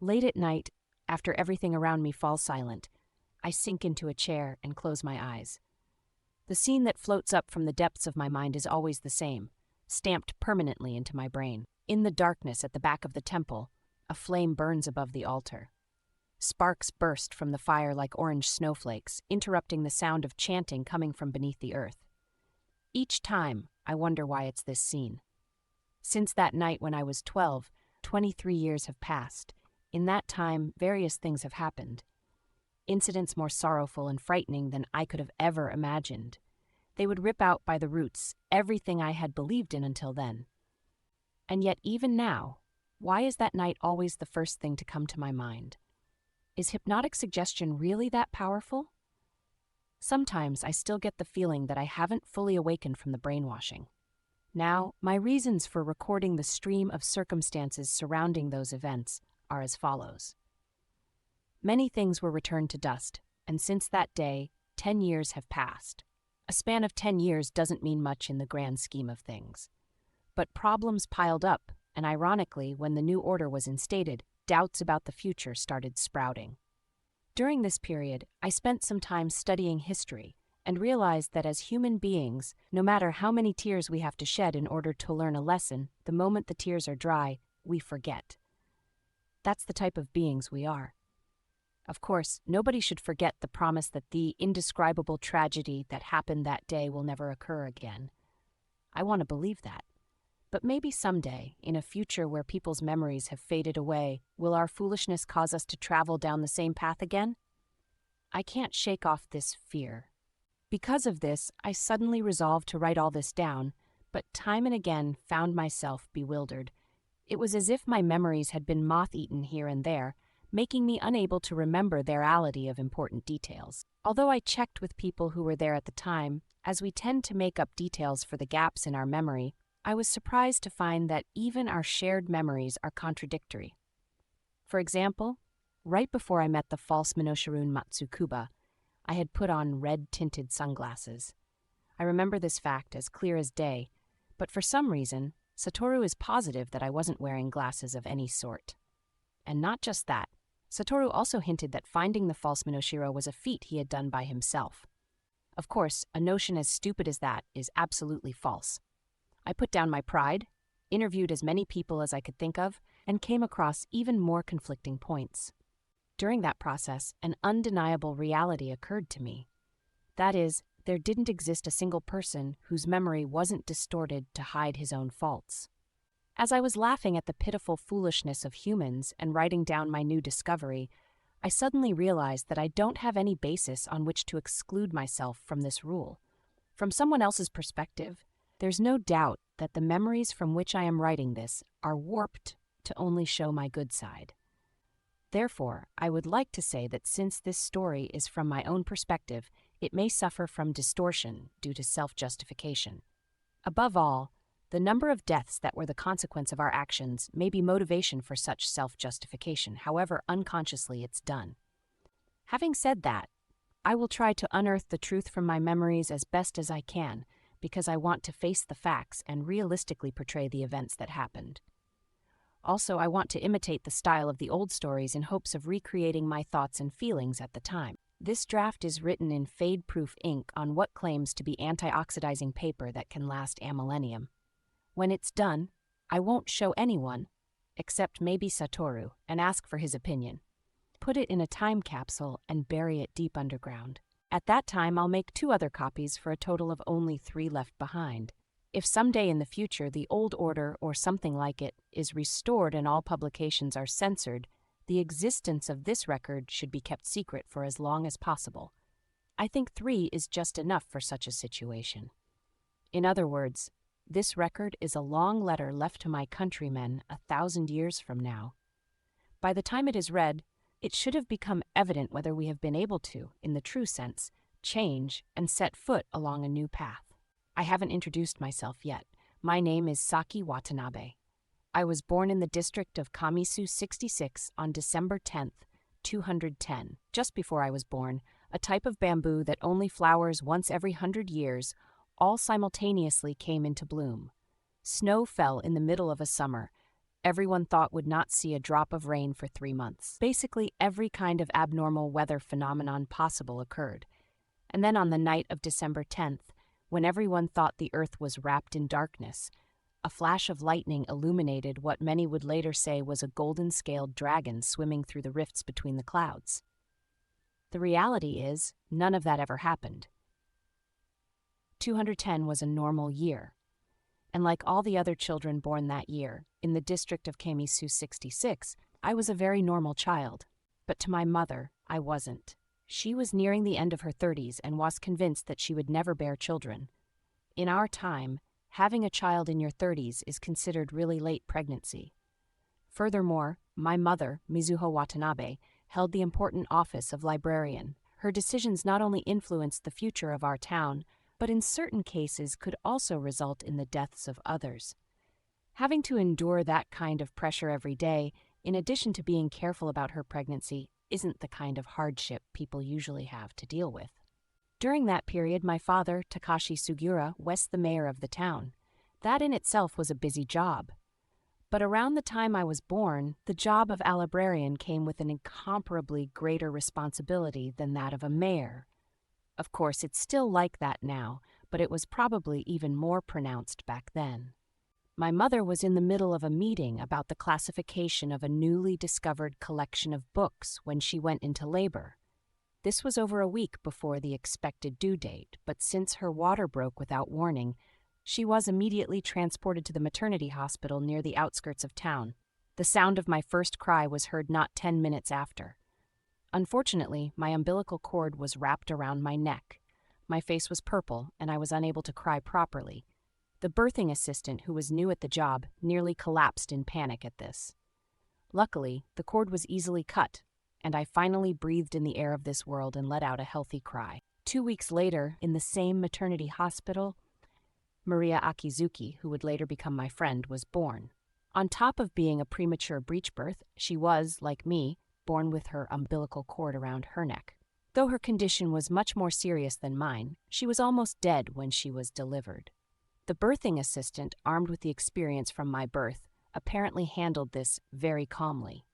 Late at night, after everything around me falls silent, I sink into a chair and close my eyes. The scene that floats up from the depths of my mind is always the same, stamped permanently into my brain. In the darkness at the back of the temple, a flame burns above the altar. Sparks burst from the fire like orange snowflakes, interrupting the sound of chanting coming from beneath the earth. Each time, I wonder why it's this scene. Since that night when I was 12, 23 years have passed. In that time, various things have happened. Incidents more sorrowful and frightening than I could have ever imagined. They would rip out by the roots everything I had believed in until then. And yet even now, why is that night always the first thing to come to my mind? Is hypnotic suggestion really that powerful? Sometimes I still get the feeling that I haven't fully awakened from the brainwashing. Now, my reasons for recording the stream of circumstances surrounding those events are as follows. Many things were returned to dust, and since that day, 10 years have passed. A span of 10 years doesn't mean much in the grand scheme of things. But problems piled up, and ironically, when the new order was instated, doubts about the future started sprouting. During this period, I spent some time studying history and realized that as human beings, no matter how many tears we have to shed in order to learn a lesson, the moment the tears are dry, we forget. That's the type of beings we are. Of course, nobody should forget the promise that the indescribable tragedy that happened that day will never occur again. I want to believe that. But maybe someday, in a future where people's memories have faded away, will our foolishness cause us to travel down the same path again? I can't shake off this fear. Because of this, I suddenly resolved to write all this down, but time and again found myself bewildered. It was as if my memories had been moth-eaten here and there, making me unable to remember the reality of important details. Although I checked with people who were there at the time, as we tend to make up details for the gaps in our memory, I was surprised to find that even our shared memories are contradictory. For example, right before I met the false Minoshiroon Matsukuba, I had put on red-tinted sunglasses. I remember this fact as clear as day, but for some reason, Satoru is positive that I wasn't wearing glasses of any sort. And not just that, Satoru also hinted that finding the false Minoshiro was a feat he had done by himself. Of course, a notion as stupid as that is absolutely false. I put down my pride, interviewed as many people as I could think of, and came across even more conflicting points. During that process, an undeniable reality occurred to me. That is, there didn't exist a single person whose memory wasn't distorted to hide his own faults. As I was laughing at the pitiful foolishness of humans and writing down my new discovery, I suddenly realized that I don't have any basis on which to exclude myself from this rule. From someone else's perspective, there's no doubt that the memories from which I am writing this are warped to only show my good side. Therefore, I would like to say that since this story is from my own perspective, it may suffer from distortion due to self-justification. Above all, the number of deaths that were the consequence of our actions may be motivation for such self-justification, however unconsciously it's done. Having said that, I will try to unearth the truth from my memories as best as I can, because I want to face the facts and realistically portray the events that happened. Also, I want to imitate the style of the old stories in hopes of recreating my thoughts and feelings at the time. This draft is written in fade-proof ink on what claims to be anti-oxidizing paper that can last a millennium. When it's done, I won't show anyone, except maybe Satoru, and ask for his opinion. Put it in a time capsule and bury it deep underground. At that time, I'll make 2 other copies for a total of only 3 left behind. If someday in the future the old order or something like it is restored and all publications are censored, the existence of this record should be kept secret for as long as possible. I think 3 is just enough for such a situation. In other words, this record is a long letter left to my countrymen 1,000 years from now. By the time it is read, it should have become evident whether we have been able to, in the true sense, change and set foot along a new path. I haven't introduced myself yet. My name is Saki Watanabe. I was born in the district of Kamisu 66 on December 10th, 210. Just before I was born, a type of bamboo that only flowers once every 100 years, all simultaneously came into bloom. Snow fell in the middle of a summer, everyone thought would not see a drop of rain for 3 months. Basically, every kind of abnormal weather phenomenon possible occurred. And then on the night of December 10th, when everyone thought the earth was wrapped in darkness, a flash of lightning illuminated what many would later say was a golden-scaled dragon swimming through the rifts between the clouds. The reality is, none of that ever happened. 210 was a normal year. And like all the other children born that year, in the district of Kamisu 66, I was a very normal child. But to my mother, I wasn't. She was nearing the end of her 30s and was convinced that she would never bear children. In our time, having a child in your 30s is considered really late pregnancy. Furthermore, my mother, Mizuho Watanabe, held the important office of librarian. Her decisions not only influenced the future of our town, but in certain cases could also result in the deaths of others. Having to endure that kind of pressure every day, in addition to being careful about her pregnancy, isn't the kind of hardship people usually have to deal with. During that period, my father, Takashi Sugiura, was the mayor of the town. That in itself was a busy job. But around the time I was born, the job of a librarian came with an incomparably greater responsibility than that of a mayor. Of course, it's still like that now, but it was probably even more pronounced back then. My mother was in the middle of a meeting about the classification of a newly discovered collection of books when she went into labor. This was over a week before the expected due date, but since her water broke without warning, she was immediately transported to the maternity hospital near the outskirts of town. The sound of my first cry was heard not 10 minutes after. Unfortunately, my umbilical cord was wrapped around my neck. My face was purple, and I was unable to cry properly. The birthing assistant, who was new at the job, nearly collapsed in panic at this. Luckily, the cord was easily cut, and I finally breathed in the air of this world and let out a healthy cry. 2 weeks later, in the same maternity hospital, Maria Akizuki, who would later become my friend, was born. On top of being a premature breech birth, she was, like me, born with her umbilical cord around her neck. Though her condition was much more serious than mine, she was almost dead when she was delivered. The birthing assistant, armed with the experience from my birth, apparently handled this very calmly.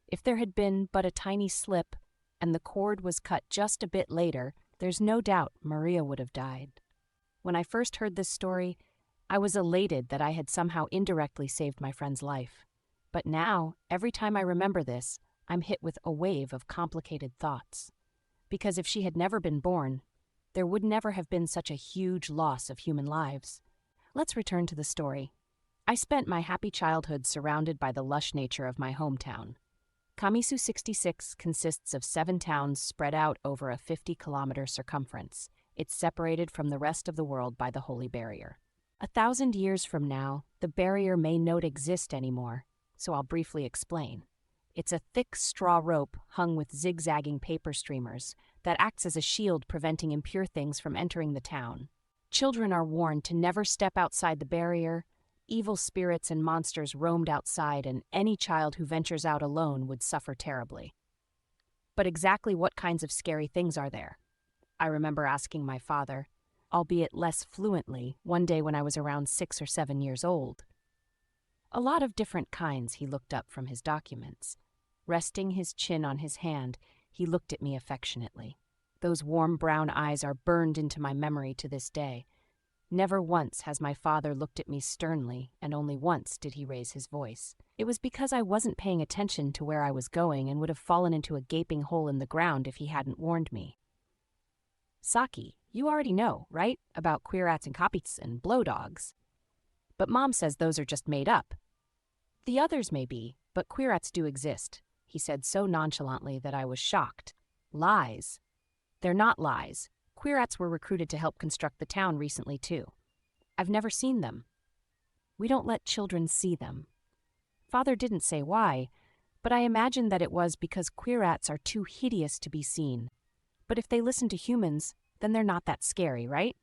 If there had been but a tiny slip, and the cord was cut just a bit later, there's no doubt Maria would have died. When I first heard this story, I was elated that I had somehow indirectly saved my friend's life. But now, every time I remember this, I'm hit with a wave of complicated thoughts. Because if she had never been born, there would never have been such a huge loss of human lives. Let's return to the story. I spent my happy childhood surrounded by the lush nature of my hometown. Kamisu 66 consists of 7 towns spread out over a 50-kilometer circumference. It's separated from the rest of the world by the Holy Barrier. 1,000 years from now, the barrier may not exist anymore, so I'll briefly explain. It's a thick straw rope hung with zigzagging paper streamers that acts as a shield preventing impure things from entering the town. Children are warned to never step outside the barrier. Evil spirits and monsters roamed outside, and any child who ventures out alone would suffer terribly. But exactly what kinds of scary things are there? I remember asking my father, albeit less fluently, one day when I was around 6 or 7 years old. A lot of different kinds, he looked up from his documents. Resting his chin on his hand, he looked at me affectionately. Those warm brown eyes are burned into my memory to this day. Never once has my father looked at me sternly, and only once did he raise his voice. It was because I wasn't paying attention to where I was going and would have fallen into a gaping hole in the ground if he hadn't warned me. Saki, you already know, right? About queerats and kapits and blow dogs. But Mom says those are just made up. The others may be, but queerats do exist, he said so nonchalantly that I was shocked. Lies. They're not lies. Queerats were recruited to help construct the town recently, too. I've never seen them. We don't let children see them. Father didn't say why, but I imagine that it was because queerats are too hideous to be seen. But if they listen to humans, then they're not that scary, right?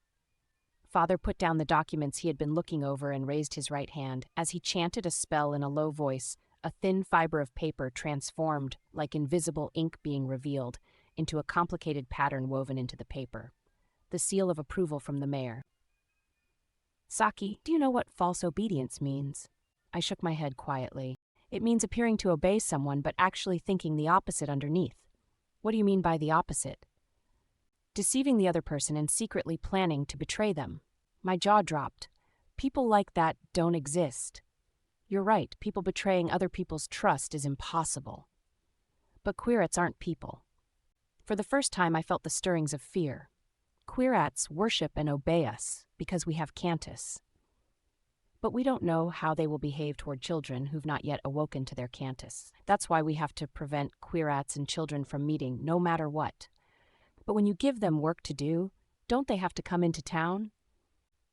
Father put down the documents he had been looking over and raised his right hand. As he chanted a spell in a low voice, a thin fiber of paper transformed, like invisible ink being revealed, into a complicated pattern woven into the paper. The seal of approval from the mayor. Saki, do you know what false obedience means? I shook my head quietly. It means appearing to obey someone but actually thinking the opposite underneath. What do you mean by the opposite? Deceiving the other person and secretly planning to betray them. My jaw dropped. People like that don't exist. You're right, people betraying other people's trust is impossible. But queerats aren't people. For the first time, I felt the stirrings of fear. Queerats worship and obey us because we have Cantus. But we don't know how they will behave toward children who've not yet awoken to their Cantus. That's why we have to prevent queerats and children from meeting, no matter what. But when you give them work to do, don't they have to come into town?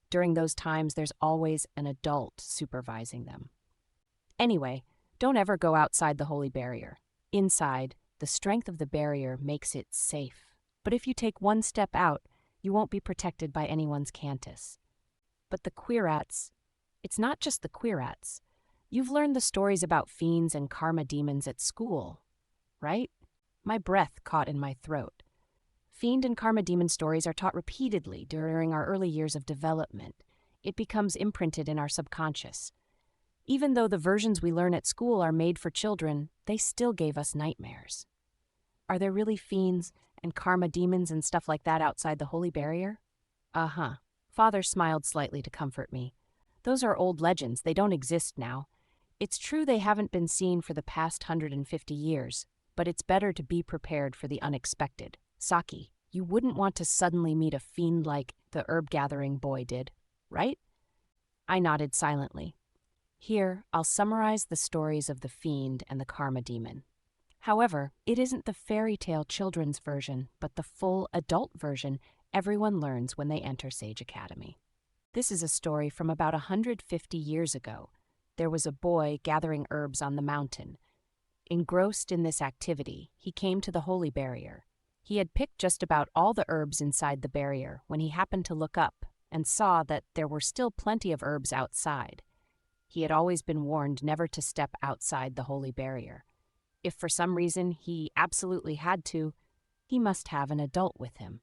During those times, there's always an adult supervising them. Anyway, don't ever go outside the holy barrier. Inside, the strength of the barrier makes it safe. But if you take one step out, you won't be protected by anyone's Cantus. But the queerats, it's not just the queerats. You've learned the stories about fiends and karma demons at school, right? My breath caught in my throat. Fiend and karma demon stories are taught repeatedly during our early years of development. It becomes imprinted in our subconscious. Even though the versions we learn at school are made for children, they still gave us nightmares. Are there really fiends and karma demons and stuff like that outside the holy barrier? Uh-huh. Father smiled slightly to comfort me. Those are old legends. They don't exist now. It's true they haven't been seen for the past 150 years, but it's better to be prepared for the unexpected. Saki, you wouldn't want to suddenly meet a fiend like the herb-gathering boy did, right? I nodded silently. Here, I'll summarize the stories of the fiend and the karma demon. However, it isn't the fairy tale children's version, but the full adult version everyone learns when they enter Sage Academy. This is a story from about 150 years ago. There was a boy gathering herbs on the mountain. Engrossed in this activity, he came to the holy barrier. He had picked just about all the herbs inside the barrier when he happened to look up and saw that there were still plenty of herbs outside. He had always been warned never to step outside the holy barrier. If for some reason he absolutely had to, he must have an adult with him.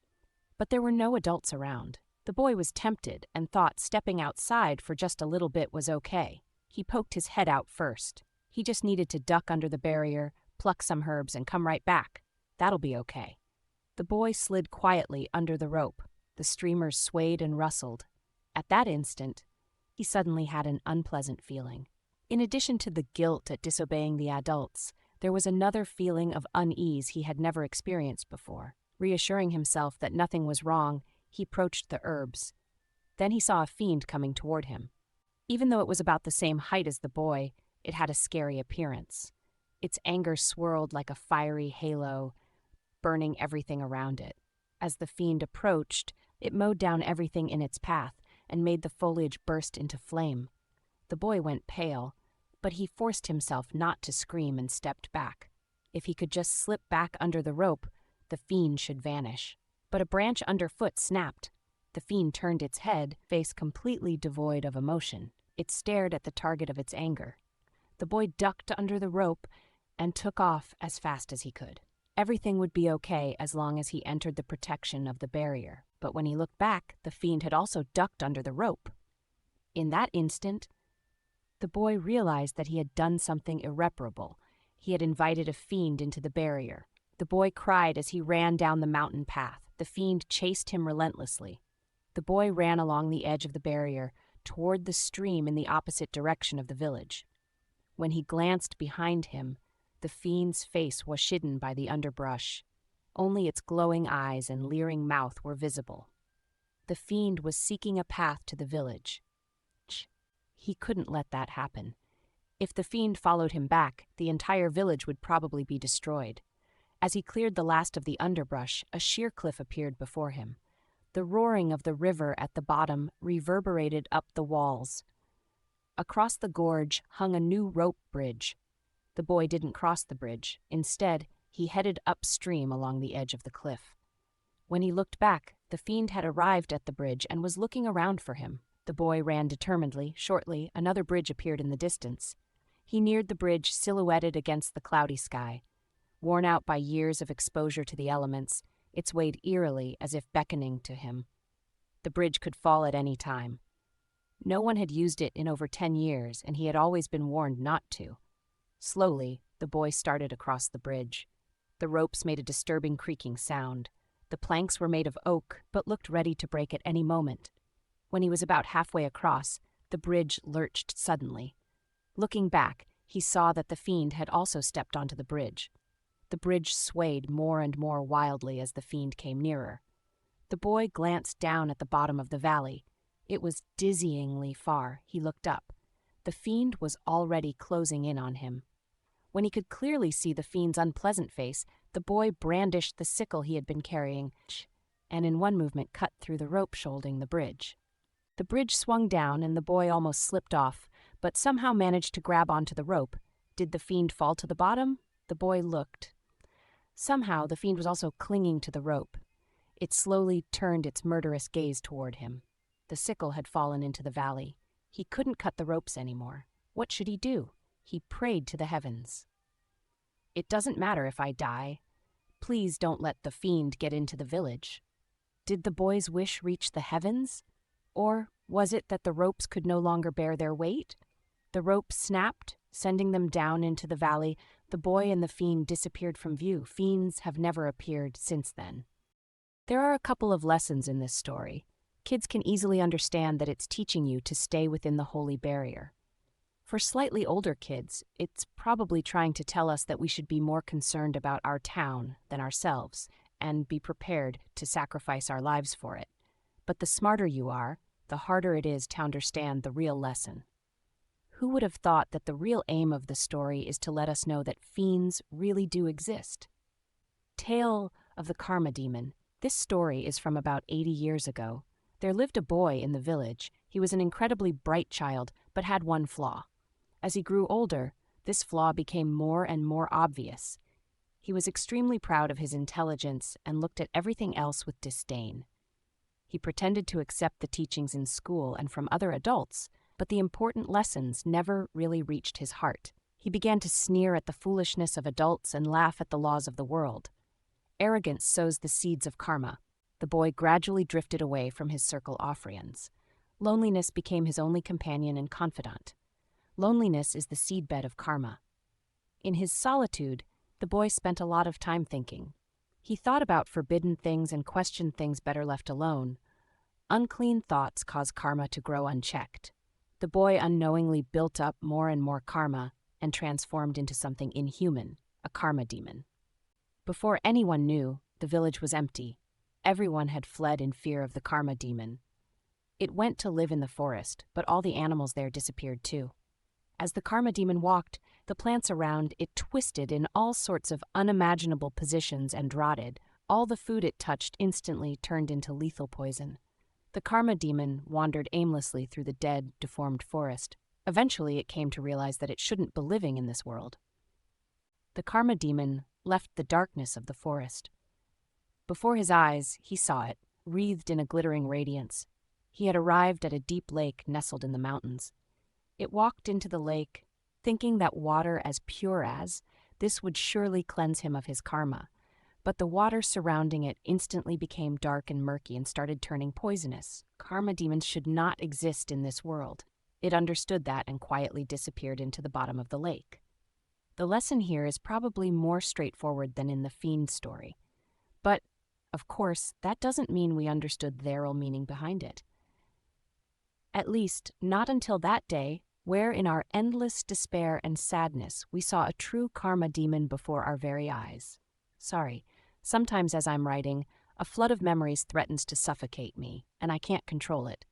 But there were no adults around. The boy was tempted and thought stepping outside for just a little bit was okay. He poked his head out first. He just needed to duck under the barrier, pluck some herbs, and come right back. That'll be okay. The boy slid quietly under the rope. The streamers swayed and rustled. At that instant, he suddenly had an unpleasant feeling. In addition to the guilt at disobeying the adults, there was another feeling of unease he had never experienced before. Reassuring himself that nothing was wrong, he approached the herbs. Then he saw a fiend coming toward him. Even though it was about the same height as the boy, it had a scary appearance. Its anger swirled like a fiery halo, burning everything around it. As the fiend approached, it mowed down everything in its path and made the foliage burst into flame. The boy went pale, but he forced himself not to scream and stepped back. If he could just slip back under the rope, the fiend should vanish. But a branch underfoot snapped. The fiend turned its head, face completely devoid of emotion. It stared at the target of its anger. The boy ducked under the rope and took off as fast as he could. Everything would be okay as long as he entered the protection of the barrier. But when he looked back, the fiend had also ducked under the rope. In that instant, the boy realized that he had done something irreparable. He had invited a fiend into the barrier. The boy cried as he ran down the mountain path. The fiend chased him relentlessly. The boy ran along the edge of the barrier, toward the stream in the opposite direction of the village. When he glanced behind him, the fiend's face was hidden by the underbrush. Only its glowing eyes and leering mouth were visible. The fiend was seeking a path to the village. He couldn't let that happen. If the fiend followed him back, the entire village would probably be destroyed. As he cleared the last of the underbrush, a sheer cliff appeared before him. The roaring of the river at the bottom reverberated up the walls. Across the gorge hung a new rope bridge. The boy didn't cross the bridge. Instead, he headed upstream along the edge of the cliff. When he looked back, the fiend had arrived at the bridge and was looking around for him. The boy ran determinedly. Shortly, another bridge appeared in the distance. He neared the bridge silhouetted against the cloudy sky. Worn out by years of exposure to the elements, it swayed eerily as if beckoning to him. The bridge could fall at any time. No one had used it in over 10 years, and he had always been warned not to. Slowly, the boy started across the bridge. The ropes made a disturbing creaking sound. The planks were made of oak, but looked ready to break at any moment. When he was about halfway across, the bridge lurched suddenly. Looking back, he saw that the fiend had also stepped onto the bridge. The bridge swayed more and more wildly as the fiend came nearer. The boy glanced down at the bottom of the valley. It was dizzyingly far. He looked up. The fiend was already closing in on him. When he could clearly see the fiend's unpleasant face, the boy brandished the sickle he had been carrying, and in one movement cut through the rope shouldering the bridge. The bridge swung down, and the boy almost slipped off, but somehow managed to grab onto the rope. Did the fiend fall to the bottom? The boy looked. Somehow, the fiend was also clinging to the rope. It slowly turned its murderous gaze toward him. The sickle had fallen into the valley. He couldn't cut the ropes anymore. What should he do? He prayed to the heavens. "It doesn't matter if I die. Please don't let the fiend get into the village." Did the boy's wish reach the heavens? Or was it that the ropes could no longer bear their weight? The ropes snapped, sending them down into the valley. The boy and the fiend disappeared from view. Fiends have never appeared since then. There are a couple of lessons in this story. Kids can easily understand that it's teaching you to stay within the holy barrier. For slightly older kids, it's probably trying to tell us that we should be more concerned about our town than ourselves and be prepared to sacrifice our lives for it. But the smarter you are, the harder it is to understand the real lesson. Who would have thought that the real aim of the story is to let us know that fiends really do exist? Tale of the Karma Demon. This story is from about 80 years ago. There lived a boy in the village. He was an incredibly bright child, but had one flaw. As he grew older, this flaw became more and more obvious. He was extremely proud of his intelligence and looked at everything else with disdain. He pretended to accept the teachings in school and from other adults, but the important lessons never really reached his heart. He began to sneer at the foolishness of adults and laugh at the laws of the world. Arrogance sows the seeds of karma. The boy gradually drifted away from his circle offrians. Loneliness became his only companion and confidant. Loneliness is the seedbed of karma. In his solitude, the boy spent a lot of time thinking. He thought about forbidden things and questioned things better left alone. Unclean thoughts cause karma to grow unchecked. The boy unknowingly built up more and more karma and transformed into something inhuman, a karma demon. Before anyone knew, the village was empty. Everyone had fled in fear of the karma demon. It went to live in the forest, but all the animals there disappeared too. As the karma demon walked, the plants around it twisted in all sorts of unimaginable positions and rotted. All the food it touched instantly turned into lethal poison. The karma demon wandered aimlessly through the dead, deformed forest. Eventually, it came to realize that it shouldn't be living in this world. The karma demon left the darkness of the forest. Before his eyes, he saw it, wreathed in a glittering radiance. He had arrived at a deep lake nestled in the mountains. It walked into the lake, thinking that water as pure as, this would surely cleanse him of his karma. But the water surrounding it instantly became dark and murky and started turning poisonous. Karma demons should not exist in this world. It understood that and quietly disappeared into the bottom of the lake. The lesson here is probably more straightforward than in the fiend story. But, of course, that doesn't mean we understood the real meaning behind it. At least, not until that day, where in our endless despair and sadness we saw a true karma demon before our very eyes. Sorry, sometimes as I'm writing, a flood of memories threatens to suffocate me, and I can't control it.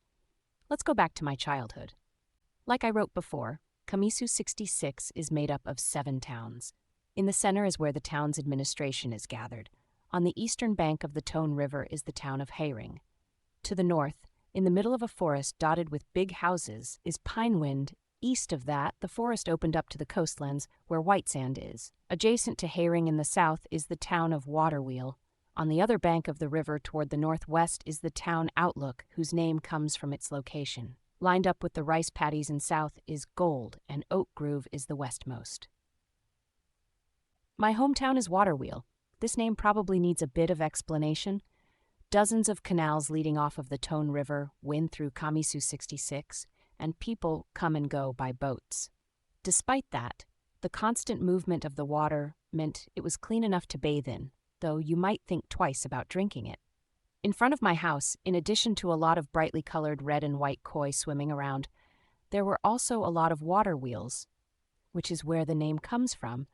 Let's go back to my childhood. Like I wrote before, Kamisu 66 is made up of 7 towns. In the center is where the town's administration is gathered. On the eastern bank of the Tone River is the town of Heiring. To the north, in the middle of a forest dotted with big houses, is Pinewind. East of that, the forest opened up to the coastlands, where White Sand is. Adjacent to Heiring in the south is the town of Waterwheel. On the other bank of the river toward the northwest is the town Outlook, whose name comes from its location. Lined up with the rice paddies in south is Gold, and Oak Grove is the westmost. My hometown is Waterwheel. This name probably needs a bit of explanation. Dozens of canals leading off of the Tone River wind through Kamisu 66, and people come and go by boats. Despite that, The constant movement of the water meant it was clean enough to bathe in, though you might think twice about drinking it. In front of my house, in addition to a lot of brightly colored red and white koi swimming around, there were also a lot of water wheels, which is where the name comes from.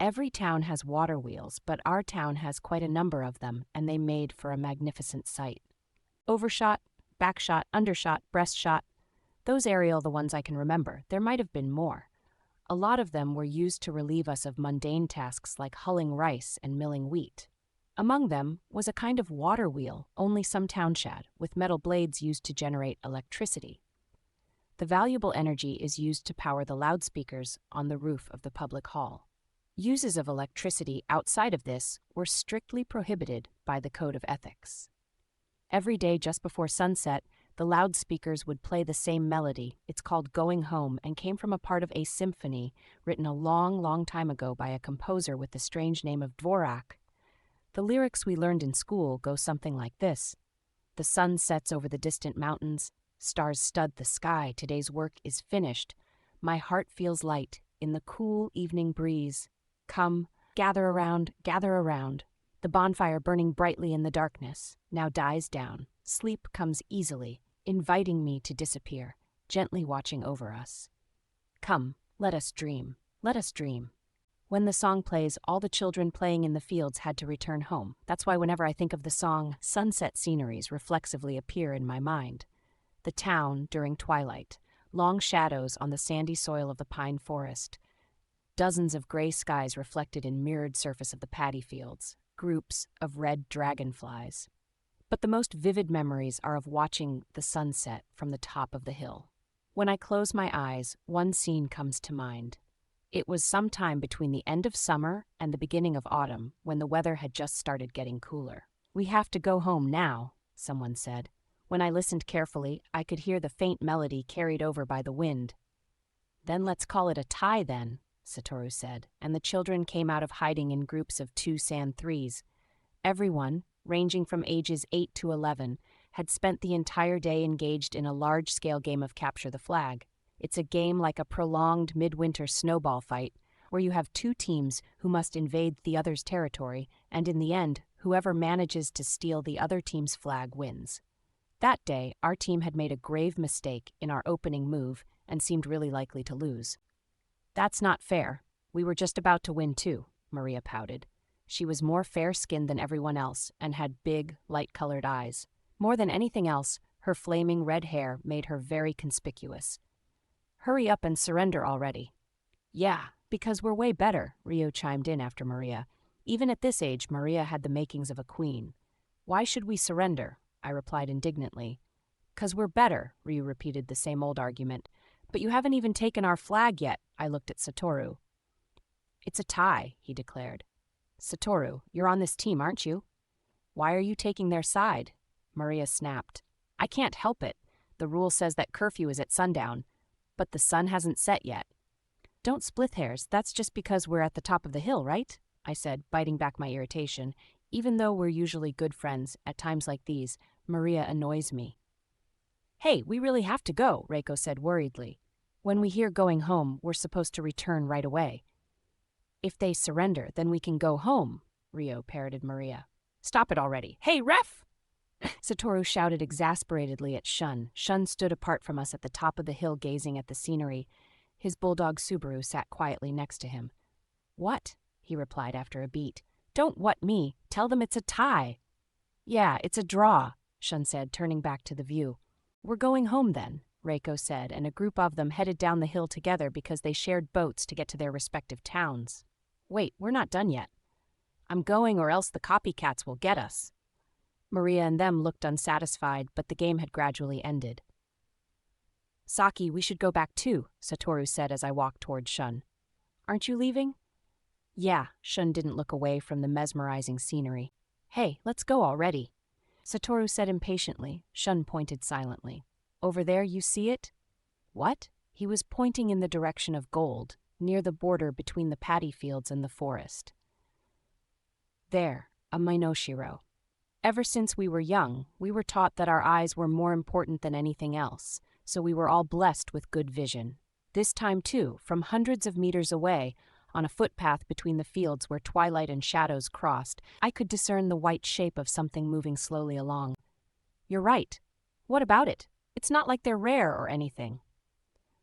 Every town has water wheels, but our town has quite a number of them, and they made for a magnificent sight. Overshot, backshot, undershot, breastshot, those are the ones I can remember. There might have been more. A lot of them were used to relieve us of mundane tasks like hulling rice and milling wheat. Among them was a kind of water wheel only some towns had, with metal blades used to generate electricity. The valuable energy is used to power the loudspeakers on the roof of the public hall. Uses of electricity outside of this were strictly prohibited by the Code of Ethics. Every day just before sunset, the loudspeakers would play the same melody. It's called Going Home and came from a part of a symphony written a long, long time ago by a composer with the strange name of Dvorak. The lyrics we learned in school go something like this. The sun sets over the distant mountains. Stars stud the sky. Today's work is finished. My heart feels light in the cool evening breeze. Come, gather around, gather around. The bonfire burning brightly in the darkness now dies down. Sleep comes easily, inviting me to disappear, gently watching over us. Come, let us dream, let us dream. When the song plays, all the children playing in the fields had to return home. That's why whenever I think of the song, sunset sceneries reflexively appear in my mind. The town during twilight, long shadows on the sandy soil of the pine forest, dozens of gray skies reflected in mirrored surface of the paddy fields, groups of red dragonflies. But the most vivid memories are of watching the sunset from the top of the hill. When I close my eyes, one scene comes to mind. It was sometime between the end of summer and the beginning of autumn when the weather had just started getting cooler. "We have to go home now," someone said. When I listened carefully, I could hear the faint melody carried over by the wind. "Then let's call it a tie then," Satoru said, and the children came out of hiding in groups of 2 and 3s. Everyone, ranging from ages 8 to 11, had spent the entire day engaged in a large-scale game of capture the flag. It's a game like a prolonged midwinter snowball fight, where you have 2 teams who must invade the other's territory, and in the end, whoever manages to steal the other team's flag wins. That day, our team had made a grave mistake in our opening move and seemed really likely to lose. "That's not fair. We were just about to win too," Maria pouted. She was more fair-skinned than everyone else and had big, light-colored eyes. More than anything else, her flaming red hair made her very conspicuous. "Hurry up and surrender already." "Yeah, because we're way better," Rio chimed in after Maria. Even at this age, Maria had the makings of a queen. "Why should we surrender?" I replied indignantly. "'Cause we're better," Rio repeated the same old argument. "But you haven't even taken our flag yet," I looked at Satoru. "It's a tie," he declared. "Satoru, you're on this team, aren't you?" "Why are you taking their side?" Maria snapped. "I can't help it. The rule says that curfew is at sundown. But the sun hasn't set yet." "Don't split hairs, that's just because we're at the top of the hill, right?" I said, biting back my irritation. Even though we're usually good friends, at times like these, Maria annoys me. "Hey, we really have to go," Reiko said worriedly. "When we hear going home, we're supposed to return right away." "If they surrender, then we can go home," Rio parroted Maria. "Stop it already. Hey, ref!" Satoru shouted exasperatedly at Shun. Shun stood apart from us at the top of the hill gazing at the scenery. His bulldog Subaru sat quietly next to him. "What?" he replied after a beat. "Don't what me. Tell them it's a tie." "Yeah, it's a draw," Shun said, turning back to the view. "We're going home then," Reiko said, and a group of them headed down the hill together because they shared boats to get to their respective towns. "Wait, we're not done yet. I'm going or else the copycats will get us." Maria and them looked unsatisfied, but the game had gradually ended. "Saki, we should go back too," Satoru said as I walked toward Shun. "Aren't you leaving?" "Yeah," Shun didn't look away from the mesmerizing scenery. "Hey, let's go already." Satoru said impatiently. Shun pointed silently. "Over there, you see it?" "What?" He was pointing in the direction of gold, near the border between the paddy fields and the forest. "There, a Minoshiro. Ever since we were young, we were taught that our eyes were more important than anything else, so we were all blessed with good vision. This time, too, from hundreds of meters away, on a footpath between the fields where twilight and shadows crossed, I could discern the white shape of something moving slowly along. "You're right. What about it? It's not like they're rare or anything."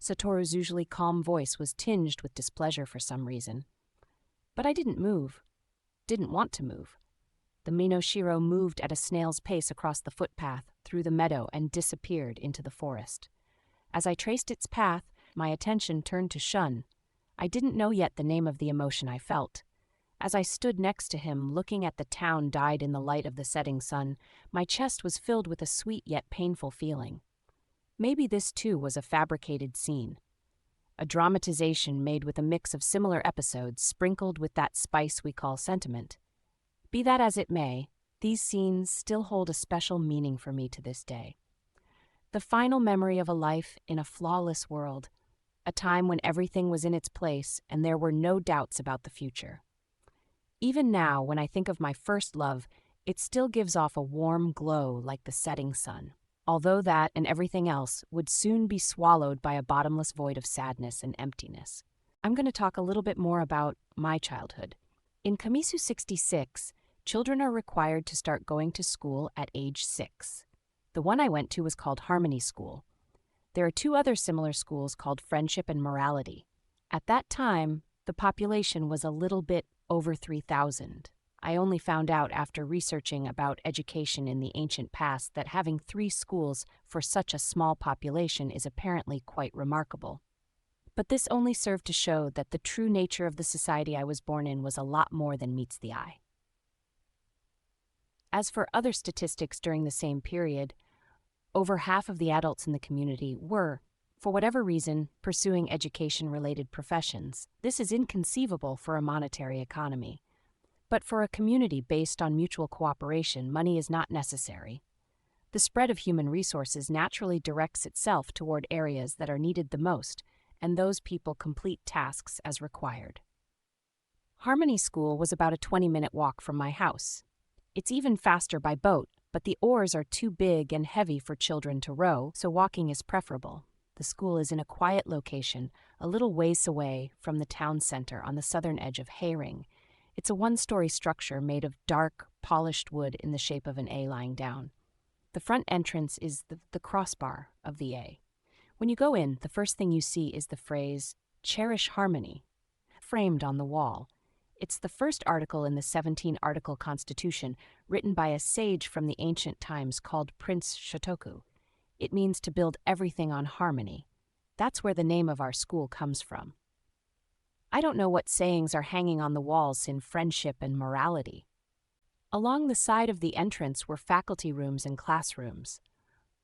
Satoru's usually calm voice was tinged with displeasure for some reason. But I didn't move. Didn't want to move. The Minoshiro moved at a snail's pace across the footpath, through the meadow, and disappeared into the forest. As I traced its path, my attention turned to Shun. I didn't know yet the name of the emotion I felt. As I stood next to him, looking at the town dyed in the light of the setting sun, my chest was filled with a sweet yet painful feeling. Maybe this too was a fabricated scene. A dramatization made with a mix of similar episodes sprinkled with that spice we call sentiment. Be that as it may, these scenes still hold a special meaning for me to this day. The final memory of a life in a flawless world, a time when everything was in its place and there were no doubts about the future. Even now, when I think of my first love, it still gives off a warm glow like the setting sun, although that and everything else would soon be swallowed by a bottomless void of sadness and emptiness. I'm going to talk a little bit more about my childhood. In Kamisu 66, children are required to start going to school at age 6. The one I went to was called Harmony School. There are 2 other similar schools called Friendship and Morality. At that time, the population was a little bit over 3,000. I only found out after researching about education in the ancient past that having 3 schools for such a small population is apparently quite remarkable. But this only served to show that the true nature of the society I was born in was a lot more than meets the eye. As for other statistics during the same period, over half of the adults in the community were, for whatever reason, pursuing education-related professions. This is inconceivable for a monetary economy. But for a community based on mutual cooperation, money is not necessary. The spread of human resources naturally directs itself toward areas that are needed the most, and those people complete tasks as required. Harmony School was about a 20-minute walk from my house. It's even faster by boat, but the oars are too big and heavy for children to row, so walking is preferable. The school is in a quiet location, a little ways away from the town center on the southern edge of Hayring. It's a 1-story structure made of dark, polished wood in the shape of an A lying down. The front entrance is the crossbar of the A. When you go in, the first thing you see is the phrase, "Cherish Harmony," framed on the wall. It's the first article in the 17-article Constitution, written by a sage from the ancient times called Prince Shotoku. It means to build everything on harmony. That's where the name of our school comes from. I don't know what sayings are hanging on the walls in Friendship and Morality. Along the side of the entrance were faculty rooms and classrooms.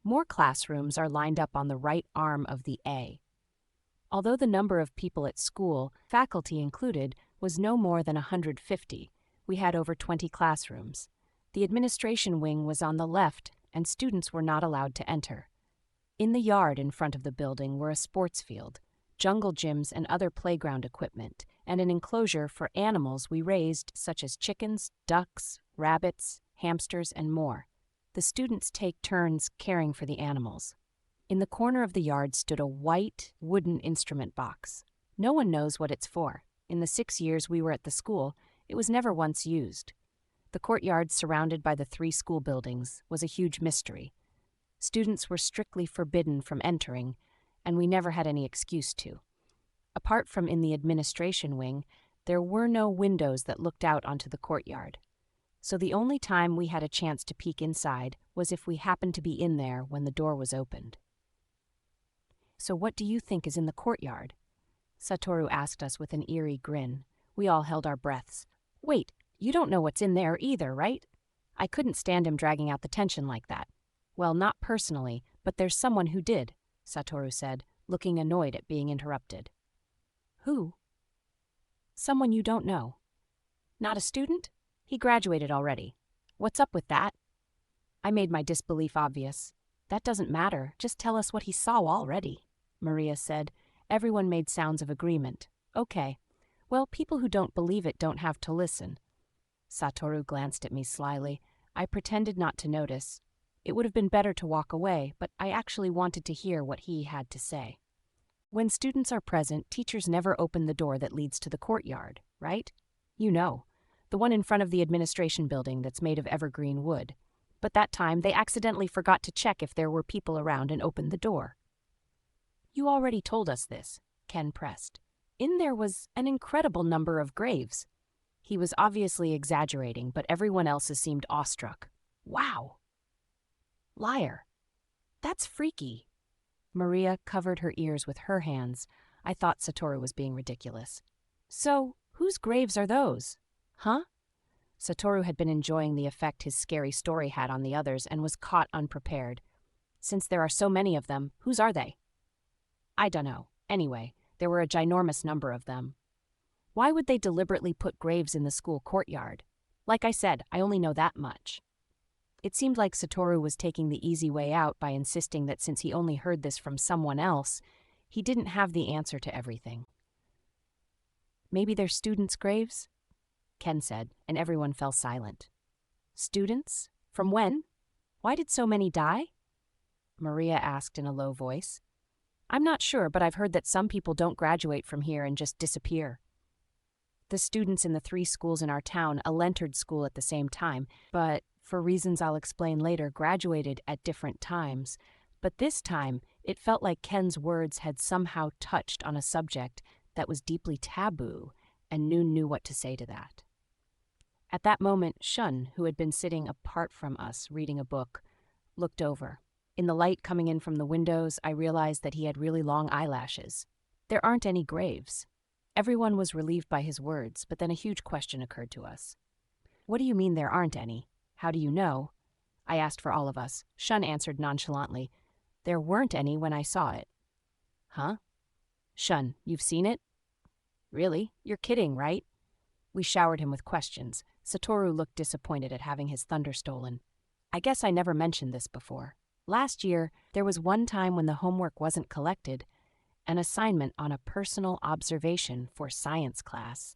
More classrooms are lined up on the right arm of the A. Although the number of people at school, faculty included, was no more than 150, we had over 20 classrooms. The administration wing was on the left, and students were not allowed to enter. In the yard in front of the building were a sports field, jungle gyms and other playground equipment, and an enclosure for animals we raised such as chickens, ducks, rabbits, hamsters, and more. The students take turns caring for the animals. In the corner of the yard stood a white, wooden instrument box. No one knows what it's for. In the 6 years we were at the school, it was never once used. The courtyard surrounded by the 3 school buildings was a huge mystery. Students were strictly forbidden from entering, and we never had any excuse to. Apart from in the administration wing, there were no windows that looked out onto the courtyard. So the only time we had a chance to peek inside was if we happened to be in there when the door was opened. "So what do you think is in the courtyard?" Satoru asked us with an eerie grin. We all held our breaths. "Wait, you don't know what's in there either, right?" I couldn't stand him dragging out the tension like that. "Well, not personally, but there's someone who did," Satoru said, looking annoyed at being interrupted. "Who?" "Someone you don't know." "Not a student? He graduated already. What's up with that?" I made my disbelief obvious. "That doesn't matter. Just tell us what he saw already," Maria said. Everyone made sounds of agreement. "Okay. Well, people who don't believe it don't have to listen." Satoru glanced at me slyly. I pretended not to notice. It would have been better to walk away, but I actually wanted to hear what he had to say. When students are present, teachers never open the door that leads to the courtyard, right? You know, the one in front of the administration building that's made of evergreen wood. But that time, they accidentally forgot to check if there were people around and opened the door. You already told us this, Ken pressed. In there was an incredible number of graves. He was obviously exaggerating, but everyone else seemed awestruck. Wow! Liar. That's freaky. Maria covered her ears with her hands. I thought Satoru was being ridiculous. So, whose graves are those? Huh? Satoru had been enjoying the effect his scary story had on the others and was caught unprepared. Since there are so many of them, whose are they? I dunno. Anyway, there were a ginormous number of them. Why would they deliberately put graves in the school courtyard? Like I said, I only know that much. It seemed like Satoru was taking the easy way out by insisting that since he only heard this from someone else, he didn't have the answer to everything. Maybe they're students' graves? Ken said, and everyone fell silent. Students? From when? Why did so many die? Maria asked in a low voice. I'm not sure, but I've heard that some people don't graduate from here and just disappear. The students in the 3 schools in our town all entered school at the same time, but, for reasons I'll explain later, graduated at different times. But this time, it felt like Ken's words had somehow touched on a subject that was deeply taboo, and Noon knew what to say to that. At that moment, Shun, who had been sitting apart from us reading a book, looked over. In the light coming in from the windows, I realized that he had really long eyelashes. There aren't any graves. Everyone was relieved by his words, but then a huge question occurred to us. What do you mean there aren't any? How do you know? I asked for all of us. Shun answered nonchalantly. There weren't any when I saw it. Huh? Shun, you've seen it? Really? You're kidding, right? We showered him with questions. Satoru looked disappointed at having his thunder stolen. I guess I never mentioned this before. Last year, there was one time when the homework wasn't collected, an assignment on a personal observation for science class.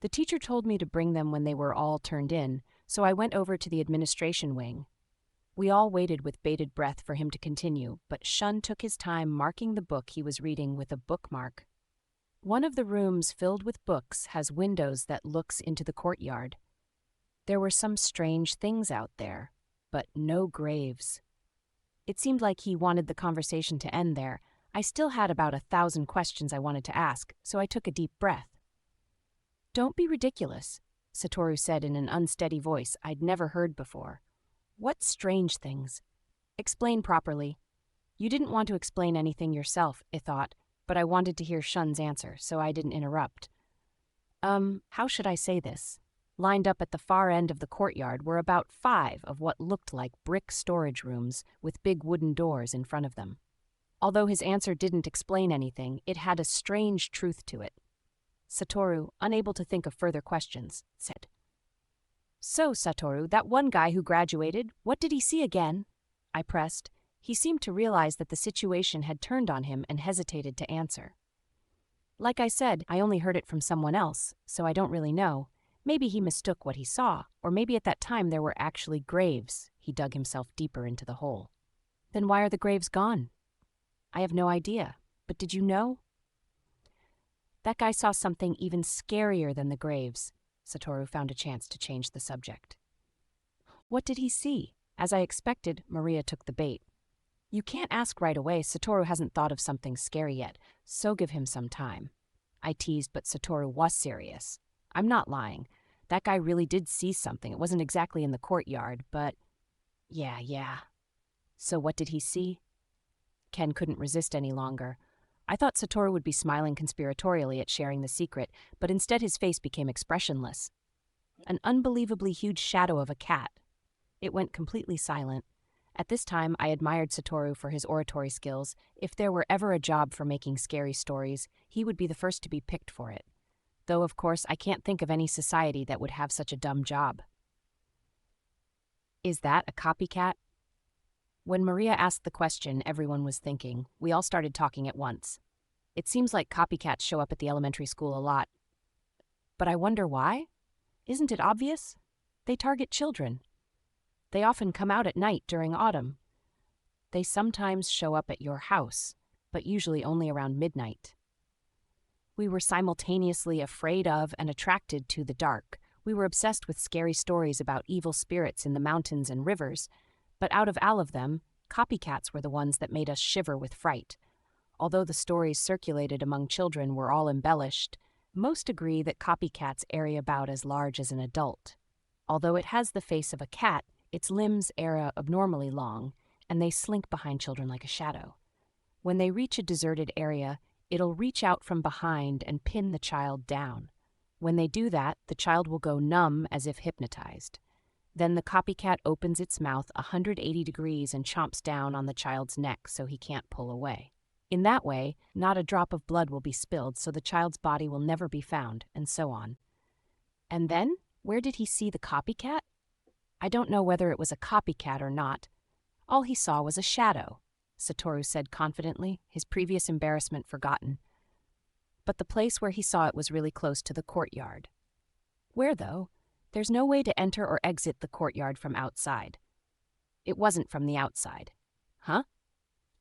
The teacher told me to bring them when they were all turned in, so I went over to the administration wing. We all waited with bated breath for him to continue, but Shun took his time marking the book he was reading with a bookmark. One of the rooms filled with books has windows that looks into the courtyard. There were some strange things out there, but no graves. It seemed like he wanted the conversation to end there. I still had about 1,000 questions I wanted to ask, so I took a deep breath. Don't be ridiculous, Satoru said in an unsteady voice I'd never heard before. What strange things? Explain properly. You didn't want to explain anything yourself, I thought, but I wanted to hear Shun's answer, so I didn't interrupt. How should I say this? Lined up at the far end of the courtyard were about 5 of what looked like brick storage rooms with big wooden doors in front of them. Although his answer didn't explain anything, it had a strange truth to it. Satoru, unable to think of further questions, said, So, Satoru, that one guy who graduated, what did he see again? I pressed. He seemed to realize that the situation had turned on him and hesitated to answer. Like I said, I only heard it from someone else, so I don't really know. Maybe he mistook what he saw, or maybe at that time there were actually graves. He dug himself deeper into the hole. Then why are the graves gone? I have no idea, but did you know? That guy saw something even scarier than the graves. Satoru found a chance to change the subject. What did he see? As I expected, Maria took the bait. You can't ask right away. Satoru hasn't thought of something scary yet, so give him some time. I teased, but Satoru was serious. I'm not lying. That guy really did see something. It wasn't exactly in the courtyard, but... Yeah. So what did he see? Ken couldn't resist any longer. I thought Satoru would be smiling conspiratorially at sharing the secret, but instead his face became expressionless. An unbelievably huge shadow of a cat. It went completely silent. At this time, I admired Satoru for his oratory skills. If there were ever a job for making scary stories, he would be the first to be picked for it. Though, of course, I can't think of any society that would have such a dumb job. Is that a copycat? When Maria asked the question everyone was thinking, we all started talking at once. It seems like copycats show up at the elementary school a lot. But I wonder why? Isn't it obvious? They target children. They often come out at night during autumn. They sometimes show up at your house. but usually only around midnight. We were simultaneously afraid of and attracted to the dark. We were obsessed with scary stories about evil spirits in the mountains and rivers, but out of all of them, copycats were the ones that made us shiver with fright. Although the stories circulated among children were all embellished, most agree that copycats area about as large as an adult. Although it has the face of a cat, its limbs are abnormally long, and they slink behind children like a shadow. When they reach a deserted area, it'll reach out from behind and pin the child down. When they do that, the child will go numb as if hypnotized. Then the copycat opens its mouth 180 degrees and chomps down on the child's neck so he can't pull away. In that way, not a drop of blood will be spilled, so the child's body will never be found, and so on. And then, where did he see the copycat? I don't know whether it was a copycat or not. All he saw was a shadow, Satoru said confidently, his previous embarrassment forgotten. But the place where he saw it was really close to the courtyard. Where, though? There's no way to enter or exit the courtyard from outside. It wasn't from the outside. Huh?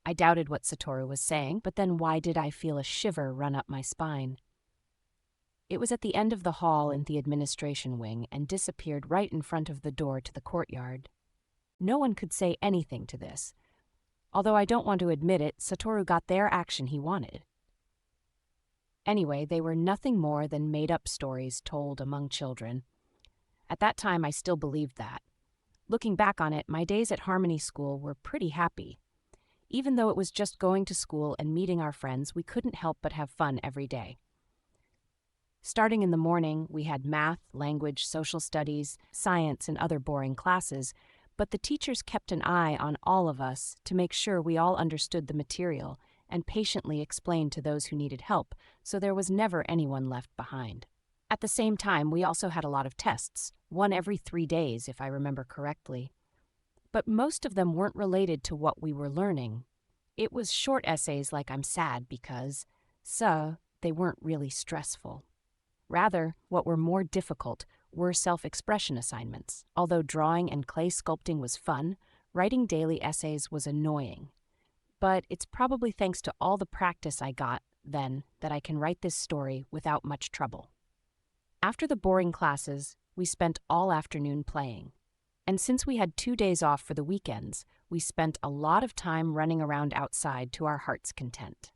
I doubted what Satoru was saying, but then why did I feel a shiver run up my spine? It was at the end of the hall in the administration wing and disappeared right in front of the door to the courtyard. No one could say anything to this. Although I don't want to admit it, Satoru got their action he wanted. Anyway, they were nothing more than made-up stories told among children. At that time, I still believed that. Looking back on it, my days at Harmony School were pretty happy. Even though it was just going to school and meeting our friends, we couldn't help but have fun every day. Starting in the morning, we had math, language, social studies, science, and other boring classes, but the teachers kept an eye on all of us to make sure we all understood the material and patiently explained to those who needed help, so there was never anyone left behind. At the same time, we also had a lot of tests, one every 3 days, if I remember correctly. But most of them weren't related to what we were learning. It was short essays like I'm sad because, so, they weren't really stressful. Rather, what were more difficult were self-expression assignments. Although drawing and clay sculpting was fun, writing daily essays was annoying. But it's probably thanks to all the practice I got then that I can write this story without much trouble. After the boring classes, we spent all afternoon playing. And since we had 2 days off for the weekends, we spent a lot of time running around outside to our heart's content.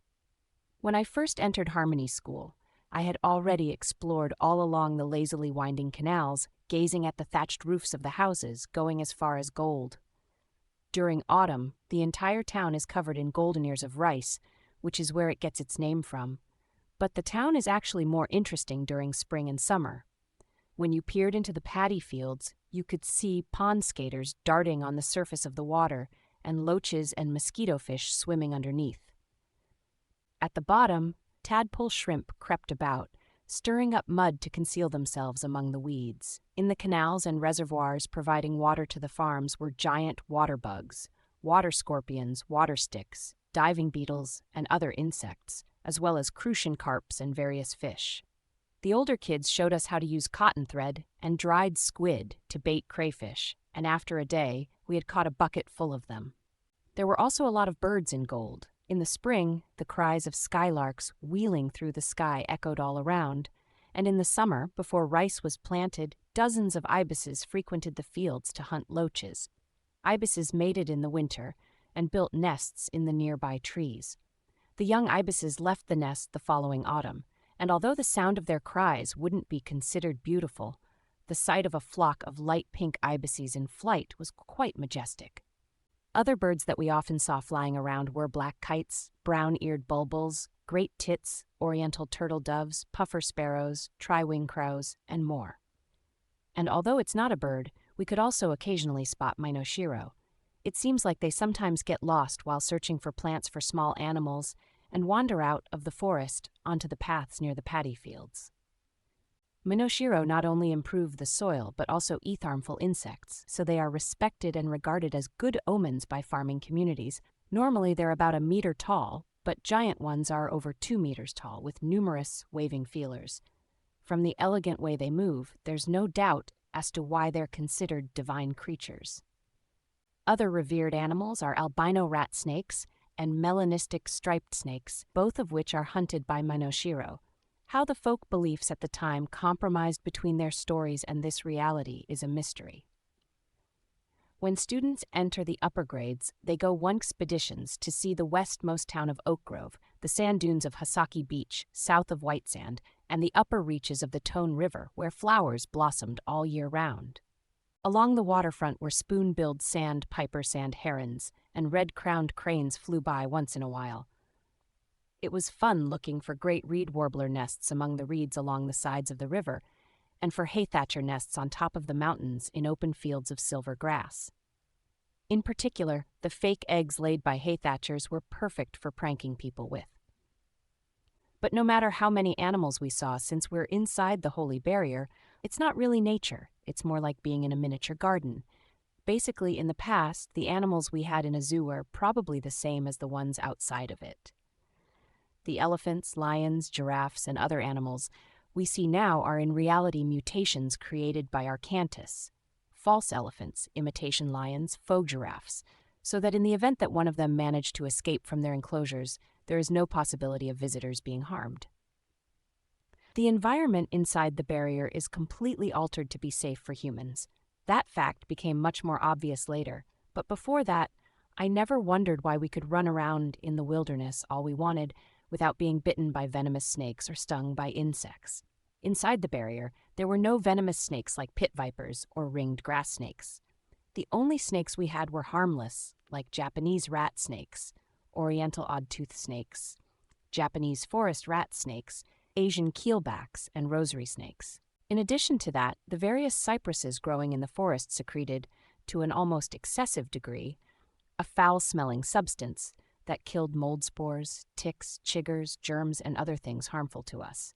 When I first entered Harmony School, I had already explored all along the lazily winding canals, gazing at the thatched roofs of the houses, going as far as gold. During autumn, the entire town is covered in golden ears of rice, which is where it gets its name from. But the town is actually more interesting during spring and summer. When you peered into the paddy fields, you could see pond skaters darting on the surface of the water and loaches and mosquito fish swimming underneath. At the bottom, tadpole shrimp crept about, stirring up mud to conceal themselves among the weeds. In the canals and reservoirs providing water to the farms were giant water bugs, water scorpions, water sticks, diving beetles, and other insects, as well as crucian carps and various fish. The older kids showed us how to use cotton thread and dried squid to bait crayfish, and after a day, we had caught a bucket full of them. There were also a lot of birds in gold. In the spring, the cries of skylarks wheeling through the sky echoed all around, and in the summer, before rice was planted, dozens of ibises frequented the fields to hunt loaches. Ibises mated in the winter and built nests in the nearby trees. The young ibises left the nest the following autumn, and although the sound of their cries wouldn't be considered beautiful, the sight of a flock of light pink ibises in flight was quite majestic. Other birds that we often saw flying around were black kites, brown-eared bulbuls, great tits, oriental turtle doves, puffer sparrows, tri-wing crows, and more. And although it's not a bird, we could also occasionally spot Minoshiro. It seems like they sometimes get lost while searching for plants for small animals and wander out of the forest onto the paths near the paddy fields. Minoshiro not only improve the soil, but also eat harmful insects, so they are respected and regarded as good omens by farming communities. Normally they're about 1 meter tall, but giant ones are over 2 meters tall, with numerous waving feelers. From the elegant way they move, there's no doubt as to why they're considered divine creatures. Other revered animals are albino rat snakes and melanistic striped snakes, both of which are hunted by Minoshiro. How the folk beliefs at the time compromised between their stories and this reality is a mystery. When students enter the upper grades, they go on expeditions to see the westmost town of Oak Grove, the sand dunes of Hasaki Beach, south of White Sand, and the upper reaches of the Tone River, where flowers blossomed all year round. Along the waterfront were spoon-billed sandpiper sand herons, and red-crowned cranes flew by once in a while. It was fun looking for great reed warbler nests among the reeds along the sides of the river, and for haythatcher nests on top of the mountains in open fields of silver grass. In particular, the fake eggs laid by haythatchers were perfect for pranking people with. But no matter how many animals we saw, since we're inside the holy barrier, it's not really nature. It's more like being in a miniature garden. Basically, in the past, the animals we had in a zoo are probably the same as the ones outside of it. The elephants, lions, giraffes, and other animals we see now are in reality mutations created by Arcantus, false elephants, imitation lions, faux giraffes, so that in the event that one of them managed to escape from their enclosures, there is no possibility of visitors being harmed. The environment inside the barrier is completely altered to be safe for humans. That fact became much more obvious later, but before that, I never wondered why we could run around in the wilderness all we wanted without being bitten by venomous snakes or stung by insects. Inside the barrier, there were no venomous snakes like pit vipers or ringed grass snakes. The only snakes we had were harmless, like Japanese rat snakes, Oriental odd-toothed snakes, Japanese forest rat snakes, Asian keelbacks, and rosary snakes. In addition to that, the various cypresses growing in the forest secreted, to an almost excessive degree, a foul-smelling substance that killed mold spores, ticks, chiggers, germs, and other things harmful to us.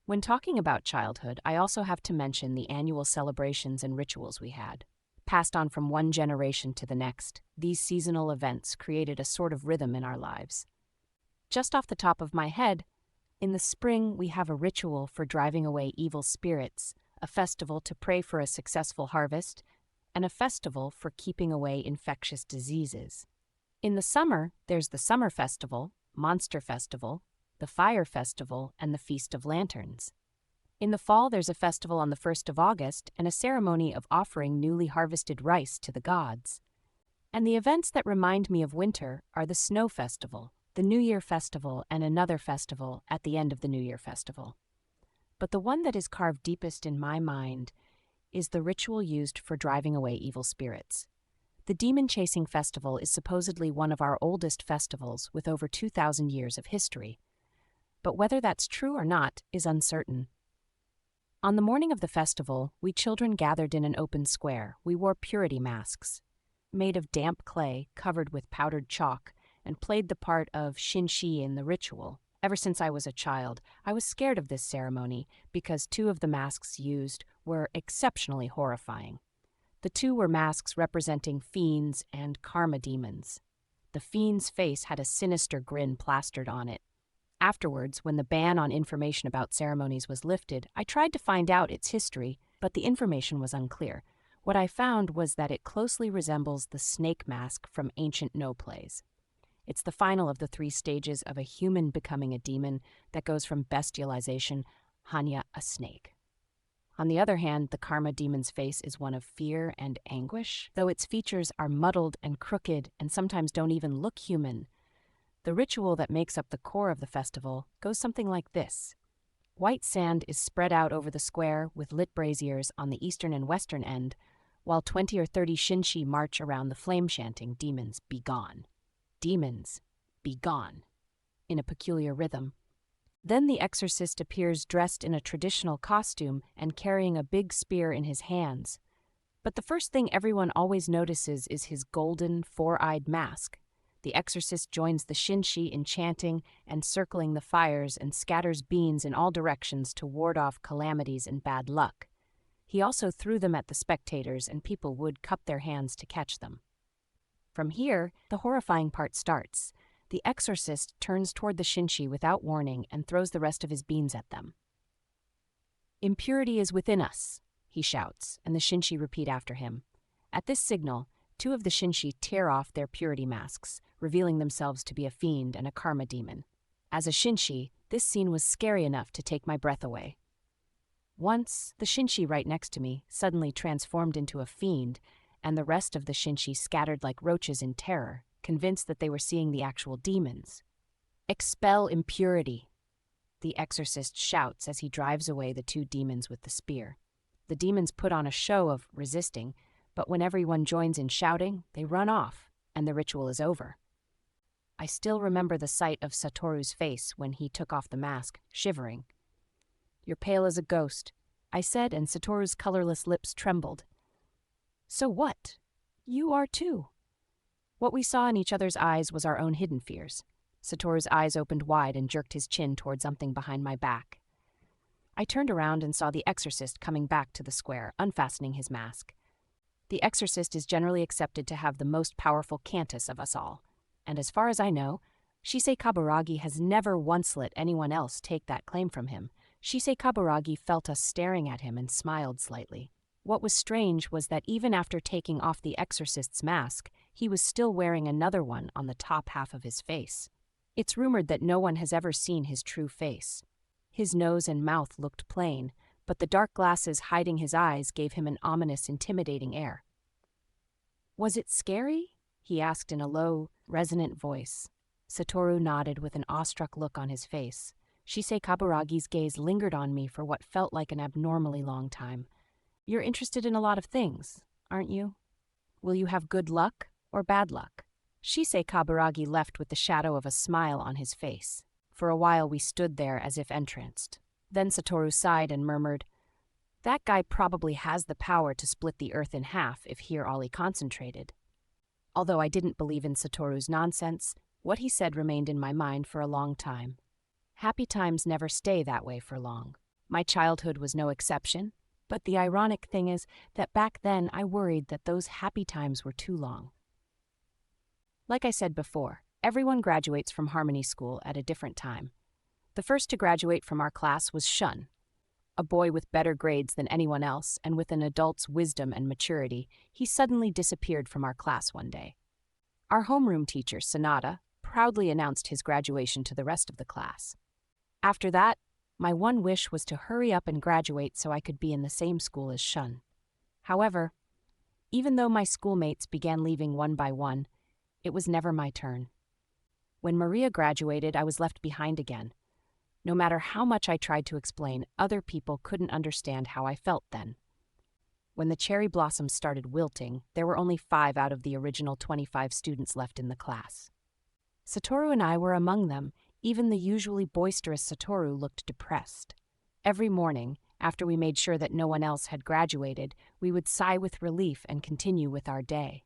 When talking about childhood, I also have to mention the annual celebrations and rituals we had. Passed on from one generation to the next, these seasonal events created a sort of rhythm in our lives. Just off the top of my head, in the spring we have a ritual for driving away evil spirits, a festival to pray for a successful harvest, and a festival for keeping away infectious diseases. In the summer, there's the Summer Festival, Monster Festival, the Fire Festival, and the Feast of Lanterns. In the fall, there's a festival on the 1st of August and a ceremony of offering newly harvested rice to the gods. And the events that remind me of winter are the Snow Festival, the New Year Festival, and another festival at the end of the New Year Festival. But the one that is carved deepest in my mind is the ritual used for driving away evil spirits. The demon-chasing festival is supposedly one of our oldest festivals with over 2,000 years of history. But whether that's true or not is uncertain. On the morning of the festival, we children gathered in an open square. We wore purity masks, made of damp clay covered with powdered chalk, and played the part of Shin Sekai in the ritual. Ever since I was a child, I was scared of this ceremony because 2 of the masks used were exceptionally horrifying. The 2 were masks representing fiends and karma demons. The fiend's face had a sinister grin plastered on it. Afterwards, when the ban on information about ceremonies was lifted, I tried to find out its history, but the information was unclear. What I found was that it closely resembles the snake mask from ancient No plays. It's the final of the 3 stages of a human becoming a demon that goes from bestialization, Hanya, a snake. On the other hand, the karma demon's face is one of fear and anguish, though its features are muddled and crooked and sometimes don't even look human. The ritual that makes up the core of the festival goes something like this. White sand is spread out over the square with lit braziers on the eastern and western end, while 20 or 30 shinshi march around the flame chanting, "Demons, be gone. Demons, be gone," in a peculiar rhythm. Then the exorcist appears dressed in a traditional costume and carrying a big spear in his hands. But the first thing everyone always notices is his golden, 4-eyed mask. The exorcist joins the shinshi in chanting and circling the fires and scatters beans in all directions to ward off calamities and bad luck. He also threw them at the spectators, and people would cup their hands to catch them. From here, the horrifying part starts. The exorcist turns toward the shinshi without warning and throws the rest of his beans at them. "Impurity is within us," he shouts, and the shinshi repeat after him. At this signal, Two of the Shinshi tear off their purity masks, revealing themselves to be a fiend and a karma demon. As a Shinshi, this scene was scary enough to take my breath away. Once, the Shinshi right next to me suddenly transformed into a fiend, and the rest of the Shinshi scattered like roaches in terror, convinced that they were seeing the actual demons. "Expel impurity," the exorcist shouts as he drives away the two demons with the spear. The demons put on a show of resisting, but when everyone joins in shouting, they run off, and the ritual is over. I still remember the sight of Satoru's face when he took off the mask, shivering. "You're pale as a ghost," I said, and Satoru's colorless lips trembled. "So what? You are too." What we saw in each other's eyes was our own hidden fears. Satoru's eyes opened wide and jerked his chin toward something behind my back. I turned around and saw the exorcist coming back to the square, unfastening his mask. The exorcist is generally accepted to have the most powerful cantus of us all, and as far as I know, Shisei Kaburagi has never once let anyone else take that claim from him. Shisei Kaburagi felt us staring at him and smiled slightly. What was strange was that even after taking off the exorcist's mask, he was still wearing another one on the top half of his face. It's rumored that no one has ever seen his true face. His nose and mouth looked plain, but the dark glasses hiding his eyes gave him an ominous, intimidating air. "Was it scary?" he asked in a low, resonant voice. Satoru nodded with an awestruck look on his face. Shisei Kaburagi's gaze lingered on me for what felt like an abnormally long time. "You're interested in a lot of things, aren't you? Will you have good luck or bad luck?" Shisei Kaburagi left with the shadow of a smile on his face. For a while we stood there as if entranced. Then Satoru sighed and murmured, "That guy probably has the power to split the earth in half if here all he concentrated." Although I didn't believe in Satoru's nonsense, what he said remained in my mind for a long time. Happy times never stay that way for long. My childhood was no exception, but the ironic thing is that back then I worried that those happy times were too long. Like I said before, everyone graduates from Harmony School at a different time. The first to graduate from our class was Shun, a boy with better grades than anyone else and with an adult's wisdom and maturity. He suddenly disappeared from our class one day. Our homeroom teacher, Sanada, proudly announced his graduation to the rest of the class. After that, my one wish was to hurry up and graduate so I could be in the same school as Shun. However, even though my schoolmates began leaving one by one, it was never my turn. When Maria graduated, I was left behind again. No matter how much I tried to explain, other people couldn't understand how I felt then. When the cherry blossoms started wilting, there were only 5 out of the original 25 students left in the class. Satoru and I were among them. Even the usually boisterous Satoru looked depressed. Every morning, after we made sure that no one else had graduated, we would sigh with relief and continue with our day.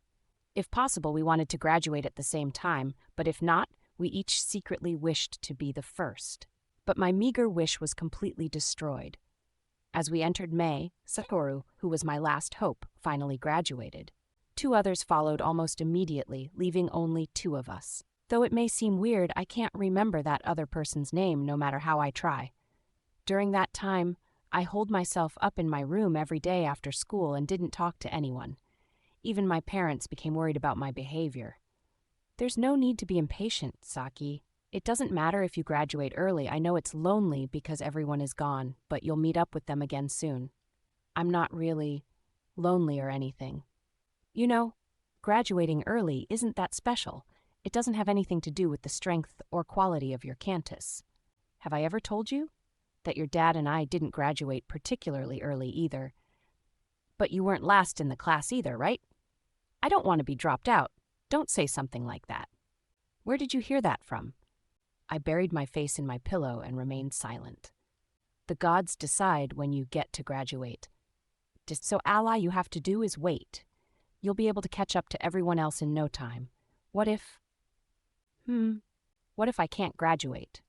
If possible, we wanted to graduate at the same time, but if not, we each secretly wished to be the first. But my meager wish was completely destroyed. As we entered May, Satoru, who was my last hope, finally graduated. 2 others followed almost immediately, leaving only 2 of us. Though it may seem weird, I can't remember that other person's name no matter how I try. During that time, I holed myself up in my room every day after school and didn't talk to anyone. Even my parents became worried about my behavior. "There's no need to be impatient, Saki. It doesn't matter if you graduate early. I know it's lonely because everyone is gone, but you'll meet up with them again soon. I'm not really lonely or anything. You know, graduating early isn't that special. It doesn't have anything to do with the strength or quality of your cantus. Have I ever told you that your dad and I didn't graduate particularly early either? But you weren't last in the class either, right? I don't want to be dropped out. Don't say something like that. Where did you hear that from?" I buried my face in my pillow and remained silent. The gods decide when you get to graduate. So all you have to do is wait. You'll be able to catch up to everyone else in no time. What if I can't graduate?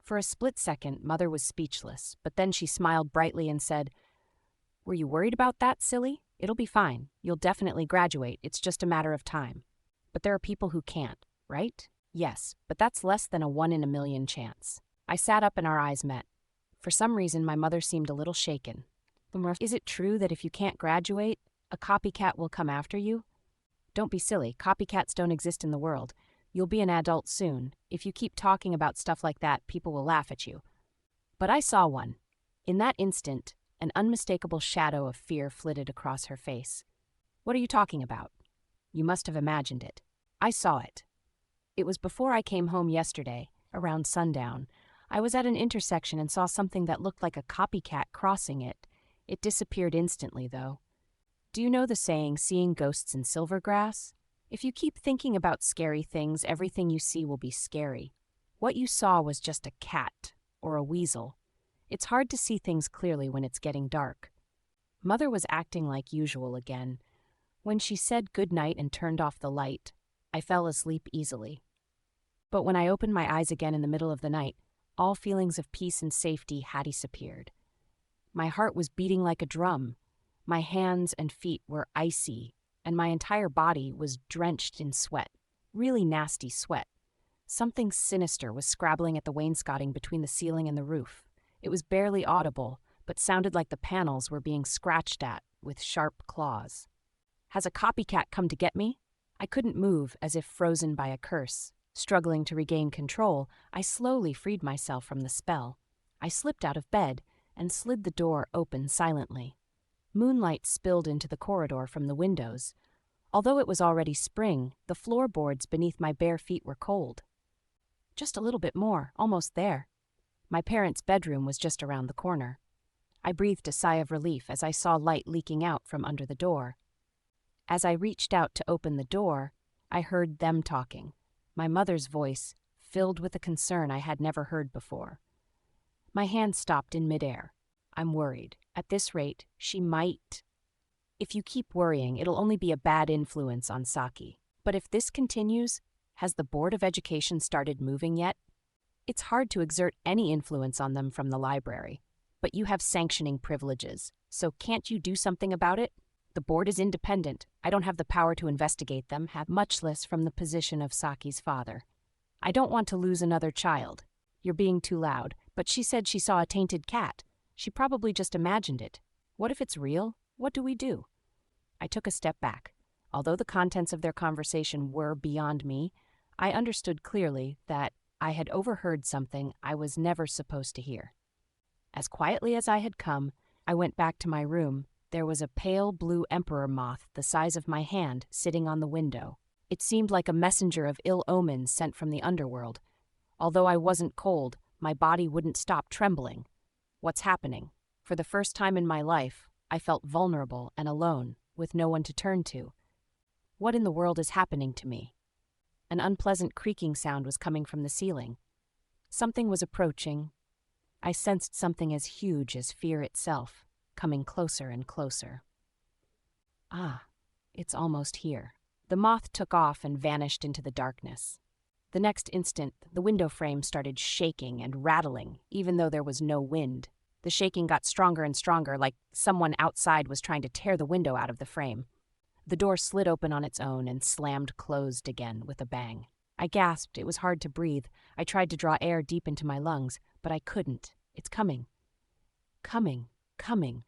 For a split second, Mother was speechless, but then she smiled brightly and said, "Were you worried about that, silly? It'll be fine. You'll definitely graduate. It's just a matter of time. But there are people who can't, right?" "Yes, but that's less than a 1 in a million chance." I sat up and our eyes met. For some reason, my mother seemed a little shaken. "Is it true that if you can't graduate, a copycat will come after you?" Don't be silly. Copycats don't exist in the world. You'll be an adult soon. If you keep talking about stuff like that, people will laugh at you. But I saw one. In that instant, an unmistakable shadow of fear flitted across her face. What are you talking about? You must have imagined it. I saw it. It was before I came home yesterday, around sundown. I was at an intersection and saw something that looked like a copycat crossing it. It disappeared instantly, though. Do you know the saying, seeing ghosts in silver grass? If you keep thinking about scary things, everything you see will be scary. What you saw was just a cat, or a weasel. It's hard to see things clearly when it's getting dark. Mother was acting like usual again. When she said good night and turned off the light, I fell asleep easily. But when I opened my eyes again in the middle of the night, all feelings of peace and safety had disappeared. My heart was beating like a drum. My hands and feet were icy, and my entire body was drenched in sweat. Really nasty sweat. Something sinister was scrabbling at the wainscoting between the ceiling and the roof. It was barely audible, but sounded like the panels were being scratched at with sharp claws. Has a copycat come to get me? I couldn't move, as if frozen by a curse. Struggling to regain control, I slowly freed myself from the spell. I slipped out of bed and slid the door open silently. Moonlight spilled into the corridor from the windows. Although it was already spring, the floorboards beneath my bare feet were cold. Just a little bit more, almost there. My parents' bedroom was just around the corner. I breathed a sigh of relief as I saw light leaking out from under the door. As I reached out to open the door, I heard them talking, my mother's voice filled with a concern I had never heard before. My hand stopped in midair. I'm worried. At this rate, she might. If you keep worrying, it'll only be a bad influence on Saki. But if this continues, has the Board of Education started moving yet? It's hard to exert any influence on them from the library. But you have sanctioning privileges, so can't you do something about it? The board is independent. I don't have the power to investigate them, much less from the position of Saki's father. I don't want to lose another child. You're being too loud, but she said she saw a tainted cat. She probably just imagined it. What if it's real? What do we do? I took a step back. Although the contents of their conversation were beyond me, I understood clearly that I had overheard something I was never supposed to hear. As quietly as I had come, I went back to my room. There was a pale blue emperor moth the size of my hand sitting on the window. It seemed like a messenger of ill omens sent from the underworld. Although I wasn't cold, my body wouldn't stop trembling. What's happening? For the first time in my life, I felt vulnerable and alone, with no one to turn to. What in the world is happening to me? An unpleasant creaking sound was coming from the ceiling. Something was approaching. I sensed something as huge as fear itself, coming closer and closer. Ah, it's almost here. The moth took off and vanished into the darkness. The next instant, the window frame started shaking and rattling, even though there was no wind. The shaking got stronger and stronger, like someone outside was trying to tear the window out of the frame. The door slid open on its own and slammed closed again with a bang. I gasped. It was hard to breathe. I tried to draw air deep into my lungs, but I couldn't. It's coming. Coming. Coming.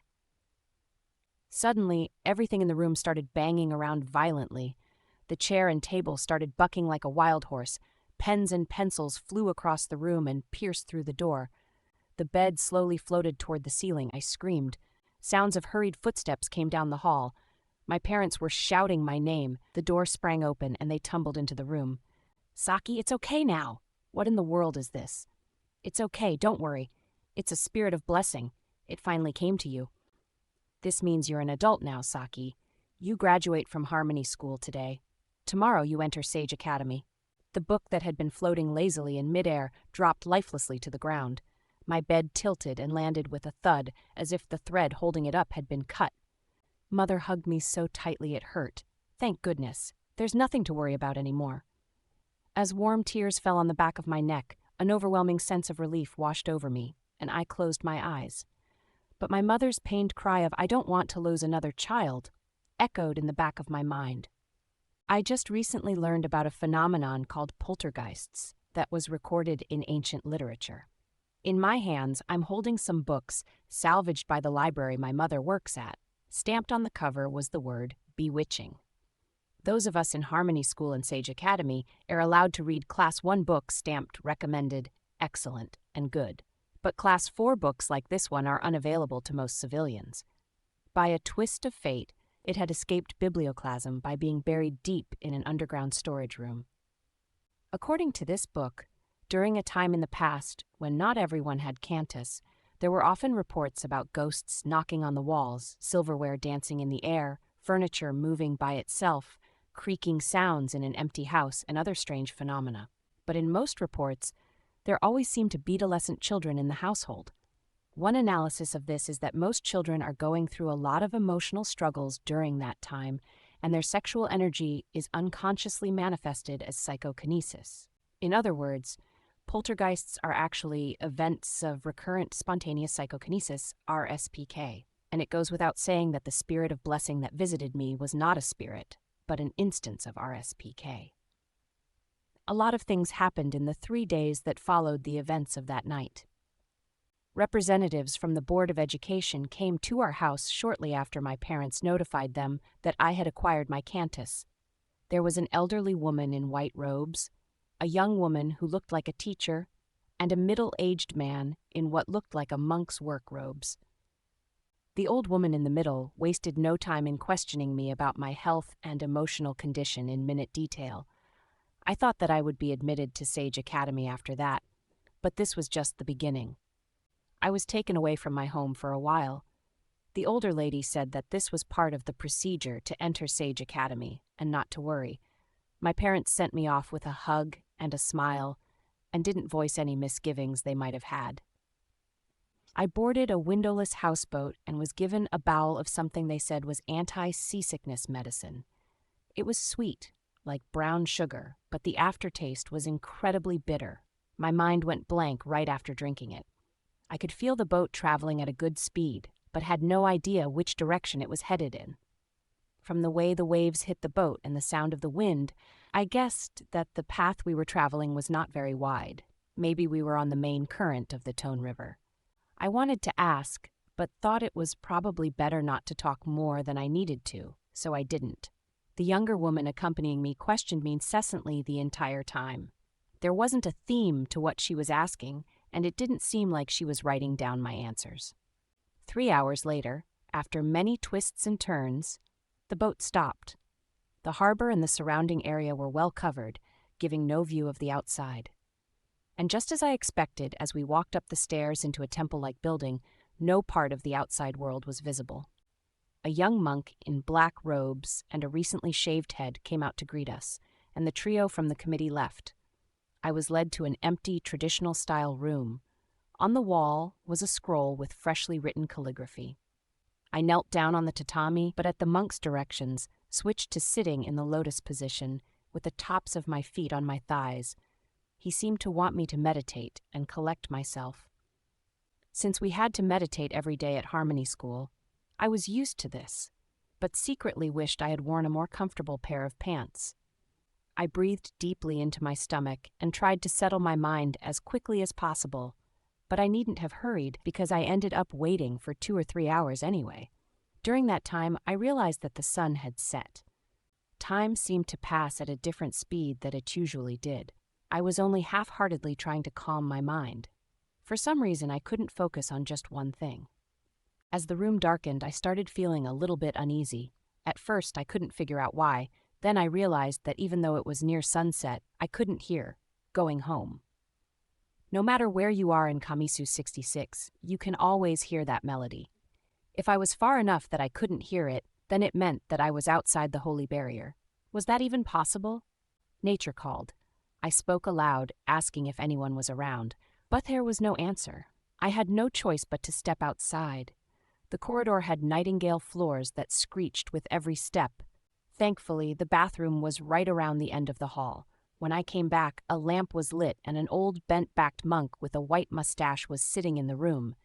Suddenly, everything in the room started banging around violently. The chair and table started bucking like a wild horse. Pens and pencils flew across the room and pierced through the door. The bed slowly floated toward the ceiling. I screamed. Sounds of hurried footsteps came down the hall. My parents were shouting my name. The door sprang open and they tumbled into the room. Saki, it's okay now. What in the world is this? It's okay, don't worry. It's a spirit of blessing. It finally came to you. This means you're an adult now, Saki. You graduate from Harmony School today. Tomorrow you enter Sage Academy. The book that had been floating lazily in midair dropped lifelessly to the ground. My bed tilted and landed with a thud, as if the thread holding it up had been cut. Mother hugged me so tightly it hurt. Thank goodness. There's nothing to worry about anymore. As warm tears fell on the back of my neck, an overwhelming sense of relief washed over me, and I closed my eyes. But my mother's pained cry of, "I don't want to lose another child," echoed in the back of my mind. I just recently learned about a phenomenon called poltergeists that was recorded in ancient literature. In my hands, I'm holding some books salvaged by the library my mother works at. Stamped on the cover was the word bewitching. Those of us in Harmony School and Sage Academy are allowed to read Class 1 books stamped recommended, excellent, and good. But Class 4 books like this one are unavailable to most civilians. By a twist of fate, it had escaped biblioclasm by being buried deep in an underground storage room. According to this book, during a time in the past when not everyone had Cantus, there were often reports about ghosts knocking on the walls, silverware dancing in the air, furniture moving by itself, creaking sounds in an empty house, and other strange phenomena. But in most reports, there always seemed to be adolescent children in the household. One analysis of this is that most children are going through a lot of emotional struggles during that time, and their sexual energy is unconsciously manifested as psychokinesis. In other words, poltergeists are actually events of recurrent spontaneous psychokinesis, RSPK, and it goes without saying that the spirit of blessing that visited me was not a spirit, but an instance of RSPK. A lot of things happened in the 3 days that followed the events of that night. Representatives from the Board of Education came to our house shortly after my parents notified them that I had acquired my Cantus. There was an elderly woman in white robes, a young woman who looked like a teacher, and a middle-aged man in what looked like a monk's work robes. The old woman in the middle wasted no time in questioning me about my health and emotional condition in minute detail. I thought that I would be admitted to Sage Academy after that, but this was just the beginning. I was taken away from my home for a while. The older lady said that this was part of the procedure to enter Sage Academy, and not to worry. My parents sent me off with a hug and a smile, and didn't voice any misgivings they might have had. I boarded a windowless houseboat and was given a bowl of something they said was anti-seasickness medicine. It was sweet, like brown sugar, but the aftertaste was incredibly bitter. My mind went blank right after drinking it. I could feel the boat traveling at a good speed, but had no idea which direction it was headed in. From the way the waves hit the boat and the sound of the wind, I guessed that the path we were traveling was not very wide. Maybe we were on the main current of the Tone River. I wanted to ask, but thought it was probably better not to talk more than I needed to, so I didn't. The younger woman accompanying me questioned me incessantly the entire time. There wasn't a theme to what she was asking, and it didn't seem like she was writing down my answers. 3 hours later, after many twists and turns, the boat stopped. The harbor and the surrounding area were well covered, giving no view of the outside. And just as I expected, as we walked up the stairs into a temple-like building, no part of the outside world was visible. A young monk in black robes and a recently shaved head came out to greet us, and the trio from the committee left. I was led to an empty, traditional-style room. On the wall was a scroll with freshly written calligraphy. I knelt down on the tatami, but at the monk's directions, switched to sitting in the lotus position, with the tops of my feet on my thighs. He seemed to want me to meditate and collect myself. Since we had to meditate every day at Harmony School, I was used to this, but secretly wished I had worn a more comfortable pair of pants. I breathed deeply into my stomach and tried to settle my mind as quickly as possible, but I needn't have hurried because I ended up waiting for 2 or 3 hours anyway. During that time, I realized that the sun had set. Time seemed to pass at a different speed than it usually did. I was only half-heartedly trying to calm my mind. For some reason, I couldn't focus on just one thing. As the room darkened, I started feeling a little bit uneasy. At first, I couldn't figure out why. Then I realized that even though it was near sunset, I couldn't hear "Going Home." No matter where you are in Kamisu 66, you can always hear that melody. If I was far enough that I couldn't hear it, then it meant that I was outside the holy barrier. Was that even possible? Nature called. I spoke aloud, asking if anyone was around, but there was no answer. I had no choice but to step outside. The corridor had nightingale floors that screeched with every step. Thankfully, the bathroom was right around the end of the hall. When I came back, a lamp was lit and an old bent-backed monk with a white mustache was sitting in the room.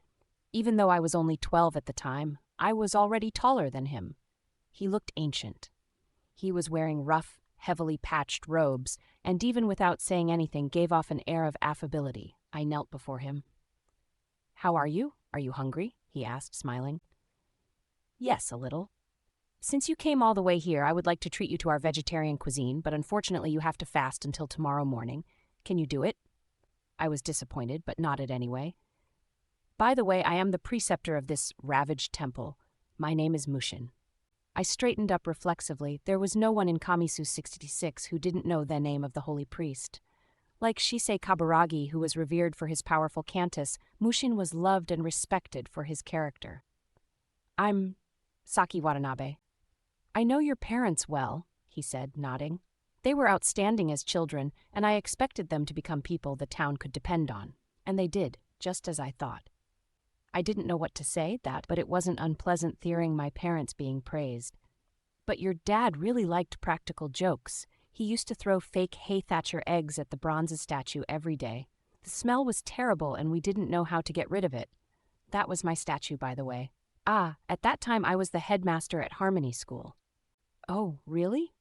Even though I was only 12 at the time, I was already taller than him. He looked ancient. He was wearing rough, heavily patched robes, and even without saying anything gave off an air of affability. I knelt before him. "How are you? Are you hungry?" he asked, smiling. "Yes, a little." Since you came all the way here, I would like to treat you to our vegetarian cuisine, but unfortunately you have to fast until tomorrow morning. Can you do it? I was disappointed, but nodded anyway. By the way, I am the preceptor of this ravaged temple. My name is Mushin. I straightened up reflexively. There was no one in Kamisu 66 who didn't know the name of the holy priest. Like Shisei Kaburagi, who was revered for his powerful cantus, Mushin was loved and respected for his character. I'm Saki Watanabe. I know your parents well, he said, nodding. They were outstanding as children, and I expected them to become people the town could depend on. And they did, just as I thought. I didn't know what to say, but it wasn't unpleasant hearing my parents being praised. But your dad really liked practical jokes. He used to throw fake hay thatcher eggs at the bronze statue every day. The smell was terrible, and we didn't know how to get rid of it. That was my statue, by the way. At that time I was the headmaster at Harmony School. Oh, really?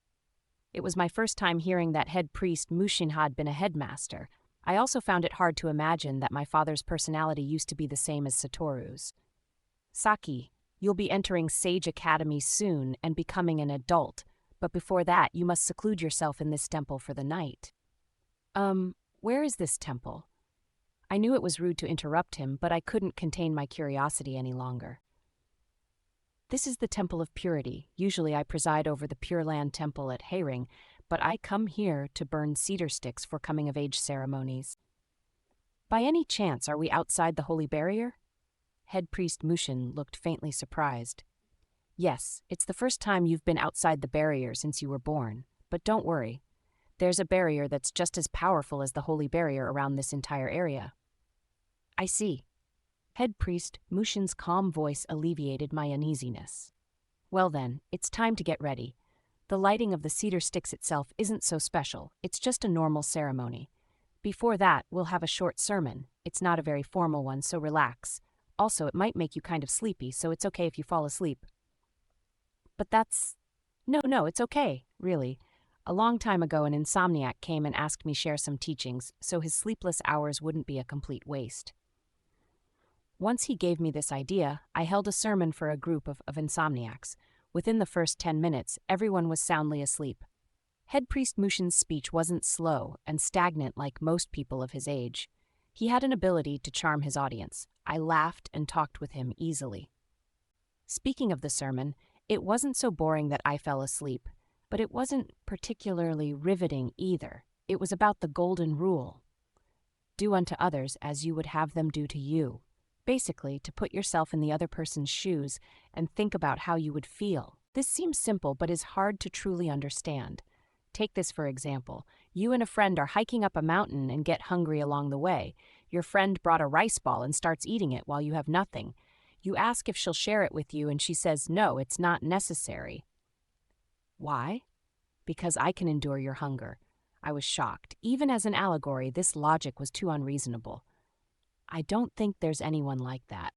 It was my first time hearing that head priest Mushin had been a headmaster. I also found it hard to imagine that my father's personality used to be the same as Satoru's. Saki, you'll be entering Sage Academy soon and becoming an adult, but before that you must seclude yourself in this temple for the night. Where is this temple? I knew it was rude to interrupt him, but I couldn't contain my curiosity any longer. This is the Temple of Purity. Usually I preside over the Pure Land Temple at Heiring, but I come here to burn cedar sticks for coming-of-age ceremonies. By any chance, are we outside the holy barrier? Head priest Mushin looked faintly surprised. Yes, it's the first time you've been outside the barrier since you were born, but don't worry. There's a barrier that's just as powerful as the holy barrier around this entire area. I see. Head priest Mushin's calm voice alleviated my uneasiness. Well then, it's time to get ready. The lighting of the cedar sticks itself isn't so special, it's just a normal ceremony. Before that, we'll have a short sermon. It's not a very formal one, so relax. Also, it might make you kind of sleepy, so it's okay if you fall asleep. But that's... No, it's okay, really. A long time ago, an insomniac came and asked me share some teachings, so his sleepless hours wouldn't be a complete waste. Once he gave me this idea, I held a sermon for a group of insomniacs. Within the first 10 minutes, everyone was soundly asleep. Head priest Mushin's speech wasn't slow and stagnant like most people of his age. He had an ability to charm his audience. I laughed and talked with him easily. Speaking of the sermon, it wasn't so boring that I fell asleep, but it wasn't particularly riveting either. It was about the golden rule. Do unto others as you would have them do to you. Basically, to put yourself in the other person's shoes and think about how you would feel. This seems simple, but is hard to truly understand. Take this for example. You and a friend are hiking up a mountain and get hungry along the way. Your friend brought a rice ball and starts eating it while you have nothing. You ask if she'll share it with you, and she says, no, it's not necessary. Why? Because I can endure your hunger. I was shocked. Even as an allegory, this logic was too unreasonable. I don't think there's anyone like that.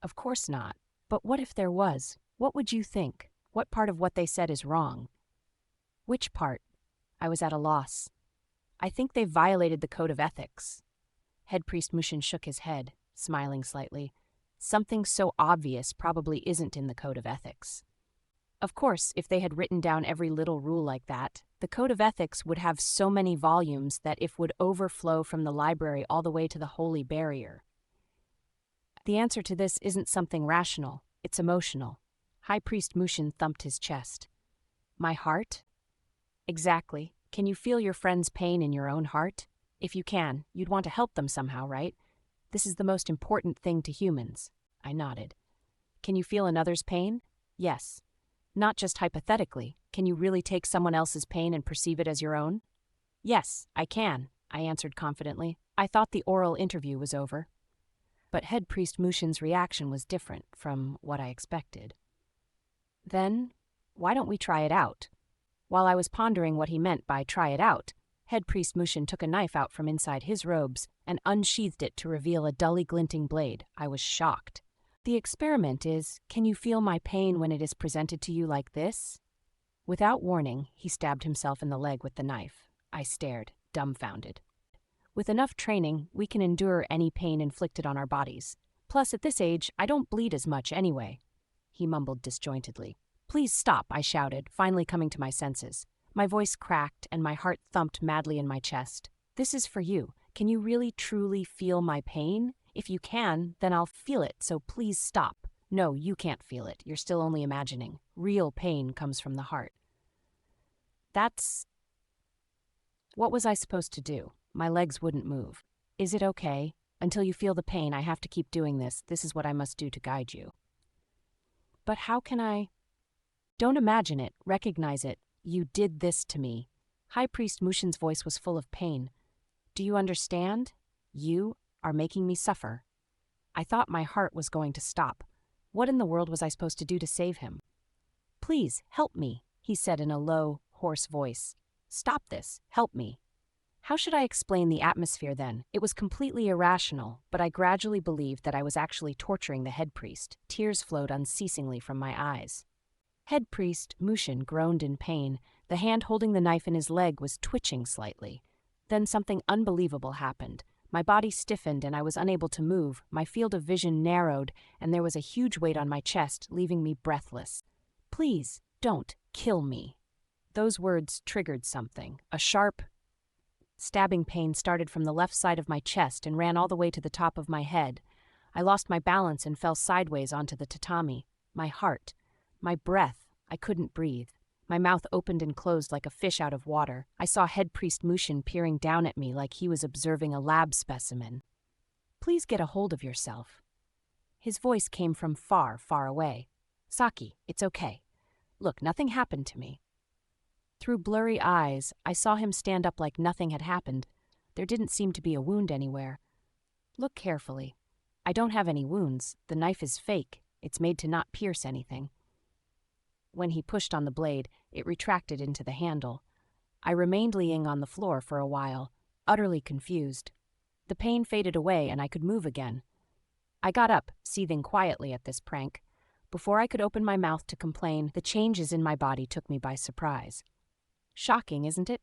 Of course not. But what if there was? What would you think? What part of what they said is wrong? Which part? I was at a loss. I think they violated the code of ethics. Head priest Mushin shook his head, smiling slightly. Something so obvious probably isn't in the code of ethics. Of course, if they had written down every little rule like that, the code of ethics would have so many volumes that it would overflow from the library all the way to the holy barrier. The answer to this isn't something rational, it's emotional. High priest Mushin thumped his chest. My heart? Exactly. Can you feel your friend's pain in your own heart? If you can, you'd want to help them somehow, right? This is the most important thing to humans. I nodded. Can you feel another's pain? Yes. Not just hypothetically. Can you really take someone else's pain and perceive it as your own? Yes, I can, I answered confidently. I thought the oral interview was over. But head priest Mushin's reaction was different from what I expected. Then, why don't we try it out? While I was pondering what he meant by try it out, head priest Mushin took a knife out from inside his robes and unsheathed it to reveal a dully glinting blade. I was shocked. The experiment is, can you feel my pain when it is presented to you like this? Without warning, he stabbed himself in the leg with the knife. I stared, dumbfounded. With enough training, we can endure any pain inflicted on our bodies. Plus, at this age, I don't bleed as much anyway. he mumbled disjointedly. Please stop, I shouted, finally coming to my senses. My voice cracked and my heart thumped madly in my chest. This is for you. Can you really, truly feel my pain? If you can, then I'll feel it, so please stop. No, you can't feel it. You're still only imagining. Real pain comes from the heart. What was I supposed to do? My legs wouldn't move. Is it okay? Until you feel the pain, I have to keep doing this. This is what I must do to guide you. But how can I? Don't imagine it. Recognize it. You did this to me. High Priest Mushin's voice was full of pain. Do you understand? You are making me suffer. I thought my heart was going to stop. What in the world was I supposed to do to save him? Please, help me, he said in a low, hoarse voice. Stop this. Help me. How should I explain the atmosphere then? It was completely irrational, but I gradually believed that I was actually torturing the head priest. Tears flowed unceasingly from my eyes. Head priest Mushin groaned in pain. The hand holding the knife in his leg was twitching slightly. Then something unbelievable happened. My body stiffened and I was unable to move. My field of vision narrowed, and there was a huge weight on my chest, leaving me breathless. Please, don't kill me. Those words triggered something. A sharp, stabbing pain started from the left side of my chest and ran all the way to the top of my head. I lost my balance and fell sideways onto the tatami. My heart, my breath, I couldn't breathe. My mouth opened and closed like a fish out of water. I saw Head Priest Mushin peering down at me like he was observing a lab specimen. Please get a hold of yourself. His voice came from far, far away. Saki, it's okay. Look, nothing happened to me. Through blurry eyes, I saw him stand up like nothing had happened. There didn't seem to be a wound anywhere. Look carefully. I don't have any wounds. The knife is fake. It's made to not pierce anything. When he pushed on the blade, it retracted into the handle. I remained laying on the floor for a while, utterly confused. The pain faded away and I could move again. I got up, seething quietly at this prank. Before I could open my mouth to complain, the changes in my body took me by surprise. Shocking, isn't it?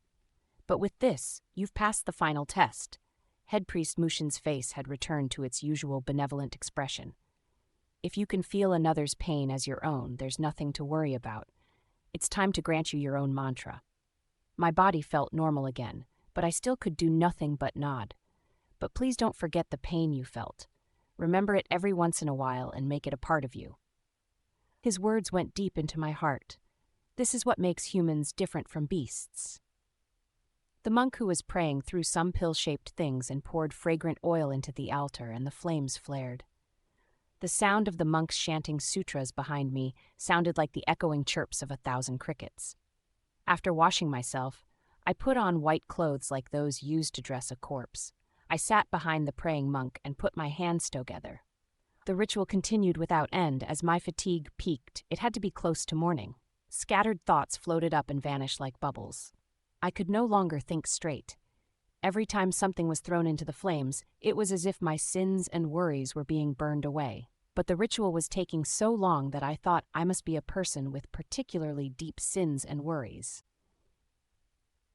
But with this, you've passed the final test. Head Priest Mushin's face had returned to its usual benevolent expression. If you can feel another's pain as your own, there's nothing to worry about. It's time to grant you your own mantra. My body felt normal again, but I still could do nothing but nod. But please don't forget the pain you felt. Remember it every once in a while and make it a part of you. His words went deep into my heart. This is what makes humans different from beasts. The monk who was praying threw some pill-shaped things and poured fragrant oil into the altar, and the flames flared. The sound of the monks chanting sutras behind me sounded like the echoing chirps of 1,000 crickets. After washing myself, I put on white clothes like those used to dress a corpse. I sat behind the praying monk and put my hands together. The ritual continued without end. As my fatigue peaked, it had to be close to morning. Scattered thoughts floated up and vanished like bubbles. I could no longer think straight. Every time something was thrown into the flames, it was as if my sins and worries were being burned away. But the ritual was taking so long that I thought I must be a person with particularly deep sins and worries.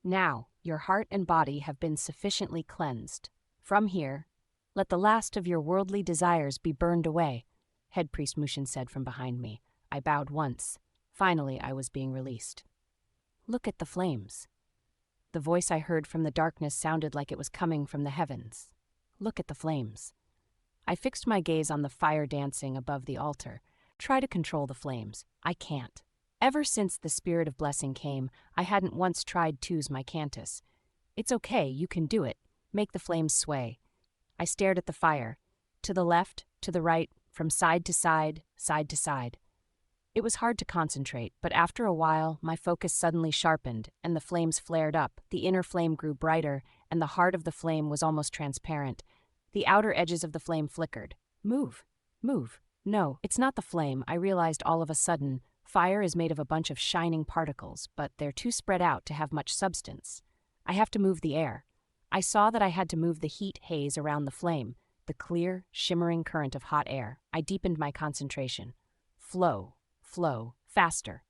Now, your heart and body have been sufficiently cleansed. From here, let the last of your worldly desires be burned away, Head Priest Mushin said from behind me. I bowed once. Finally, I was being released. Look at the flames. The voice I heard from the darkness sounded like it was coming from the heavens. Look at the flames. I fixed my gaze on the fire dancing above the altar. Try to control the flames. I can't. Ever since the spirit of blessing came, I hadn't once tried to use my cantus. It's okay, you can do it. Make the flames sway. I stared at the fire. To the left, to the right, from side to side, side to side. It was hard to concentrate, but after a while, my focus suddenly sharpened, and the flames flared up. The inner flame grew brighter, and the heart of the flame was almost transparent. The outer edges of the flame flickered. Move. Move. No, it's not the flame, I realized all of a sudden. Fire is made of a bunch of shining particles, but they're too spread out to have much substance. I have to move the air. I saw that I had to move the heat haze around the flame, the clear, shimmering current of hot air. I deepened my concentration. Flow. Flow, faster.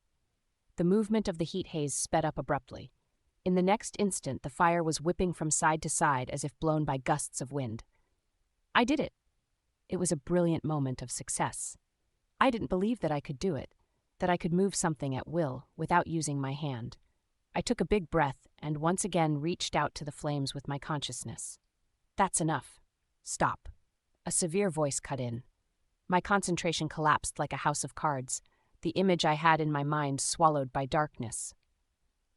The movement of the heat haze sped up abruptly. In the next instant, the fire was whipping from side to side as if blown by gusts of wind. I did it. It was a brilliant moment of success. I didn't believe that I could do it, that I could move something at will without using my hand. I took a big breath and once again reached out to the flames with my consciousness. That's enough. Stop. A severe voice cut in. My concentration collapsed like a house of cards, the image I had in my mind swallowed by darkness.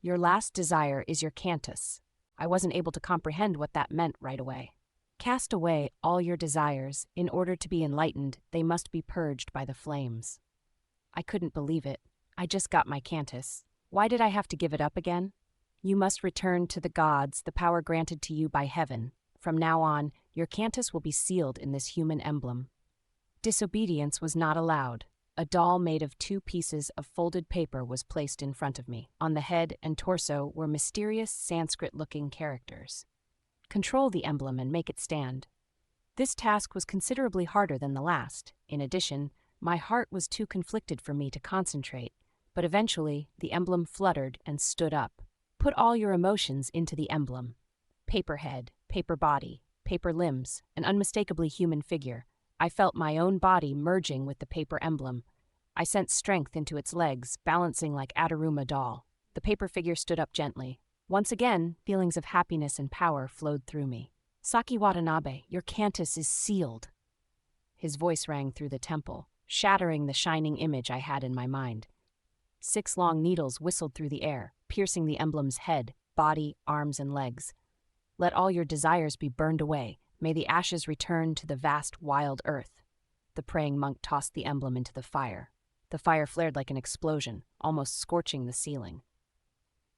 Your last desire is your cantus. I wasn't able to comprehend what that meant right away. Cast away all your desires. In order to be enlightened, they must be purged by the flames. I couldn't believe it. I just got my cantus. Why did I have to give it up again? You must return to the gods, the power granted to you by heaven. From now on, your cantus will be sealed in this human emblem. Disobedience was not allowed. A doll made of 2 pieces of folded paper was placed in front of me. On the head and torso were mysterious Sanskrit-looking characters. Control the emblem and make it stand. This task was considerably harder than the last. In addition, my heart was too conflicted for me to concentrate, but eventually the emblem fluttered and stood up. Put all your emotions into the emblem. Paper head, paper body, paper limbs, an unmistakably human figure. I felt my own body merging with the paper emblem. I sent strength into its legs, balancing like Adaruma doll. The paper figure stood up gently. Once again, feelings of happiness and power flowed through me. Saki Watanabe, your cantus is sealed. His voice rang through the temple, shattering the shining image I had in my mind. 6 long needles whistled through the air, piercing the emblem's head, body, arms, and legs. Let all your desires be burned away. May the ashes return to the vast, wild earth. The praying monk tossed the emblem into the fire. The fire flared like an explosion, almost scorching the ceiling.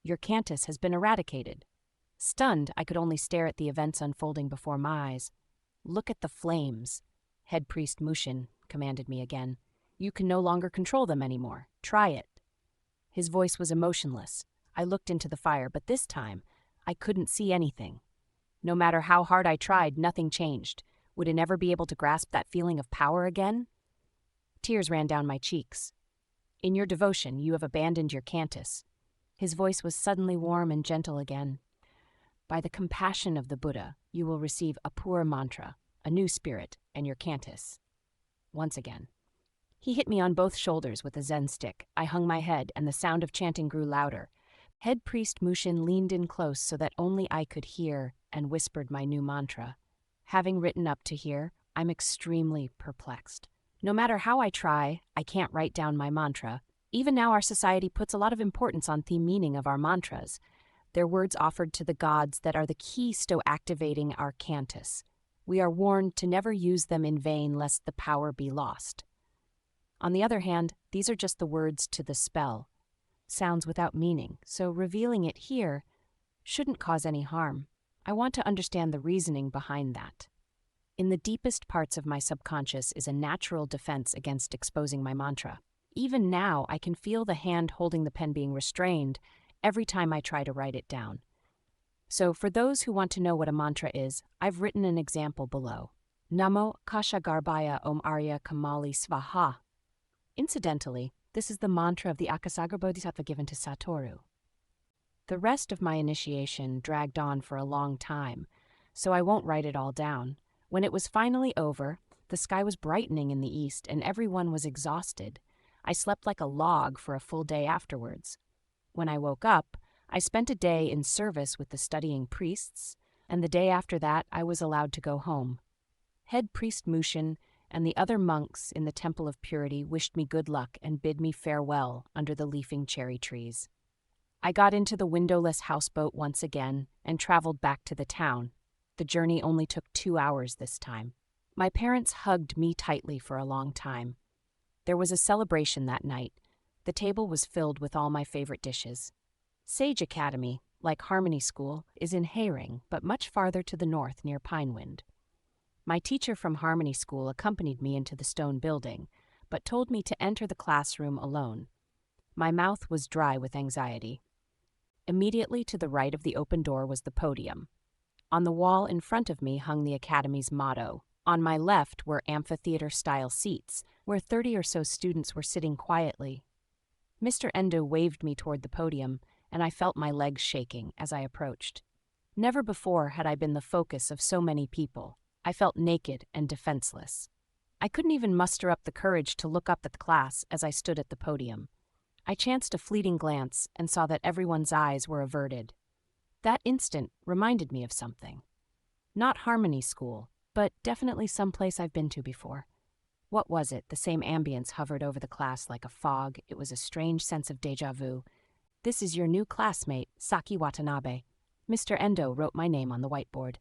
Your cantus has been eradicated. Stunned, I could only stare at the events unfolding before my eyes. Look at the flames. Head priest Mushin commanded me again. You can no longer control them anymore. Try it. His voice was emotionless. I looked into the fire, but this time, I couldn't see anything. No matter how hard I tried, nothing changed. Would I never be able to grasp that feeling of power again? Tears ran down my cheeks. In your devotion, you have abandoned your cantus. His voice was suddenly warm and gentle again. By the compassion of the Buddha, you will receive a pure mantra, a new spirit, and your cantus. Once again. He hit me on both shoulders with a Zen stick. I hung my head, and the sound of chanting grew louder. Head priest Mushin leaned in close so that only I could hear and whispered my new mantra. Having written up to here, I'm extremely perplexed. No matter how I try, I can't write down my mantra. Even now our society puts a lot of importance on the meaning of our mantras. They're words offered to the gods that are the keys to activating our cantus. We are warned to never use them in vain lest the power be lost. On the other hand, these are just the words to the spell. Sounds without meaning, so revealing it here shouldn't cause any harm. I want to understand the reasoning behind that. In the deepest parts of my subconscious is a natural defense against exposing my mantra. Even now, I can feel the hand holding the pen being restrained every time I try to write it down. So for those who want to know what a mantra is, I've written an example below. Namo Kashagarbhaya Om Arya Kamali Svaha. Incidentally, this is the mantra of the Akasagar Bodhisattva given to Satoru. The rest of my initiation dragged on for a long time, so I won't write it all down. When it was finally over, the sky was brightening in the east and everyone was exhausted. I slept like a log for a full day afterwards. When I woke up, I spent a day in service with the studying priests, and the day after that I was allowed to go home. Head priest Mushin and the other monks in the Temple of Purity wished me good luck and bid me farewell under the leafing cherry trees. I got into the windowless houseboat once again and traveled back to the town. The journey only took 2 hours this time. My parents hugged me tightly for a long time. There was a celebration that night. The table was filled with all my favorite dishes. Sage Academy, like Harmony School, is in Hayring, but much farther to the north near Pinewind. My teacher from Harmony School accompanied me into the stone building, but told me to enter the classroom alone. My mouth was dry with anxiety. Immediately to the right of the open door was the podium. On the wall in front of me hung the Academy's motto. On my left were amphitheater-style seats, where 30 or so students were sitting quietly. Mr. Endo waved me toward the podium, and I felt my legs shaking as I approached. Never before had I been the focus of so many people. I felt naked and defenseless. I couldn't even muster up the courage to look up at the class as I stood at the podium. I chanced a fleeting glance and saw that everyone's eyes were averted. That instant reminded me of something. Not Harmony School, but definitely someplace I've been to before. What was it? The same ambience hovered over the class like a fog. It was a strange sense of déjà vu. "This is your new classmate, Saki Watanabe." Mr. Endo wrote my name on the whiteboard.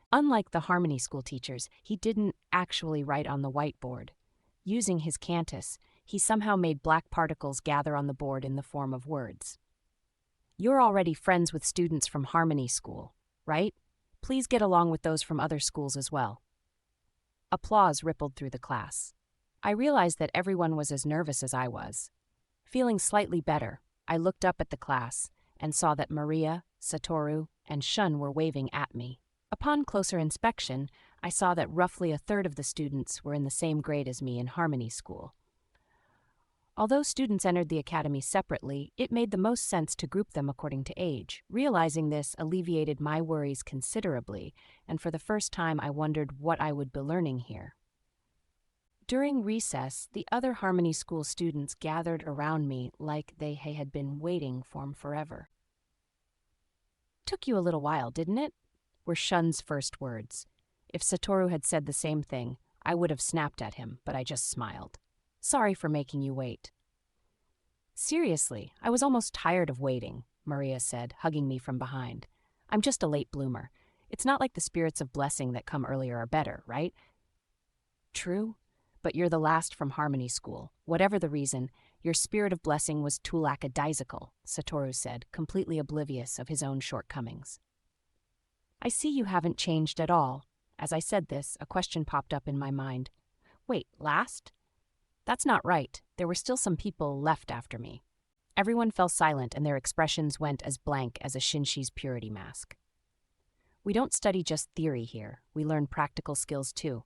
Unlike the Harmony School teachers, he didn't actually write on the whiteboard. Using his cantus, he somehow made black particles gather on the board in the form of words. "You're already friends with students from Harmony School, right? Please get along with those from other schools as well." Applause rippled through the class. I realized that everyone was as nervous as I was. Feeling slightly better, I looked up at the class and saw that Maria, Satoru, and Shun were waving at me. Upon closer inspection, I saw that roughly a third of the students were in the same grade as me in Harmony School. Although students entered the academy separately, it made the most sense to group them according to age. Realizing this alleviated my worries considerably, and for the first time I wondered what I would be learning here. During recess, the other Harmony School students gathered around me like they had been waiting for me forever. "Took you a little while, didn't it?" were Shun's first words. If Satoru had said the same thing, I would have snapped at him, but I just smiled. "Sorry for making you wait." "Seriously, I was almost tired of waiting," Maria said, hugging me from behind. "I'm just a late bloomer. It's not like the spirits of blessing that come earlier are better, right?" "True, but you're the last from Harmony School. Whatever the reason, your spirit of blessing was too lackadaisical," Satoru said, completely oblivious of his own shortcomings. "I see you haven't changed at all." As I said this, a question popped up in my mind. "Wait, last? That's not right. There were still some people left after me." Everyone fell silent and their expressions went as blank as a Shinshi's purity mask. "We don't study just theory here. We learn practical skills too.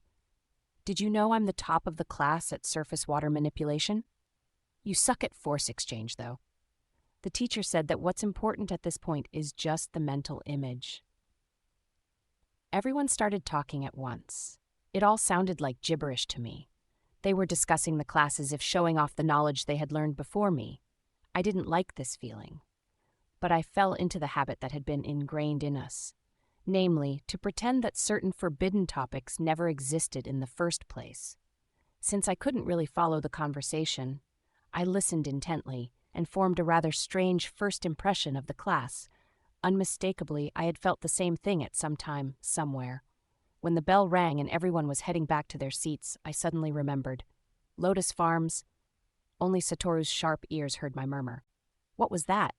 Did you know I'm the top of the class at surface water manipulation? You suck at force exchange, though." The teacher said that what's important at this point is just the mental image. Everyone started talking at once. It all sounded like gibberish to me. They were discussing the class as if showing off the knowledge they had learned before me. I didn't like this feeling. But I fell into the habit that had been ingrained in us. Namely, to pretend that certain forbidden topics never existed in the first place. Since I couldn't really follow the conversation, I listened intently and formed a rather strange first impression of the class. Unmistakably, I had felt the same thing at some time, somewhere. When the bell rang and everyone was heading back to their seats, I suddenly remembered. Lotus Farms. Only Satoru's sharp ears heard my murmur. "What was that?"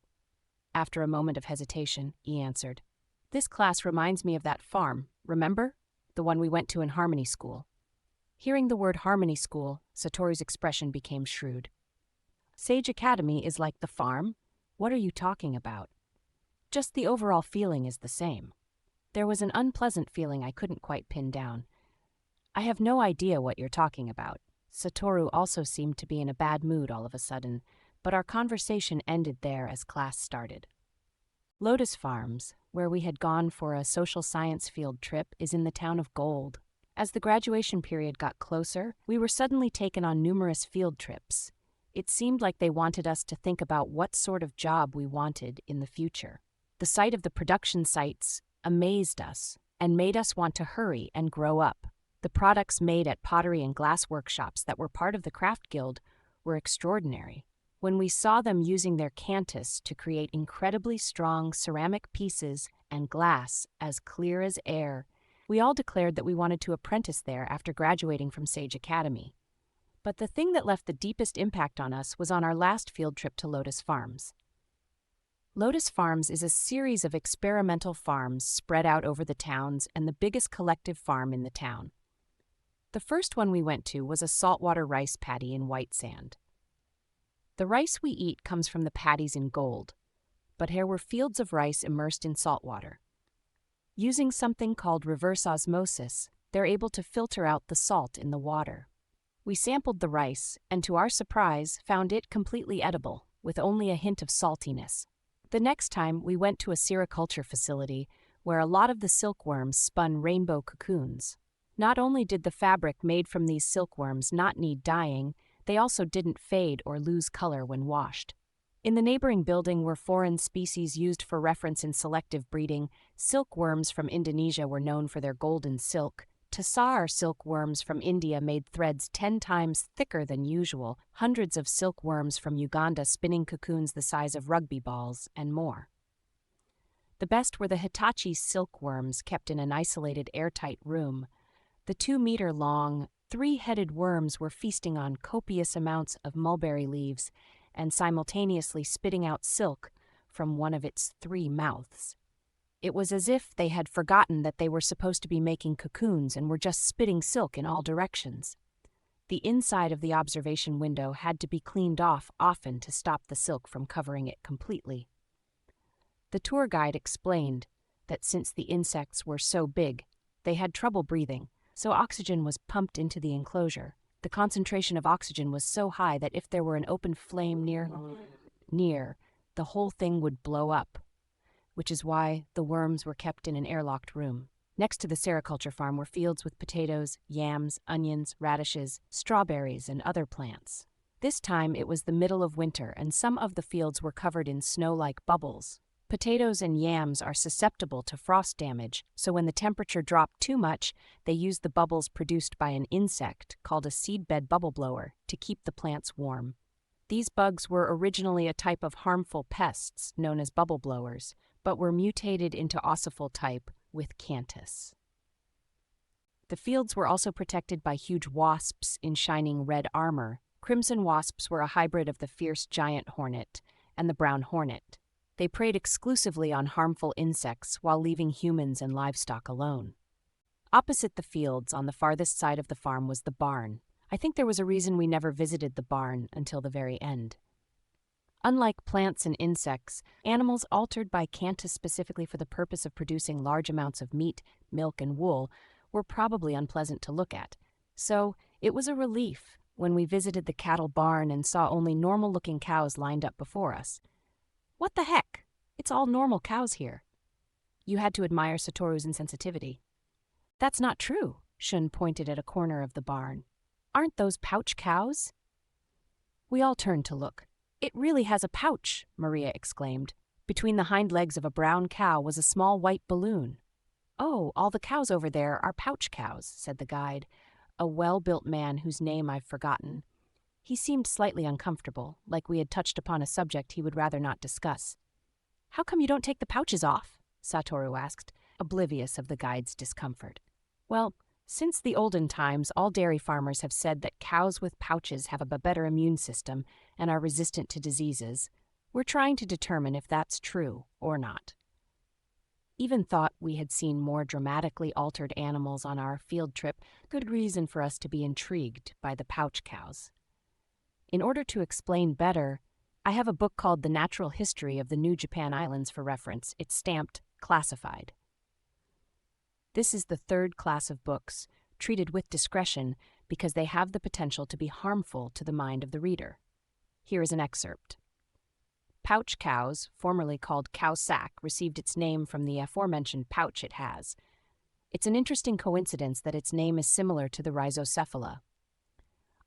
After a moment of hesitation, he answered. "This class reminds me of that farm, remember? The one we went to in Harmony School." Hearing the word Harmony School, Satoru's expression became shrewd. "Sage Academy is like the farm? What are you talking about?" "Just the overall feeling is the same." There was an unpleasant feeling I couldn't quite pin down. "I have no idea what you're talking about." Satoru also seemed to be in a bad mood all of a sudden, but our conversation ended there as class started. Lotus Farms, where we had gone for a social science field trip, is in the town of Gold. As the graduation period got closer, we were suddenly taken on numerous field trips. It seemed like they wanted us to think about what sort of job we wanted in the future. The sight of the production sites amazed us and made us want to hurry and grow up. The products made at pottery and glass workshops that were part of the craft guild were extraordinary. When we saw them using their cantus to create incredibly strong ceramic pieces and glass as clear as air, we all declared that we wanted to apprentice there after graduating from Sage Academy. But the thing that left the deepest impact on us was on our last field trip to Lotus Farms. Lotus Farms is a series of experimental farms spread out over the towns and the biggest collective farm in the town. The first one we went to was a saltwater rice paddy in white sand. The rice we eat comes from the paddies in Gold, but here were fields of rice immersed in salt water. Using something called reverse osmosis, they're able to filter out the salt in the water. We sampled the rice, and to our surprise, found it completely edible, with only a hint of saltiness. The next time, we went to a sericulture facility where a lot of the silkworms spun rainbow cocoons. Not only did the fabric made from these silkworms not need dyeing, they also didn't fade or lose color when washed. In the neighboring building were foreign species used for reference in selective breeding. Silkworms from Indonesia were known for their golden silk. Tassar silkworms from India made threads 10 times thicker than usual, hundreds of silkworms from Uganda spinning cocoons the size of rugby balls, and more. The best were the Hitachi silkworms kept in an isolated airtight room. The 2-meter-long, 3-headed worms were feasting on copious amounts of mulberry leaves and simultaneously spitting out silk from one of its 3 mouths. It was as if they had forgotten that they were supposed to be making cocoons and were just spitting silk in all directions. The inside of the observation window had to be cleaned off often to stop the silk from covering it completely. The tour guide explained that since the insects were so big, they had trouble breathing, so oxygen was pumped into the enclosure. The concentration of oxygen was so high that if there were an open flame near, the whole thing would blow up, which is why the worms were kept in an airlocked room. Next to the sericulture farm were fields with potatoes, yams, onions, radishes, strawberries, and other plants. This time it was the middle of winter, and some of the fields were covered in snow-like bubbles. Potatoes and yams are susceptible to frost damage, so when the temperature dropped too much, they used the bubbles produced by an insect called a seedbed bubble blower to keep the plants warm. These bugs were originally a type of harmful pests known as bubble blowers, but were mutated into ossifol type with Cantus. The fields were also protected by huge wasps in shining red armor. Crimson wasps were a hybrid of the fierce giant hornet and the brown hornet. They preyed exclusively on harmful insects while leaving humans and livestock alone. Opposite the fields, on the farthest side of the farm, was the barn. I think there was a reason we never visited the barn until the very end. Unlike plants and insects, animals altered by Cantus specifically for the purpose of producing large amounts of meat, milk, and wool were probably unpleasant to look at. So it was a relief when we visited the cattle barn and saw only normal-looking cows lined up before us. What the heck? It's all normal cows here. You had to admire Satoru's insensitivity. That's not true, Shun pointed at a corner of the barn. Aren't those pouch cows? We all turned to look. It really has a pouch, Maria exclaimed. Between the hind legs of a brown cow was a small white balloon. Oh, all the cows over there are pouch cows, said the guide, a well-built man whose name I've forgotten. He seemed slightly uncomfortable, like we had touched upon a subject he would rather not discuss. How come you don't take the pouches off? Satoru asked, oblivious of the guide's discomfort. Well, since the olden times, all dairy farmers have said that cows with pouches have a better immune system and are resistant to diseases. We're trying to determine if that's true or not. Even thought we had seen more dramatically altered animals on our field trip, good reason for us to be intrigued by the pouch cows. In order to explain better, I have a book called The Natural History of the New Japan Islands for reference. It's stamped classified. This is the 3rd class of books, treated with discretion because they have the potential to be harmful to the mind of the reader. Here is an excerpt. Pouch cows, formerly called cow sack, received its name from the aforementioned pouch it has. It's an interesting coincidence that its name is similar to the rhizocephala.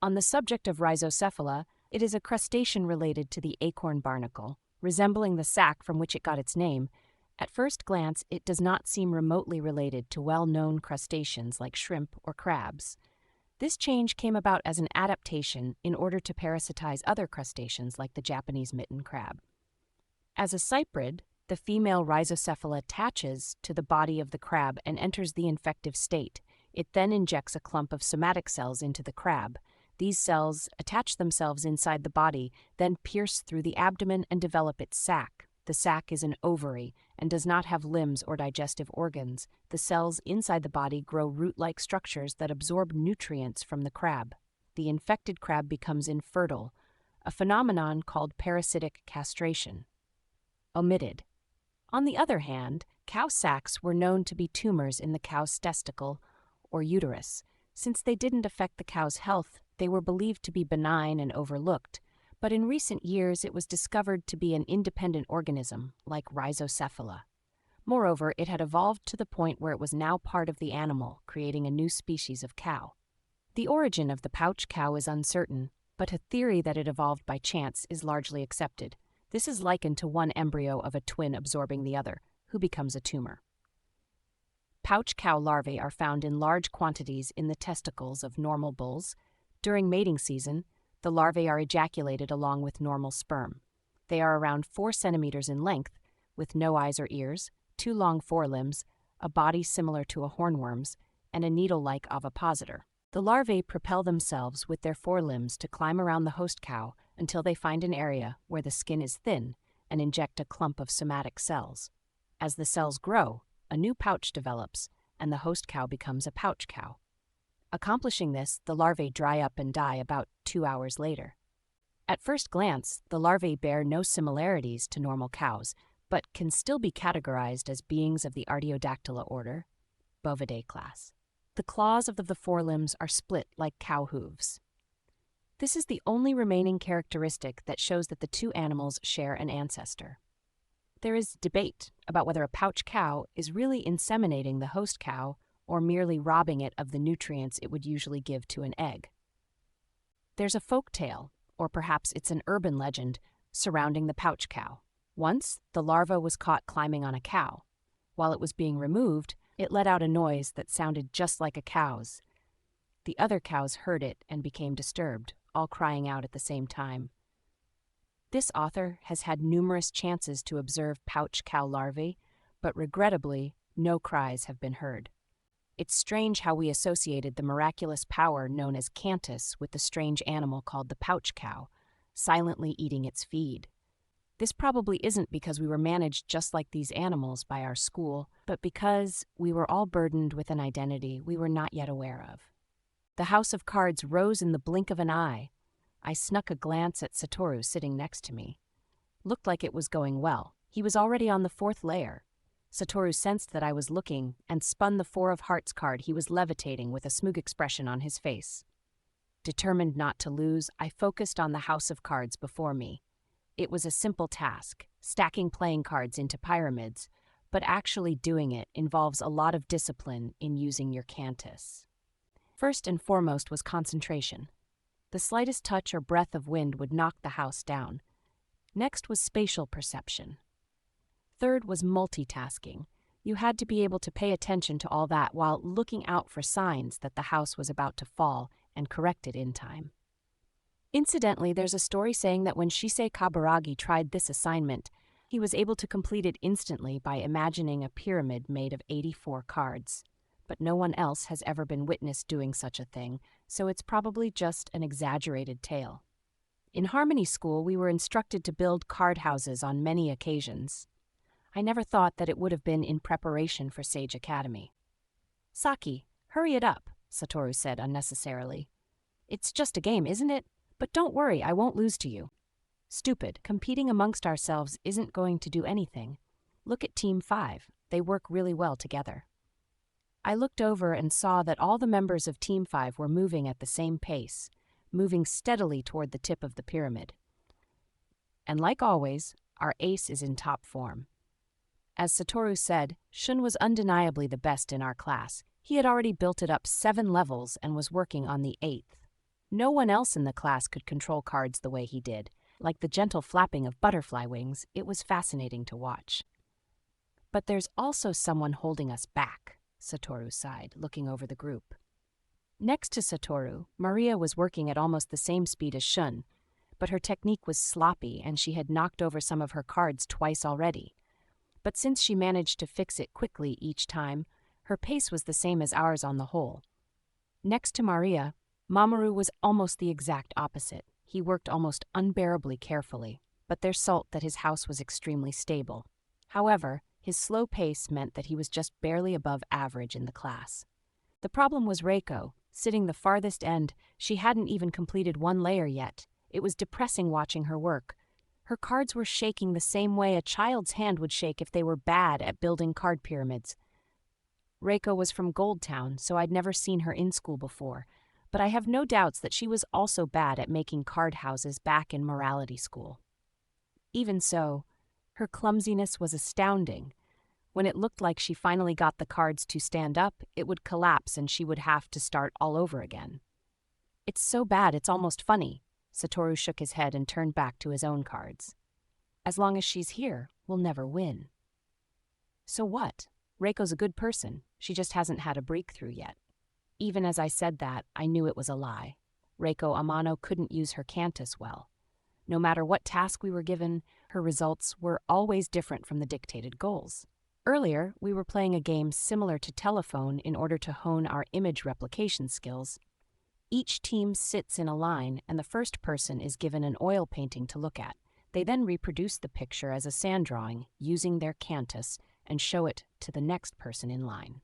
On the subject of rhizocephala, it is a crustacean related to the acorn barnacle, resembling the sac from which it got its name. At first glance, it does not seem remotely related to well-known crustaceans like shrimp or crabs. This change came about as an adaptation in order to parasitize other crustaceans like the Japanese mitten crab. As a cyprid, the female rhizocephala attaches to the body of the crab and enters the infective state. It then injects a clump of somatic cells into the crab. These cells attach themselves inside the body, then pierce through the abdomen and develop its sac. The sac is an ovary and does not have limbs or digestive organs. The cells inside the body grow root-like structures that absorb nutrients from the crab. The infected crab becomes infertile, a phenomenon called parasitic castration. Omitted. On the other hand, cow sacs were known to be tumors in the cow's testicle or uterus. Since they didn't affect the cow's health, they were believed to be benign and overlooked, but in recent years it was discovered to be an independent organism, like rhizocephala. Moreover, it had evolved to the point where it was now part of the animal, creating a new species of cow. The origin of the pouch cow is uncertain, but a theory that it evolved by chance is largely accepted. This is likened to one embryo of a twin absorbing the other, who becomes a tumor. Pouch cow larvae are found in large quantities in the testicles of normal bulls. During mating season, the larvae are ejaculated along with normal sperm. They are around 4 centimeters in length, with no eyes or ears, 2 long forelimbs, a body similar to a hornworm's, and a needle-like ovipositor. The larvae propel themselves with their forelimbs to climb around the host cow until they find an area where the skin is thin and inject a clump of somatic cells. As the cells grow, a new pouch develops, and the host cow becomes a pouch cow. Accomplishing this, the larvae dry up and die about 2 hours later. At first glance, the larvae bear no similarities to normal cows, but can still be categorized as beings of the Artiodactyla order, Bovidae class. The claws of the forelimbs are split like cow hooves. This is the only remaining characteristic that shows that the two animals share an ancestor. There is debate about whether a pouch cow is really inseminating the host cow or merely robbing it of the nutrients it would usually give to an egg. There's a folk tale, or perhaps it's an urban legend, surrounding the pouch cow. Once, the larva was caught climbing on a cow. While it was being removed, it let out a noise that sounded just like a cow's. The other cows heard it and became disturbed, all crying out at the same time. This author has had numerous chances to observe pouch cow larvae, but regrettably, no cries have been heard. It's strange how we associated the miraculous power known as Cantus with the strange animal called the pouch cow, silently eating its feed. This probably isn't because we were managed just like these animals by our school, but because we were all burdened with an identity we were not yet aware of. The house of cards rose in the blink of an eye. I snuck a glance at Satoru sitting next to me. Looked like it was going well. He was already on the 4th layer. Satoru sensed that I was looking and spun the 4 of hearts card. He was levitating with a smug expression on his face. Determined not to lose, I focused on the house of cards before me. It was a simple task, stacking playing cards into pyramids, but actually doing it involves a lot of discipline in using your Cantus. First and foremost was concentration. The slightest touch or breath of wind would knock the house down. Next was spatial perception. Third was multitasking. You had to be able to pay attention to all that while looking out for signs that the house was about to fall and correct it in time. Incidentally, there's a story saying that when Shisei Kaburagi tried this assignment, he was able to complete it instantly by imagining a pyramid made of 84 cards. But no one else has ever been witnessed doing such a thing, so it's probably just an exaggerated tale. In Harmony School, we were instructed to build card houses on many occasions. I never thought that it would have been in preparation for Sage Academy. "Saki, hurry it up," Satoru said unnecessarily. "It's just a game, isn't it? But don't worry, I won't lose to you." "Stupid. Competing amongst ourselves isn't going to do anything. Look at Team 5. They work really well together." I looked over and saw that all the members of Team 5 were moving at the same pace, moving steadily toward the tip of the pyramid. And like always, our ace is in top form. As Satoru said, Shun was undeniably the best in our class. He had already built it up 7 levels and was working on the 8th. No one else in the class could control cards the way he did. Like the gentle flapping of butterfly wings, it was fascinating to watch. "But there's also someone holding us back," Satoru sighed, looking over the group. Next to Satoru, Maria was working at almost the same speed as Shun, but her technique was sloppy and she had knocked over some of her cards twice already. But since she managed to fix it quickly each time, her pace was the same as ours on the whole. Next to Maria, Mamoru was almost the exact opposite. He worked almost unbearably carefully, but there's salt that his house was extremely stable. However, his slow pace meant that he was just barely above average in the class. The problem was Reiko. Sitting the farthest end, she hadn't even completed 1 layer yet. It was depressing watching her work. Her cards were shaking the same way a child's hand would shake if they were bad at building card pyramids. Reiko was from Goldtown, so I'd never seen her in school before, but I have no doubts that she was also bad at making card houses back in morality school. Even so, her clumsiness was astounding. When it looked like she finally got the cards to stand up, it would collapse and she would have to start all over again. It's so bad it's almost funny. Satoru shook his head and turned back to his own cards. As long as she's here, we'll never win. So what? Reiko's a good person. She just hasn't had a breakthrough yet. Even as I said that, I knew it was a lie. Reiko Amano couldn't use her cantus well. No matter what task we were given, her results were always different from the dictated goals. Earlier, we were playing a game similar to telephone in order to hone our image replication skills. Each team sits in a line, and the first person is given an oil painting to look at. They then reproduce the picture as a sand drawing using their cantus and show it to the next person in line.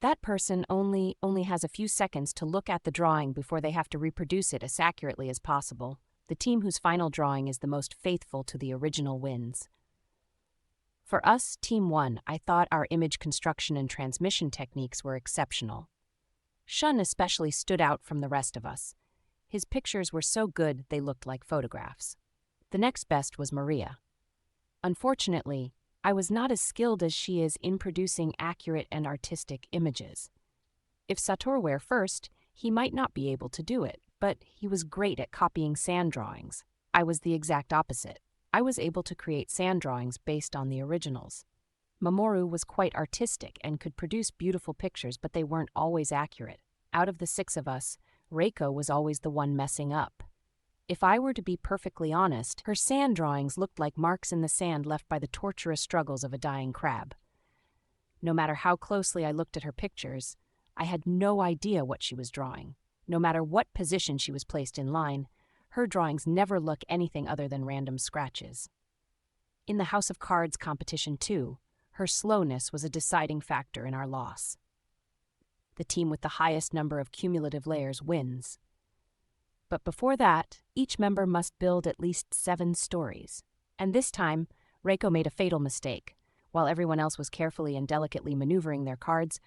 That person only has a few seconds to look at the drawing before they have to reproduce it as accurately as possible. The team whose final drawing is the most faithful to the original wins. For us, Team 1, I thought our image construction and transmission techniques were exceptional. Shun especially stood out from the rest of us. His pictures were so good they looked like photographs. The next best was Maria. Unfortunately, I was not as skilled as she is in producing accurate and artistic images. If Satoru were first, he might not be able to do it, but he was great at copying sand drawings. I was the exact opposite. I was able to create sand drawings based on the originals. Mamoru was quite artistic and could produce beautiful pictures, but they weren't always accurate. Out of the 6 of us, Reiko was always the one messing up. If I were to be perfectly honest, her sand drawings looked like marks in the sand left by the torturous struggles of a dying crab. No matter how closely I looked at her pictures, I had no idea what she was drawing. No matter what position she was placed in line, her drawings never look anything other than random scratches. In the House of Cards competition too, her slowness was a deciding factor in our loss. The team with the highest number of cumulative layers wins. But before that, each member must build at least 7 stories. And this time, Reiko made a fatal mistake. While everyone else was carefully and delicately maneuvering their cards,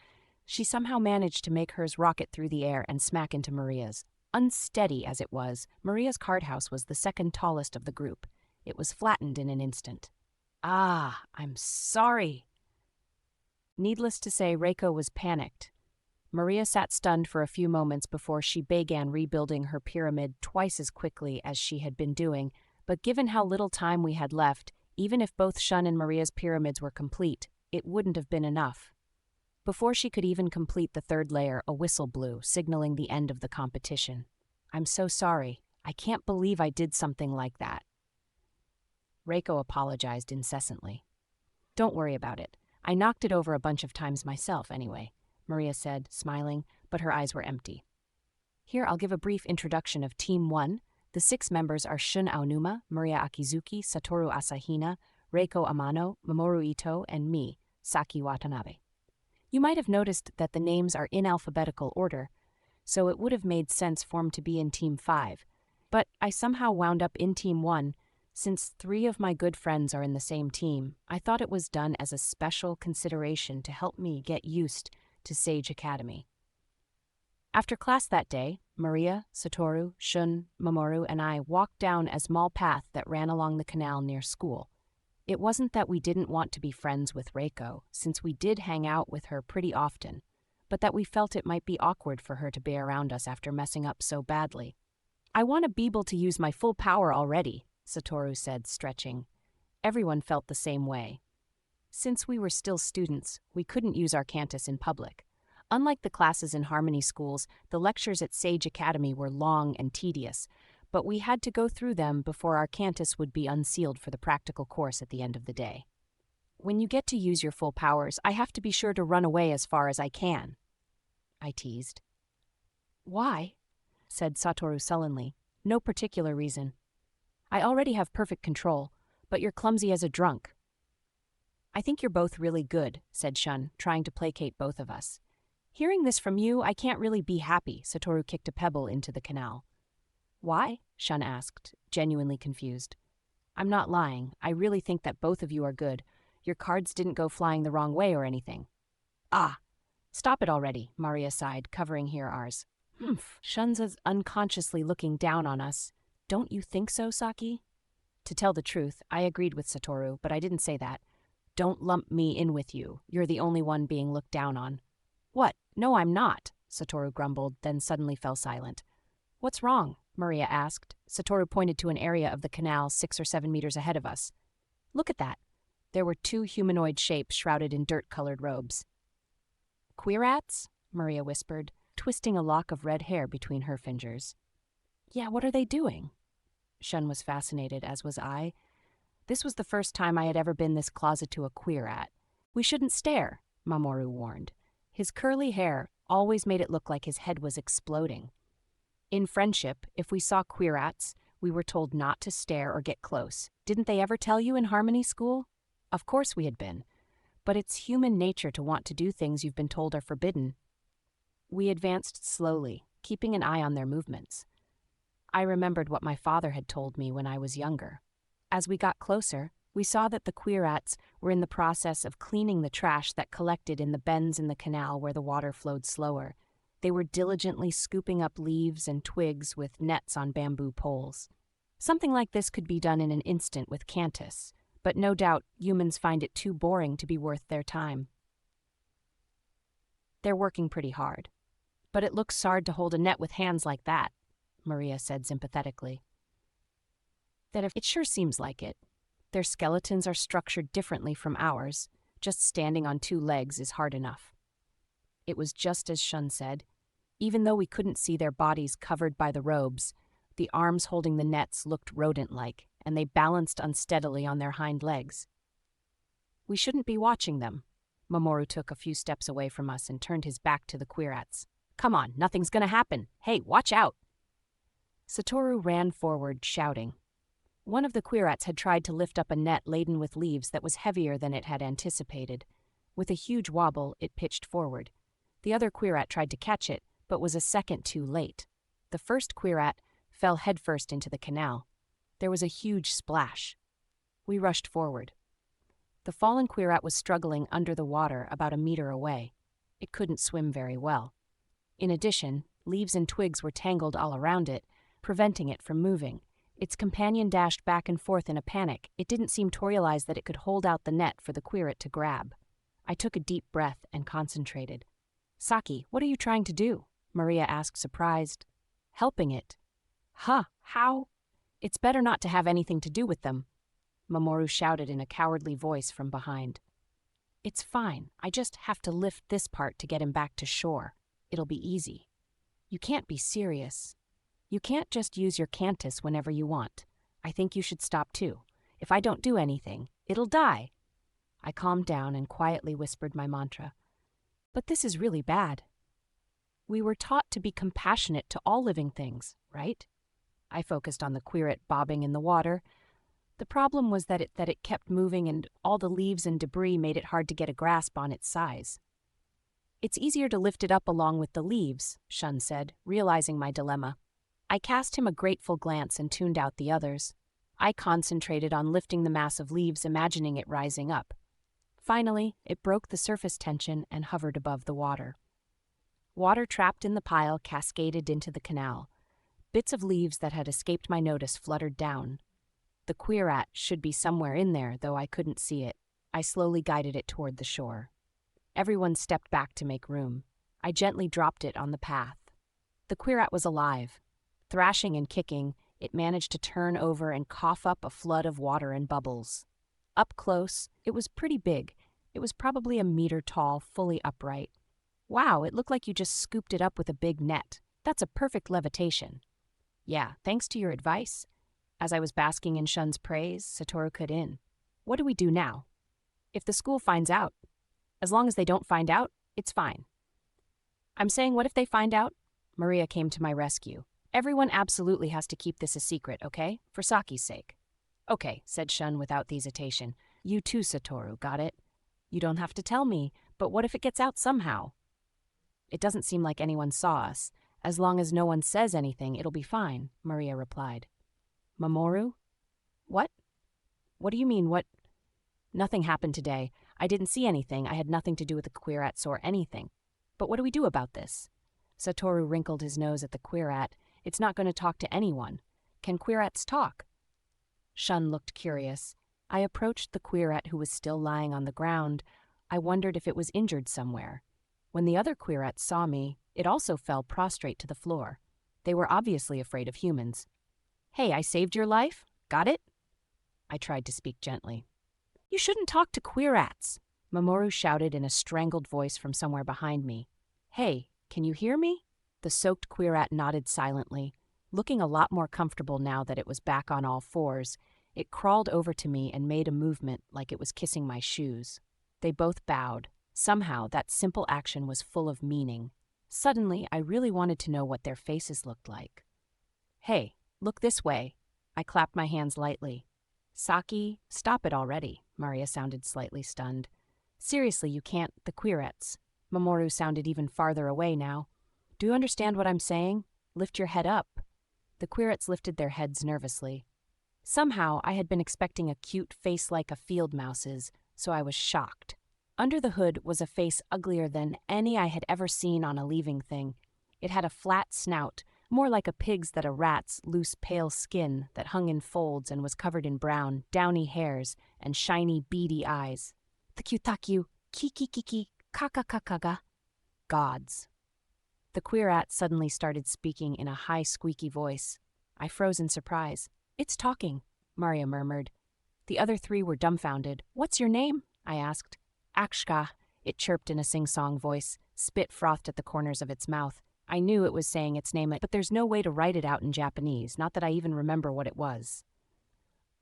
she somehow managed to make hers rocket through the air and smack into Maria's. Unsteady as it was, Maria's card house was the second tallest of the group. It was flattened in an instant. "Ah, I'm sorry." Needless to say, Reiko was panicked. Maria sat stunned for a few moments before she began rebuilding her pyramid twice as quickly as she had been doing, but given how little time we had left, even if both Shun and Maria's pyramids were complete, it wouldn't have been enough. Before she could even complete the 3rd layer, a whistle blew, signaling the end of the competition. "I'm so sorry. I can't believe I did something like that." Reiko apologized incessantly. "Don't worry about it. I knocked it over a bunch of times myself anyway," Maria said, smiling, but her eyes were empty. "Here, I'll give a brief introduction of Team 1. The 6 members are Shun Aonuma, Maria Akizuki, Satoru Asahina, Reiko Amano, Mamoru Ito, and me, Saki Watanabe. You might have noticed that the names are in alphabetical order, so it would have made sense for them to be in Team 5. But I somehow wound up in Team 1. Since 3 of my good friends are in the same team, I thought it was done as a special consideration to help me get used to Sage Academy. After class that day, Maria, Satoru, Shun, Mamoru, and I walked down a small path that ran along the canal near school. It wasn't that we didn't want to be friends with Reiko, since we did hang out with her pretty often, but that we felt it might be awkward for her to be around us after messing up so badly. "I want to be able to use my full power already," Satoru said, stretching. Everyone felt the same way. Since we were still students, we couldn't use our cantus in public. Unlike the classes in Harmony schools, the lectures at Sage Academy were long and tedious, but we had to go through them before our cantus would be unsealed for the practical course at the end of the day. "When you get to use your full powers, I have to be sure to run away as far as I can," I teased. "Why?" said Satoru sullenly. "No particular reason. I already have perfect control, but you're clumsy as a drunk." "I think you're both really good," said Shun, trying to placate both of us. "Hearing this from you, I can't really be happy." Satoru kicked a pebble into the canal. "Why?" Shun asked, genuinely confused. "I'm not lying. I really think that both of you are good. Your cards didn't go flying the wrong way or anything." "Ah, stop it already," Maria sighed, covering here ours. "Humph." Shun's unconsciously looking down on us. "Don't you think so, Saki?" To tell the truth, I agreed with Satoru, but I didn't say that. Don't lump me in with you. You're the only one being looked down on. What? No, I'm not, Satoru grumbled, then suddenly fell silent. What's wrong? Maria asked. Satoru pointed to an area of the canal 6 or 7 meters ahead of us. Look at that. There were 2 humanoid shapes shrouded in dirt-colored robes. Queerats? Maria whispered, twisting a lock of red hair between her fingers. Yeah, what are they doing? Shun was fascinated, as was I. This was the first time I had ever been this closet to a queerat. We shouldn't stare, Mamoru warned. His curly hair always made it look like his head was exploding. In friendship, if we saw queerats, we were told not to stare or get close. Didn't they ever tell you in Harmony School? Of course we had been. But it's human nature to want to do things you've been told are forbidden. We advanced slowly, keeping an eye on their movements. I remembered what my father had told me when I was younger. As we got closer, we saw that the queerats were in the process of cleaning the trash that collected in the bends in the canal where the water flowed slower. They were diligently scooping up leaves and twigs with nets on bamboo poles. Something like this could be done in an instant with Cantus, but no doubt humans find it too boring to be worth their time. They're working pretty hard. But it looks hard to hold a net with hands like that, Maria said sympathetically. It sure seems like it. Their skeletons are structured differently from ours. Just standing on 2 legs is hard enough. It was just as Shun said. Even though we couldn't see their bodies covered by the robes, the arms holding the nets looked rodent-like, and they balanced unsteadily on their hind legs. We shouldn't be watching them. Mamoru took a few steps away from us and turned his back to the queerats. Come on, nothing's gonna happen. Hey, watch out! Satoru ran forward, shouting. One of the queerats had tried to lift up a net laden with leaves that was heavier than it had anticipated. With a huge wobble, it pitched forward. The other queerat tried to catch it, but was a second too late. The first queerat fell headfirst into the canal. There was a huge splash. We rushed forward. The fallen queerat was struggling under the water about a meter away. It couldn't swim very well. In addition, leaves and twigs were tangled all around it, preventing it from moving. Its companion dashed back and forth in a panic. It didn't seem to realize that it could hold out the net for the queerat to grab. I took a deep breath and concentrated. Saki, what are you trying to do? Maria asked, surprised. Helping it. Huh, how? It's better not to have anything to do with them, Mamoru shouted in a cowardly voice from behind. It's fine. I just have to lift this part to get him back to shore. It'll be easy. You can't be serious. You can't just use your Cantus whenever you want. I think you should stop too. If I don't do anything, it'll die. I calmed down and quietly whispered my mantra. But this is really bad. We were taught to be compassionate to all living things, right? I focused on the queerat bobbing in the water. The problem was that it kept moving, and all the leaves and debris made it hard to get a grasp on its size. It's easier to lift it up along with the leaves, Shun said, realizing my dilemma. I cast him a grateful glance and tuned out the others. I concentrated on lifting the mass of leaves, imagining it rising up. Finally, it broke the surface tension and hovered above the water. Water trapped in the pile cascaded into the canal. Bits of leaves that had escaped my notice fluttered down. The queerat should be somewhere in there, though I couldn't see it. I slowly guided it toward the shore. Everyone stepped back to make room. I gently dropped it on the path. The queerat was alive. Thrashing and kicking, it managed to turn over and cough up a flood of water and bubbles. Up close, it was pretty big. It was probably a meter tall, fully upright. Wow, it looked like you just scooped it up with a big net. That's a perfect levitation. Yeah, thanks to your advice. As I was basking in Shun's praise, Satoru cut in. What do we do now? If the school finds out. As long as they don't find out, it's fine. I'm saying, what if they find out? Maria came to my rescue. Everyone absolutely has to keep this a secret, okay? For Saki's sake. Okay, said Shun without hesitation. You too, Satoru, got it? You don't have to tell me, but what if it gets out somehow? It doesn't seem like anyone saw us. As long as no one says anything, it'll be fine, Maria replied. Mamoru? What? What do you mean, what? Nothing happened today. I didn't see anything. I had nothing to do with the queerats or anything. But what do we do about this? Satoru wrinkled his nose at the queerat. It's not going to talk to anyone. Can queerats talk? Shun looked curious. I approached the queerette who was still lying on the ground. I wondered if it was injured somewhere. When the other queerettes saw me, it also fell prostrate to the floor. They were obviously afraid of humans. "Hey, I saved your life? Got it?" I tried to speak gently. "You shouldn't talk to queerettes," Mamoru shouted in a strangled voice from somewhere behind me. "Hey, can you hear me?" The soaked queerette nodded silently. Looking a lot more comfortable now that it was back on all fours, it crawled over to me and made a movement like it was kissing my shoes. They both bowed. Somehow, that simple action was full of meaning. Suddenly, I really wanted to know what their faces looked like. "Hey, look this way." I clapped my hands lightly. "Saki, stop it already." Maria sounded slightly stunned. "Seriously, you can't, the queerettes." Mamoru sounded even farther away now. "Do you understand what I'm saying? Lift your head up." The queerettes lifted their heads nervously. Somehow, I had been expecting a cute face like a field mouse's, so I was shocked. Under the hood was a face uglier than any I had ever seen on a living thing. It had a flat snout, more like a pig's than a rat's loose pale skin that hung in folds and was covered in brown, downy hairs and shiny, beady eyes. "Takyu, kiki, kakakakaga." Gods. The queerette suddenly started speaking in a high, squeaky voice. I froze in surprise. "It's talking," Maria murmured. The other three were dumbfounded. "What's your name?" I asked. "Akshka," it chirped in a sing-song voice. Spit frothed at the corners of its mouth. I knew it was saying its name, but there's no way to write it out in Japanese, not that I even remember what it was.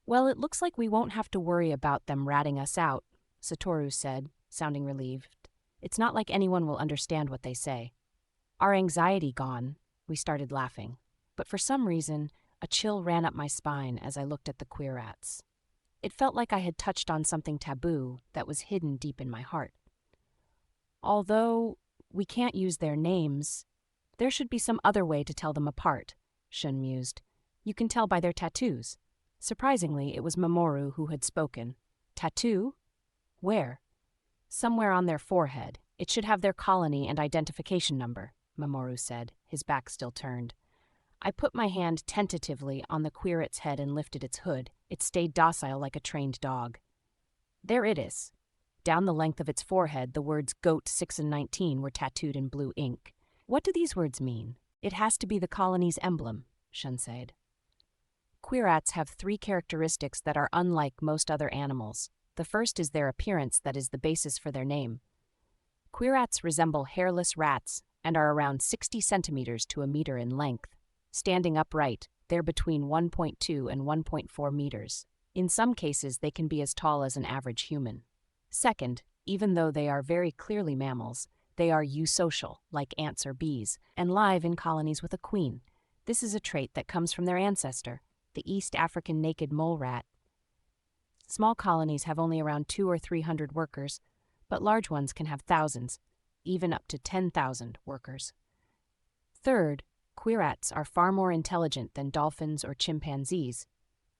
"Well, it looks like we won't have to worry about them ratting us out," Satoru said, sounding relieved. "It's not like anyone will understand what they say." Our anxiety gone, we started laughing. But for some reason, a chill ran up my spine as I looked at the queerettes. It felt like I had touched on something taboo that was hidden deep in my heart. "Although we can't use their names, there should be some other way to tell them apart," Shun mused. "You can tell by their tattoos." Surprisingly, it was Mamoru who had spoken. "Tattoo? Where?" "Somewhere on their forehead. It should have their colony and identification number," Mamoru said, his back still turned. I put my hand tentatively on the queerette's head and lifted its hood. It stayed docile like a trained dog. There it is. Down the length of its forehead, the words GOAT 6 and 19 were tattooed in blue ink. "What do these words mean?" "It has to be the colony's emblem," Shun said. Queerettes have 3 characteristics that are unlike most other animals. The first is their appearance that is the basis for their name. Queerettes resemble hairless rats and are around 60 centimeters to a meter in length. Standing upright, they're between 1.2 and 1.4 meters. In some cases, they can be as tall as an average human. Second, even though they are very clearly mammals, they are eusocial, like ants or bees, and live in colonies with a queen. This is a trait that comes from their ancestor, the East African naked mole rat. Small colonies have only around 200 or 300 workers, but large ones can have thousands, even up to 10,000 workers. Third, queerettes are far more intelligent than dolphins or chimpanzees.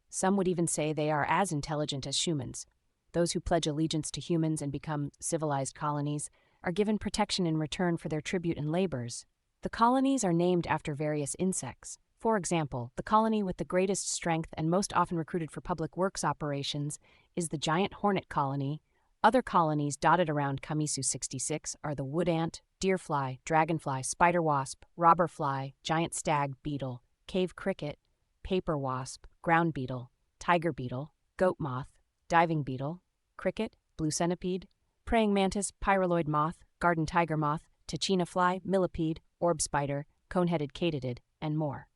Some would even say they are as intelligent as humans. Those who pledge allegiance to humans and become civilized colonies are given protection in return for their tribute and labors. The colonies are named after various insects. For example, the colony with the greatest strength and most often recruited for public works operations is the giant hornet colony. Other colonies dotted around Kamisu 66 are the wood ant, deerfly, dragonfly, spider wasp, robber fly, giant stag beetle, cave cricket, paper wasp, ground beetle, tiger beetle, goat moth, diving beetle, cricket, blue centipede, praying mantis, pyraloid moth, garden tiger moth, tachina fly, millipede, orb spider, cone-headed katydid, and more.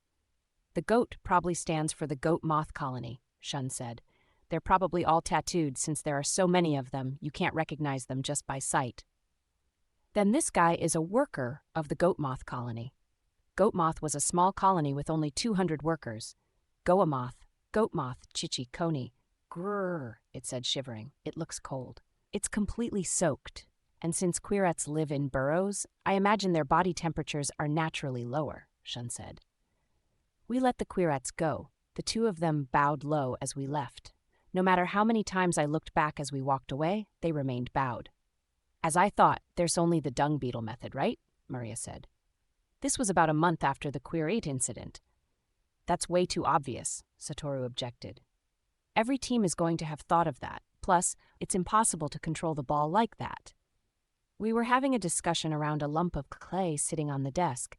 The goat probably stands for the goat moth colony, Shun said. They're probably all tattooed since there are so many of them you can't recognize them just by sight. Then this guy is a worker of the goat moth colony. Goat moth was a small colony with only 200 workers. Goa moth, goat moth, chichi koni. Grrr, it said, shivering. It looks cold. It's completely soaked, and since queerettes live in burrows, I imagine their body temperatures are naturally lower, Shun said. We let the queerettes go. The 2 of them bowed low as we left. No matter how many times I looked back as we walked away, they remained bowed. "As I thought, there's only the dung beetle method, right?" Maria said. "This was about a month after the queerette incident." "That's way too obvious," Satoru objected. Every team is going to have thought of that. Plus, it's impossible to control the ball like that. We were having a discussion around a lump of clay sitting on the desk.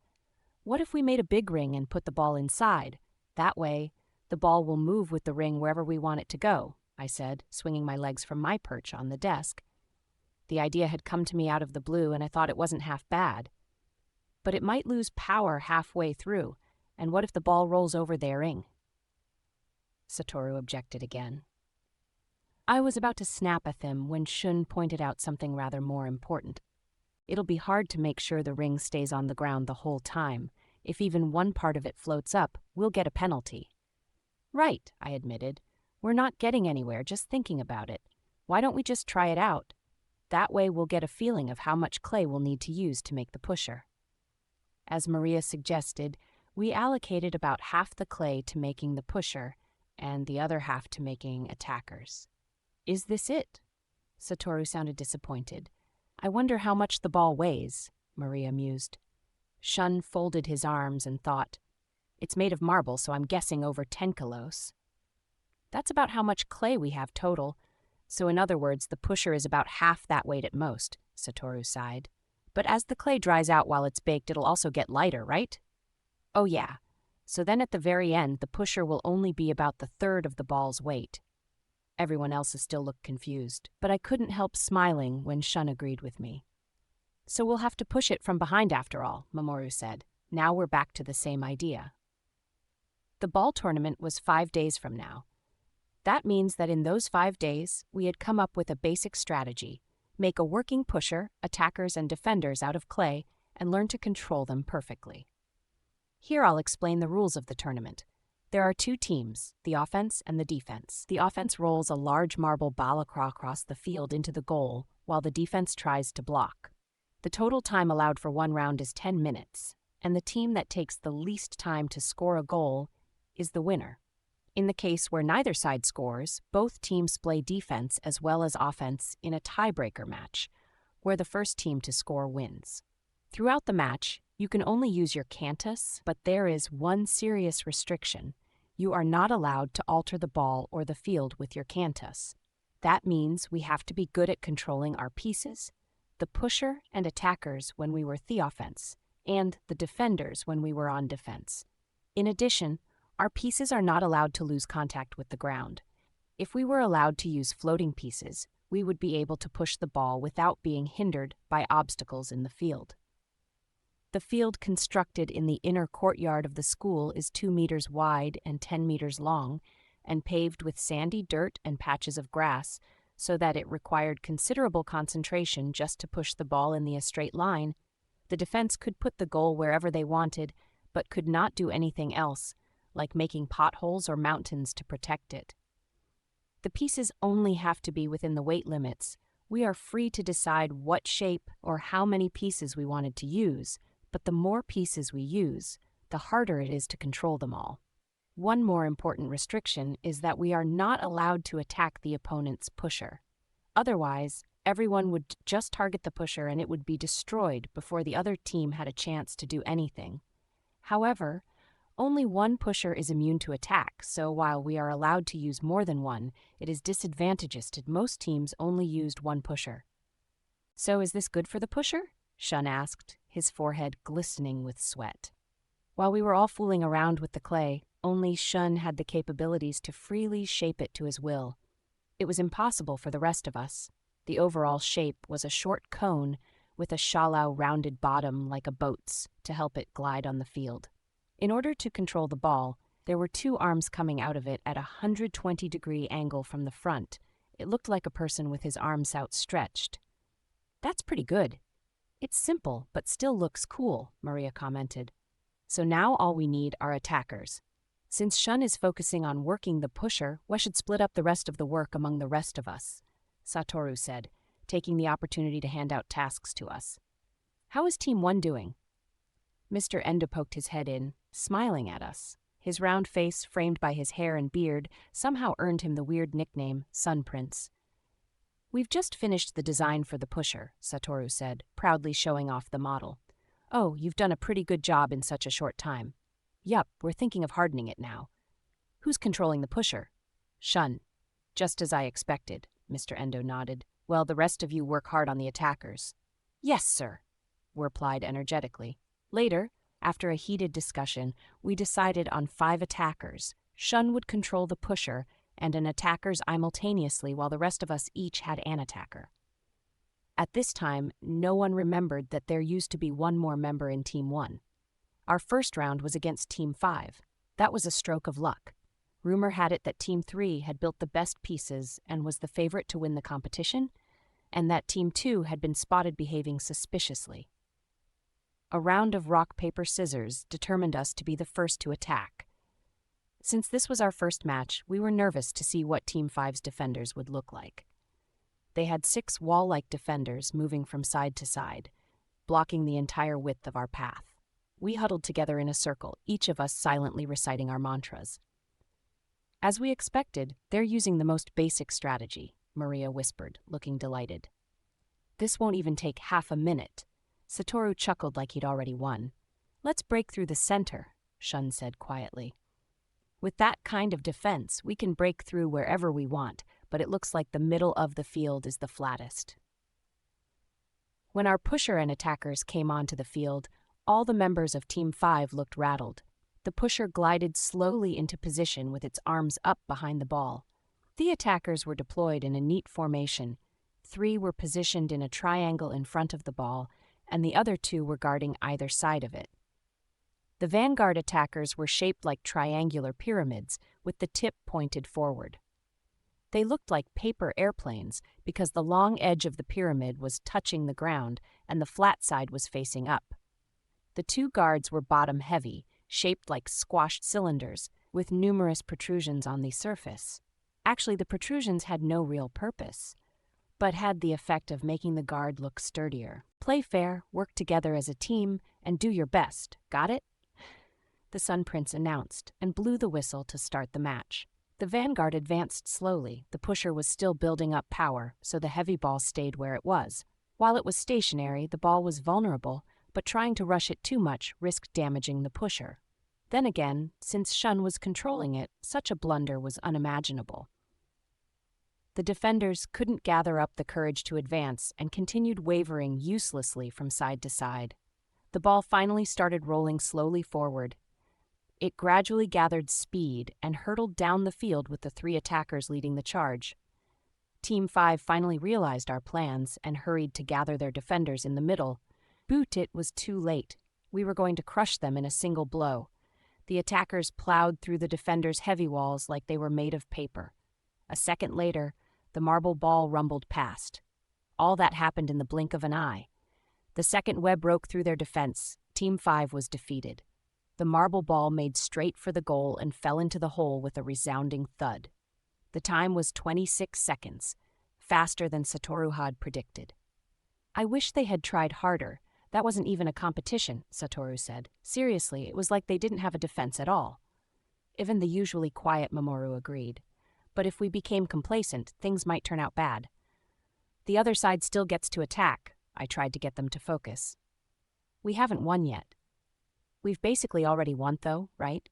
What if we made a big ring and put the ball inside? That way, the ball will move with the ring wherever we want it to go, I said, swinging my legs from my perch on the desk. The idea had come to me out of the blue, and I thought it wasn't half bad. But it might lose power halfway through, and what if the ball rolls over their ring? Satoru objected again. I was about to snap at him when Shun pointed out something rather more important. It'll be hard to make sure the ring stays on the ground the whole time. If even one part of it floats up, we'll get a penalty. Right, I admitted. We're not getting anywhere just thinking about it. Why don't we just try it out? That way we'll get a feeling of how much clay we'll need to use to make the pusher. As Maria suggested, we allocated about half the clay to making the pusher and the other half to making attackers. Is this it? Satoru sounded disappointed. I wonder how much the ball weighs, Maria mused. Shun folded his arms and thought. It's made of marble, so I'm guessing over 10 kilos. That's about how much clay we have total. So in other words, the pusher is about half that weight at most, Satoru sighed. But as the clay dries out while it's baked, it'll also get lighter, right? Oh yeah. So then at the very end, the pusher will only be about the third of the ball's weight. Everyone else still looked confused, but I couldn't help smiling when Shun agreed with me. So we'll have to push it from behind after all, Mamoru said. Now we're back to the same idea. The ball tournament was 5 days from now. That means that in those 5 days, we had come up with a basic strategy. Make a working pusher, attackers, and defenders out of clay, and learn to control them perfectly. Here I'll explain the rules of the tournament. There are 2 teams, the offense and the defense. The offense rolls a large marble balacra across the field into the goal, while the defense tries to block. The total time allowed for one round is 10 minutes, and the team that takes the least time to score a goal is the winner. In the case where neither side scores, both teams play defense as well as offense in a tiebreaker match, where the first team to score wins. Throughout the match, you can only use your cantus, but there is one serious restriction. You are not allowed to alter the ball or the field with your cantus. That means we have to be good at controlling our pieces, the pusher and attackers when we were the offense, and the defenders when we were on defense. In addition, our pieces are not allowed to lose contact with the ground. If we were allowed to use floating pieces, we would be able to push the ball without being hindered by obstacles in the field. The field constructed in the inner courtyard of the school is 2 meters wide and 10 meters long, and paved with sandy dirt and patches of grass, so that it required considerable concentration just to push the ball in a straight line. The defense could put the goal wherever they wanted, but could not do anything else, like making potholes or mountains to protect it. The pieces only have to be within the weight limits. We are free to decide what shape or how many pieces we wanted to use, but the more pieces we use, the harder it is to control them all. One more important restriction is that we are not allowed to attack the opponent's pusher. Otherwise, everyone would just target the pusher and it would be destroyed before the other team had a chance to do anything. However, only one pusher is immune to attack, so while we are allowed to use more than one, it is disadvantageous to most teams only used one pusher. So is this good for the pusher? Shun asked, his forehead glistening with sweat. While we were all fooling around with the clay, only Shun had the capabilities to freely shape it to his will. It was impossible for the rest of us. The overall shape was a short cone with a shallow rounded bottom like a boat's to help it glide on the field. In order to control the ball, there were 2 arms coming out of it at a 120-degree angle from the front. It looked like a person with his arms outstretched. That's pretty good. It's simple, but still looks cool, Maria commented. So now all we need are attackers. Since Shun is focusing on working the pusher, we should split up the rest of the work among the rest of us, Satoru said, taking the opportunity to hand out tasks to us. How is Team 1 doing? Mr. Endo poked his head in, smiling at us. His round face, framed by his hair and beard, somehow earned him the weird nickname, Sun Prince. We've just finished the design for the pusher, Satoru said, proudly showing off the model. Oh, you've done a pretty good job in such a short time. Yup, we're thinking of hardening it now. Who's controlling the pusher? Shun, Just as I expected, Mr. Endo nodded. Well, the rest of you work hard on the attackers. Yes, sir, we replied energetically. Later, after a heated discussion, we decided on 5 attackers. Shun would control the pusher and an attacker simultaneously, while the rest of us each had an attacker. At this time, no one remembered that there used to be one more member in Team 1. Our first round was against Team 5. That was a stroke of luck. Rumor had it that Team 3 had built the best pieces and was the favorite to win the competition, and that Team 2 had been spotted behaving suspiciously. A round of rock, paper, scissors determined us to be the first to attack. Since this was our first match, we were nervous to see what Team 5's defenders would look like. They had 6 wall-like defenders moving from side to side, blocking the entire width of our path. We huddled together in a circle, each of us silently reciting our mantras. As we expected, they're using the most basic strategy, Maria whispered, looking delighted. This won't even take half a minute. Satoru chuckled like he'd already won. Let's break through the center, Shun said quietly. With that kind of defense, we can break through wherever we want, but it looks like the middle of the field is the flattest. When our pusher and attackers came onto the field, all the members of Team 5 looked rattled. The pusher glided slowly into position with its arms up behind the ball. The attackers were deployed in a neat formation. 3 were positioned in a triangle in front of the ball, and the other 2 were guarding either side of it. The vanguard attackers were shaped like triangular pyramids, with the tip pointed forward. They looked like paper airplanes because the long edge of the pyramid was touching the ground and the flat side was facing up. The 2 guards were bottom-heavy, shaped like squashed cylinders, with numerous protrusions on the surface. Actually, the protrusions had no real purpose, but had the effect of making the guard look sturdier. Play fair, work together as a team, and do your best. Got it? The Sun Prince announced and blew the whistle to start the match. The vanguard advanced slowly. The pusher was still building up power, so the heavy ball stayed where it was. While it was stationary, the ball was vulnerable, but trying to rush it too much risked damaging the pusher. Then again, since Shun was controlling it, such a blunder was unimaginable. The defenders couldn't gather up the courage to advance and continued wavering uselessly from side to side. The ball finally started rolling slowly forward. It gradually gathered speed and hurtled down the field with the 3 attackers leading the charge. Team 5 finally realized our plans and hurried to gather their defenders in the middle. But it was too late. We were going to crush them in a single blow. The attackers plowed through the defenders' heavy walls like they were made of paper. A second later, the marble ball rumbled past. All that happened in the blink of an eye. The second web broke through their defense. Team 5 was defeated. The marble ball made straight for the goal and fell into the hole with a resounding thud. The time was 26 seconds, faster than Satoru had predicted. I wish they had tried harder. That wasn't even a competition, Satoru said. Seriously, it was like they didn't have a defense at all. Even the usually quiet Mamoru agreed. But if we became complacent, things might turn out bad. The other side still gets to attack. I tried to get them to focus. We haven't won yet. We've basically already won, though, right?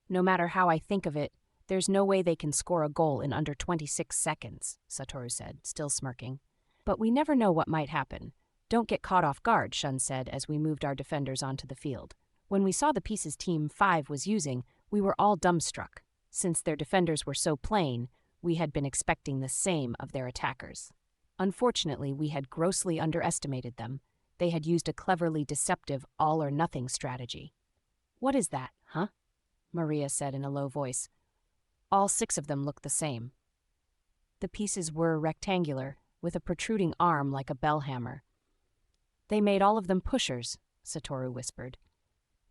No matter how I think of it, there's no way they can score a goal in under 26 seconds, Satoru said, still smirking. But we never know what might happen. Don't get caught off guard, Shun said as we moved our defenders onto the field. When we saw the pieces Team 5 was using, we were all dumbstruck. Since their defenders were so plain, we had been expecting the same of their attackers. Unfortunately, we had grossly underestimated them. They had used a cleverly deceptive all-or-nothing strategy. What is that, huh? Maria said in a low voice. All 6 of them looked the same. The pieces were rectangular, with a protruding arm like a bell hammer. They made all of them pushers, Satoru whispered.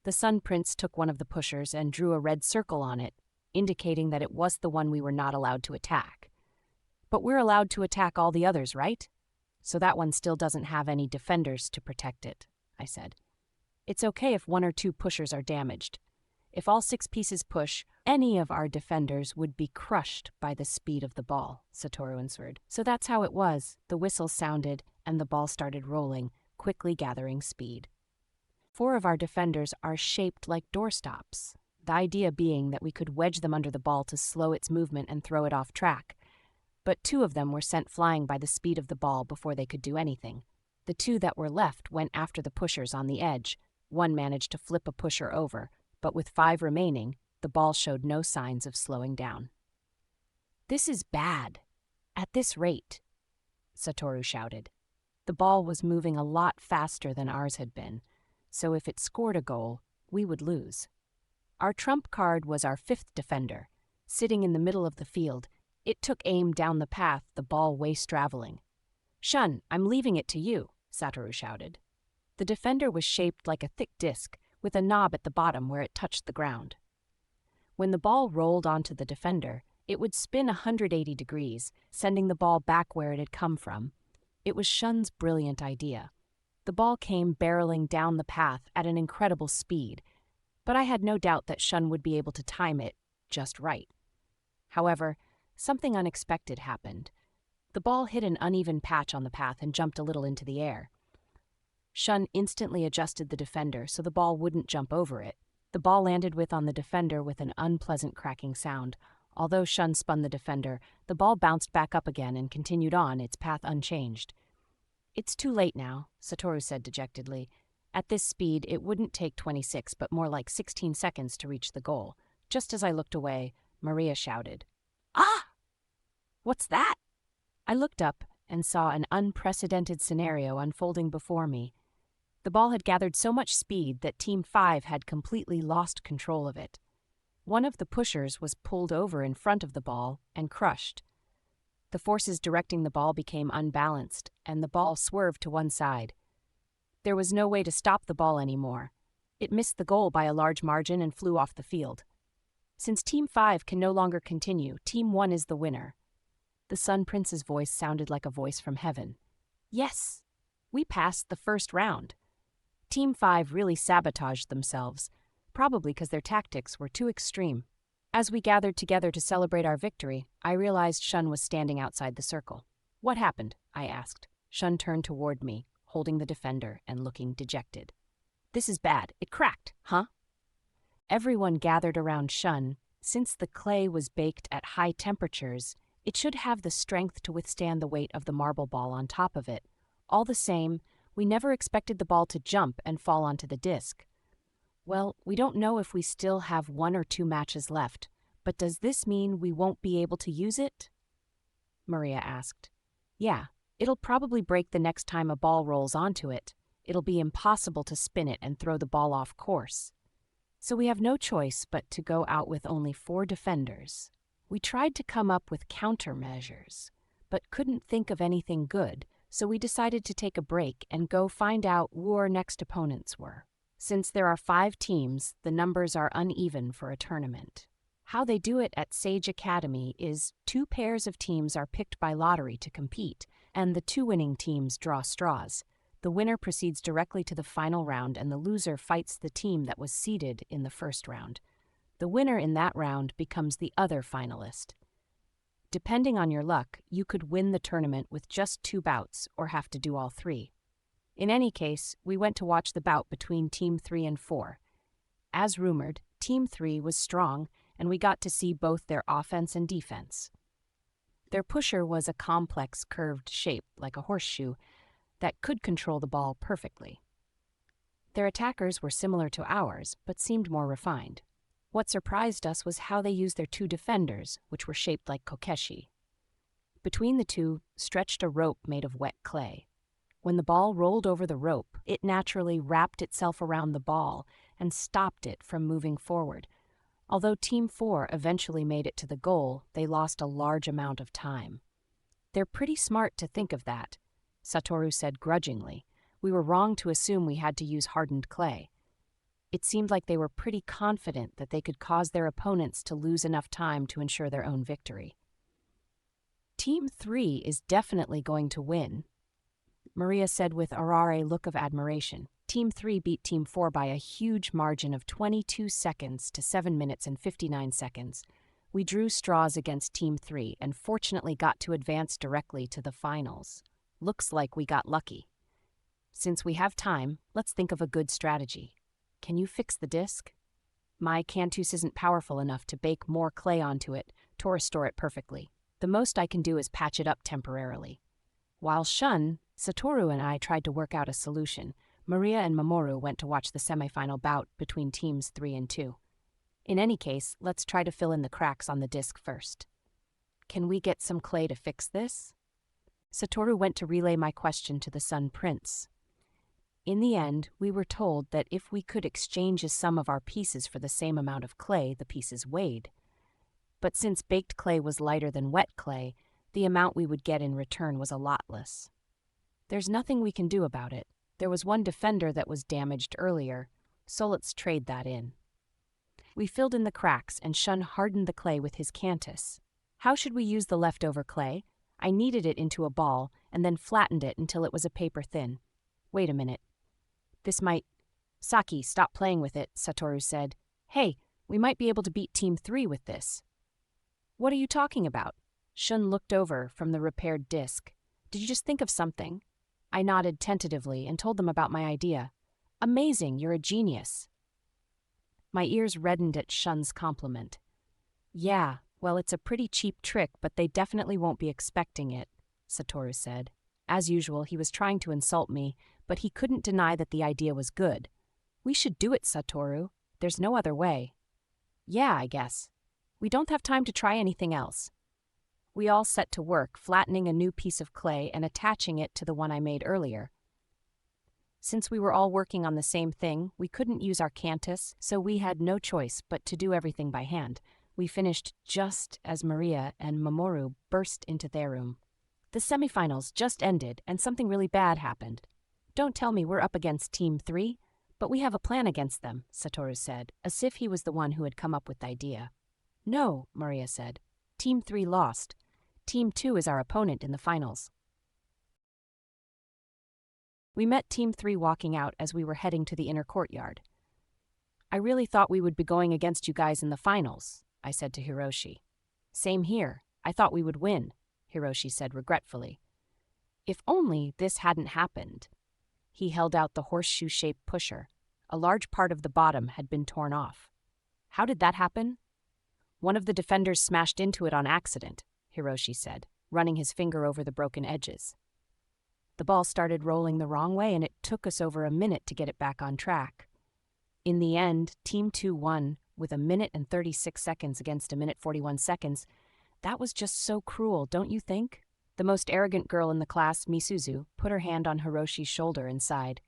The Sun Prince took one of the pushers and drew a red circle on it, indicating that it was the one we were not allowed to attack. But we're allowed to attack all the others, right? So that one still doesn't have any defenders to protect it, I said. It's okay if 1 or 2 pushers are damaged. If all 6 pieces push, any of our defenders would be crushed by the speed of the ball, Satoru answered. So that's how it was. The whistle sounded, and the ball started rolling, quickly gathering speed. 4 of our defenders are shaped like doorstops, the idea being that we could wedge them under the ball to slow its movement and throw it off track. but 2 of them were sent flying by the speed of the ball before they could do anything. The 2 that were left went after the pushers on the edge. 1 managed to flip a pusher over, but with 5 remaining, the ball showed no signs of slowing down. "This is bad. At this rate," Satoru shouted. The ball was moving a lot faster than ours had been, so if it scored a goal, we would lose. Our trump card was our 5th defender. Sitting in the middle of the field, it took aim down the path, the ball waist-traveling. "Shun, I'm leaving it to you," Satoru shouted. The defender was shaped like a thick disc, with a knob at the bottom where it touched the ground. When the ball rolled onto the defender, it would spin 180 degrees, sending the ball back where it had come from. It was Shun's brilliant idea. The ball came barreling down the path at an incredible speed, but I had no doubt that Shun would be able to time it just right. However, something unexpected happened. The ball hit an uneven patch on the path and jumped a little into the air. Shun instantly adjusted the defender so the ball wouldn't jump over it. The ball landed on the defender with an unpleasant cracking sound. Although Shun spun the defender, the ball bounced back up again and continued on, its path unchanged. "It's too late now," Satoru said dejectedly. At this speed, it wouldn't take 26, but more like 16 seconds to reach the goal. Just as I looked away, Maria shouted, "Ah! What's that?" I looked up and saw an unprecedented scenario unfolding before me. The ball had gathered so much speed that Team 5 had completely lost control of it. One of the pushers was pulled over in front of the ball and crushed. The forces directing the ball became unbalanced, and the ball swerved to one side. There was no way to stop the ball anymore. It missed the goal by a large margin and flew off the field. Since Team 5 can no longer continue, Team 1 is the winner. The Sun Prince's voice sounded like a voice from heaven. "Yes, we passed the first round." Team 5 really sabotaged themselves, probably because their tactics were too extreme. As we gathered together to celebrate our victory, I realized Shun was standing outside the circle. "What happened?" I asked. Shun turned toward me, holding the defender and looking dejected. "This is bad. It cracked, huh?" Everyone gathered around Shun. Since the clay was baked at high temperatures, it should have the strength to withstand the weight of the marble ball on top of it. All the same, we never expected the ball to jump and fall onto the disc. "Well, we don't know if we still have 1 or 2 matches left, but does this mean we won't be able to use it?" Maria asked. "Yeah, it'll probably break the next time a ball rolls onto it. It'll be impossible to spin it and throw the ball off course. So we have no choice but to go out with only 4 defenders. We tried to come up with countermeasures, but couldn't think of anything good, so we decided to take a break and go find out who our next opponents were. Since there are 5 teams, the numbers are uneven for a tournament. How they do it at Sage Academy is 2 pairs of teams are picked by lottery to compete, and the 2 winning teams draw straws. The winner proceeds directly to the final round, and the loser fights the team that was seeded in the first round. The winner in that round becomes the other finalist. Depending on your luck, you could win the tournament with just 2 bouts or have to do all 3. In any case, we went to watch the bout between Team 3 and 4. As rumored, Team 3 was strong, and we got to see both their offense and defense. Their pusher was a complex curved shape, like a horseshoe, that could control the ball perfectly. Their attackers were similar to ours, but seemed more refined. What surprised us was how they used their 2 defenders, which were shaped like kokeshi. Between the 2 stretched a rope made of wet clay. When the ball rolled over the rope, it naturally wrapped itself around the ball and stopped it from moving forward. Although Team 4 eventually made it to the goal, they lost a large amount of time. "They're pretty smart to think of that," Satoru said grudgingly. "We were wrong to assume we had to use hardened clay." It seemed like they were pretty confident that they could cause their opponents to lose enough time to ensure their own victory. "Team 3 is definitely going to win," Maria said with a look of admiration. Team 3 beat Team 4 by a huge margin of 22 seconds to 7 minutes and 59 seconds. We drew straws against Team 3 and fortunately got to advance directly to the finals. Looks like we got lucky. Since we have time, let's think of a good strategy. Can you fix the disc? My cantus isn't powerful enough to bake more clay onto it to restore it perfectly. The most I can do is patch it up temporarily. While Shun, Satoru and I tried to work out a solution, Maria and Mamoru went to watch the semifinal bout between teams 3 and 2. In any case, let's try to fill in the cracks on the disc first. Can we get some clay to fix this? Satoru went to relay my question to the Sun Prince. In the end, we were told that if we could exchange some of our pieces for the same amount of clay, the pieces weighed. But since baked clay was lighter than wet clay, the amount we would get in return was a lot less. There's nothing we can do about it. There was one defender that was damaged earlier, so let's trade that in. We filled in the cracks and Shun hardened the clay with his cantus. How should we use the leftover clay? I kneaded it into a ball and then flattened it until it was a paper thin. Wait a minute. This might... Saki, stop playing with it, Satoru said. Hey, we might be able to beat Team 3 with this. What are you talking about? Shun looked over from the repaired disc. Did you just think of something? I nodded tentatively and told them about my idea. Amazing, you're a genius. My ears reddened at Shun's compliment. Yeah, well, it's a pretty cheap trick, but they definitely won't be expecting it, Satoru said. As usual, he was trying to insult me, but he couldn't deny that the idea was good. We should do it, Satoru. There's no other way. Yeah, I guess. We don't have time to try anything else. We all set to work, flattening a new piece of clay and attaching it to the one I made earlier. Since we were all working on the same thing, we couldn't use our cantus, so we had no choice but to do everything by hand. We finished just as Maria and Mamoru burst into their room. The semifinals just ended and something really bad happened. Don't tell me we're up against Team 3, but we have a plan against them, Satoru said, as if he was the one who had come up with the idea. No, Maria said. Team 3 lost. Team 2 is our opponent in the finals. We met Team 3 walking out as we were heading to the inner courtyard. I really thought we would be going against you guys in the finals, I said to Hiroshi. Same here. I thought we would win, Hiroshi said regretfully. If only this hadn't happened. He held out the horseshoe-shaped pusher. A large part of the bottom had been torn off. How did that happen? One of the defenders smashed into it on accident, Hiroshi said, running his finger over the broken edges. The ball started rolling the wrong way and it took us over a minute to get it back on track. In the end, Team 2 won with 1 minute and 36 seconds against 1 minute 41 seconds. That was just so cruel, don't you think? The most arrogant girl in the class, Misuzu, put her hand on Hiroshi's shoulder and sighed.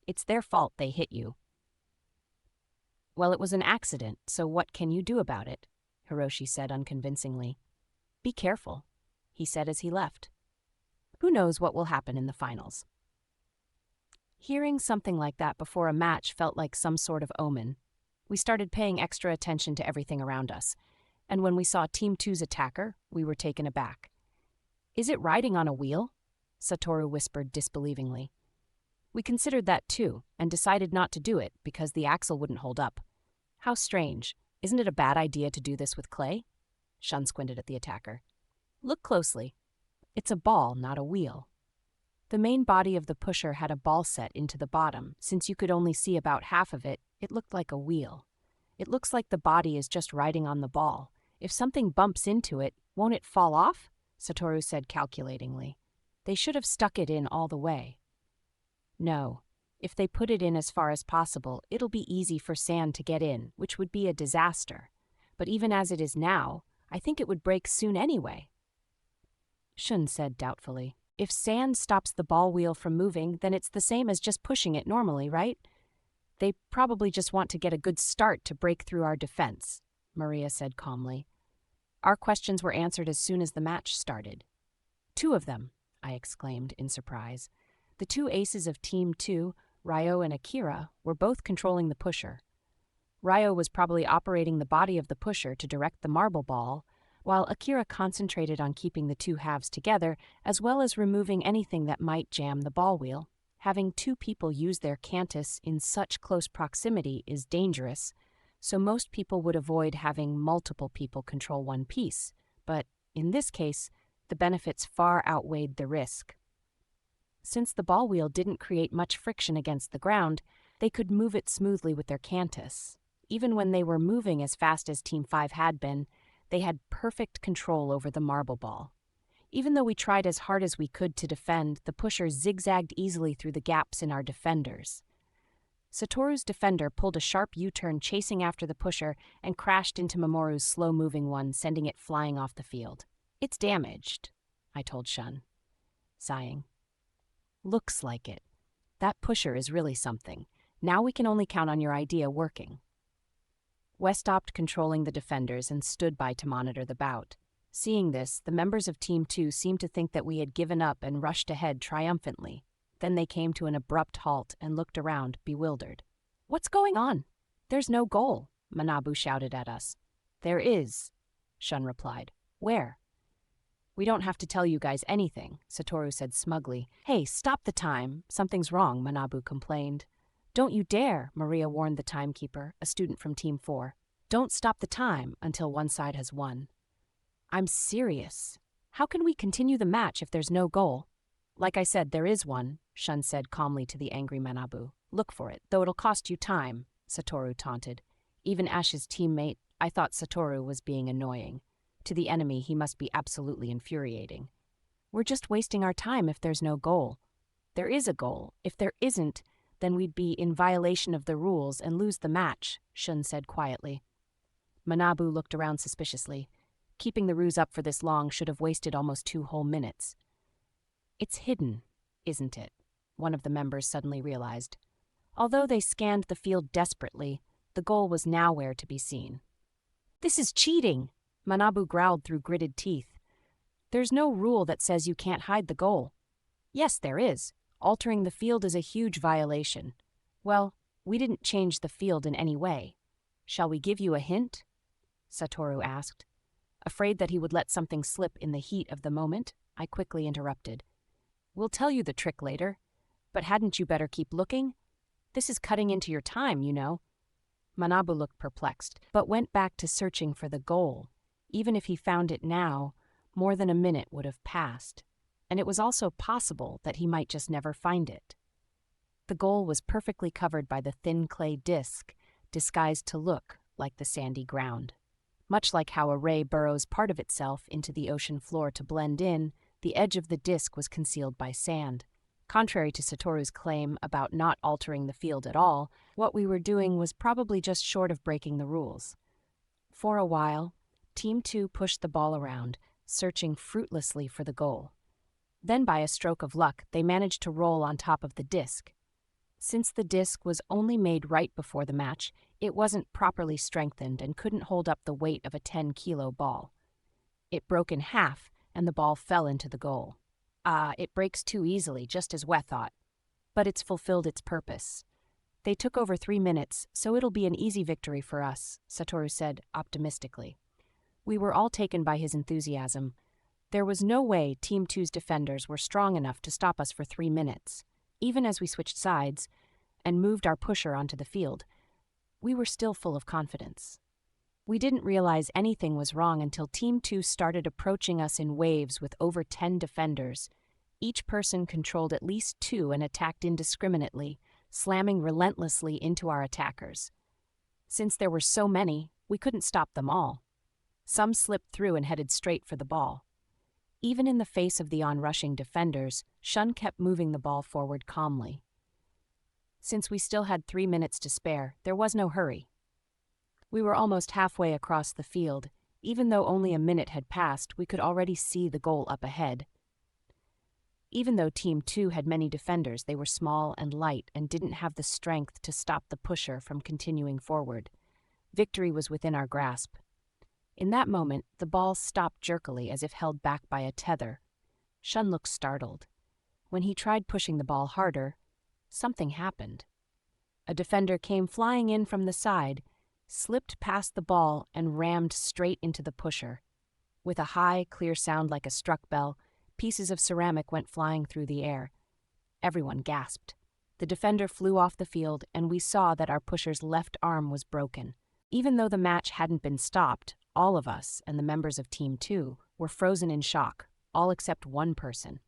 It's their fault they hit you. Well, it was an accident, so what can you do about it? Hiroshi said unconvincingly. Be careful, he said as he left. Who knows what will happen in the finals? Hearing something like that before a match felt like some sort of omen. We started paying extra attention to everything around us, and when we saw Team 2's attacker, we were taken aback. Is it riding on a wheel? Satoru whispered disbelievingly. We considered that too, and decided not to do it because the axle wouldn't hold up. How strange. Isn't it a bad idea to do this with clay? Shun squinted at the attacker. Look closely. It's a ball, not a wheel. The main body of the pusher had a ball set into the bottom. Since you could only see about half of it, it looked like a wheel. It looks like the body is just riding on the ball. If something bumps into it, won't it fall off? Satoru said calculatingly. They should have stuck it in all the way. No. If they put it in as far as possible, it'll be easy for sand to get in, which would be a disaster. But even as it is now, I think it would break soon anyway. Shun said doubtfully. If sand stops the ball wheel from moving, then it's the same as just pushing it normally, right? They probably just want to get a good start to break through our defense, Maria said calmly. Our questions were answered as soon as the match started. 2 of them, I exclaimed in surprise. The 2 aces of Team 2, Ryo and Akira, were both controlling the pusher. Ryo was probably operating the body of the pusher to direct the marble ball, while Akira concentrated on keeping the 2 halves together, as well as removing anything that might jam the ball wheel. Having 2 people use their cantus in such close proximity is dangerous, so most people would avoid having multiple people control one piece, but in this case, the benefits far outweighed the risk. Since the ball wheel didn't create much friction against the ground, they could move it smoothly with their cantus. Even when they were moving as fast as Team 5 had been, They had perfect control over the marble ball. Even though we tried as hard as we could to defend, the pusher zigzagged easily through the gaps in our defenders. Satoru's defender pulled a sharp U-turn chasing after the pusher and crashed into Mamoru's slow-moving one, sending it flying off the field. "It's damaged," I told Shun, sighing. "Looks like it. That pusher is really something. Now we can only count on your idea working." Wes stopped controlling the defenders and stood by to monitor the bout. Seeing this, the members of Team 2 seemed to think that we had given up and rushed ahead triumphantly. Then they came to an abrupt halt and looked around, bewildered. "What's going on?" "There's no goal," Manabu shouted at us. "There is," Shun replied. "Where?" "We don't have to tell you guys anything," Satoru said smugly. "Hey, stop the time. Something's wrong," Manabu complained. "Don't you dare," Maria warned the timekeeper, a student from Team 4. "Don't stop the time until one side has won." "I'm serious. How can we continue the match if there's no goal?" "Like I said, there is one," Shun said calmly to the angry Manabu. "Look for it, though it'll cost you time," Satoru taunted. Even Ash's teammate, I thought Satoru was being annoying. To the enemy, he must be absolutely infuriating. "We're just wasting our time if there's no goal." "There is a goal. If there isn't, then we'd be in violation of the rules and lose the match," Shun said quietly. Manabu looked around suspiciously. Keeping the ruse up for this long should have wasted almost 2 whole minutes. "It's hidden, isn't it?" one of the members suddenly realized. Although they scanned the field desperately, the goal was nowhere to be seen. "This is cheating," Manabu growled through gritted teeth. "There's no rule that says you can't hide the goal." "Yes, there is. Altering the field is a huge violation." "Well, we didn't change the field in any way. Shall we give you a hint?" Satoru asked. Afraid that he would let something slip in the heat of the moment, I quickly interrupted. "We'll tell you the trick later. But hadn't you better keep looking? This is cutting into your time, you know." Manabu looked perplexed, but went back to searching for the goal. Even if he found it now, more than a minute would have passed, and it was also possible that he might just never find it. The goal was perfectly covered by the thin clay disc, disguised to look like the sandy ground. Much like how a ray burrows part of itself into the ocean floor to blend in, the edge of the disc was concealed by sand. Contrary to Satoru's claim about not altering the field at all, what we were doing was probably just short of breaking the rules. For a while, Team 2 pushed the ball around, searching fruitlessly for the goal. Then, by a stroke of luck, they managed to roll on top of the disc. Since the disc was only made right before the match, it wasn't properly strengthened and couldn't hold up the weight of a 10-kilo ball. It broke in half, and the ball fell into the goal. It breaks too easily, just as we thought. But it's fulfilled its purpose. They took over 3 minutes, so it'll be an easy victory for us, Satoru said optimistically. We were all taken by his enthusiasm. There was no way Team 2's defenders were strong enough to stop us for 3 minutes. Even as we switched sides and moved our pusher onto the field, we were still full of confidence. We didn't realize anything was wrong until Team 2 started approaching us in waves with over 10 defenders. Each person controlled at least 2 and attacked indiscriminately, slamming relentlessly into our attackers. Since there were so many, we couldn't stop them all. Some slipped through and headed straight for the ball. Even in the face of the onrushing defenders, Shun kept moving the ball forward calmly. Since we still had 3 minutes to spare, there was no hurry. We were almost halfway across the field. Even though only a minute had passed, we could already see the goal up ahead. Even though Team 2 had many defenders, they were small and light and didn't have the strength to stop the pusher from continuing forward. Victory was within our grasp. In that moment, the ball stopped jerkily as if held back by a tether. Shun looked startled. When he tried pushing the ball harder, something happened. A defender came flying in from the side, slipped past the ball, and rammed straight into the pusher. With a high, clear sound like a struck bell, pieces of ceramic went flying through the air. Everyone gasped. The defender flew off the field, and we saw that our pusher's left arm was broken. Even though the match hadn't been stopped, all of us, and the members of Team 2, were frozen in shock, all except one person.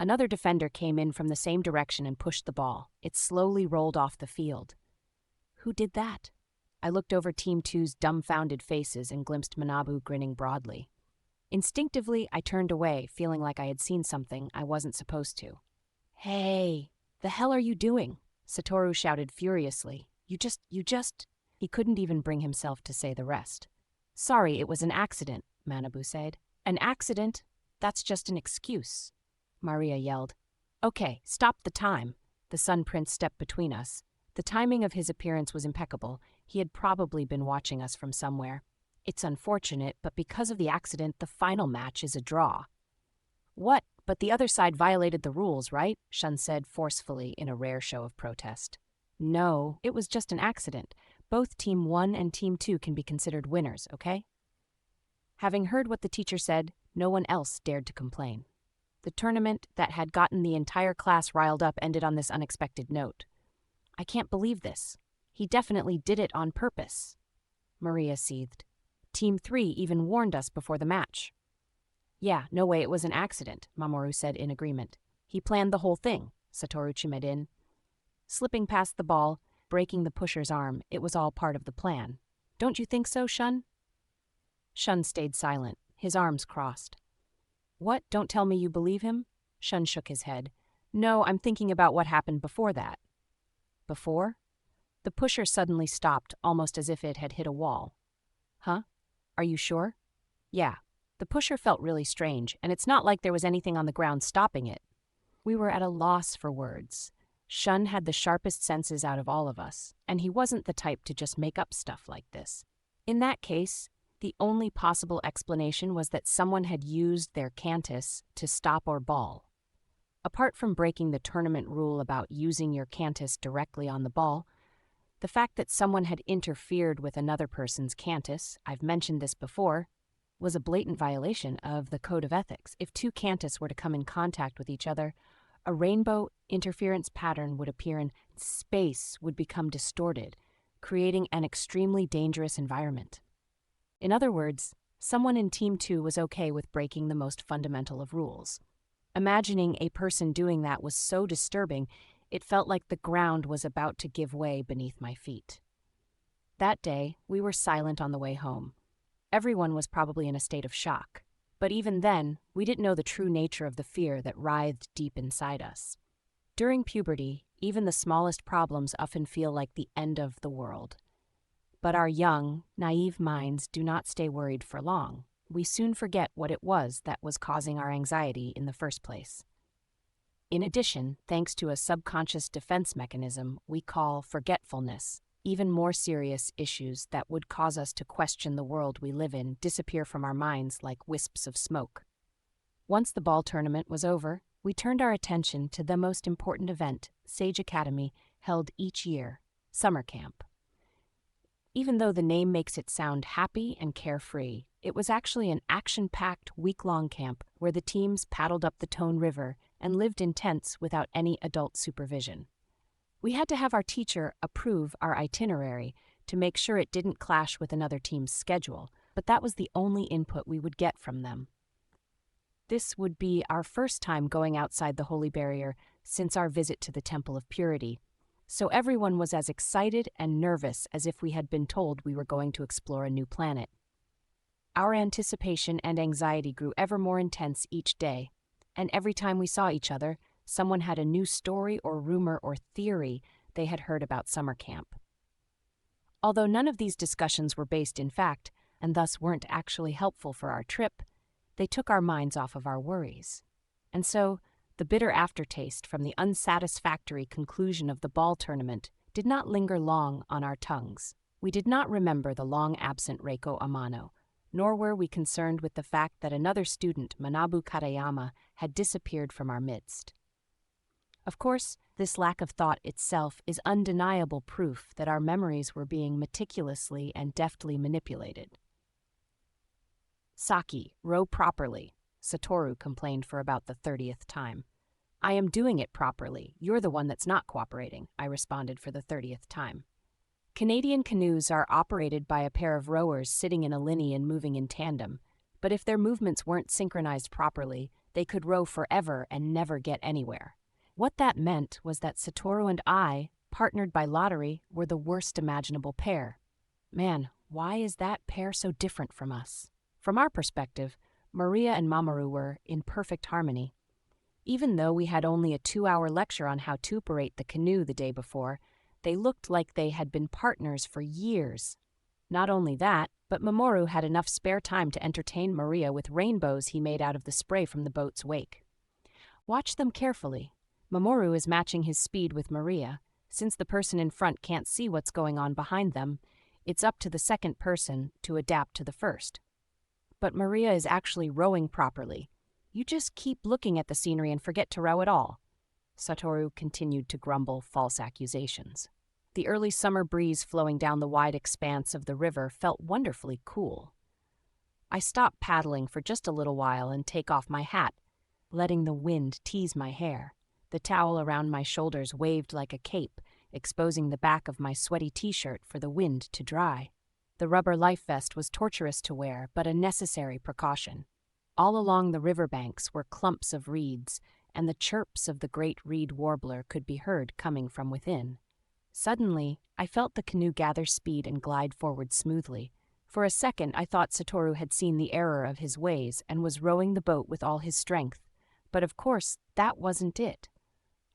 Another defender came in from the same direction and pushed the ball. It slowly rolled off the field. Who did that? I looked over Team Two's dumbfounded faces and glimpsed Manabu grinning broadly. Instinctively, I turned away, feeling like I had seen something I wasn't supposed to. "Hey, the hell are you doing?" Satoru shouted furiously. You just... He couldn't even bring himself to say the rest. "Sorry, it was an accident," Manabu said. "An accident? That's just an excuse," Maria yelled. "Okay, stop the time." The Sun Prince stepped between us. The timing of his appearance was impeccable. He had probably been watching us from somewhere. "It's unfortunate, but because of the accident, the final match is a draw." "What? But the other side violated the rules, right?" Shun said forcefully in a rare show of protest. "No, it was just an accident. Both Team 1 and Team 2 can be considered winners, okay?" Having heard what the teacher said, no one else dared to complain. The tournament that had gotten the entire class riled up ended on this unexpected note. "I can't believe this. He definitely did it on purpose," Maria seethed. "Team 3 even warned us before the match." "Yeah, no way it was an accident," Mamoru said in agreement. "He planned the whole thing," Satoru chimed in. Slipping past the ball, breaking the pusher's arm, it was all part of the plan. "Don't you think so, Shun?" Shun stayed silent, his arms crossed. "What? Don't tell me you believe him?" Shun shook his head. "No, I'm thinking about what happened before that." "Before?" The pusher suddenly stopped, almost as if it had hit a wall. "Huh? Are you sure?" "Yeah." The pusher felt really strange, and it's not like there was anything on the ground stopping it. We were at a loss for words. Shun had the sharpest senses out of all of us, and he wasn't the type to just make up stuff like this. In that case, the only possible explanation was that someone had used their Cantus to stop or ball. Apart from breaking the tournament rule about using your Cantus directly on the ball, the fact that someone had interfered with another person's Cantus, I've mentioned this before, was a blatant violation of the Code of Ethics. If two Cantus were to come in contact with each other, a rainbow interference pattern would appear and space would become distorted, creating an extremely dangerous environment. In other words, someone in Team 2 was okay with breaking the most fundamental of rules. Imagining a person doing that was so disturbing, it felt like the ground was about to give way beneath my feet. That day, we were silent on the way home. Everyone was probably in a state of shock. But even then, we didn't know the true nature of the fear that writhed deep inside us. During puberty, even the smallest problems often feel like the end of the world. But our young, naive minds do not stay worried for long. We soon forget what it was that was causing our anxiety in the first place. In addition, thanks to a subconscious defense mechanism we call forgetfulness, even more serious issues that would cause us to question the world we live in disappear from our minds like wisps of smoke. Once the ball tournament was over, we turned our attention to the most important event Sage Academy held each year, summer camp. Even though the name makes it sound happy and carefree, it was actually an action-packed week-long camp where the teams paddled up the Tone River and lived in tents without any adult supervision. We had to have our teacher approve our itinerary to make sure it didn't clash with another team's schedule, but that was the only input we would get from them. This would be our first time going outside the Holy Barrier since our visit to the Temple of Purity, so everyone was as excited and nervous as if we had been told we were going to explore a new planet. Our anticipation and anxiety grew ever more intense each day, and every time we saw each other, someone had a new story or rumor or theory they had heard about summer camp. Although none of these discussions were based in fact, and thus weren't actually helpful for our trip, they took our minds off of our worries. And so, the bitter aftertaste from the unsatisfactory conclusion of the ball tournament did not linger long on our tongues. We did not remember the long-absent Reiko Amano, nor were we concerned with the fact that another student, Manabu Katayama, had disappeared from our midst. Of course, this lack of thought itself is undeniable proof that our memories were being meticulously and deftly manipulated. "Saki, row properly," Satoru complained for about the 30th time. "I am doing it properly. You're the one that's not cooperating," I responded for the 30th time. Canadian canoes are operated by a pair of rowers sitting in a liney and moving in tandem, but if their movements weren't synchronized properly, they could row forever and never get anywhere. What that meant was that Satoru and I, partnered by lottery, were the worst imaginable pair. Man, why is that pair so different from us? From our perspective, Maria and Mamoru were in perfect harmony. Even though we had only a 2-hour lecture on how to operate the canoe the day before, they looked like they had been partners for years. Not only that, but Mamoru had enough spare time to entertain Maria with rainbows he made out of the spray from the boat's wake. Watch them carefully. Mamoru is matching his speed with Maria. Since the person in front can't see what's going on behind them, it's up to the second person to adapt to the first. But Maria is actually rowing properly. You just keep looking at the scenery and forget to row at all. Satoru continued to grumble false accusations. The early summer breeze flowing down the wide expanse of the river felt wonderfully cool. I stopped paddling for just a little while and take off my hat, letting the wind tease my hair. The towel around my shoulders waved like a cape, exposing the back of my sweaty t-shirt for the wind to dry. The rubber life vest was torturous to wear, but a necessary precaution. All along the riverbanks were clumps of reeds, and the chirps of the great reed warbler could be heard coming from within. Suddenly, I felt the canoe gather speed and glide forward smoothly. For a second, I thought Satoru had seen the error of his ways and was rowing the boat with all his strength. But of course, that wasn't it.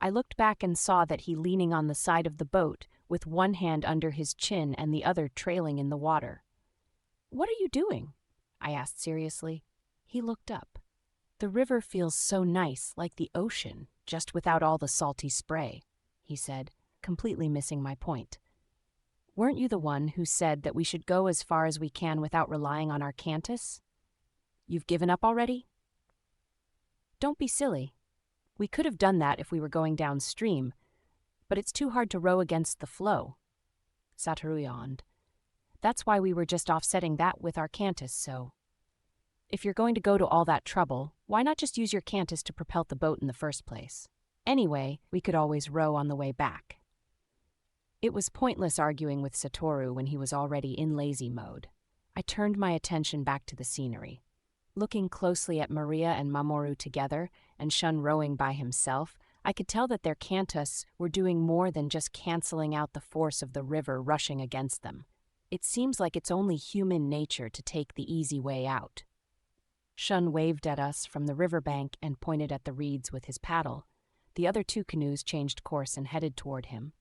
I looked back and saw that he leaning on the side of the boat, with one hand under his chin and the other trailing in the water. "What are you doing?" I asked seriously. He looked up. "The river feels so nice, like the ocean, just without all the salty spray," he said, completely missing my point. "Weren't you the one who said that we should go as far as we can without relying on our cantus? You've given up already?" "Don't be silly. We could have done that if we were going downstream, but it's too hard to row against the flow." Satoru yawned. "That's why we were just offsetting that with our cantus, so. If you're going to go to all that trouble, why not just use your cantus to propel the boat in the first place? Anyway, we could always row on the way back." It was pointless arguing with Satoru when he was already in lazy mode. I turned my attention back to the scenery. Looking closely at Maria and Mamoru together, and Shun rowing by himself, I could tell that their cantus were doing more than just canceling out the force of the river rushing against them. It seems like it's only human nature to take the easy way out. Shun waved at us from the riverbank and pointed at the reeds with his paddle. The other two canoes changed course and headed toward him.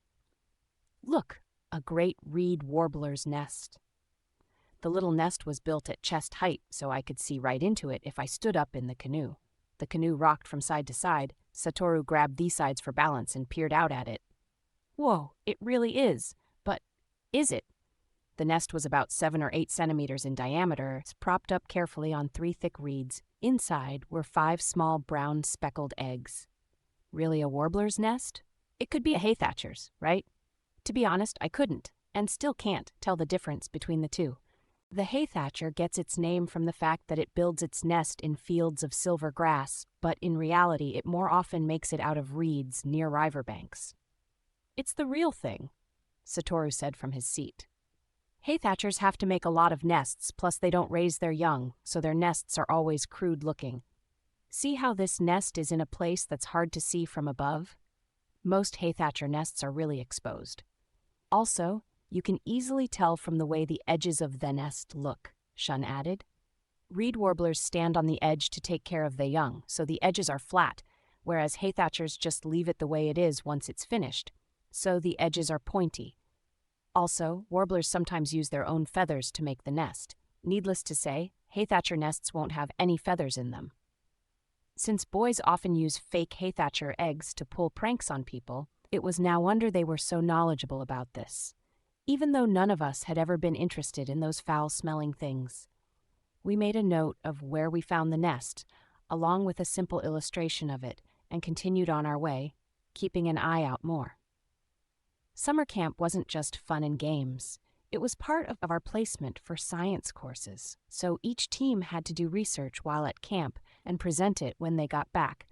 "Look, a great reed warbler's nest." The little nest was built at chest height, so I could see right into it if I stood up in the canoe. The canoe rocked from side to side. Satoru grabbed these sides for balance and peered out at it. "Whoa, it really is. But is it?" The nest was about 7 or 8 centimeters in diameter, propped up carefully on 3 thick reeds. Inside were 5 small brown speckled eggs. Really a warbler's nest? It could be a haythatcher's, right? To be honest, I couldn't, and still can't, tell the difference between the two. The haythatcher gets its name from the fact that it builds its nest in fields of silver grass, but in reality it more often makes it out of reeds near riverbanks. "It's the real thing," Satoru said from his seat. "Haythatchers have to make a lot of nests, plus they don't raise their young, so their nests are always crude-looking. See how this nest is in a place that's hard to see from above? Most haythatcher nests are really exposed. Also, you can easily tell from the way the edges of the nest look," Shun added. "Reed warblers stand on the edge to take care of the young, so the edges are flat, whereas haythatchers just leave it the way it is once it's finished, so the edges are pointy. Also, warblers sometimes use their own feathers to make the nest. Needless to say, haythatcher nests won't have any feathers in them. Since boys often use fake haythatcher eggs to pull pranks on people, it was no wonder they were so knowledgeable about this, even though none of us had ever been interested in those foul-smelling things. We made a note of where we found the nest, along with a simple illustration of it, and continued on our way, keeping an eye out more. Summer camp wasn't just fun and games. It was part of our placement for science courses, so each team had to do research while at camp and present it when they got back.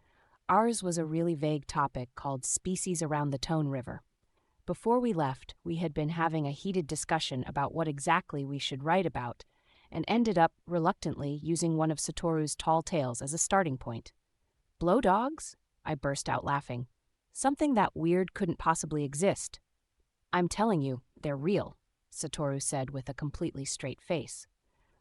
Ours was a really vague topic called Species Around the Tone River. Before we left, we had been having a heated discussion about what exactly we should write about, and ended up, reluctantly, using one of Satoru's tall tales as a starting point. "Blow dogs?" I burst out laughing. "Something that weird couldn't possibly exist." "I'm telling you, they're real." Satoru said with a completely straight face.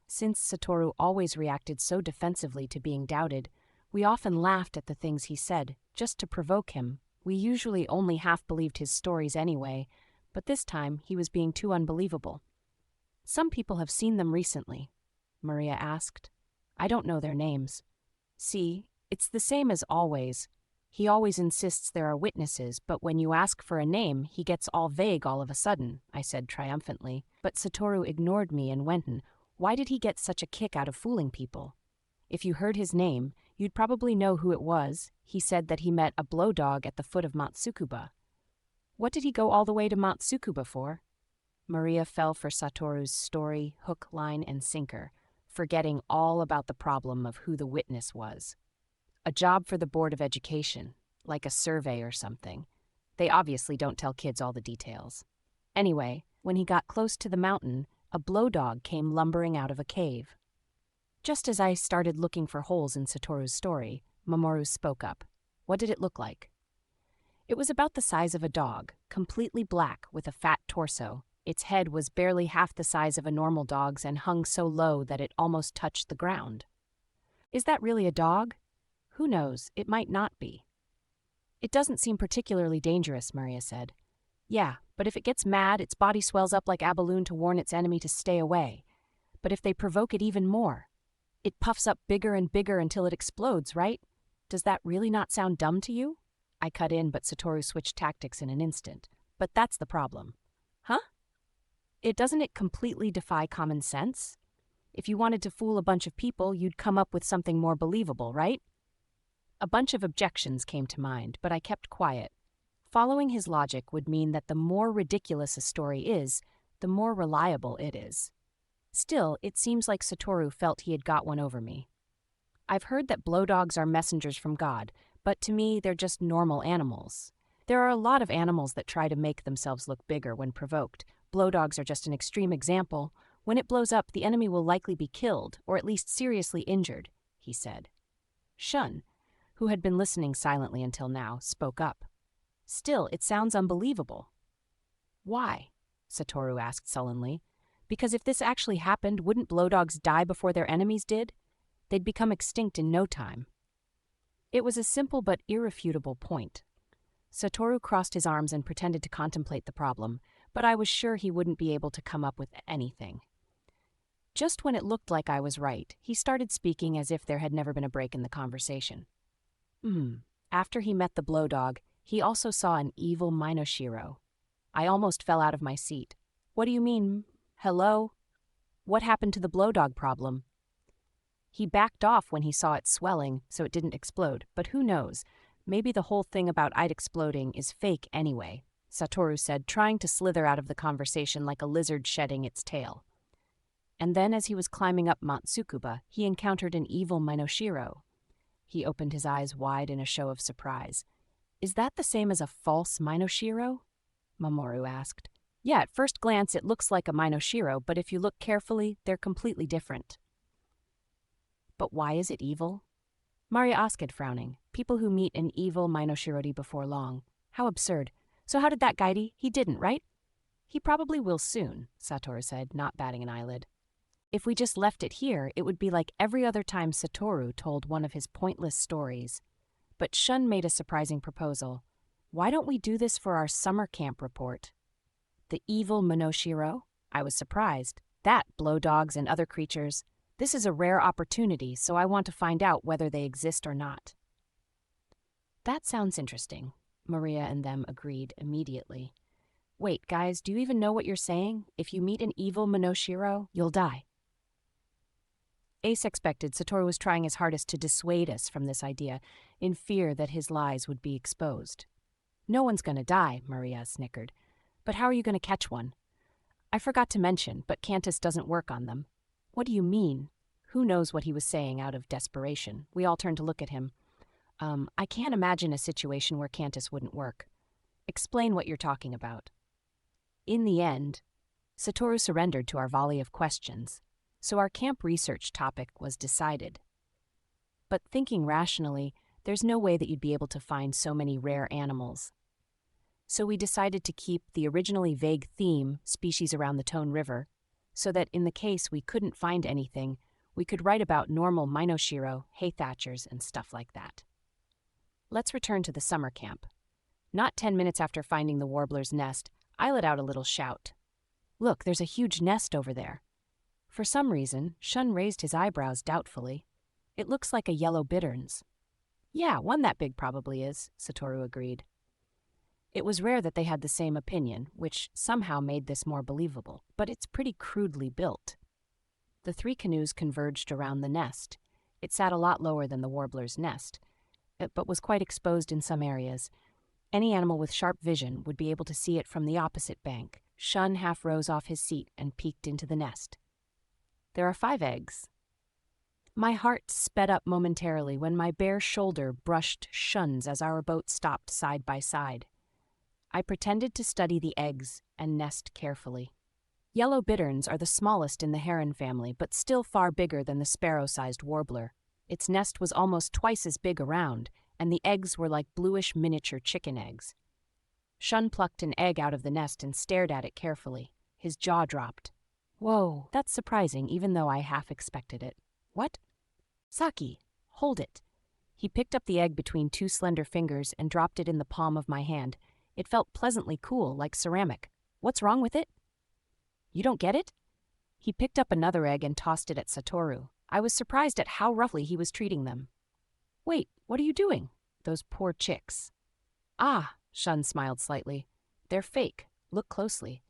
Since Satoru always reacted so defensively to being doubted, we often laughed at the things he said, just to provoke him. We usually only half believed his stories anyway, but this time he was being too unbelievable. Some people have seen them recently, Maria asked. I don't know their names. See, it's the same as always. He always insists there are witnesses, but when you ask for a name, he gets all vague all of a sudden, I said triumphantly. But Satoru ignored me and went on. Why did he get such a kick out of fooling people? If you heard his name, you'd probably know who it was. He said that he met a blow dog at the foot of Mount Tsukuba. What did he go all the way to Mount Tsukuba for? Maria fell for Satoru's story, hook, line, and sinker, forgetting all about the problem of who the witness was. A job for the Board of Education, like a survey or something. They obviously don't tell kids all the details. Anyway, when he got close to the mountain, a blow dog came lumbering out of a cave. Just as I started looking for holes in Satoru's story, Mamoru spoke up. What did it look like? It was about the size of a dog, completely black with a fat torso. Its head was barely half the size of a normal dog's and hung so low that it almost touched the ground. Is that really a dog? Who knows, it might not be. It doesn't seem particularly dangerous, Maria said. Yeah, but if it gets mad, its body swells up like a balloon to warn its enemy to stay away. But if they provoke it even more, it puffs up bigger and bigger until it explodes, right? Does that really not sound dumb to you? I cut in, but Satoru switched tactics in an instant. But that's the problem. Huh? Doesn't it completely defy common sense? If you wanted to fool a bunch of people, you'd come up with something more believable, right? A bunch of objections came to mind, but I kept quiet. Following his logic would mean that the more ridiculous a story is, the more reliable it is. Still, it seems like Satoru felt he had got one over me. I've heard that blow dogs are messengers from God, but to me, they're just normal animals. There are a lot of animals that try to make themselves look bigger when provoked. Blow dogs are just an extreme example. When it blows up, the enemy will likely be killed, or at least seriously injured, he said. Shun, who had been listening silently until now, spoke up. Still, it sounds unbelievable. Why? Satoru asked sullenly. Because if this actually happened, wouldn't blow dogs die before their enemies did? They'd become extinct in no time. It was a simple but irrefutable point. Satoru crossed his arms and pretended to contemplate the problem, but I was sure he wouldn't be able to come up with anything. Just when it looked like I was right, he started speaking as if there had never been a break in the conversation. After he met the blow dog, he also saw an evil Minoshiro. I almost fell out of my seat. What do you mean? Hello? What happened to the blow dog problem? He backed off when he saw it swelling, so it didn't explode, but who knows? Maybe the whole thing about it exploding is fake anyway, Satoru said, trying to slither out of the conversation like a lizard shedding its tail. And then as he was climbing up Mount Tsukuba, he encountered an evil Minoshiro. He opened his eyes wide in a show of surprise. Is that the same as a false Minoshiro? Mamoru asked. Yeah, at first glance it looks like a Minoshiro, but if you look carefully, they're completely different. But why is it evil? Maria asked, frowning. People who meet an evil Minoshirodi before long. How absurd. So how did that guide? He didn't, right? He probably will soon, Satoru said, not batting an eyelid. If we just left it here, it would be like every other time Satoru told one of his pointless stories. But Shun made a surprising proposal. Why don't we do this for our summer camp report? The evil Minoshiro? I was surprised. That, blow dogs and other creatures. This is a rare opportunity, so I want to find out whether they exist or not. That sounds interesting, Maria and them agreed immediately. Wait, guys, do you even know what you're saying? If you meet an evil Minoshiro, you'll die. Ace expected Satoru was trying his hardest to dissuade us from this idea, in fear that his lies would be exposed. No one's going to die, Maria snickered. But how are you going to catch one? I forgot to mention, but Cantus doesn't work on them. What do you mean? Who knows what he was saying out of desperation? We all turned to look at him. I can't imagine a situation where Cantus wouldn't work. Explain what you're talking about. In the end, Satoru surrendered to our volley of questions, so our camp research topic was decided. But thinking rationally, there's no way that you'd be able to find so many rare animals. So we decided to keep the originally vague theme, species around the Tone River, so that in the case we couldn't find anything, we could write about normal Minoshiro, hay thatchers, and stuff like that. Let's return to the summer camp. Not 10 minutes after finding the warbler's nest, I let out a little shout. Look, there's a huge nest over there. For some reason, Shun raised his eyebrows doubtfully. It looks like a yellow bitterns. Yeah, one that big probably is, Satoru agreed. It was rare that they had the same opinion, which somehow made this more believable, but it's pretty crudely built. The 3 canoes converged around the nest. It sat a lot lower than the warbler's nest, but was quite exposed in some areas. Any animal with sharp vision would be able to see it from the opposite bank. Shun half rose off his seat and peeked into the nest. There are 5 eggs. My heart sped up momentarily when my bare shoulder brushed Shun's as our boat stopped side by side. I pretended to study the eggs and nest carefully. Yellow bitterns are the smallest in the heron family, but still far bigger than the sparrow-sized warbler. Its nest was almost twice as big around, and the eggs were like bluish miniature chicken eggs. Shun plucked an egg out of the nest and stared at it carefully. His jaw dropped. Whoa, that's surprising, even though I half expected it. What? Saki, hold it. He picked up the egg between 2 slender fingers and dropped it in the palm of my hand. It felt pleasantly cool, like ceramic. What's wrong with it? You don't get it? He picked up another egg and tossed it at Satoru. I was surprised at how roughly he was treating them. Wait, what are you doing? Those poor chicks. Ah, Shun smiled slightly. They're fake. Look closely.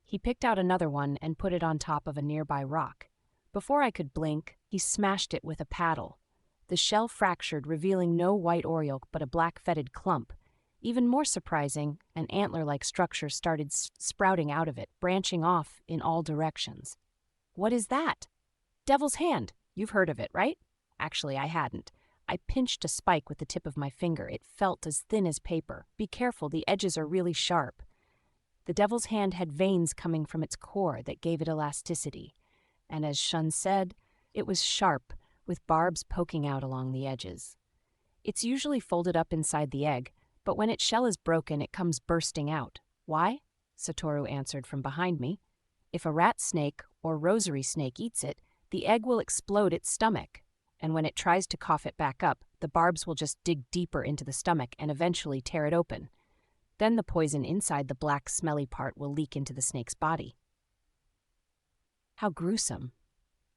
He picked out another one and put it on top of a nearby rock. Before I could blink, he smashed it with a paddle. The shell fractured, revealing no white oriole but a black-fetid clump. Even more surprising, an antler-like structure started sprouting out of it, branching off in all directions. What is that? Devil's hand. You've heard of it, right? Actually, I hadn't. I pinched a spike with the tip of my finger. It felt as thin as paper. Be careful, the edges are really sharp. The devil's hand had veins coming from its core that gave it elasticity. And as Shun said, it was sharp, with barbs poking out along the edges. It's usually folded up inside the egg, but when its shell is broken, it comes bursting out. Why? Satoru answered from behind me. If a rat snake or rosary snake eats it, the egg will explode its stomach. And when it tries to cough it back up, the barbs will just dig deeper into the stomach and eventually tear it open. Then the poison inside the black, smelly part will leak into the snake's body. How gruesome.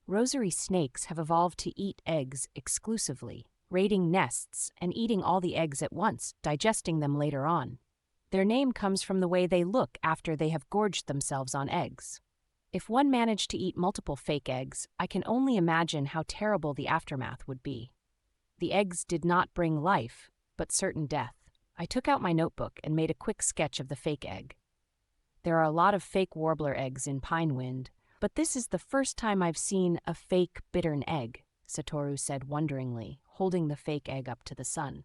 Rosary snakes have evolved to eat eggs exclusively, raiding nests and eating all the eggs at once, digesting them later on. Their name comes from the way they look after they have gorged themselves on eggs. If one managed to eat multiple fake eggs, I can only imagine how terrible the aftermath would be. The eggs did not bring life, but certain death. I took out my notebook and made a quick sketch of the fake egg. There are a lot of fake warbler eggs in Pinewind, but this is the first time I've seen a fake bittern egg, Satoru said wonderingly, holding the fake egg up to the sun.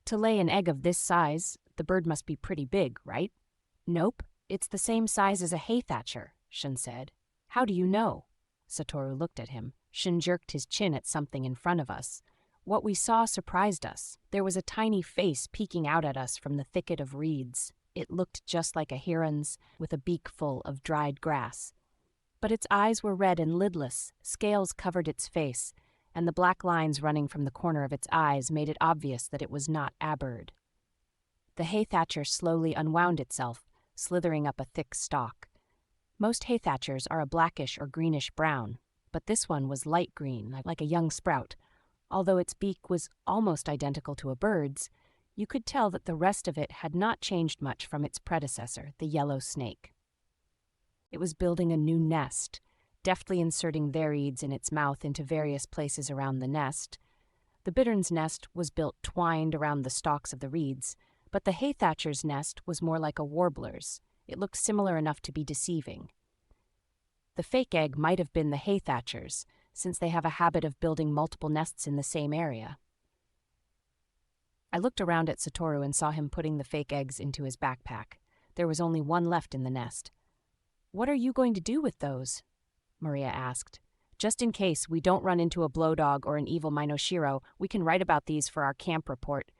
To lay an egg of this size, the bird must be pretty big, right? Nope, it's the same size as a hay thatcher, Shun said. How do you know? Satoru looked at him. Shun jerked his chin at something in front of us. What we saw surprised us. There was a tiny face peeking out at us from the thicket of reeds. It looked just like a heron's, with a beak full of dried grass. But its eyes were red and lidless, scales covered its face, and the black lines running from the corner of its eyes made it obvious that it was not a bird. The hay thatcher slowly unwound itself, slithering up a thick stalk. Most hay thatchers are a blackish or greenish brown, but this one was light green, like a young sprout. Although its beak was almost identical to a bird's, you could tell that the rest of it had not changed much from its predecessor, the yellow snake. It was building a new nest, deftly inserting reeds in its mouth into various places around the nest. The bittern's nest was built twined around the stalks of the reeds, but the hay thatcher's nest was more like a warbler's. It looked similar enough to be deceiving. The fake egg might have been the hay thatcher's, since they have a habit of building multiple nests in the same area. I looked around at Satoru and saw him putting the fake eggs into his backpack. There was only one left in the nest. What are you going to do with those? Maria asked. Just in case we don't run into a blowdog or an evil Minoshiro, we can write about these for our camp report.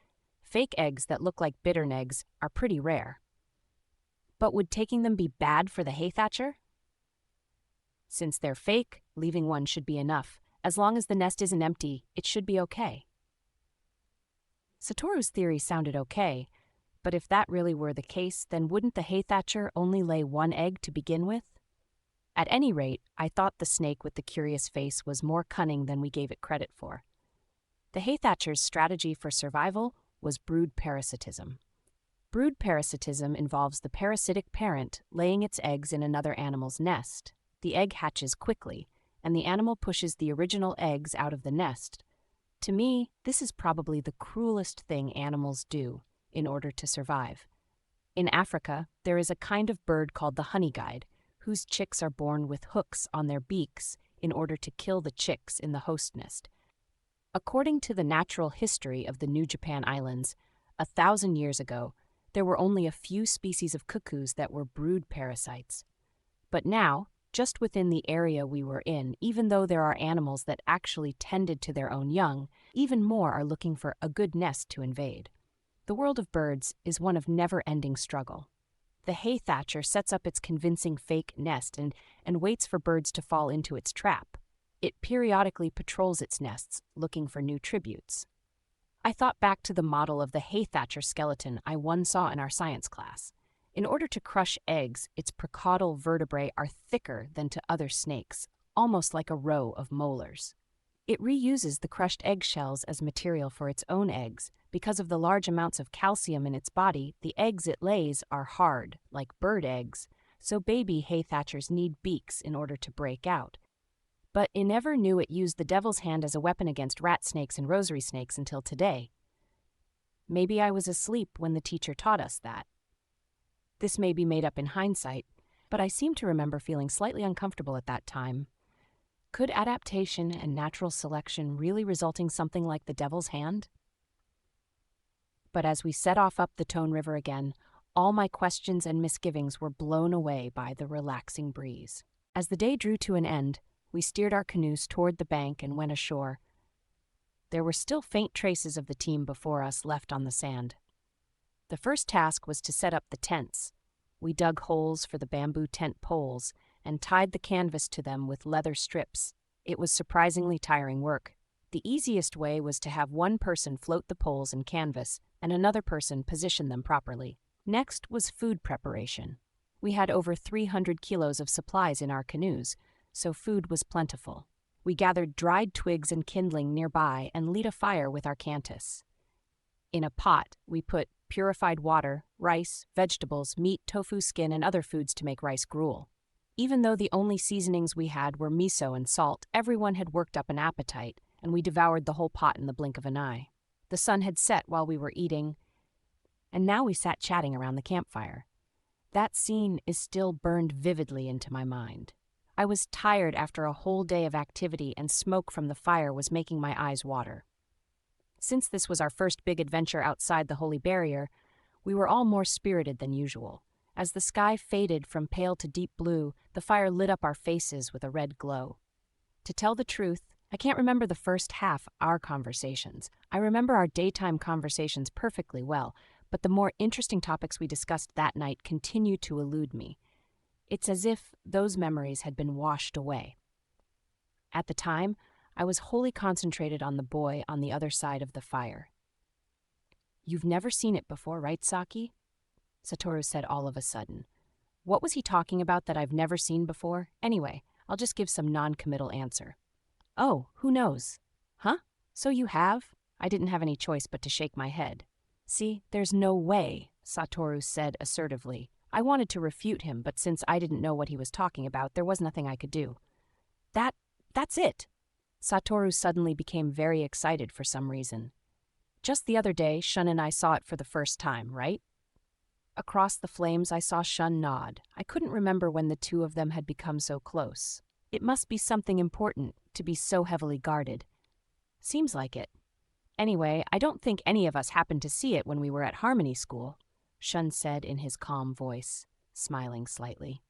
Fake eggs that look like bittern eggs are pretty rare. But would taking them be bad for the hay thatcher? Since they're fake, leaving one should be enough. As long as the nest isn't empty, it should be okay. Satoru's theory sounded okay, but if that really were the case, then wouldn't the hay thatcher only lay one egg to begin with? At any rate, I thought the snake with the curious face was more cunning than we gave it credit for. The hay thatcher's strategy for survival was brood parasitism. Brood parasitism involves the parasitic parent laying its eggs in another animal's nest. The egg hatches quickly, and the animal pushes the original eggs out of the nest. To me, this is probably the cruelest thing animals do in order to survive. In Africa, there is a kind of bird called the honey guide, whose chicks are born with hooks on their beaks in order to kill the chicks in the host nest. According to the natural history of the New Japan Islands, 1,000 years ago, there were only a few species of cuckoos that were brood parasites. But now, just within the area we were in, even though there are animals that actually tended to their own young, even more are looking for a good nest to invade. The world of birds is one of never-ending struggle. The hay thatcher sets up its convincing fake nest and waits for birds to fall into its trap. It periodically patrols its nests, looking for new tributes. I thought back to the model of the hay thatcher skeleton I once saw in our science class. In order to crush eggs, its precaudal vertebrae are thicker than to other snakes, almost like a row of molars. It reuses the crushed eggshells as material for its own eggs. Because of the large amounts of calcium in its body, the eggs it lays are hard, like bird eggs, so baby hay thatchers need beaks in order to break out. But it never knew it used the devil's hand as a weapon against rat snakes and rosary snakes until today. Maybe I was asleep when the teacher taught us that. This may be made up in hindsight, but I seem to remember feeling slightly uncomfortable at that time. Could adaptation and natural selection really result in something like the devil's hand? But as we set off up the Tone River again, all my questions and misgivings were blown away by the relaxing breeze. As the day drew to an end, we steered our canoes toward the bank and went ashore. There were still faint traces of the team before us left on the sand. The first task was to set up the tents. We dug holes for the bamboo tent poles and tied the canvas to them with leather strips. It was surprisingly tiring work. The easiest way was to have one person float the poles and canvas and another person position them properly. Next was food preparation. We had over 300 kilos of supplies in our canoes, so food was plentiful. We gathered dried twigs and kindling nearby and lit a fire with our cantus. In a pot, we put purified water, rice, vegetables, meat, tofu skin, and other foods to make rice gruel. Even though the only seasonings we had were miso and salt, everyone had worked up an appetite, and we devoured the whole pot in the blink of an eye. The sun had set while we were eating, and now we sat chatting around the campfire. That scene is still burned vividly into my mind. I was tired after a whole day of activity, and smoke from the fire was making my eyes water. Since this was our first big adventure outside the Holy Barrier, we were all more spirited than usual. As the sky faded from pale to deep blue, the fire lit up our faces with a red glow. To tell the truth, I can't remember the first half our conversations. I remember our daytime conversations perfectly well, but the more interesting topics we discussed that night continue to elude me. It's as if those memories had been washed away. At the time, I was wholly concentrated on the boy on the other side of the fire. "You've never seen it before, right, Saki?" Satoru said all of a sudden. What was he talking about that I've never seen before? Anyway, I'll just give some non-committal answer. "Oh, who knows?" "Huh? So you have?" I didn't have any choice but to shake my head. "See, there's no way," Satoru said assertively. I wanted to refute him, but since I didn't know what he was talking about, there was nothing I could do. That's it." Satoru suddenly became very excited for some reason. "Just the other day, Shun and I saw it for the first time, right?" Across the flames, I saw Shun nod. I couldn't remember when the two of them had become so close. It must be something important to be so heavily guarded. Seems like it. Anyway, I don't think any of us happened to see it when we were at Harmony School, Shun said in his calm voice, smiling slightly.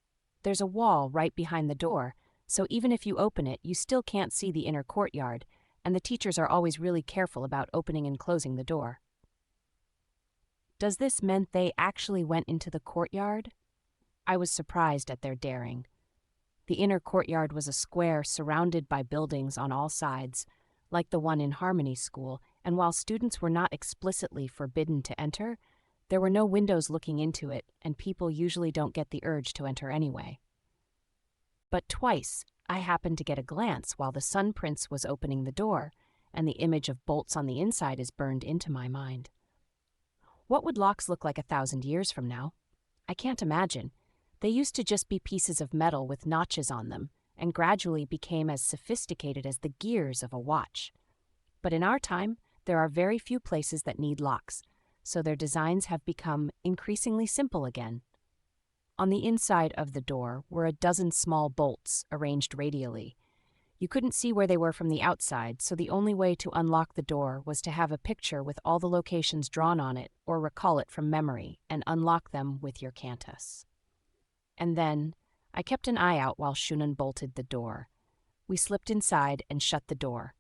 "There's a wall right behind the door, so even if you open it, you still can't see the inner courtyard, and the teachers are always really careful about opening and closing the door." Does this mean they actually went into the courtyard? I was surprised at their daring. The inner courtyard was a square surrounded by buildings on all sides, like the one in Harmony School, and while students were not explicitly forbidden to enter, there were no windows looking into it, and people usually don't get the urge to enter anyway. But twice, I happened to get a glance while the Sun Prince was opening the door, and the image of bolts on the inside is burned into my mind. What would locks look like 1,000 years from now? I can't imagine. They used to just be pieces of metal with notches on them, and gradually became as sophisticated as the gears of a watch. But in our time, there are very few places that need locks, so their designs have become increasingly simple again. On the inside of the door were a dozen small bolts arranged radially. You couldn't see where they were from the outside, so the only way to unlock the door was to have a picture with all the locations drawn on it or recall it from memory and unlock them with your cantus. And then, I kept an eye out while Shunan bolted the door. We slipped inside and shut the door.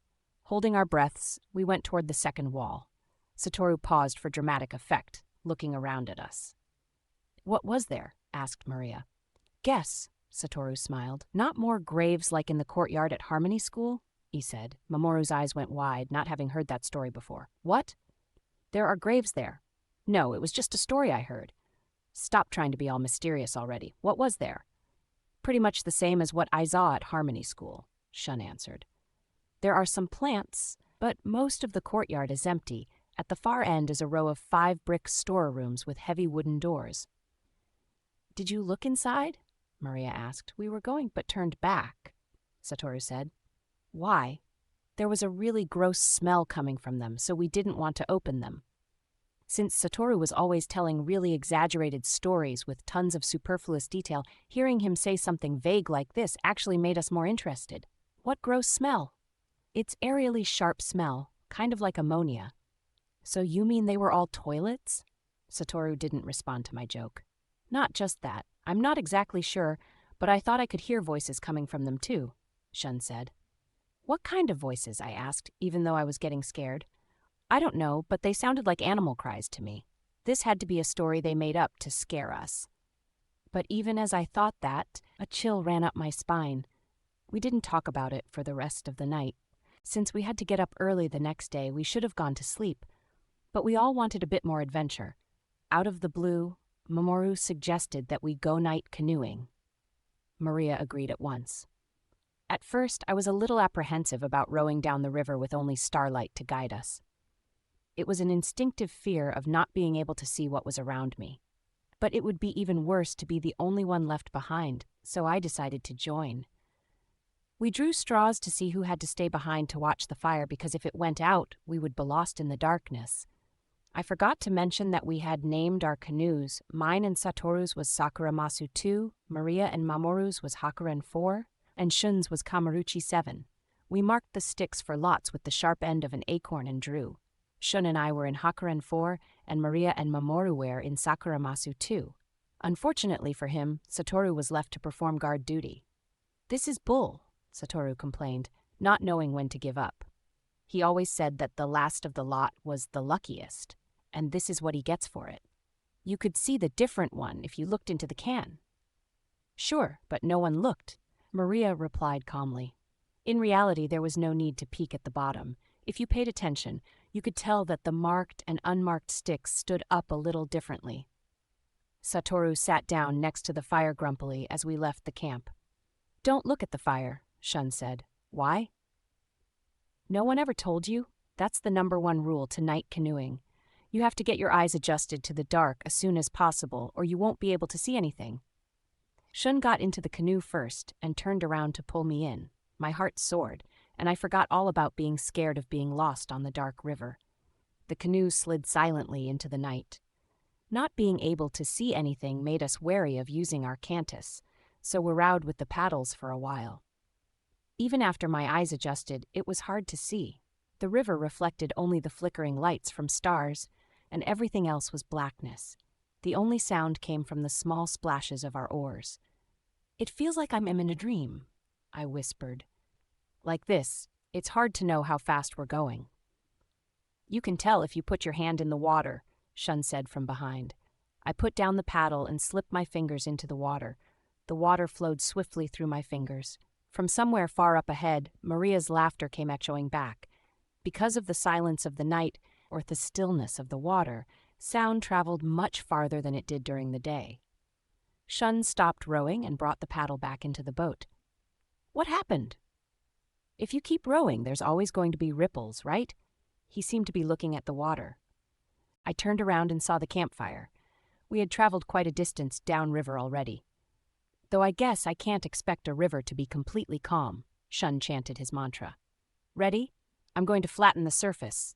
Holding our breaths, we went toward the second wall. Satoru paused for dramatic effect, looking around at us. "What was there?" asked Maria. "Guess," Satoru smiled. "Not more graves like in the courtyard at Harmony School?" he said. Mamoru's eyes went wide, not having heard that story before. "What? There are graves there." "No, it was just a story I heard." "Stop trying to be all mysterious already. What was there?" "Pretty much the same as what I saw at Harmony School," Shun answered. "There are some plants, but most of the courtyard is empty. At the far end is a row of 5 brick storerooms with heavy wooden doors." "Did you look inside?" Maria asked. "We were going but turned back," Satoru said. "Why?" "There was a really gross smell coming from them, so we didn't want to open them." Since Satoru was always telling really exaggerated stories with tons of superfluous detail, hearing him say something vague like this actually made us more interested. "What gross smell?" "It's aerially sharp smell, kind of like ammonia." "So you mean they were all toilets?" Satoru didn't respond to my joke. "Not just that. I'm not exactly sure, but I thought I could hear voices coming from them too," Shun said. "What kind of voices?" I asked, even though I was getting scared. "I don't know, but they sounded like animal cries to me. This had to be a story they made up to scare us." But even as I thought that, a chill ran up my spine. We didn't talk about it for the rest of the night. Since we had to get up early the next day, we should have gone to sleep. But we all wanted a bit more adventure. Out of the blue, Mamoru suggested that we go night canoeing. Maria agreed at once. At first, I was a little apprehensive about rowing down the river with only starlight to guide us. It was an instinctive fear of not being able to see what was around me. But it would be even worse to be the only one left behind, so I decided to join. We drew straws to see who had to stay behind to watch the fire because if it went out, we would be lost in the darkness. I forgot to mention that we had named our canoes. Mine and Satoru's was Sakuramasu 2, Maria and Mamoru's was Hakuren 4, and Shun's was Kamaruchi 7. We marked the sticks for lots with the sharp end of an acorn and drew. Shun and I were in Hakuren 4, and Maria and Mamoru were in Sakuramasu 2. Unfortunately for him, Satoru was left to perform guard duty. "This is bull," Satoru complained, not knowing when to give up. He always said that the last of the lot was the luckiest, and this is what he gets for it. You could see the different one if you looked into the can. "Sure, but no one looked," Maria replied calmly. In reality, there was no need to peek at the bottom. If you paid attention, you could tell that the marked and unmarked sticks stood up a little differently. Satoru sat down next to the fire grumpily as we left the camp. "Don't look at the fire," Shun said. "Why?" "No one ever told you? That's the #1 rule to night canoeing. You have to get your eyes adjusted to the dark as soon as possible, or you won't be able to see anything." Shun got into the canoe first and turned around to pull me in. My heart soared, and I forgot all about being scared of being lost on the dark river. The canoe slid silently into the night. Not being able to see anything made us wary of using our cantus, so we rowed with the paddles for a while. Even after my eyes adjusted, it was hard to see. The river reflected only the flickering lights from stars, and everything else was blackness. The only sound came from the small splashes of our oars. "It feels like I'm in a dream," I whispered. "Like this, it's hard to know how fast we're going." "You can tell if you put your hand in the water," Shun said from behind. I put down the paddle and slipped my fingers into the water. The water flowed swiftly through my fingers. From somewhere far up ahead, Maria's laughter came echoing back. Because of the silence of the night, or the stillness of the water, sound traveled much farther than it did during the day. Shun stopped rowing and brought the paddle back into the boat. What happened? If you keep rowing, there's always going to be ripples, right? He seemed to be looking at the water. I turned around and saw the campfire. We had traveled quite a distance downriver already. Though I guess I can't expect a river to be completely calm, Shun chanted his mantra. Ready? I'm going to flatten the surface.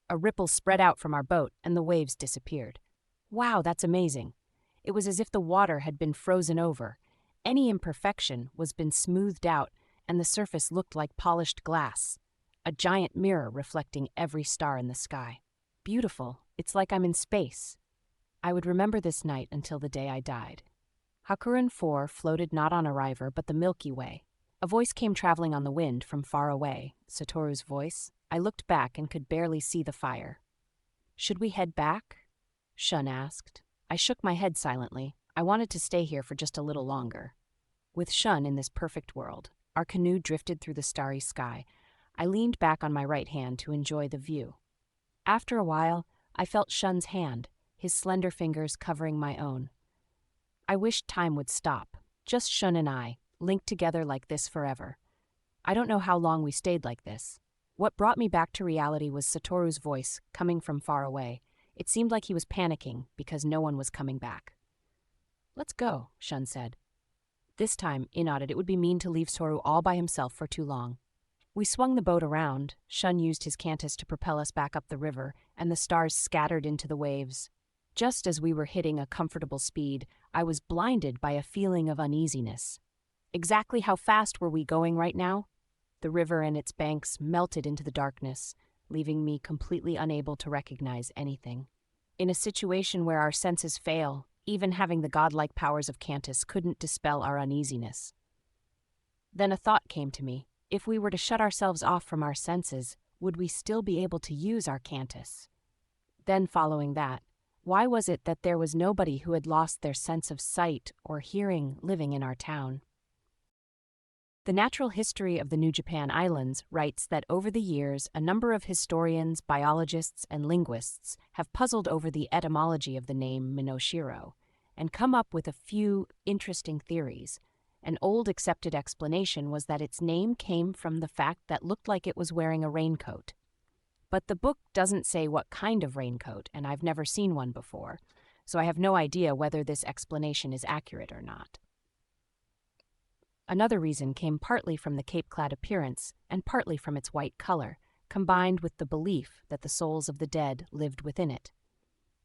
A ripple spread out from our boat, and the waves disappeared. Wow, that's amazing. It was as if the water had been frozen over. Any imperfection was been smoothed out, and the surface looked like polished glass, a giant mirror reflecting every star in the sky. Beautiful. It's like I'm in space. I would remember this night until the day I died. Hakuren 4 floated not on a river, but the Milky Way. A voice came traveling on the wind from far away, Satoru's voice. I looked back and could barely see the fire. Should we head back? Shun asked. I shook my head silently. I wanted to stay here for just a little longer. With Shun in this perfect world, our canoe drifted through the starry sky. I leaned back on my right hand to enjoy the view. After a while, I felt Shun's hand, his slender fingers covering my own. I wished time would stop, just Shun and I, linked together like this forever. I don't know how long we stayed like this. What brought me back to reality was Satoru's voice, coming from far away. It seemed like he was panicking because no one was coming back. Let's go, Shun said. This time, I nodded. It would be mean to leave Satoru all by himself for too long. We swung the boat around. Shun used his cantus to propel us back up the river, and the stars scattered into the waves. Just as we were hitting a comfortable speed, I was blinded by a feeling of uneasiness. Exactly how fast were we going right now? The river and its banks melted into the darkness, leaving me completely unable to recognize anything. In a situation where our senses fail, even having the godlike powers of Cantus couldn't dispel our uneasiness. Then a thought came to me. If we were to shut ourselves off from our senses, would we still be able to use our Cantus? Then following that, why was it that there was nobody who had lost their sense of sight or hearing living in our town? The Natural History of the New Japan Islands writes that over the years, a number of historians, biologists, and linguists have puzzled over the etymology of the name Minoshiro and come up with a few interesting theories. An old accepted explanation was that its name came from the fact that it looked like it was wearing a raincoat. But the book doesn't say what kind of raincoat, and I've never seen one before, so I have no idea whether this explanation is accurate or not. Another reason came partly from the cape-clad appearance and partly from its white color, combined with the belief that the souls of the dead lived within it.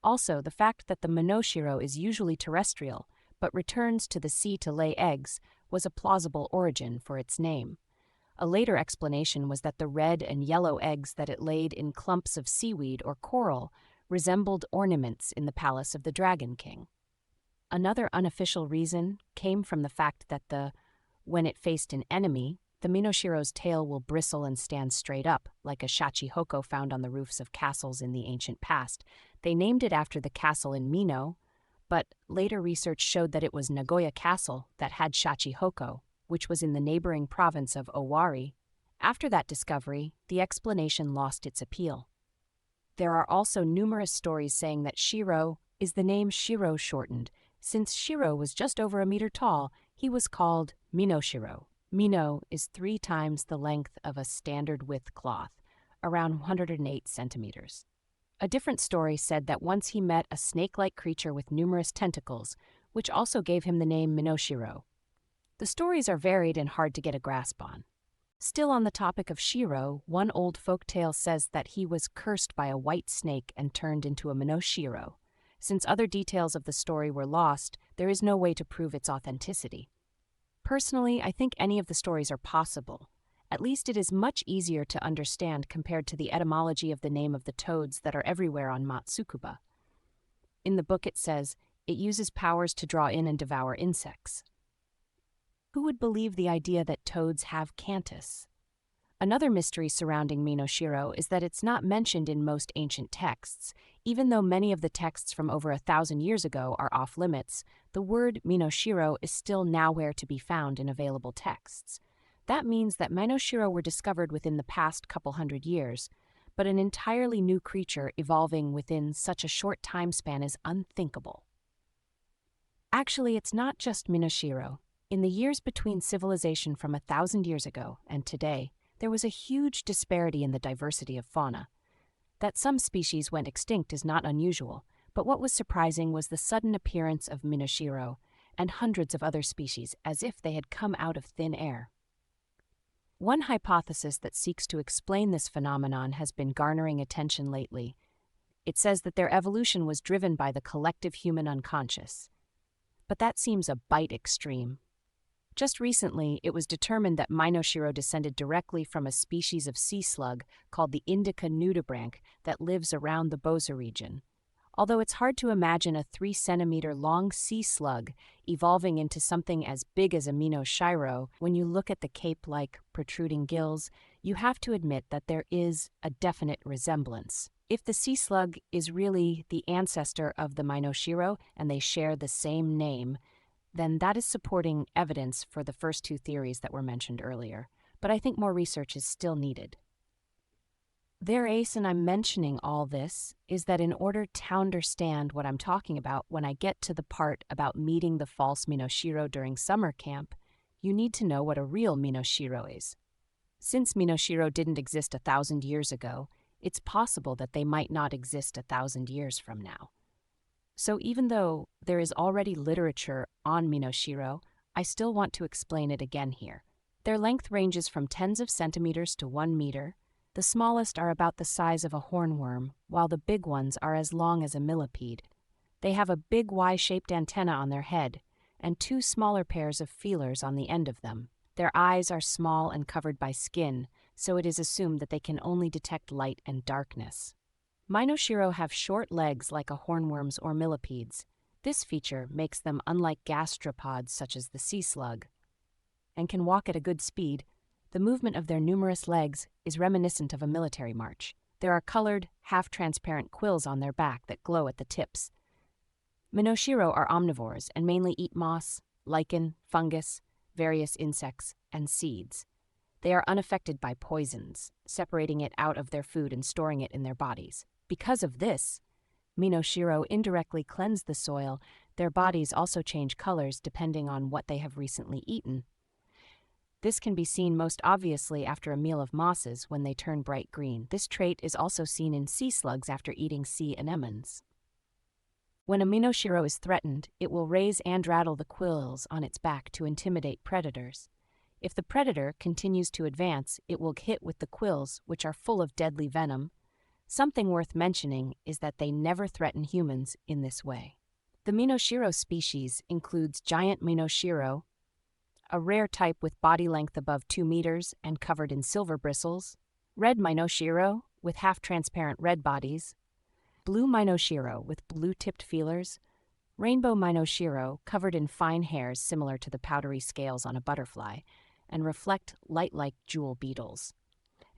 Also, the fact that the Minoshiro is usually terrestrial but returns to the sea to lay eggs was a plausible origin for its name. A later explanation was that the red and yellow eggs that it laid in clumps of seaweed or coral resembled ornaments in the palace of the Dragon King. Another unofficial reason came from the fact that when it faced an enemy, the Minoshiro's tail will bristle and stand straight up, like a shachihoko found on the roofs of castles in the ancient past. They named it after the castle in Mino, but later research showed that it was Nagoya Castle that had shachihoko, which was in the neighboring province of Owari. After that discovery, the explanation lost its appeal. There are also numerous stories saying that Shiro is the name Shiro shortened. Since Shiro was just over a meter tall, he was called Minoshiro. Mino is 3 times the length of a standard width cloth, around 108 centimeters. A different story said that once he met a snake-like creature with numerous tentacles, which also gave him the name Minoshiro. The stories are varied and hard to get a grasp on. Still on the topic of Shiro, one old folk tale says that he was cursed by a white snake and turned into a Minoshiro. Since other details of the story were lost, there is no way to prove its authenticity. Personally, I think any of the stories are possible. At least it is much easier to understand compared to the etymology of the name of the toads that are everywhere on Matsukuba. In the book it says, it uses powers to draw in and devour insects. Who would believe the idea that toads have Cantus? Another mystery surrounding Minoshiro is that it's not mentioned in most ancient texts. Even though many of the texts from over 1,000 years ago are off limits, the word Minoshiro is still nowhere to be found in available texts. That means that Minoshiro were discovered within the past couple hundred years, but an entirely new creature evolving within such a short time span is unthinkable. Actually, it's not just Minoshiro. In the years between civilization from 1,000 years ago and today, there was a huge disparity in the diversity of fauna. That some species went extinct is not unusual, but what was surprising was the sudden appearance of Minoshiro and hundreds of other species as if they had come out of thin air. One hypothesis that seeks to explain this phenomenon has been garnering attention lately. It says that their evolution was driven by the collective human unconscious. But that seems a bit extreme. Just recently, it was determined that Minoshiro descended directly from a species of sea slug called the Indica nudibranch that lives around the Boza region. Although it's hard to imagine a 3-centimeter-long sea slug evolving into something as big as a Minoshiro, when you look at the cape-like protruding gills, you have to admit that there is a definite resemblance. If the sea slug is really the ancestor of the Minoshiro and they share the same name, then that is supporting evidence for the first two theories that were mentioned earlier. But I think more research is still needed. The reason I'm mentioning all this is that in order to understand what I'm talking about when I get to the part about meeting the false Minoshiro during summer camp, you need to know what a real Minoshiro is. Since Minoshiro didn't exist 1,000 years ago, it's possible that they might not exist 1,000 years from now. So even though there is already literature on Minoshiro, I still want to explain it again here. Their length ranges from tens of centimeters to 1 meter. The smallest are about the size of a hornworm, while the big ones are as long as a millipede. They have a big Y-shaped antenna on their head, and 2 smaller pairs of feelers on the end of them. Their eyes are small and covered by skin, so it is assumed that they can only detect light and darkness. Minoshiro have short legs like a hornworm's or millipedes. This feature makes them unlike gastropods such as the sea slug, and can walk at a good speed. The movement of their numerous legs is reminiscent of a military march. There are colored, half-transparent quills on their back that glow at the tips. Minoshiro are omnivores and mainly eat moss, lichen, fungus, various insects, and seeds. They are unaffected by poisons, separating it out of their food and storing it in their bodies. Because of this, Minoshiro indirectly cleanse the soil. Their bodies also change colors depending on what they have recently eaten. This can be seen most obviously after a meal of mosses when they turn bright green. This trait is also seen in sea slugs after eating sea anemones. When a Minoshiro is threatened, it will raise and rattle the quills on its back to intimidate predators. If the predator continues to advance, it will hit with the quills, which are full of deadly venom. Something worth mentioning is that they never threaten humans in this way. The Minoshiro species includes giant Minoshiro, a rare type with body length above 2 meters and covered in silver bristles, red Minoshiro with half-transparent red bodies, blue Minoshiro with blue-tipped feelers, rainbow Minoshiro covered in fine hairs similar to the powdery scales on a butterfly and reflect light-like jewel beetles,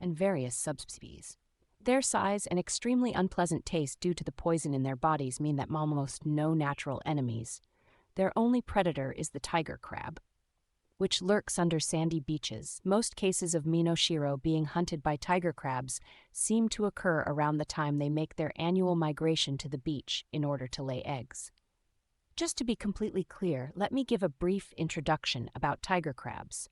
and various subspecies. Their size and extremely unpleasant taste due to the poison in their bodies mean that almost no natural enemies. Their only predator is the tiger crab, which lurks under sandy beaches. Most cases of Minoshiro being hunted by tiger crabs seem to occur around the time they make their annual migration to the beach in order to lay eggs. Just to be completely clear, let me give a brief introduction about tiger crabs.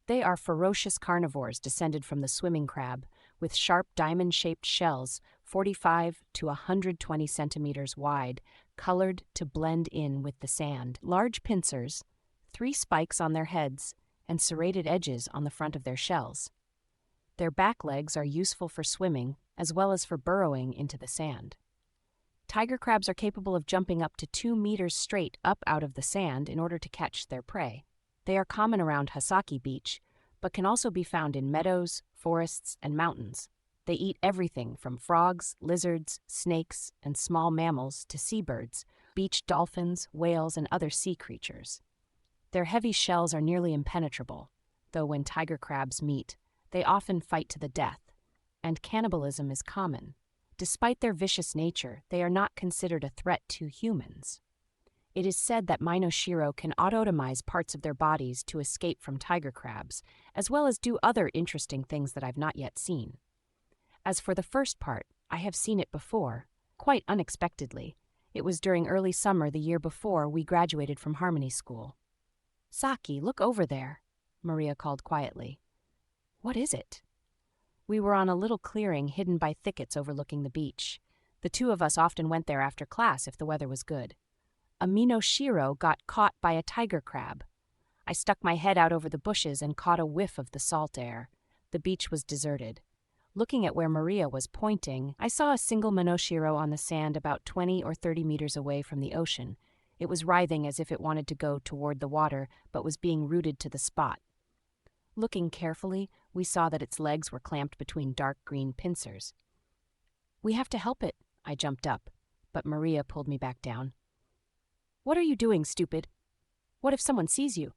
They are ferocious carnivores descended from the swimming crab, with sharp diamond-shaped shells 45 to 120 centimeters wide, colored to blend in with the sand, large pincers, 3 spikes on their heads, and serrated edges on the front of their shells. Their back legs are useful for swimming, as well as for burrowing into the sand. Tiger crabs are capable of jumping up to 2 meters straight up out of the sand in order to catch their prey. They are common around Hasaki Beach, but can also be found in meadows, forests, and mountains. They eat everything from frogs, lizards, snakes, and small mammals to seabirds, beach dolphins, whales, and other sea creatures. Their heavy shells are nearly impenetrable, though when tiger crabs meet, They often fight to the death, and cannibalism is common. Despite their vicious nature, they are not considered a threat to humans. It is said that Minoshiro can autotomize parts of their bodies to escape from tiger crabs, as well as do other interesting things that I've not yet seen. As for the first part, I have seen it before, quite unexpectedly. It was during early summer the year before we graduated from Harmony School. "Saki, look over there," Maria called quietly. "What is it?" We were on a little clearing hidden by thickets overlooking the beach. The two of us often went there after class if the weather was good. A Minoshiro got caught by a tiger crab. I stuck my head out over the bushes and caught a whiff of the salt air. The beach was deserted. Looking at where Maria was pointing, I saw a single Minoshiro on the sand about 20 or 30 meters away from the ocean. It was writhing as if it wanted to go toward the water, but was being rooted to the spot. Looking carefully, we saw that its legs were clamped between dark green pincers. "We have to help it," I jumped up, but Maria pulled me back down. "What are you doing, stupid? What if someone sees you?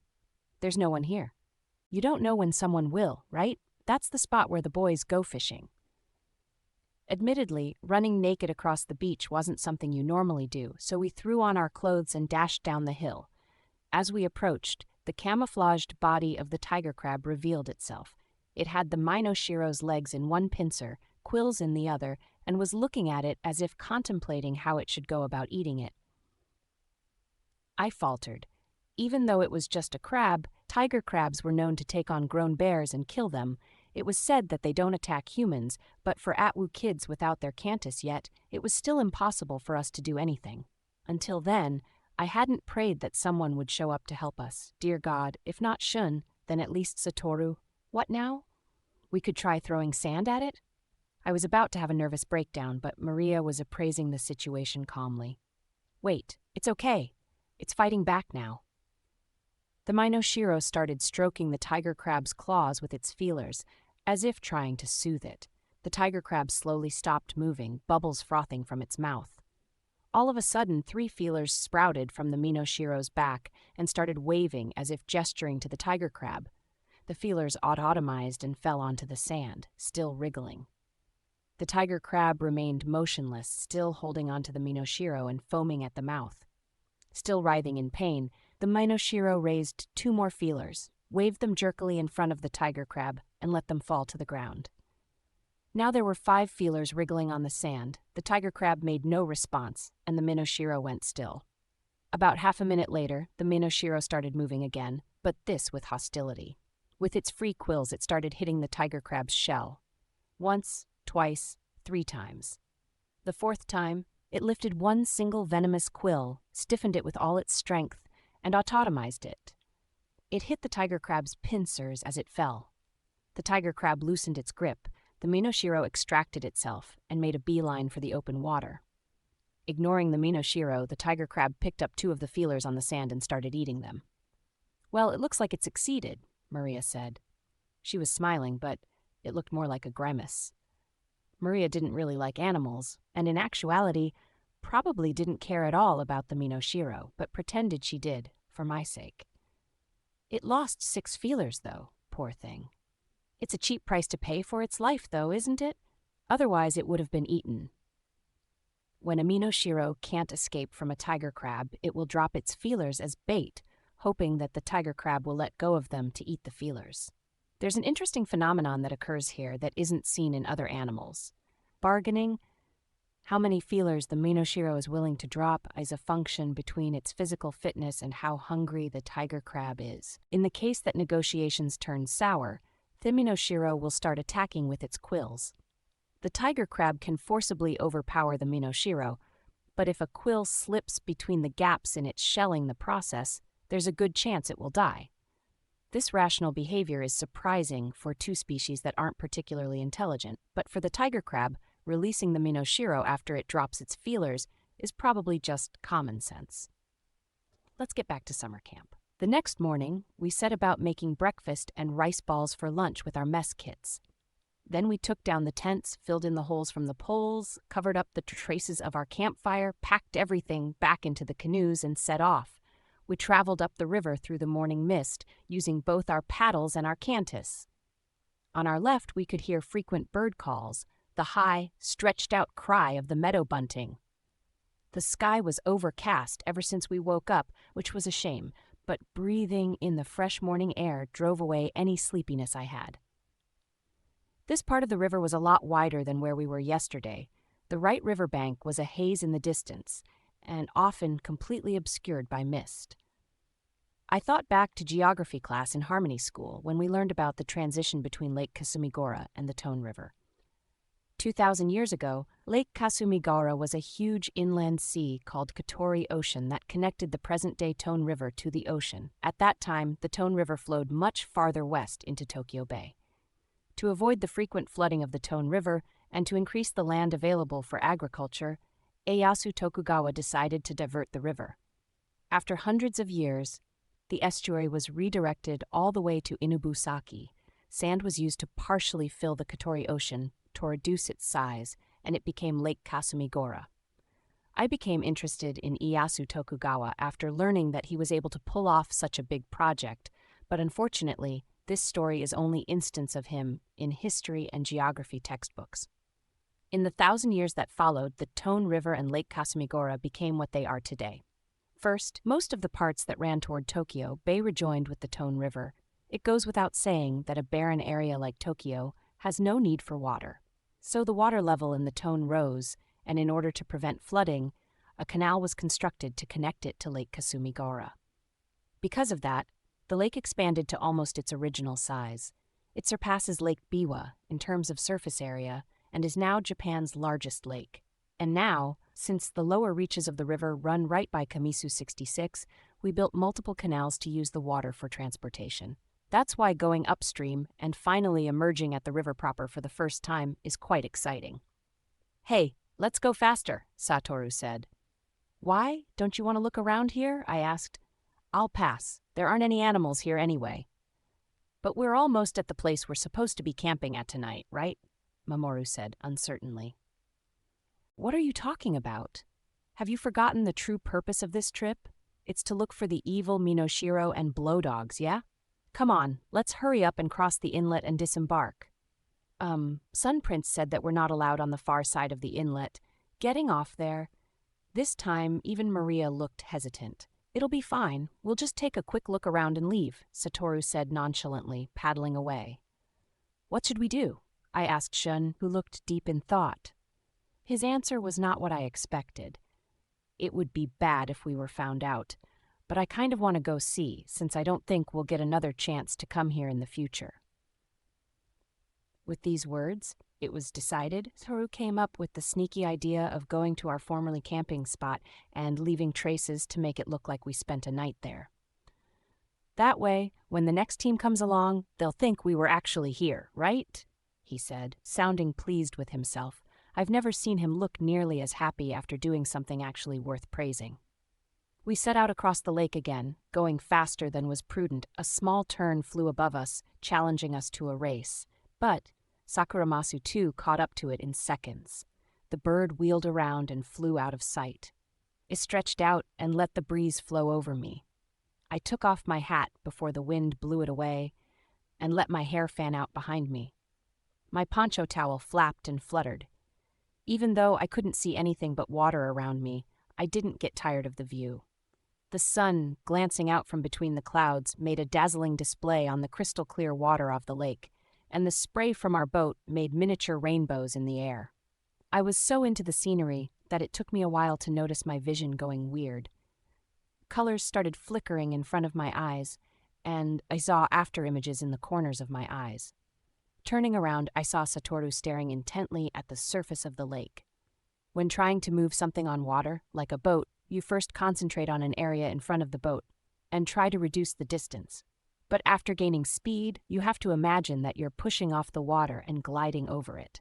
There's no one here. You don't know when someone will, right? That's the spot where the boys go fishing." Admittedly, running naked across the beach wasn't something you normally do, so we threw on our clothes and dashed down the hill. As we approached, the camouflaged body of the tiger crab revealed itself. It had the Minoshiro's legs in one pincer, quills in the other, and was looking at it as if contemplating how it should go about eating it. I faltered. Even though it was just a crab, tiger crabs were known to take on grown bears and kill them. It was said that they don't attack humans, but for Atwu kids without their cantus yet, it was still impossible for us to do anything. Until then, I hadn't prayed that someone would show up to help us. Dear God, if not Shun, then at least Satoru. What now? We could try throwing sand at it? I was about to have a nervous breakdown, but Maria was appraising the situation calmly. "Wait, it's okay. It's fighting back now." The Minoshiro started stroking the tiger crab's claws with its feelers, as if trying to soothe it. The tiger crab slowly stopped moving, bubbles frothing from its mouth. All of a sudden, 3 feelers sprouted from the Minoshiro's back and started waving as if gesturing to the tiger crab. The feelers autotomized and fell onto the sand, still wriggling. The tiger crab remained motionless, still holding onto the Minoshiro and foaming at the mouth. Still writhing in pain, the Minoshiro raised 2 more feelers, waved them jerkily in front of the tiger crab, and let them fall to the ground. Now there were 5 feelers wriggling on the sand. The tiger crab made no response, and the Minoshiro went still. About half a minute later, the Minoshiro started moving again, but this with hostility. With its free quills, it started hitting the tiger crab's shell. Once, twice, 3 times. The 4th time, it lifted one single venomous quill, stiffened it with all its strength, and autotomized it. It hit the tiger crab's pincers as it fell. The tiger crab loosened its grip. The Minoshiro extracted itself and made a beeline for the open water. Ignoring the Minoshiro, the tiger crab picked up 2 of the feelers on the sand and started eating them. "Well, it looks like it succeeded," Maria said. She was smiling, but it looked more like a grimace. Maria didn't really like animals, and in actuality, probably didn't care at all about the Minoshiro, but pretended she did, for my sake. It lost 6 feelers, though, poor thing. It's a cheap price to pay for its life, though, isn't it? Otherwise, it would have been eaten. When a Minoshiro can't escape from a tiger crab, it will drop its feelers as bait, hoping that the tiger crab will let go of them to eat the feelers. There's an interesting phenomenon that occurs here that isn't seen in other animals. Bargaining. How many feelers the Minoshiro is willing to drop is a function between its physical fitness and how hungry the tiger crab is. In the case that negotiations turn sour, the Minoshiro will start attacking with its quills. The tiger crab can forcibly overpower the Minoshiro, but if a quill slips between the gaps in its shelling the process, there's a good chance it will die. This rational behavior is surprising for 2 species that aren't particularly intelligent, but for the tiger crab, releasing the Minoshiro after it drops its feelers is probably just common sense. Let's get back to summer camp. The next morning, we set about making breakfast and rice balls for lunch with our mess kits. Then we took down the tents, filled in the holes from the poles, covered up the traces of our campfire, packed everything back into the canoes, and set off. We traveled up the river through the morning mist, using both our paddles and our cantus. On our left, we could hear frequent bird calls, the high, stretched-out cry of the meadow bunting. The sky was overcast ever since we woke up, which was a shame, but breathing in the fresh morning air drove away any sleepiness I had. This part of the river was a lot wider than where we were yesterday. The right river bank was a haze in the distance, and often completely obscured by mist. I thought back to geography class in Harmony School when we learned about the transition between Lake Kasumigora and the Tone River. 2,000 years ago, Lake Kasumigara was a huge inland sea called Katori Ocean that connected the present-day Tone River to the ocean. At that time, the Tone River flowed much farther west into Tokyo Bay. To avoid the frequent flooding of the Tone River and to increase the land available for agriculture, Ieyasu Tokugawa decided to divert the river. After hundreds of years, the estuary was redirected all the way to Inubusaki. Sand was used to partially fill the Katori Ocean to reduce its size, and it became Lake Kasumigora. I became interested in Ieyasu Tokugawa after learning that he was able to pull off such a big project, but unfortunately, this story is only instance of him in history and geography textbooks. In the 1,000 years that followed, the Tone River and Lake Kasumigora became what they are today. First, most of the parts that ran toward Tokyo Bay rejoined with the Tone River. It goes without saying that a barren area like Tokyo has no need for water. So the water level in the Tone rose, and in order to prevent flooding, a canal was constructed to connect it to Lake Kasumigara. Because of that, the lake expanded to almost its original size. It surpasses Lake Biwa in terms of surface area and is now Japan's largest lake. And now, since the lower reaches of the river run right by Kamisu 66, we built multiple canals to use the water for transportation. That's why going upstream and finally emerging at the river proper for the first time is quite exciting. "Hey, let's go faster," Satoru said. "Why? Don't you want to look around here?" I asked. "I'll pass. There aren't any animals here anyway." "But we're almost at the place we're supposed to be camping at tonight, right?" Mamoru said uncertainly. "What are you talking about? Have you forgotten the true purpose of this trip? It's to look for the evil Minoshiro and blow dogs, yeah? Come on, let's hurry up and cross the inlet and disembark." Sun Prince said that we're not allowed on the far side of the inlet. Getting off there. This time, even Maria looked hesitant. "It'll be fine. We'll just take a quick look around and leave," Satoru said nonchalantly, paddling away. "What should we do?" I asked Shun, who looked deep in thought. His answer was not what I expected. It would be bad if we were found out, but I kind of want to go see, since I don't think we'll get another chance to come here in the future. With these words, it was decided. Toru came up with the sneaky idea of going to our formerly camping spot and leaving traces to make it look like we spent a night there. That way, when the next team comes along, they'll think we were actually here, right? He said, sounding pleased with himself. I've never seen him look nearly as happy after doing something actually worth praising. We set out across the lake again, going faster than was prudent. A small tern flew above us, challenging us to a race. But Sakuramasu too caught up to it in seconds. The bird wheeled around and flew out of sight. It stretched out and let the breeze flow over me. I took off my hat before the wind blew it away and let my hair fan out behind me. My poncho towel flapped and fluttered. Even though I couldn't see anything but water around me, I didn't get tired of the view. The sun, glancing out from between the clouds, made a dazzling display on the crystal-clear water of the lake, and the spray from our boat made miniature rainbows in the air. I was so into the scenery that it took me a while to notice my vision going weird. Colors started flickering in front of my eyes, and I saw after-images in the corners of my eyes. Turning around, I saw Satoru staring intently at the surface of the lake. When trying to move something on water, like a boat, you first concentrate on an area in front of the boat and try to reduce the distance. But after gaining speed, you have to imagine that you're pushing off the water and gliding over it.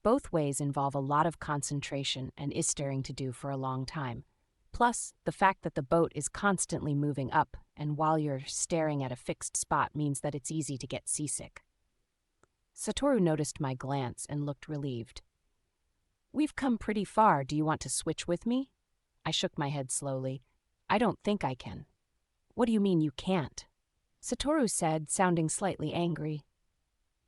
Both ways involve a lot of concentration and is staring to do for a long time. Plus, the fact that the boat is constantly moving up, and while you're staring at a fixed spot means that it's easy to get seasick. Satoru noticed my glance and looked relieved. "We've come pretty far. Do you want to switch with me?" I shook my head slowly. "I don't think I can." "What do you mean you can't?" Satoru said, sounding slightly angry.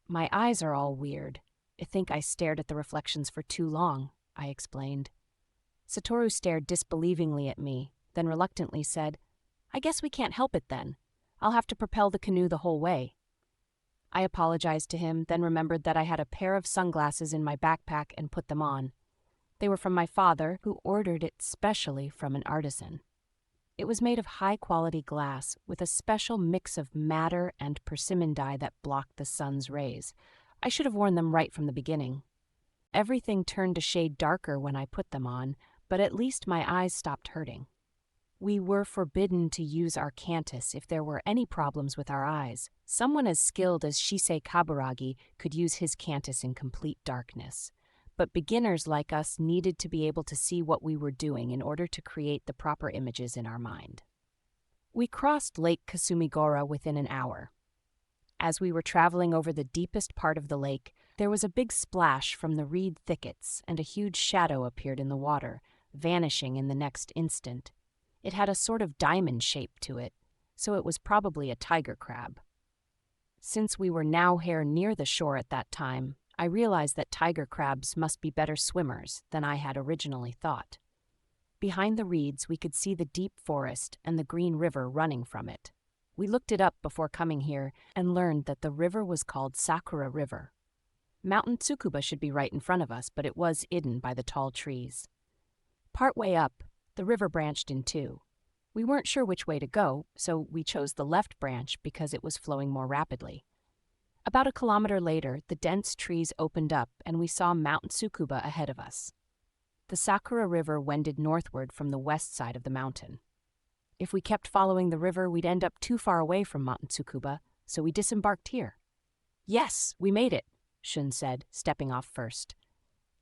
My eyes are all weird. I think I stared at the reflections for too long, I explained. Satoru stared disbelievingly at me, then reluctantly said, I guess we can't help it then. I'll have to propel the canoe the whole way. I apologized to him, then remembered that I had a pair of sunglasses in my backpack and put them on. They were from my father, who ordered it specially from an artisan. It was made of high-quality glass with a special mix of madder and persimmon dye that blocked the sun's rays. I should have worn them right from the beginning. Everything turned a shade darker when I put them on, but at least my eyes stopped hurting. We were forbidden to use our cantus if there were any problems with our eyes. Someone as skilled as Shisei Kaburagi could use his cantus in complete darkness. But beginners like us needed to be able to see what we were doing in order to create the proper images in our mind. We crossed Lake Kasumigora within an hour. As we were traveling over the deepest part of the lake, there was a big splash from the reed thickets, and a huge shadow appeared in the water, vanishing in the next instant. It had a sort of diamond shape to it, so it was probably a tiger crab. Since we were now near the shore at that time, I realized that tiger crabs must be better swimmers than I had originally thought. Behind the reeds, we could see the deep forest and the green river running from it. We looked it up before coming here and learned that the river was called Sakura River. Mountain Tsukuba should be right in front of us, but it was hidden by the tall trees. Partway up, the river branched in two. We weren't sure which way to go, so we chose the left branch because it was flowing more rapidly. About a kilometer later, the dense trees opened up and we saw Mount Tsukuba ahead of us. The Sakura River wended northward from the west side of the mountain. If we kept following the river, we'd end up too far away from Mount Tsukuba, so we disembarked here. Yes, we made it, Shun said, stepping off first.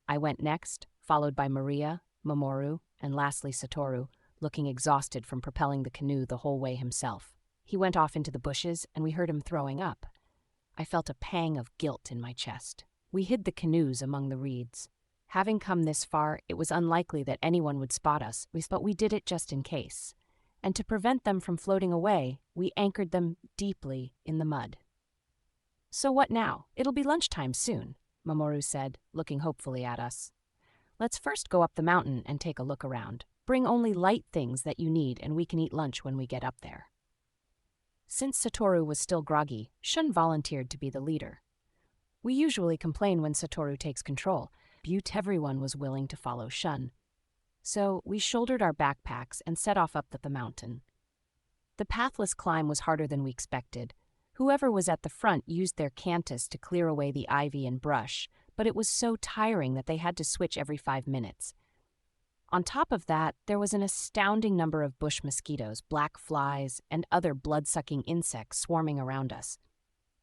I went next, followed by Maria, Mamoru, and lastly Satoru, looking exhausted from propelling the canoe the whole way himself. He went off into the bushes and we heard him throwing up. I felt a pang of guilt in my chest. We hid the canoes among the reeds. Having come this far, it was unlikely that anyone would spot us, but we did it just in case. And to prevent them from floating away, we anchored them deeply in the mud. So what now? It'll be lunchtime soon, Mamoru said, looking hopefully at us. Let's first go up the mountain and take a look around. Bring only light things that you need and we can eat lunch when we get up there. Since Satoru was still groggy, Shun volunteered to be the leader. We usually complain when Satoru takes control, but everyone was willing to follow Shun. So we shouldered our backpacks and set off up the mountain. The pathless climb was harder than we expected. Whoever was at the front used their cantus to clear away the ivy and brush, but it was so tiring that they had to switch every 5 minutes. On top of that, there was an astounding number of bush mosquitoes, black flies, and other blood-sucking insects swarming around us.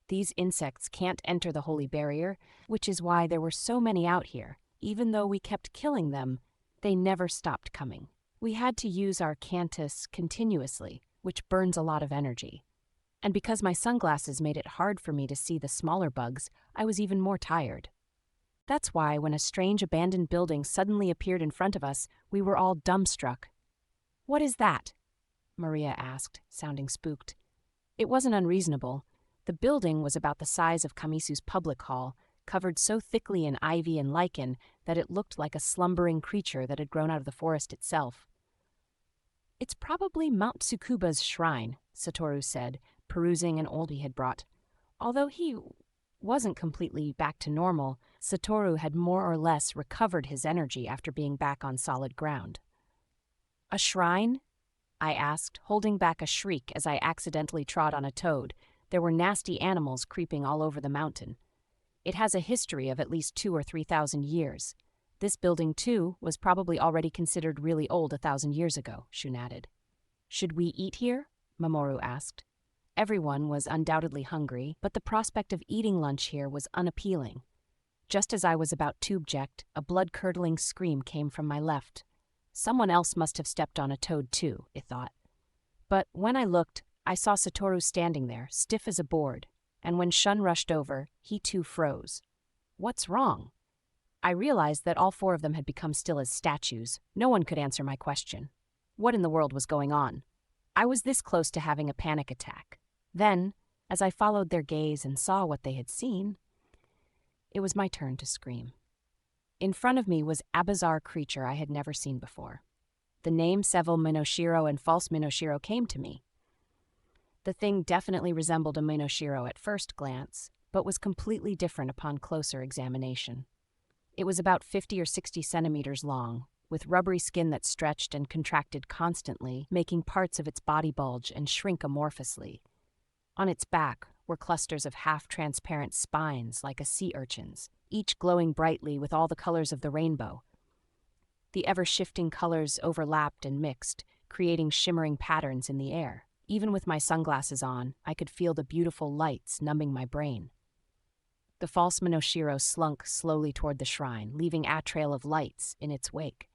These insects can't enter the holy barrier, which is why there were so many out here. Even though we kept killing them, they never stopped coming. We had to use our cantus continuously, which burns a lot of energy. And because my sunglasses made it hard for me to see the smaller bugs, I was even more tired. That's why when a strange abandoned building suddenly appeared in front of us, we were all dumbstruck. "What is that?" Maria asked, sounding spooked. It wasn't unreasonable. The building was about the size of Kamisu's public hall, covered so thickly in ivy and lichen that it looked like a slumbering creature that had grown out of the forest itself. "It's probably Mount Tsukuba's shrine," Satoru said, perusing an old he had brought. Although he wasn't completely back to normal, Satoru had more or less recovered his energy after being back on solid ground. "A shrine?" I asked, holding back a shriek as I accidentally trod on a toad. There were nasty animals creeping all over the mountain. "It has a history of at least 2,000 or 3,000 years. This building, too, was probably already considered really old 1,000 years ago," Shun added. "Should we eat here?" Mamoru asked. Everyone was undoubtedly hungry, but the prospect of eating lunch here was unappealing. Just as I was about to object, a blood-curdling scream came from my left. Someone else must have stepped on a toad too, I thought. But when I looked, I saw Satoru standing there, stiff as a board, and when Shun rushed over, he too froze. "What's wrong?" I realized that all 4 of them had become still as statues. No one could answer my question. What in the world was going on? I was this close to having a panic attack. Then, as I followed their gaze and saw what they had seen, It was my turn to scream. In front of me was a bizarre creature I had never seen before. The name Sevil Minoshiro and False Minoshiro came to me. The thing definitely resembled a Minoshiro at first glance, but was completely different upon closer examination. It was about 50 or 60 centimeters long, with rubbery skin that stretched and contracted constantly, making parts of its body bulge and shrink amorphously. On its back were clusters of half-transparent spines like a sea urchin's, each glowing brightly with all the colors of the rainbow. The ever-shifting colors overlapped and mixed, creating shimmering patterns in the air. Even with my sunglasses on, I could feel the beautiful lights numbing my brain. The false Minoshiro slunk slowly toward the shrine, leaving a trail of lights in its wake.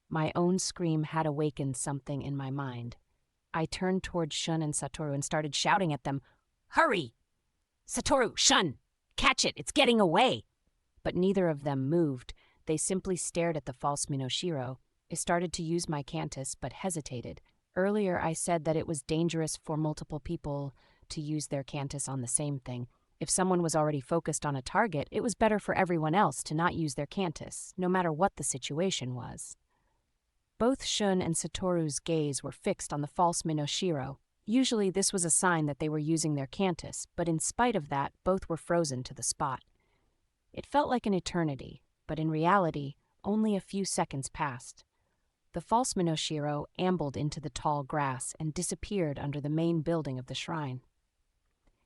My own scream had awakened something in my mind. I turned toward Shun and Satoru and started shouting at them, "Hurry! Satoru, Shun! Catch it! It's getting away!" But neither of them moved. They simply stared at the false Minoshiro. I started to use my Cantus, but hesitated. Earlier I said that it was dangerous for multiple people to use their Cantus on the same thing. If someone was already focused on a target, it was better for everyone else to not use their Cantus, no matter what the situation was. Both Shun and Satoru's gaze were fixed on the false Minoshiro. Usually this was a sign that they were using their Cantus, but in spite of that, both were frozen to the spot. It felt like an eternity, but in reality, only a few seconds passed. The false Minoshiro ambled into the tall grass and disappeared under the main building of the shrine.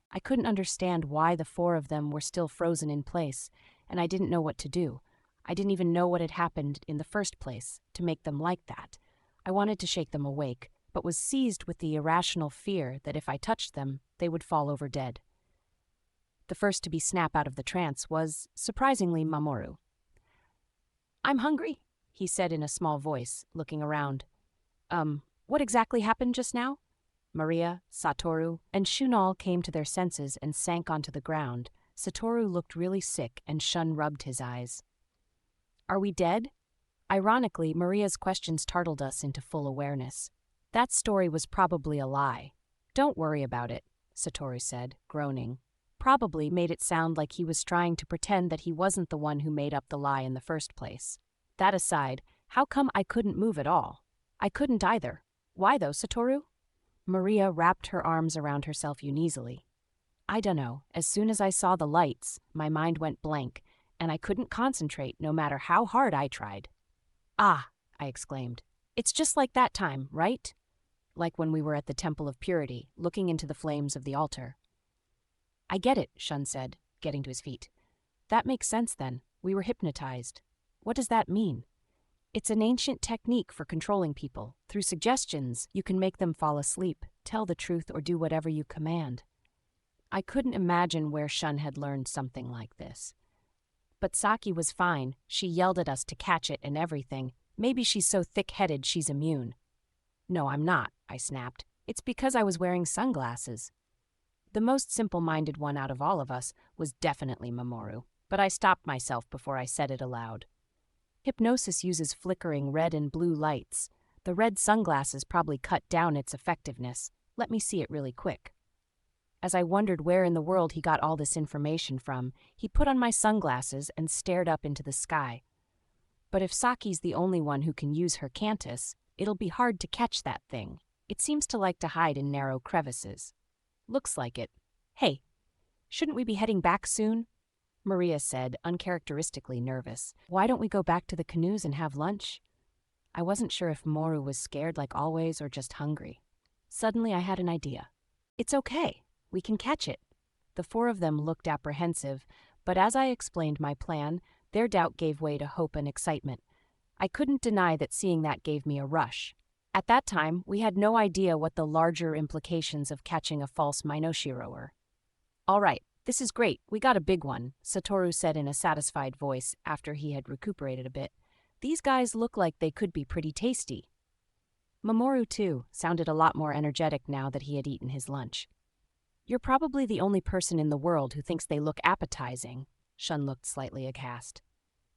I couldn't understand why the four of them were still frozen in place, and I didn't know what to do. I didn't even know what had happened in the first place to make them like that. I wanted to shake them awake, but was seized with the irrational fear that if I touched them, they would fall over dead. The first to be snapped out of the trance was, surprisingly, Mamoru. "I'm hungry," he said in a small voice, looking around. What exactly happened just now?" Maria, Satoru, and Shunal came to their senses and sank onto the ground. Satoru looked really sick and Shun rubbed his eyes. "Are we dead?" Ironically, Maria's questions startled us into full awareness. That story was probably a lie. "Don't worry about it," Satoru said, groaning. Probably made it sound like he was trying to pretend that he wasn't the one who made up the lie in the first place. That aside, how come I couldn't move at all? I couldn't either. Why though, Satoru? Maria wrapped her arms around herself uneasily. I dunno, as soon as I saw the lights, my mind went blank, and I couldn't concentrate no matter how hard I tried. "Ah," I exclaimed. "It's just like that time, right?" Like when we were at the Temple of Purity, looking into the flames of the altar. "I get it," Shun said, getting to his feet. "That makes sense then. We were hypnotized. What does that mean?" "It's an ancient technique for controlling people. Through suggestions, you can make them fall asleep, tell the truth, or do whatever you command." I couldn't imagine where Shun had learned something like this. But Saki was fine. She yelled at us to catch it and everything. Maybe she's so thick-headed she's immune. "No, I'm not," I snapped. "It's because I was wearing sunglasses." The most simple-minded one out of all of us was definitely Mamoru, but I stopped myself before I said it aloud. Hypnosis uses flickering red and blue lights. The red sunglasses probably cut down its effectiveness. Let me see it really quick. As I wondered where in the world he got all this information from, he put on my sunglasses and stared up into the sky. But if Saki's the only one who can use her Cantus, it'll be hard to catch that thing. It seems to like to hide in narrow crevices. Looks like it. "Hey, shouldn't we be heading back soon?" Maria said, uncharacteristically nervous. "Why don't we go back to the canoes and have lunch?" I wasn't sure if Moru was scared like always or just hungry. Suddenly I had an idea. "It's okay. We can catch it." The four of them looked apprehensive, but as I explained my plan, their doubt gave way to hope and excitement. I couldn't deny that seeing that gave me a rush. At that time, we had no idea what the larger implications of catching a false Minoshiro were. "All right. This is great. We got a big one," Satoru said in a satisfied voice after he had recuperated a bit. "These guys look like they could be pretty tasty." Mamoru, too, sounded a lot more energetic now that he had eaten his lunch. "You're probably the only person in the world who thinks they look appetizing." Shun looked slightly aghast.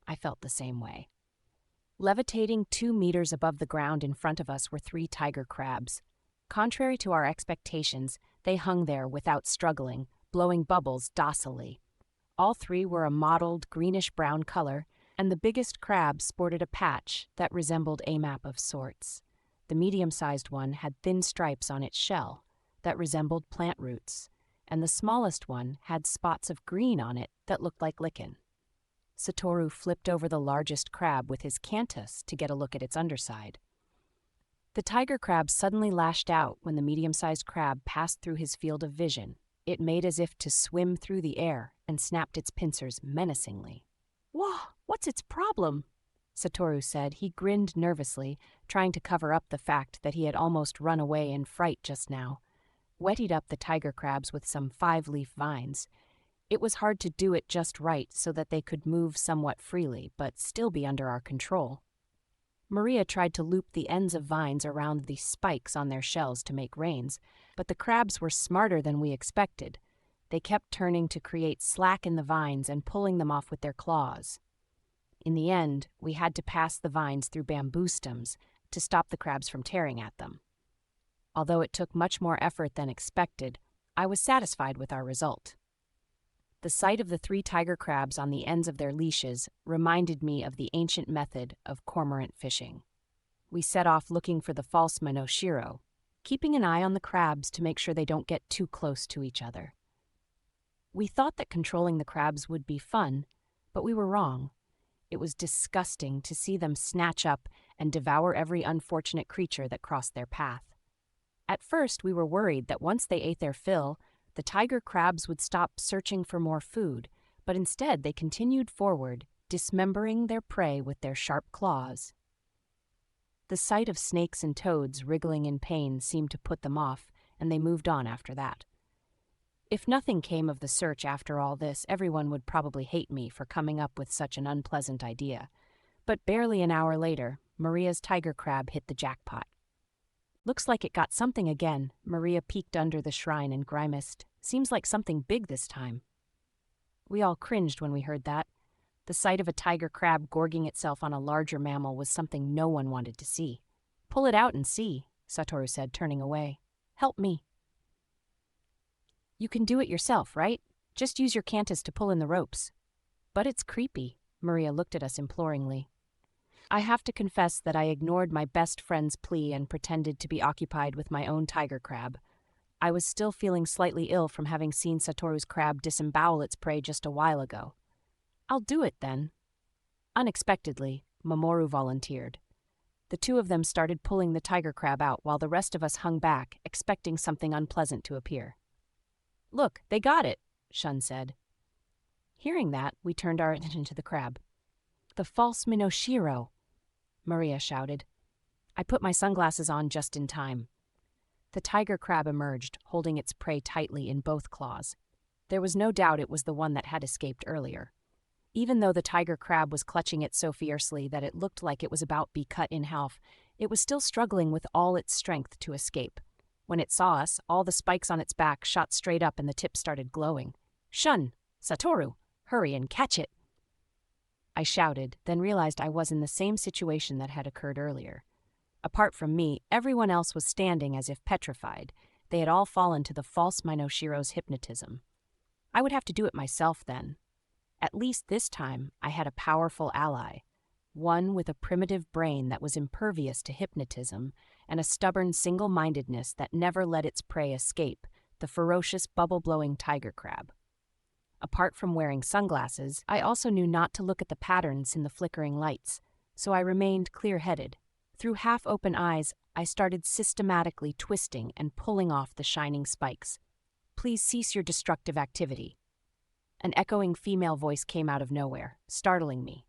I felt the same way. Levitating 2 meters above the ground in front of us were 3 tiger crabs. Contrary to our expectations, they hung there without struggling, blowing bubbles docilely. All three were a mottled greenish-brown color, and the biggest crab sported a patch that resembled a map of sorts. The medium-sized one had thin stripes on its shell that resembled plant roots, and the smallest one had spots of green on it that looked like lichen. Satoru flipped over the largest crab with his cantus to get a look at its underside. The tiger crab suddenly lashed out when the medium-sized crab passed through his field of vision. It made as if to swim through the air and snapped its pincers menacingly. "Whoa, what's its problem?" Satoru said. He grinned nervously, trying to cover up the fact that he had almost run away in fright just now. Wettied up the tiger crabs with some 5-leaf vines. It was hard to do it just right so that they could move somewhat freely, but still be under our control. Maria tried to loop the ends of vines around the spikes on their shells to make reins, but the crabs were smarter than we expected. They kept turning to create slack in the vines and pulling them off with their claws. In the end, we had to pass the vines through bamboo stems to stop the crabs from tearing at them. Although it took much more effort than expected, I was satisfied with our result. The sight of the 3 tiger crabs on the ends of their leashes reminded me of the ancient method of cormorant fishing. We set off looking for the false Monoshiro, keeping an eye on the crabs to make sure they don't get too close to each other. We thought that controlling the crabs would be fun, but we were wrong. It was disgusting to see them snatch up and devour every unfortunate creature that crossed their path. At first, we were worried that once they ate their fill, the tiger crabs would stop searching for more food, but instead they continued forward, dismembering their prey with their sharp claws. The sight of snakes and toads wriggling in pain seemed to put them off, and they moved on after that. If nothing came of the search after all this, everyone would probably hate me for coming up with such an unpleasant idea. But barely an hour later, Maria's tiger crab hit the jackpot. "Looks like it got something again." Maria peeked under the shrine and grimaced. "Seems like something big this time." We all cringed when we heard that. The sight of a tiger crab gorging itself on a larger mammal was something no one wanted to see. "Pull it out and see," Satoru said, turning away. "Help me." "You can do it yourself, right? Just use your cantus to pull in the ropes." "But it's creepy." Maria looked at us imploringly. I have to confess that I ignored my best friend's plea and pretended to be occupied with my own tiger crab. I was still feeling slightly ill from having seen Satoru's crab disembowel its prey just a while ago. "I'll do it, then." Unexpectedly, Mamoru volunteered. The 2 of them started pulling the tiger crab out while the rest of us hung back, expecting something unpleasant to appear. "Look, they got it," Shun said. Hearing that, we turned our attention to the crab. "The false Monoshiro," Maria shouted. I put my sunglasses on just in time. The tiger crab emerged, holding its prey tightly in both claws. There was no doubt it was the one that had escaped earlier. Even though the tiger crab was clutching it so fiercely that it looked like it was about to be cut in half, it was still struggling with all its strength to escape. When it saw us, all the spikes on its back shot straight up and the tips started glowing. "Shun! Satoru! Hurry and catch it!" I shouted, then realized I was in the same situation that had occurred earlier. Apart from me, everyone else was standing as if petrified. They had all fallen to the false Monoshiro's hypnotism. I would have to do it myself then. At least this time, I had a powerful ally, one with a primitive brain that was impervious to hypnotism and a stubborn single-mindedness that never let its prey escape, the ferocious bubble-blowing tiger crab. Apart from wearing sunglasses, I also knew not to look at the patterns in the flickering lights, so I remained clear-headed. Through half-open eyes, I started systematically twisting and pulling off the shining spikes. "Please cease your destructive activity." An echoing female voice came out of nowhere, startling me.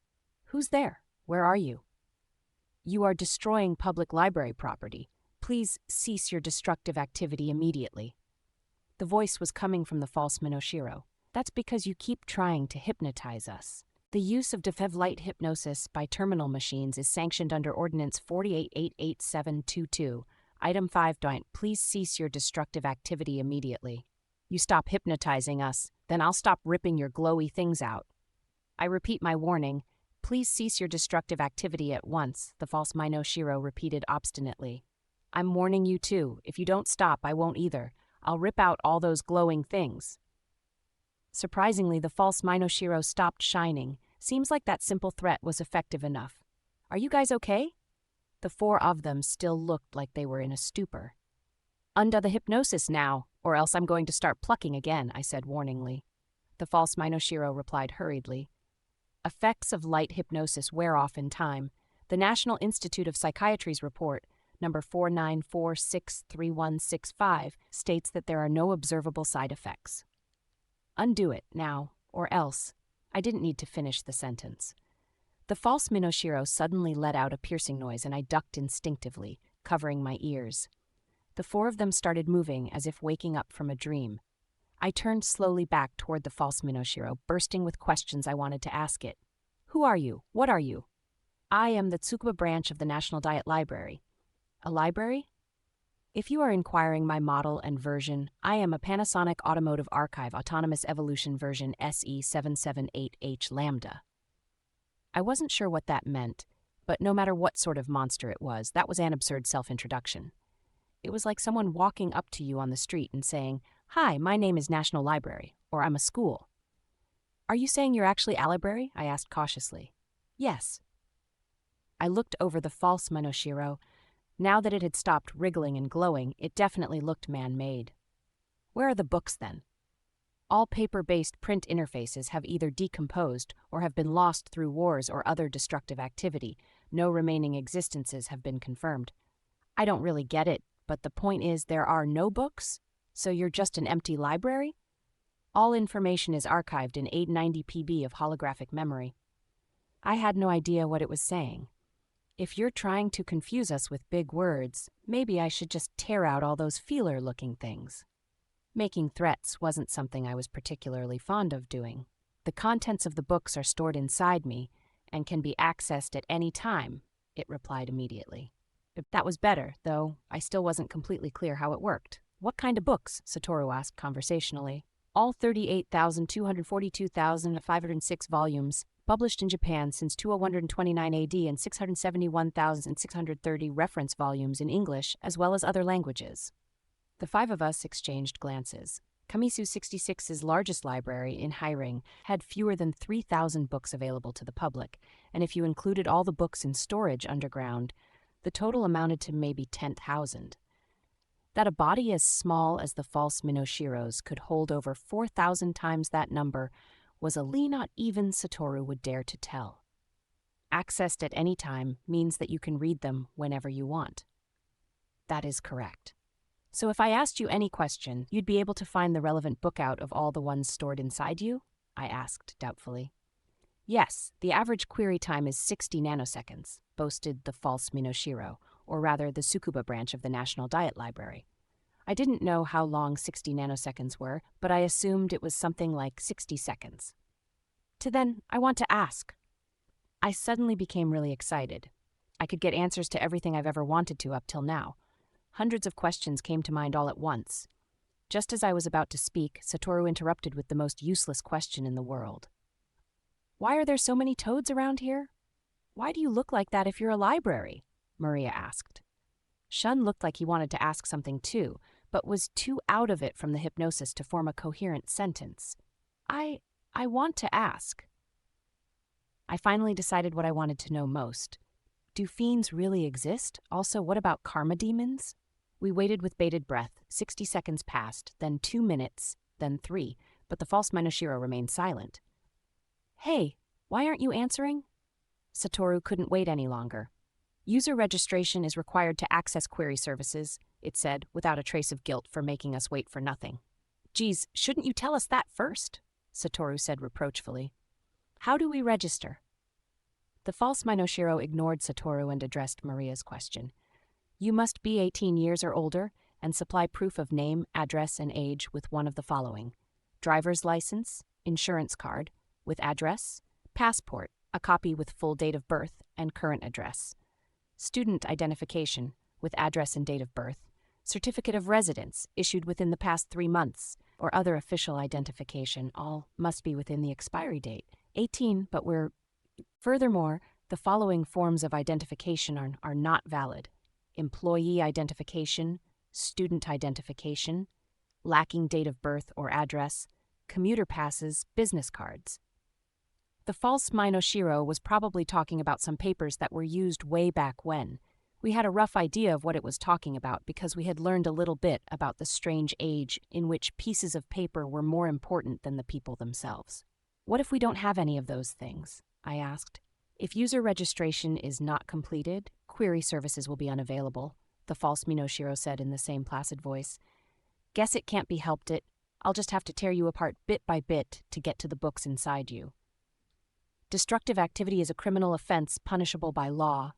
"Who's there? Where are you?" "You are destroying public library property. Please cease your destructive activity immediately." The voice was coming from the false Monoshiro. "That's because you keep trying to hypnotize us. The use of defensive light hypnosis by terminal machines is sanctioned under Ordinance 48-88722, Item 5. Please cease your destructive activity immediately. You stop hypnotizing us, then I'll stop ripping your glowy things out. I repeat my warning. Please cease your destructive activity at once," the false Monoshiro repeated obstinately. "I'm warning you too. If you don't stop, I won't either. I'll rip out all those glowing things." Surprisingly, the false Minoshiro stopped shining. Seems like that simple threat was effective enough. Are you guys okay? The four of them still looked like they were in a stupor. Undo the hypnosis now, or else I'm going to start plucking again, I said warningly. The false Minoshiro replied hurriedly. Effects of light hypnosis wear off in time. The National Institute of Psychiatry's report, number 49463165, states that there are no observable side effects. Undo it now, or else. I didn't need to finish the sentence. The false Minoshiro suddenly let out a piercing noise, and I ducked instinctively, covering my ears. The four of them started moving as if waking up from a dream. I turned slowly back toward the false Minoshiro, bursting with questions I wanted to ask it. Who are you? What are you? I am the Tsukuba branch of the National Diet Library. A library? If you are inquiring my model and version, I am a Panasonic Automotive Archive Autonomous Evolution version SE778H Lambda. I wasn't sure what that meant, but no matter what sort of monster it was, that was an absurd self-introduction. It was like someone walking up to you on the street and saying, "Hi, my name is National Library," or "I'm a school." Are you saying you're actually a library? I asked cautiously. Yes. I looked over the false Minoshiro. Now that it had stopped wriggling and glowing, it definitely looked man-made. Where are the books, then? All paper-based print interfaces have either decomposed or have been lost through wars or other destructive activity. No remaining existences have been confirmed. I don't really get it, but the point is there are no books? So you're just an empty library? All information is archived in 890 PB of holographic memory. I had no idea what it was saying. If you're trying to confuse us with big words, maybe I should just tear out all those feeler-looking things. Making threats wasn't something I was particularly fond of doing. The contents of the books are stored inside me and can be accessed at any time, it replied immediately. That was better, though I still wasn't completely clear how it worked. What kind of books? Satoru asked conversationally. All 38,242,506 volumes, published in Japan since 2129 AD, and 671,630 reference volumes in English as well as other languages. The five of us exchanged glances. Kamisu 66's largest library in Hiring had fewer than 3,000 books available to the public, and if you included all the books in storage underground, the total amounted to maybe 10,000. That a body as small as the false Minoshiro's could hold over 4,000 times that number was a lie not even Satoru would dare to tell. Accessed at any time means that you can read them whenever you want. That is correct. So if I asked you any question, you'd be able to find the relevant book out of all the ones stored inside you? I asked doubtfully. Yes, the average query time is 60 nanoseconds, boasted the false Minoshiro, or rather the Tsukuba branch of the National Diet Library. I didn't know how long 60 nanoseconds were, but I assumed it was something like 60 seconds. Then, I want to ask. I suddenly became really excited. I could get answers to everything I've ever wanted to up till now. Hundreds of questions came to mind all at once. Just as I was about to speak, Satoru interrupted with the most useless question in the world. Why are there so many toads around here? Why do you look like that if you're a library? Maria asked. Shun looked like he wanted to ask something too, but was too out of it from the hypnosis to form a coherent sentence. I want to ask. I finally decided what I wanted to know most. Do fiends really exist? Also, what about karma demons? We waited with bated breath. 60 seconds passed, then 2 minutes, then 3, but the false Minoshiro remained silent. Hey, why aren't you answering? Satoru couldn't wait any longer. User registration is required to access query services, it said, without a trace of guilt for making us wait for nothing. Geez, shouldn't you tell us that first? Satoru said reproachfully. How do we register? The false Minoshiro ignored Satoru and addressed Maria's question. You must be 18 years or older and supply proof of name, address, and age with one of the following: driver's license, insurance card, with address, passport, a copy with full date of birth and current address, student identification with address and date of birth, certificate of residence issued within the past 3 months, or other official identification. All must be within the expiry date. 18, but we're... Furthermore, the following forms of identification are not valid: employee identification, student identification, lacking date of birth or address, commuter passes, business cards. The false Minoshiro was probably talking about some papers that were used way back when. We had a rough idea of what it was talking about because we had learned a little bit about the strange age in which pieces of paper were more important than the people themselves. What if we don't have any of those things? I asked. If user registration is not completed, query services will be unavailable, the false Minoshiro said in the same placid voice. Guess it can't be helped. I'll just have to tear you apart bit by bit to get to the books inside you. Destructive activity is a criminal offense punishable by law.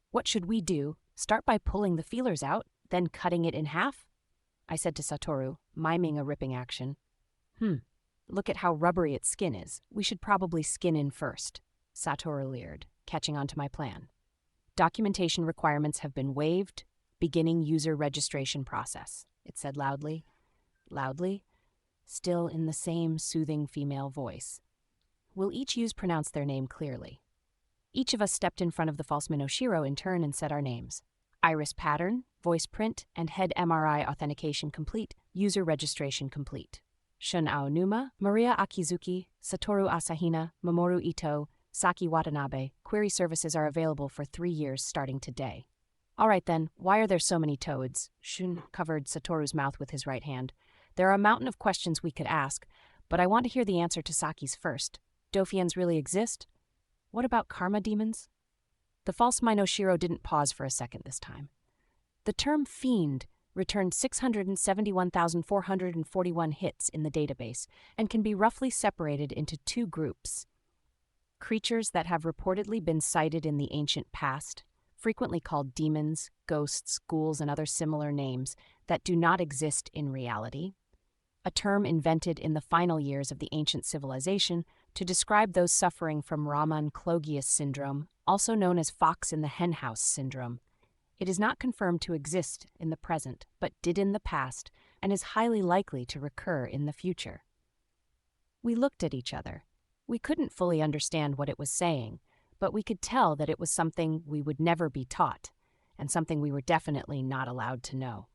What should we do? Start by pulling the feelers out, then cutting it in half? I said to Satoru, miming a ripping action. Look at how rubbery its skin is. We should probably skin in first, Satoru leered, catching on to my plan. Documentation requirements have been waived. Beginning user registration process, it said loudly. Loudly? Still in the same soothing female voice. We'll each pronounce their name clearly. Each of us stepped in front of the false Minoshiro in turn and said our names. Iris pattern, voice print, and head MRI authentication complete, user registration complete. Shun Aonuma, Maria Akizuki, Satoru Asahina, Mamoru Ito, Saki Watanabe. Query services are available for 3 years starting today. All right then, why are there so many toads? Shun covered Satoru's mouth with his right hand. There are a mountain of questions we could ask, but I want to hear the answer to Saki's first. Dofians really exist? What about karma demons? The false Minoshiro didn't pause for a second this time. The term fiend returned 671,441 hits in the database and can be roughly separated into 2 groups. Creatures that have reportedly been cited in the ancient past, frequently called demons, ghosts, ghouls, and other similar names that do not exist in reality. A term invented in the final years of the ancient civilization to describe those suffering from Raman-Clogius syndrome, also known as fox in the henhouse syndrome. It is not confirmed to exist in the present, but did in the past, and is highly likely to recur in the future. We looked at each other. We couldn't fully understand what it was saying, but we could tell that it was something we would never be taught, and something we were definitely not allowed to know.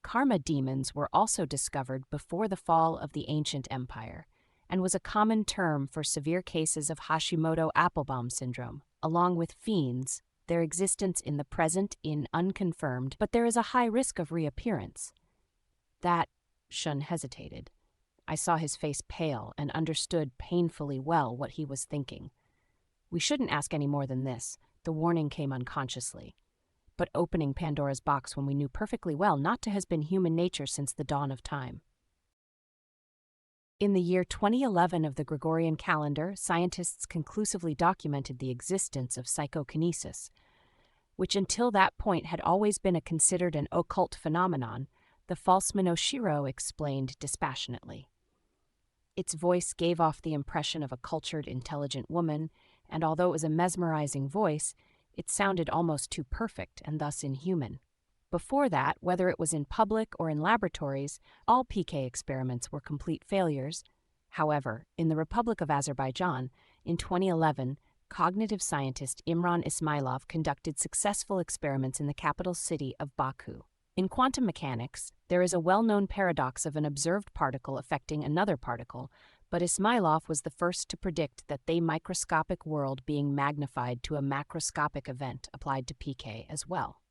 Karma demons were also discovered before the fall of the ancient empire, and was a common term for severe cases of Hashimoto-Applebaum syndrome. Along with fiends, their existence in the present is unconfirmed, but there is a high risk of reappearance. That, Shun hesitated. I saw his face pale and understood painfully well what he was thinking. We shouldn't ask any more than this. The warning came unconsciously. But opening Pandora's box when we knew perfectly well not to has been human nature since the dawn of time. In the year 2011 of the Gregorian calendar, scientists conclusively documented the existence of psychokinesis, which until that point had always been considered an occult phenomenon, the false Minoshiro explained dispassionately. Its voice gave off the impression of a cultured, intelligent woman, and although it was a mesmerizing voice, it sounded almost too perfect and thus inhuman. Before that, whether it was in public or in laboratories, all PK experiments were complete failures. However, in the Republic of Azerbaijan, in 2011, cognitive scientist Imran Ismailov conducted successful experiments in the capital city of Baku. In quantum mechanics, there is a well-known paradox of an observed particle affecting another particle, but Ismailov was the first to predict that the microscopic world being magnified to a macroscopic event applied to PK as well.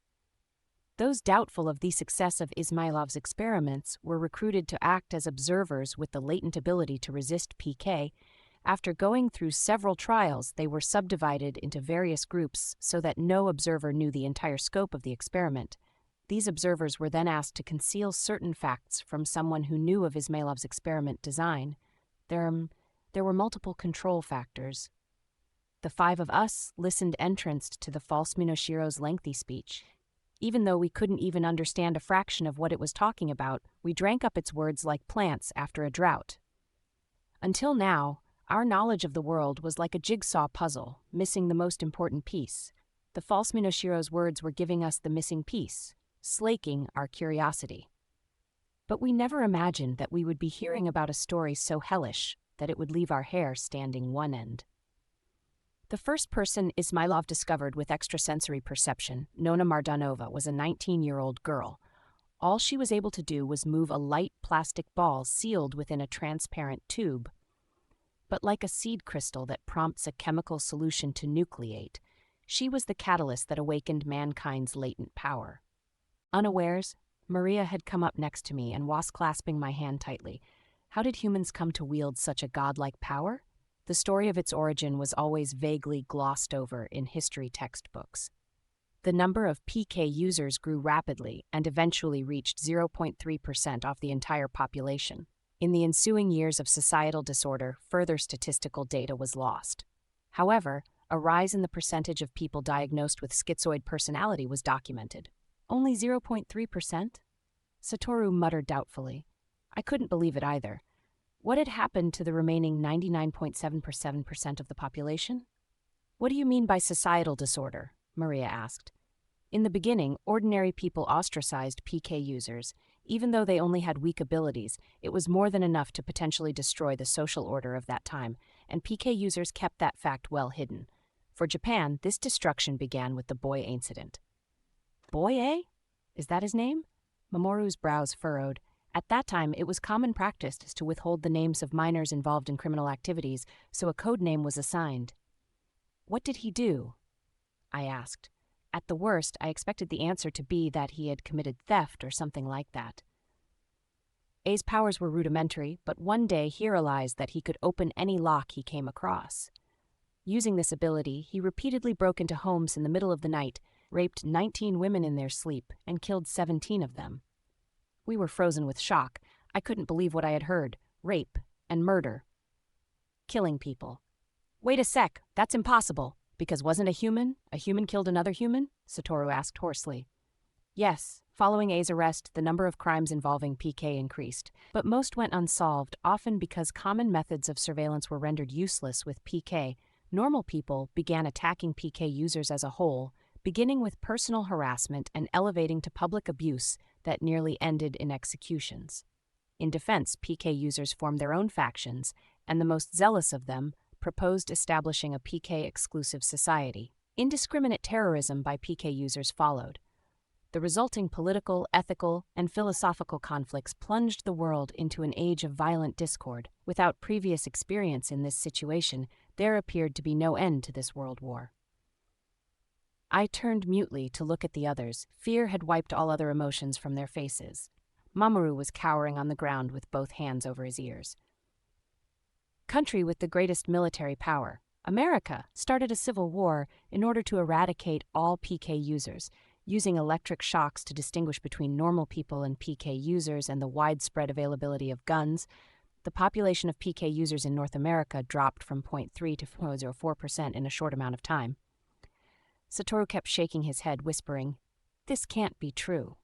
Those doubtful of the success of Ismailov's experiments were recruited to act as observers with the latent ability to resist PK. After going through several trials, they were subdivided into various groups so that no observer knew the entire scope of the experiment. These observers were then asked to conceal certain facts from someone who knew of Ismailov's experiment design. There were multiple control factors. The 5 of us listened entranced to the false Minoshiro's lengthy speech. Even though we couldn't even understand a fraction of what it was talking about, we drank up its words like plants after a drought. Until now, our knowledge of the world was like a jigsaw puzzle, missing the most important piece. The false Minoshiro's words were giving us the missing piece, slaking our curiosity. But we never imagined that we would be hearing about a story so hellish that it would leave our hair standing one end. The first person Ismailov discovered with extrasensory perception, Nona Mardanova, was a 19-year-old girl. All she was able to do was move a light plastic ball sealed within a transparent tube. But like a seed crystal that prompts a chemical solution to nucleate, she was the catalyst that awakened mankind's latent power. Unawares, Maria had come up next to me and was clasping my hand tightly. How did humans come to wield such a godlike power? The story of its origin was always vaguely glossed over in history textbooks. The number of PK users grew rapidly and eventually reached 0.3% of the entire population. In the ensuing years of societal disorder, further statistical data was lost. However, a rise in the percentage of people diagnosed with schizoid personality was documented. Only 0.3%? Satoru muttered doubtfully. I couldn't believe it either. What had happened to the remaining 99.7% of the population? What do you mean by societal disorder? Maria asked. In the beginning, ordinary people ostracized PK users. Even though they only had weak abilities, it was more than enough to potentially destroy the social order of that time, and PK users kept that fact well hidden. For Japan, this destruction began with the Boy incident. Boy, eh? Is that his name? Mamoru's brows furrowed. At that time, it was common practice to withhold the names of minors involved in criminal activities, so a code name was assigned. What did he do? I asked. At the worst, I expected the answer to be that he had committed theft or something like that. A's powers were rudimentary, but one day he realized that he could open any lock he came across. Using this ability, he repeatedly broke into homes in the middle of the night, raped 19 women in their sleep, and killed 17 of them. We were frozen with shock. I couldn't believe what I had heard. Rape and murder. Killing people. Wait a sec, that's impossible. Because wasn't a human killed another human? Satoru asked hoarsely. Yes, following A's arrest, the number of crimes involving PK increased, but most went unsolved, often because common methods of surveillance were rendered useless with PK. Normal people began attacking PK users as a whole, beginning with personal harassment and elevating to public abuse that nearly ended in executions. In defense, PK users formed their own factions, and the most zealous of them proposed establishing a PK-exclusive society. Indiscriminate terrorism by PK users followed. The resulting political, ethical, and philosophical conflicts plunged the world into an age of violent discord. Without previous experience in this situation, there appeared to be no end to this world war. I turned mutely to look at the others. Fear had wiped all other emotions from their faces. Mamoru was cowering on the ground with both hands over his ears. Country with the greatest military power, America, started a civil war in order to eradicate all PK users, using electric shocks to distinguish between normal people and PK users and the widespread availability of guns. The population of PK users in North America dropped from 0.3 to 0.04% in a short amount of time. Satoru kept shaking his head, whispering, "This can't be true."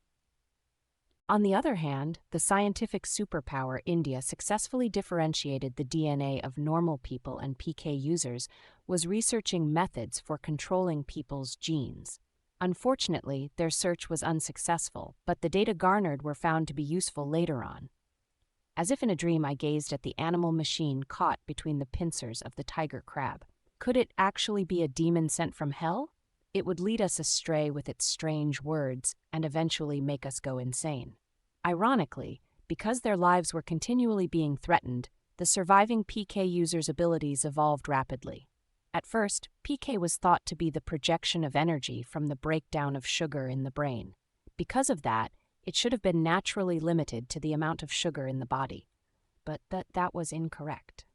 On the other hand, the scientific superpower India successfully differentiated the DNA of normal people and PK users, was researching methods for controlling people's genes. Unfortunately, their search was unsuccessful, but the data garnered were found to be useful later on. As if in a dream, I gazed at the animal machine caught between the pincers of the tiger crab. Could it actually be a demon sent from hell? It would lead us astray with its strange words and eventually make us go insane. Ironically, because their lives were continually being threatened, the surviving PK users' abilities evolved rapidly. At first, PK was thought to be the projection of energy from the breakdown of sugar in the brain. Because of that, it should have been naturally limited to the amount of sugar in the body. But that was incorrect.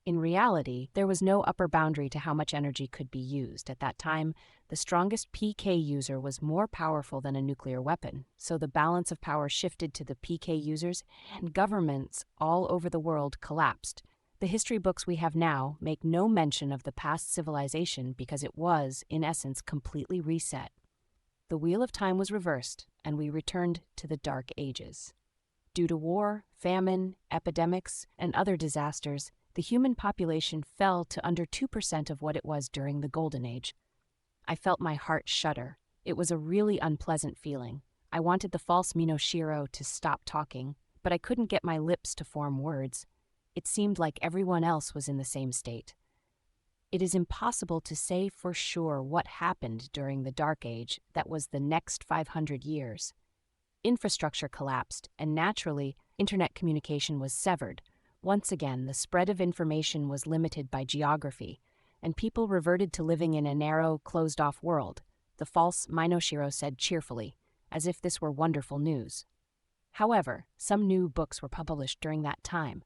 In reality, there was no upper boundary to how much energy could be used. At that time, the strongest PK user was more powerful than a nuclear weapon, so the balance of power shifted to the PK users, and governments all over the world collapsed. The history books we have now make no mention of the past civilization because it was, in essence, completely reset. The wheel of time was reversed, and we returned to the Dark Ages. Due to war, famine, epidemics, and other disasters, the human population fell to under 2% of what it was during the Golden Age. I felt my heart shudder. It was a really unpleasant feeling. I wanted the false Minoshiro to stop talking, but I couldn't get my lips to form words. It seemed like everyone else was in the same state. It is impossible to say for sure what happened during the Dark Age that was the next 500 years. Infrastructure collapsed, and naturally, internet communication was severed. Once again, the spread of information was limited by geography, and people reverted to living in a narrow, closed-off world, the false Minoshiro said cheerfully, as if this were wonderful news. However, some new books were published during that time.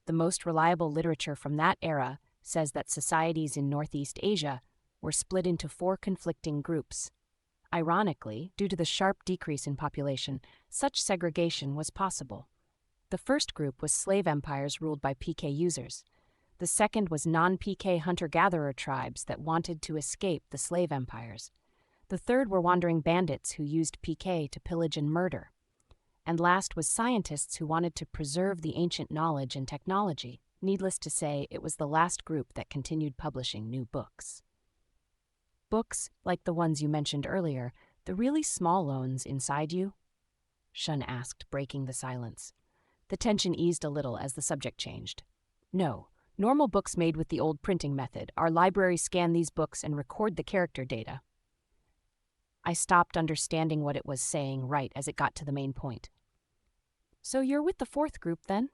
The most reliable literature from that era says that societies in Northeast Asia were split into 4 conflicting groups. Ironically, due to the sharp decrease in population, such segregation was possible. The first group was slave empires ruled by PK users. The second was non-PK hunter-gatherer tribes that wanted to escape the slave empires. The third were wandering bandits who used PK to pillage and murder. And last was scientists who wanted to preserve the ancient knowledge and technology. Needless to say, it was the last group that continued publishing new books. Books, like the ones you mentioned earlier, the really small ones inside you? Shun asked, breaking the silence. The tension eased a little as the subject changed. No, normal books made with the old printing method. Our libraries scan these books and record the character data. I stopped understanding what it was saying right as it got to the main point. So you're with the 4th group then?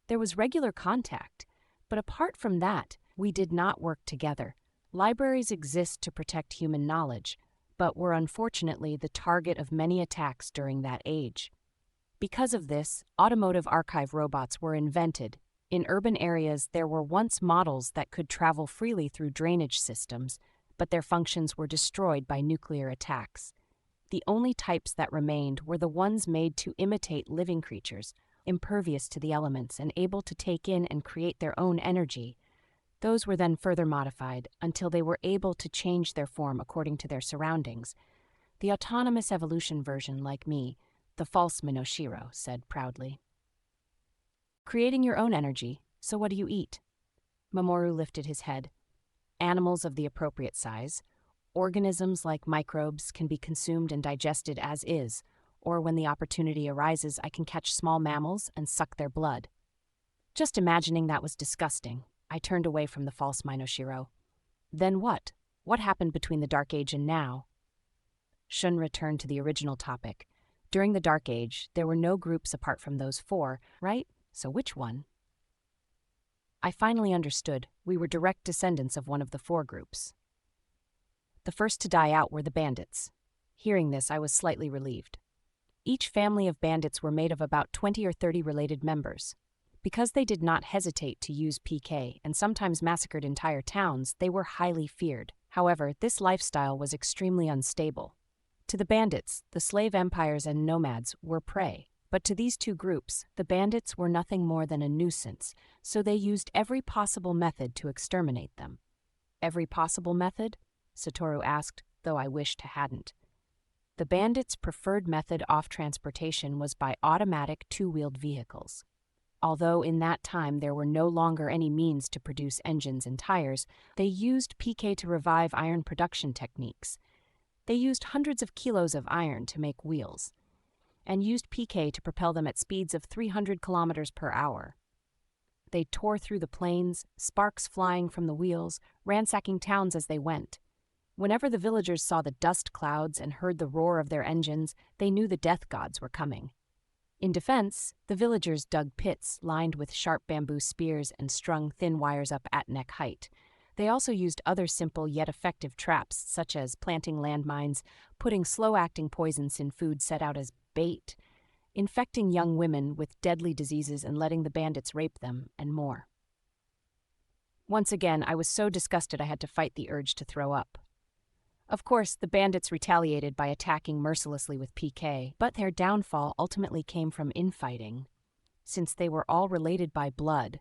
There was regular contact, but apart from that, we did not work together. Libraries exist to protect human knowledge, but were unfortunately the target of many attacks during that age. Because of this, automotive archive robots were invented. In urban areas, there were once models that could travel freely through drainage systems, but their functions were destroyed by nuclear attacks. The only types that remained were the ones made to imitate living creatures, impervious to the elements and able to take in and create their own energy. Those were then further modified until they were able to change their form according to their surroundings. The autonomous evolution version, like me, the false Minoshiro, said proudly. Creating your own energy, so what do you eat? Mamoru lifted his head. Animals of the appropriate size. Organisms like microbes can be consumed and digested as is, or when the opportunity arises, I can catch small mammals and suck their blood. Just imagining that was disgusting. I turned away from the false Minoshiro. Then what? What happened between the Dark Age and now? Shun returned to the original topic. During the Dark Age, there were no groups apart from those 4, right? So which one? I finally understood. We were direct descendants of one of the 4 groups. The first to die out were the bandits. Hearing this, I was slightly relieved. Each family of bandits were made of about 20 or 30 related members. Because they did not hesitate to use PK and sometimes massacred entire towns, they were highly feared. However, this lifestyle was extremely unstable. To the bandits, the slave empires and nomads were prey. But to these 2 groups, the bandits were nothing more than a nuisance, so they used every possible method to exterminate them. Every possible method? Satoru asked, though I wished I hadn't. The bandits' preferred method of transportation was by automatic 2-wheeled vehicles. Although in that time there were no longer any means to produce engines and tires, they used PK to revive iron production techniques. They used hundreds of kilos of iron to make wheels, and used PK to propel them at speeds of 300 kilometers per hour. They tore through the plains, sparks flying from the wheels, ransacking towns as they went. Whenever the villagers saw the dust clouds and heard the roar of their engines, they knew the death gods were coming. In defense, the villagers dug pits lined with sharp bamboo spears and strung thin wires up at neck height. They also used other simple yet effective traps, such as planting landmines, putting slow-acting poisons in food set out as bait, infecting young women with deadly diseases and letting the bandits rape them, and more. Once again, I was so disgusted I had to fight the urge to throw up. Of course, the bandits retaliated by attacking mercilessly with PK, but their downfall ultimately came from infighting. Since they were all related by blood,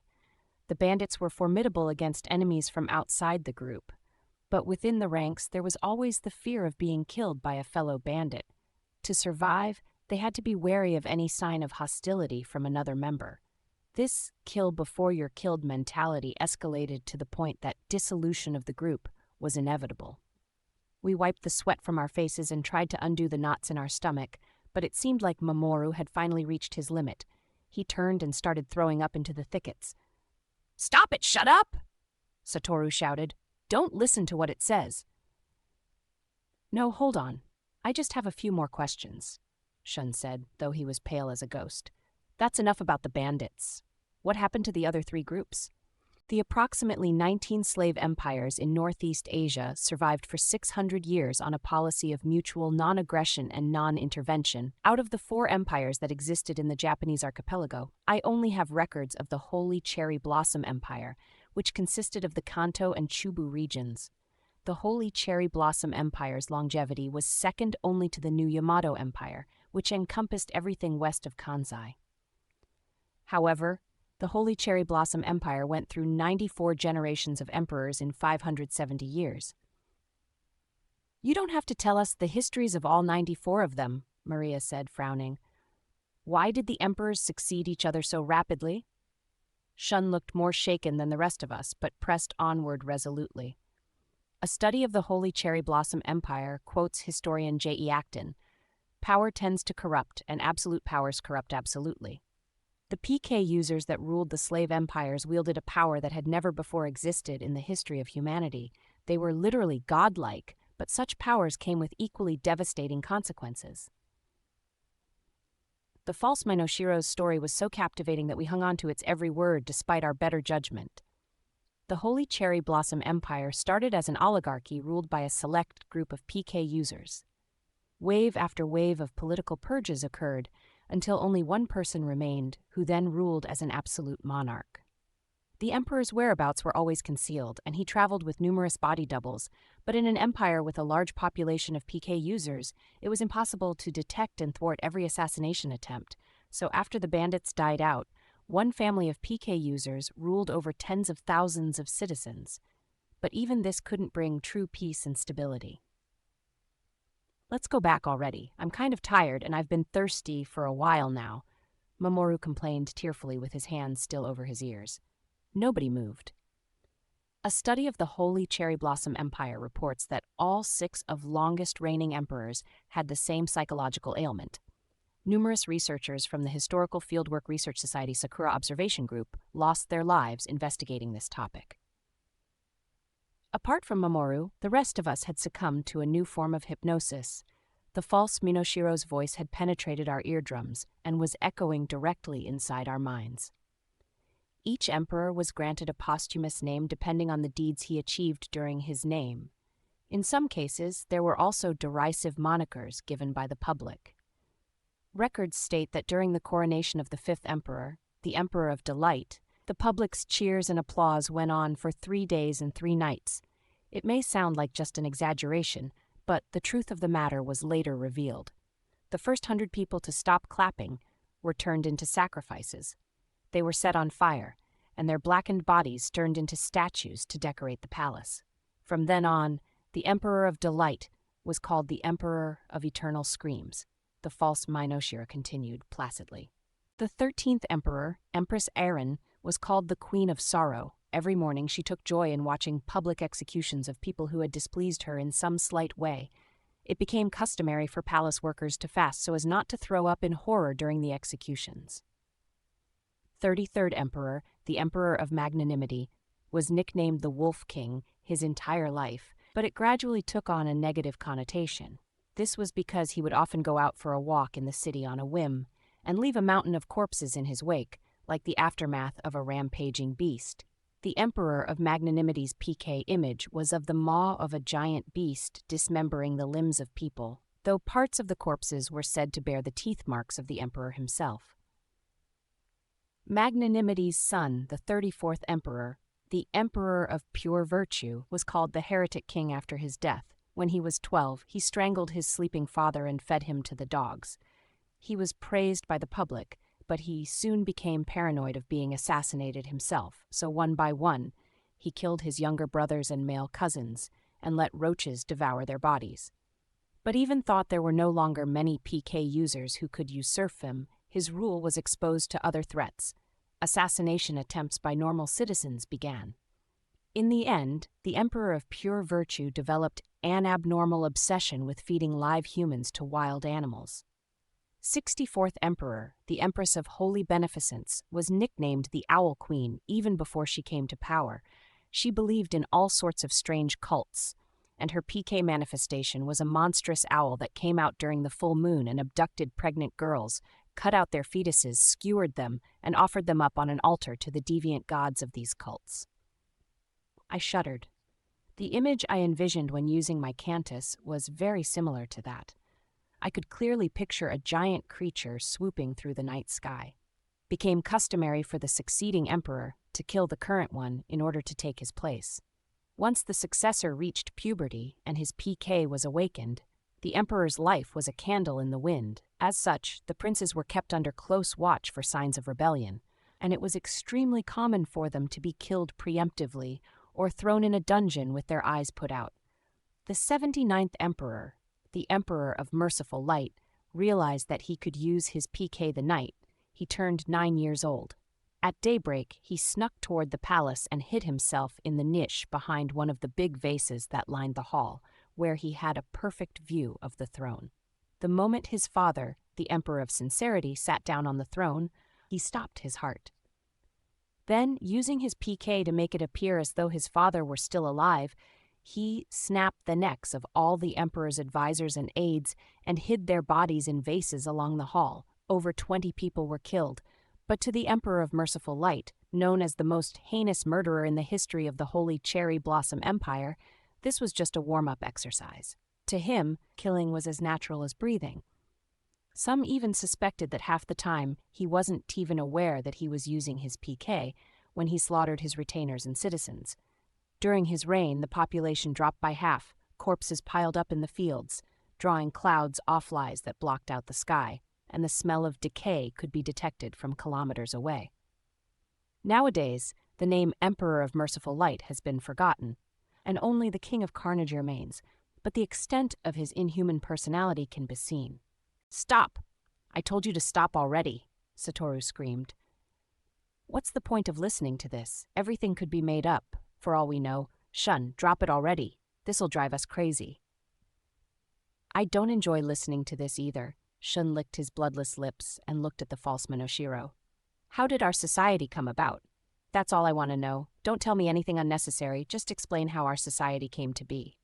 the bandits were formidable against enemies from outside the group. But within the ranks, there was always the fear of being killed by a fellow bandit. To survive, they had to be wary of any sign of hostility from another member. This kill-before-you're-killed mentality escalated to the point that dissolution of the group was inevitable. We wiped the sweat from our faces and tried to undo the knots in our stomach, but it seemed like Mamoru had finally reached his limit. He turned and started throwing up into the thickets. "Stop it, shut up!" Satoru shouted. "Don't listen to what it says." "No, hold on. I just have a few more questions." Shun said, though he was pale as a ghost. That's enough about the bandits. What happened to the other 3 groups? The approximately 19 slave empires in Northeast Asia survived for 600 years on a policy of mutual non-aggression and non-intervention. Out of the 4 empires that existed in the Japanese archipelago, I only have records of the Holy Cherry Blossom Empire, which consisted of the Kanto and Chubu regions. The Holy Cherry Blossom Empire's longevity was second only to the new Yamato Empire, which encompassed everything west of Kansai. However, the Holy Cherry Blossom Empire went through 94 generations of emperors in 570 years. You don't have to tell us the histories of all 94 of them, Maria said, frowning. Why did the emperors succeed each other so rapidly? Shun looked more shaken than the rest of us, but pressed onward resolutely. A study of the Holy Cherry Blossom Empire quotes historian J.E. Acton, "Power tends to corrupt, and absolute powers corrupt absolutely." The PK users that ruled the slave empires wielded a power that had never before existed in the history of humanity. They were literally godlike, but such powers came with equally devastating consequences. The false Minoshiro's story was so captivating that we hung on to its every word despite our better judgment. The Holy Cherry Blossom Empire started as an oligarchy ruled by a select group of PK users. Wave after wave of political purges occurred, until only one person remained, who then ruled as an absolute monarch. The emperor's whereabouts were always concealed, and he traveled with numerous body doubles, but in an empire with a large population of PK users, it was impossible to detect and thwart every assassination attempt, so after the bandits died out, one family of PK users ruled over tens of thousands of citizens. But even this couldn't bring true peace and stability. Let's go back already. I'm kind of tired, and I've been thirsty for a while now, Mamoru complained tearfully with his hands still over his ears. Nobody moved. A study of the Holy Cherry Blossom Empire reports that all 6 of longest reigning emperors had the same psychological ailment. Numerous researchers from the Historical Fieldwork Research Society Sakura Observation Group lost their lives investigating this topic. Apart from Mamoru, the rest of us had succumbed to a new form of hypnosis. The false Minoshiro's voice had penetrated our eardrums and was echoing directly inside our minds. Each emperor was granted a posthumous name depending on the deeds he achieved during his name. In some cases, there were also derisive monikers given by the public. Records state that during the coronation of the 5th emperor, the Emperor of Delight, the public's cheers and applause went on for 3 days and 3 nights. It may sound like just an exaggeration, but the truth of the matter was later revealed. The first 100 people to stop clapping were turned into sacrifices. They were set on fire, and their blackened bodies turned into statues to decorate the palace. From then on, the Emperor of Delight was called the Emperor of Eternal Screams, the false Minoshira continued placidly. The 13th emperor, Empress Erin, was called the Queen of Sorrow. Every morning she took joy in watching public executions of people who had displeased her in some slight way. It became customary for palace workers to fast so as not to throw up in horror during the executions. 33rd Emperor, the Emperor of Magnanimity, was nicknamed the Wolf King his entire life, but it gradually took on a negative connotation. This was because he would often go out for a walk in the city on a whim and leave a mountain of corpses in his wake, like the aftermath of a rampaging beast. The Emperor of Magnanimity's PK image was of the maw of a giant beast dismembering the limbs of people, though parts of the corpses were said to bear the teeth marks of the emperor himself. Magnanimity's son, the 34th Emperor, the Emperor of Pure Virtue, was called the Heretic King after his death. When he was 12, he strangled his sleeping father and fed him to the dogs. He was praised by the public, but he soon became paranoid of being assassinated himself, so one by one, he killed his younger brothers and male cousins, and let roaches devour their bodies. But even thought there were no longer many PK users who could usurp him, his rule was exposed to other threats. Assassination attempts by normal citizens began. In the end, the Emperor of Pure Virtue developed an abnormal obsession with feeding live humans to wild animals. 64th Emperor, the Empress of Holy Beneficence, was nicknamed the Owl Queen even before she came to power. She believed in all sorts of strange cults, and her PK manifestation was a monstrous owl that came out during the full moon and abducted pregnant girls, cut out their fetuses, skewered them, and offered them up on an altar to the deviant gods of these cults. I shuddered. The image I envisioned when using my cantus was very similar to that. I could clearly picture a giant creature swooping through the night sky. Became customary for the succeeding emperor to kill the current one in order to take his place. Once the successor reached puberty and his PK was awakened, the emperor's life was a candle in the wind. As such, the princes were kept under close watch for signs of rebellion, and it was extremely common for them to be killed preemptively or thrown in a dungeon with their eyes put out. The 79th emperor, the Emperor of Merciful Light, realized that he could use his PK the night. He turned 9 years old. At daybreak, he snuck toward the palace and hid himself in the niche behind one of the big vases that lined the hall, where he had a perfect view of the throne. The moment his father, the Emperor of Sincerity, sat down on the throne, he stopped his heart. Then, using his PK to make it appear as though his father were still alive, he snapped the necks of all the Emperor's advisors and aides and hid their bodies in vases along the hall. Over 20 people were killed, but to the Emperor of Merciful Light, known as the most heinous murderer in the history of the Holy Cherry Blossom Empire, this was just a warm-up exercise. To him, killing was as natural as breathing. Some even suspected that half the time he wasn't even aware that he was using his PK when he slaughtered his retainers and citizens. During his reign, the population dropped by half, corpses piled up in the fields, drawing clouds off lies that blocked out the sky, and the smell of decay could be detected from kilometers away. Nowadays, the name Emperor of Merciful Light has been forgotten, and only the King of Carnage remains, but the extent of his inhuman personality can be seen. "Stop! I told you to stop already," Satoru screamed. "What's the point of listening to this? Everything could be made up. For all we know, Shun, drop it already. This'll drive us crazy." "I don't enjoy listening to this either." Shun licked his bloodless lips and looked at the false Minoshiro. "How did our society come about? That's all I want to know. Don't tell me anything unnecessary, just explain how our society came to be."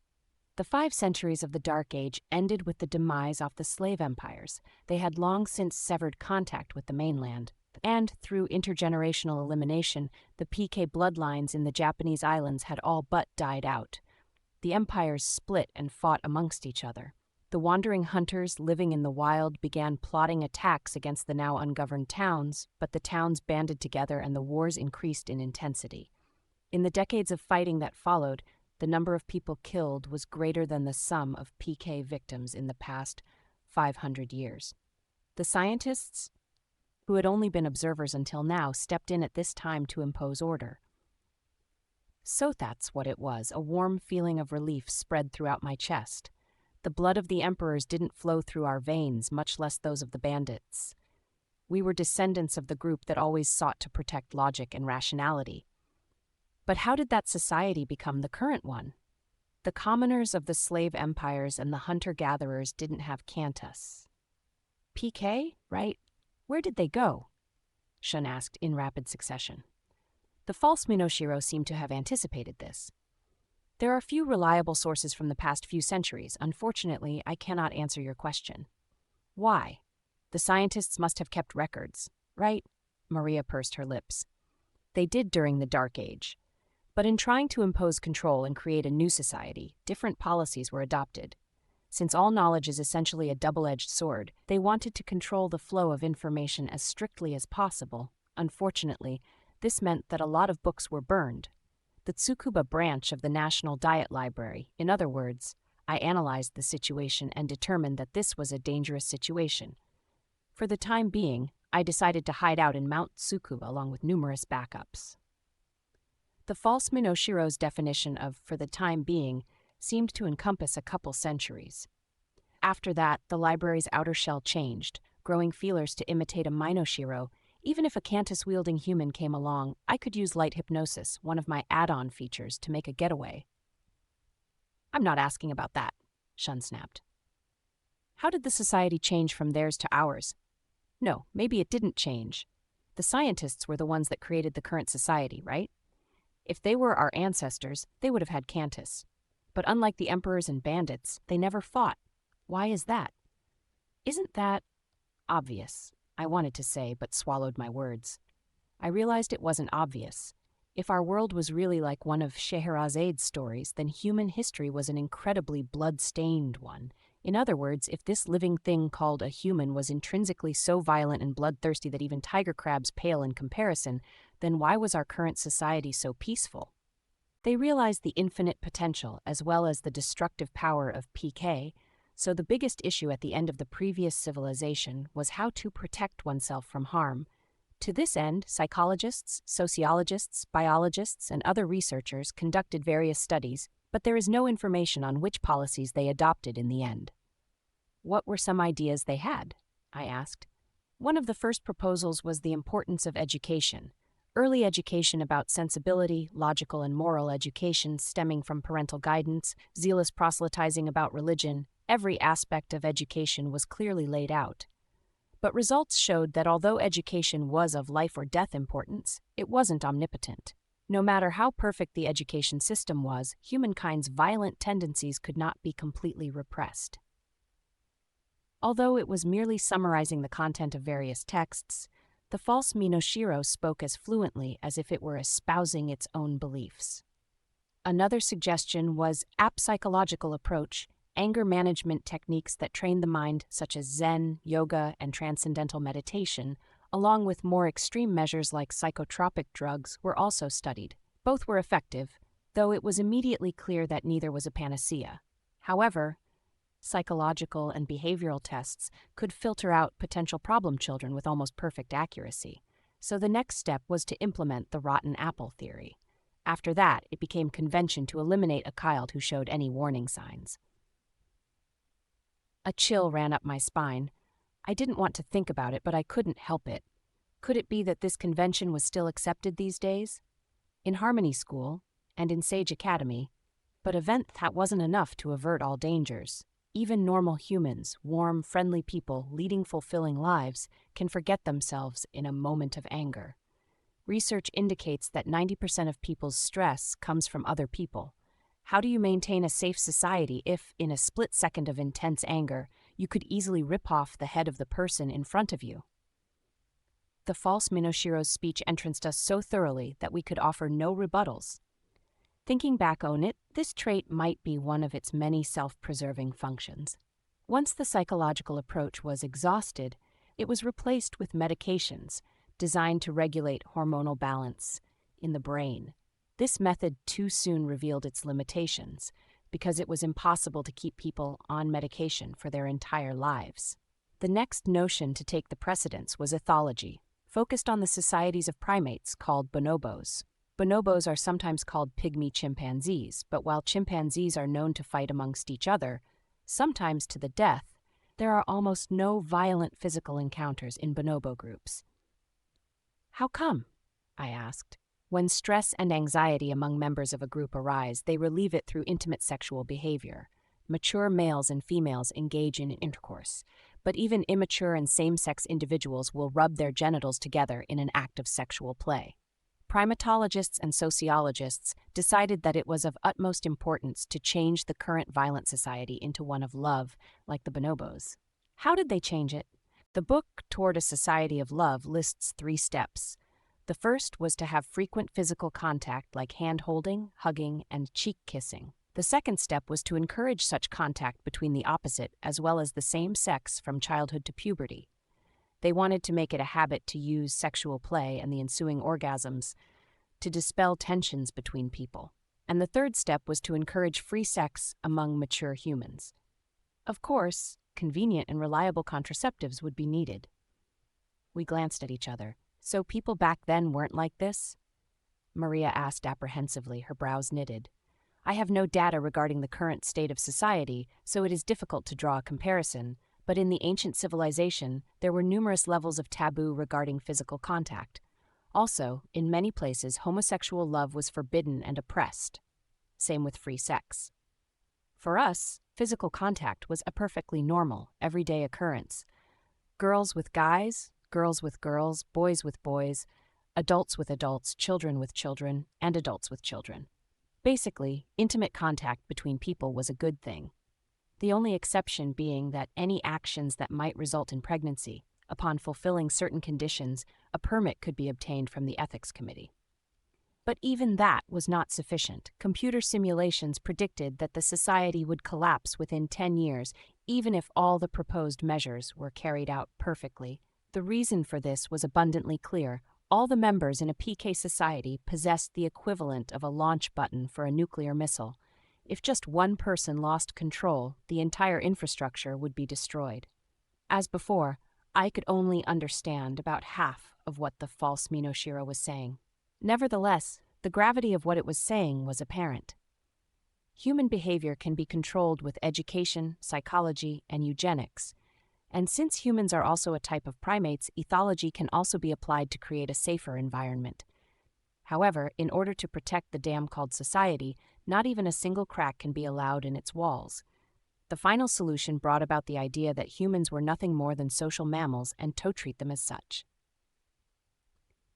The 5 centuries of the Dark Age ended with the demise of the slave empires. They had long since severed contact with the mainland, and through intergenerational elimination, the PK bloodlines in the Japanese islands had all but died out. The empires split and fought amongst each other. The wandering hunters living in the wild began plotting attacks against the now ungoverned towns, but the towns banded together and the wars increased in intensity. In the decades of fighting that followed, the number of people killed was greater than the sum of PK victims in the past 500 years. The scientists, who had only been observers until now, stepped in at this time to impose order. So that's what it was. A warm feeling of relief spread throughout my chest. The blood of the emperors didn't flow through our veins, much less those of the bandits. We were descendants of the group that always sought to protect logic and rationality. But how did that society become the current one? The commoners of the slave empires and the hunter-gatherers didn't have cantus. PK, right? Where did they go? Shun asked in rapid succession. The false Minoshiro seemed to have anticipated this. There are few reliable sources from the past few centuries. Unfortunately, I cannot answer your question. Why? The scientists must have kept records, right? Maria pursed her lips. They did during the Dark Age. But in trying to impose control and create a new society, different policies were adopted. Since all knowledge is essentially a double-edged sword, they wanted to control the flow of information as strictly as possible. Unfortunately, this meant that a lot of books were burned. The Tsukuba branch of the National Diet Library, in other words, I analyzed the situation and determined that this was a dangerous situation. For the time being, I decided to hide out in Mount Tsukuba along with numerous backups. The false Minoshiro's definition of "for the time being" seemed to encompass a couple centuries. After that, the library's outer shell changed, growing feelers to imitate a Minoshiro. Even if a cantus-wielding human came along, I could use light hypnosis, one of my add-on features, to make a getaway. "I'm not asking about that," Shun snapped. "How did the society change from theirs to ours?" "No, maybe it didn't change. The scientists were the ones that created the current society, right? If they were our ancestors, they would have had cantus. But unlike the emperors and bandits, they never fought. Why is that? Isn't that obvious? I wanted to say, but swallowed my words. I realized it wasn't obvious. If our world was really like one of Scheherazade's stories, then human history was an incredibly blood-stained one. In other words, if this living thing called a human was intrinsically so violent and bloodthirsty that even tiger crabs pale in comparison, then why was our current society so peaceful? They realized the infinite potential as well as the destructive power of PK, so the biggest issue at the end of the previous civilization was how to protect oneself from harm. To this end, psychologists, sociologists, biologists, and other researchers conducted various studies, but there is no information on which policies they adopted in the end. What were some ideas they had? I asked. One of the first proposals was the importance of education. Early education about sensibility, logical and moral education stemming from parental guidance, zealous proselytizing about religion, every aspect of education was clearly laid out. But results showed that although education was of life or death importance, it wasn't omnipotent. No matter how perfect the education system was, humankind's violent tendencies could not be completely repressed. Although it was merely summarizing the content of various texts, the false Minoshiro spoke as fluently as if it were espousing its own beliefs. Another suggestion was apsychological approach, anger management techniques that train the mind, such as Zen, yoga, and transcendental meditation, along with more extreme measures like psychotropic drugs, were also studied. Both were effective, though it was immediately clear that neither was a panacea. However, psychological and behavioral tests could filter out potential problem children with almost perfect accuracy, so the next step was to implement the rotten apple theory. After that, it became convention to eliminate a child who showed any warning signs. A chill ran up my spine. I didn't want to think about it, but I couldn't help it. Could it be that this convention was still accepted these days? In Harmony School, and in Sage Academy, but that wasn't enough to avert all dangers. Even normal humans, warm, friendly people leading fulfilling lives, can forget themselves in a moment of anger. Research indicates that 90% of people's stress comes from other people. How do you maintain a safe society if, in a split second of intense anger, you could easily rip off the head of the person in front of you? The false Minoshiro's speech entranced us so thoroughly that we could offer no rebuttals. Thinking back on it, this trait might be one of its many self-preserving functions. Once the psychological approach was exhausted, it was replaced with medications designed to regulate hormonal balance in the brain. This method too soon revealed its limitations, because it was impossible to keep people on medication for their entire lives. The next notion to take the precedence was ethology, focused on the societies of primates called bonobos. Bonobos are sometimes called pygmy chimpanzees, but while chimpanzees are known to fight amongst each other, sometimes to the death, there are almost no violent physical encounters in bonobo groups. How come? I asked. When stress and anxiety among members of a group arise, they relieve it through intimate sexual behavior. Mature males and females engage in intercourse, but even immature and same-sex individuals will rub their genitals together in an act of sexual play. Primatologists and sociologists decided that it was of utmost importance to change the current violent society into one of love, like the bonobos. How did they change it? The book Toward a Society of Love lists 3 steps. The first was to have frequent physical contact like hand-holding, hugging, and cheek kissing. The second step was to encourage such contact between the opposite as well as the same sex from childhood to puberty. They wanted to make it a habit to use sexual play and the ensuing orgasms to dispel tensions between people. And the third step was to encourage free sex among mature humans. Of course, convenient and reliable contraceptives would be needed. We glanced at each other. So people back then weren't like this? Maria asked apprehensively, her brows knitted. I have no data regarding the current state of society, so it is difficult to draw a comparison, but in the ancient civilization, there were numerous levels of taboo regarding physical contact. Also, in many places, homosexual love was forbidden and oppressed. Same with free sex. For us, physical contact was a perfectly normal, everyday occurrence. Girls with guys, girls with girls, boys with boys, adults with adults, children with children, and adults with children. Basically, intimate contact between people was a good thing. The only exception being that any actions that might result in pregnancy, upon fulfilling certain conditions, a permit could be obtained from the ethics committee. But even that was not sufficient. Computer simulations predicted that the society would collapse within 10 years, even if all the proposed measures were carried out perfectly. The reason for this was abundantly clear. All the members in a PK society possessed the equivalent of a launch button for a nuclear missile. If just one person lost control, the entire infrastructure would be destroyed. As before, I could only understand about half of what the false Minoshiro was saying. Nevertheless, the gravity of what it was saying was apparent. Human behavior can be controlled with education, psychology, and eugenics. And since humans are also a type of primates, ethology can also be applied to create a safer environment. However, in order to protect the dam called society, not even a single crack can be allowed in its walls. The final solution brought about the idea that humans were nothing more than social mammals and to treat them as such.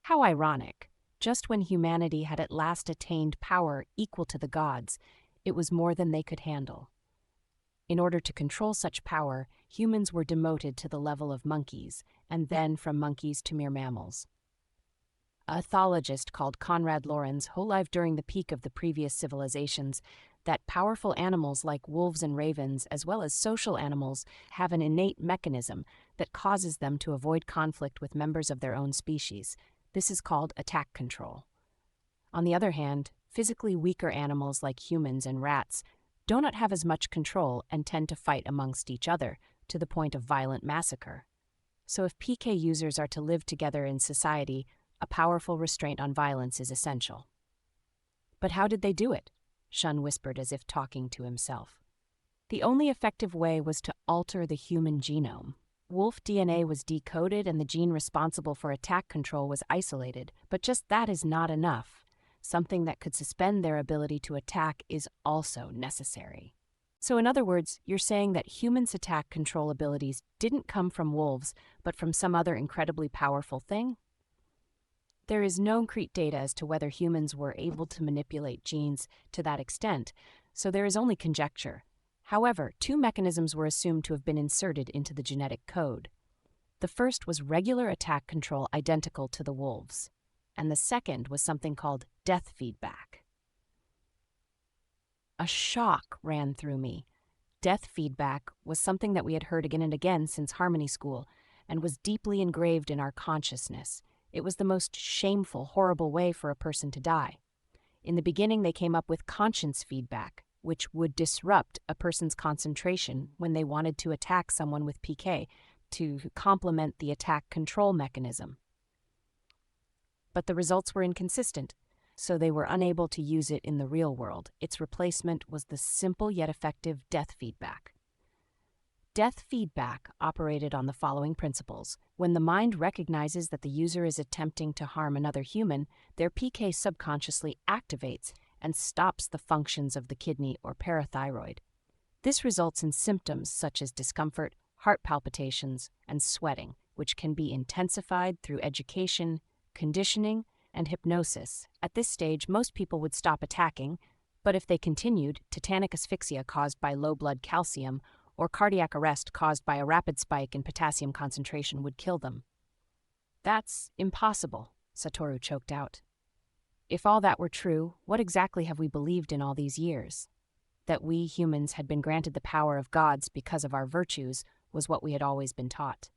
How ironic. Just when humanity had at last attained power equal to the gods, it was more than they could handle. In order to control such power, humans were demoted to the level of monkeys, and then from monkeys to mere mammals. A ethologist called Konrad Lorenz holived during the peak of the previous civilizations that powerful animals like wolves and ravens, as well as social animals, have an innate mechanism that causes them to avoid conflict with members of their own species. This is called attack control. On the other hand, physically weaker animals like humans and rats do not have as much control and tend to fight amongst each other to the point of violent massacre. So if PK users are to live together in society, a powerful restraint on violence is essential. But how did they do it? Shun whispered as if talking to himself. The only effective way was to alter the human genome. Wolf DNA was decoded and the gene responsible for attack control was isolated, but just that is not enough. Something that could suspend their ability to attack is also necessary. So in other words, you're saying that humans' attack control abilities didn't come from wolves, but from some other incredibly powerful thing? There is no concrete data as to whether humans were able to manipulate genes to that extent, so there is only conjecture. However, two mechanisms were assumed to have been inserted into the genetic code. The first was regular attack control identical to the wolves, and the second was something called death feedback. A shock ran through me. Death feedback was something that we had heard again and again since Harmony School, and was deeply engraved in our consciousness. It was the most shameful, horrible way for a person to die. In the beginning, they came up with conscience feedback, which would disrupt a person's concentration when they wanted to attack someone with PK to complement the attack control mechanism. But the results were inconsistent, so they were unable to use it in the real world. Its replacement was the simple yet effective death feedback. Death feedback operated on the following principles. When the mind recognizes that the user is attempting to harm another human, their PK subconsciously activates and stops the functions of the kidney or parathyroid. This results in symptoms such as discomfort, heart palpitations, and sweating, which can be intensified through education, conditioning, and hypnosis. At this stage, most people would stop attacking, but if they continued, tetanic asphyxia caused by low blood calcium or cardiac arrest caused by a rapid spike in potassium concentration would kill them. That's impossible, Satoru choked out. If all that were true, what exactly have we believed in all these years? That we humans had been granted the power of gods because of our virtues was what we had always been taught.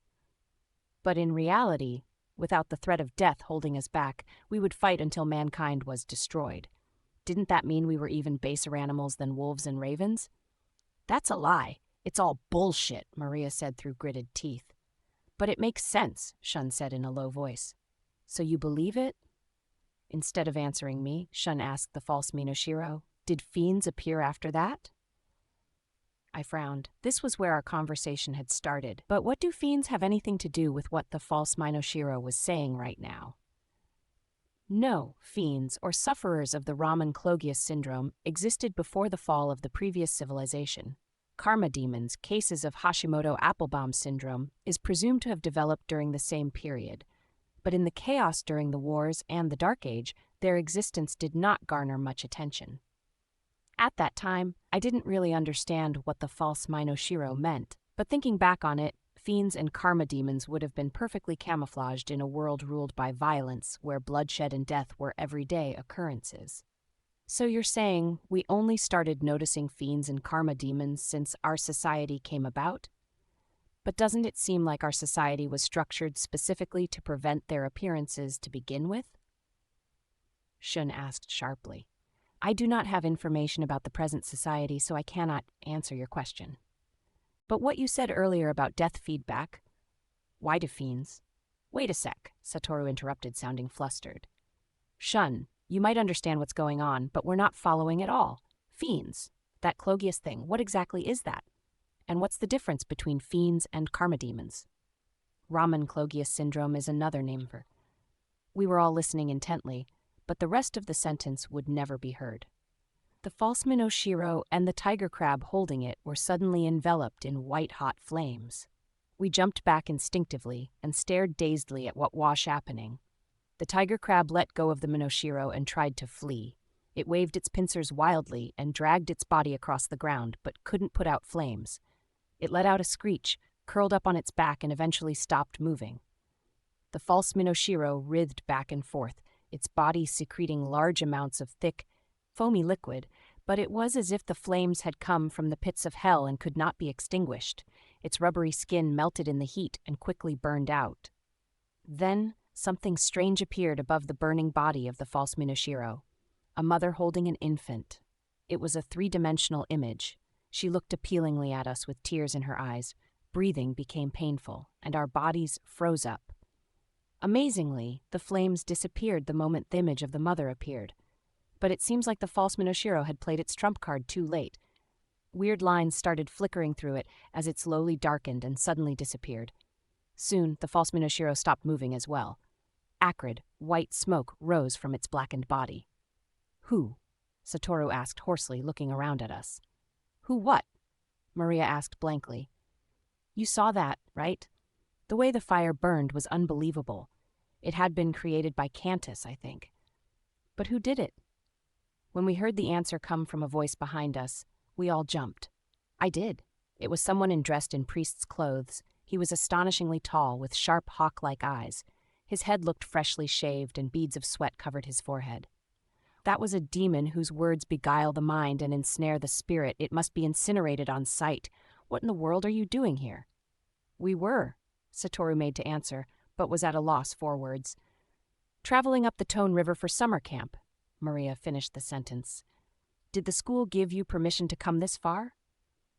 But in reality, without the threat of death holding us back, we would fight until mankind was destroyed. Didn't that mean we were even baser animals than wolves and ravens? That's a lie. It's all bullshit, Maria said through gritted teeth. But it makes sense, Shun said in a low voice. So you believe it? Instead of answering me, Shun asked the false Minoshiro, did fiends appear after that? I frowned. This was where our conversation had started. But what do fiends have anything to do with what the false Minoshiro was saying right now? No, fiends, or sufferers of the Raman-Clogius syndrome, existed before the fall of the previous civilization. Karma demons, cases of Hashimoto-Applebaum syndrome, is presumed to have developed during the same period. But in the chaos during the wars and the Dark Age, their existence did not garner much attention. At that time, I didn't really understand what the false Minoshiro meant, but thinking back on it, fiends and karma demons would have been perfectly camouflaged in a world ruled by violence where bloodshed and death were everyday occurrences. So you're saying we only started noticing fiends and karma demons since our society came about? But doesn't it seem like our society was structured specifically to prevent their appearances to begin with? Shun asked sharply. I do not have information about the present society, so I cannot answer your question. But what you said earlier about death feedback, why do fiends? Wait a sec, Satoru interrupted, sounding flustered. Shun, you might understand what's going on, but we're not following at all. Fiends, that Clogius thing, what exactly is that? And what's the difference between fiends and karma demons? Raman Clogius syndrome is another name for. We were all listening intently, but the rest of the sentence would never be heard. The false Minoshiro and the tiger crab holding it were suddenly enveloped in white-hot flames. We jumped back instinctively and stared dazedly at what was happening. The tiger crab let go of the Minoshiro and tried to flee. It waved its pincers wildly and dragged its body across the ground, but couldn't put out flames. It let out a screech, curled up on its back, and eventually stopped moving. The false Minoshiro writhed back and forth, its body secreting large amounts of thick, foamy liquid, but it was as if the flames had come from the pits of hell and could not be extinguished. Its rubbery skin melted in the heat and quickly burned out. Then, something strange appeared above the burning body of the false Minoshiro. A mother holding an infant. It was a three-dimensional image. She looked appealingly at us with tears in her eyes. Breathing became painful, and our bodies froze up. Amazingly, the flames disappeared the moment the image of the mother appeared. But it seems like the false Minoshiro had played its trump card too late. Weird lines started flickering through it as it slowly darkened and suddenly disappeared. Soon, the false Minoshiro stopped moving as well. Acrid, white smoke rose from its blackened body. Who? Satoru asked hoarsely, looking around at us. Who what? Maria asked blankly. You saw that, right? The way the fire burned was unbelievable. It had been created by Cantus, I think. But who did it? When we heard the answer come from a voice behind us, we all jumped. I did. It was someone dressed in priest's clothes. He was astonishingly tall, with sharp hawk-like eyes. His head looked freshly shaved, and beads of sweat covered his forehead. That was a demon whose words beguile the mind and ensnare the spirit. It must be incinerated on sight. What in the world are you doing here? We were, Satoru made to answer, but was at a loss for words. Traveling up the Tone River for summer camp, Maria finished the sentence. Did the school give you permission to come this far?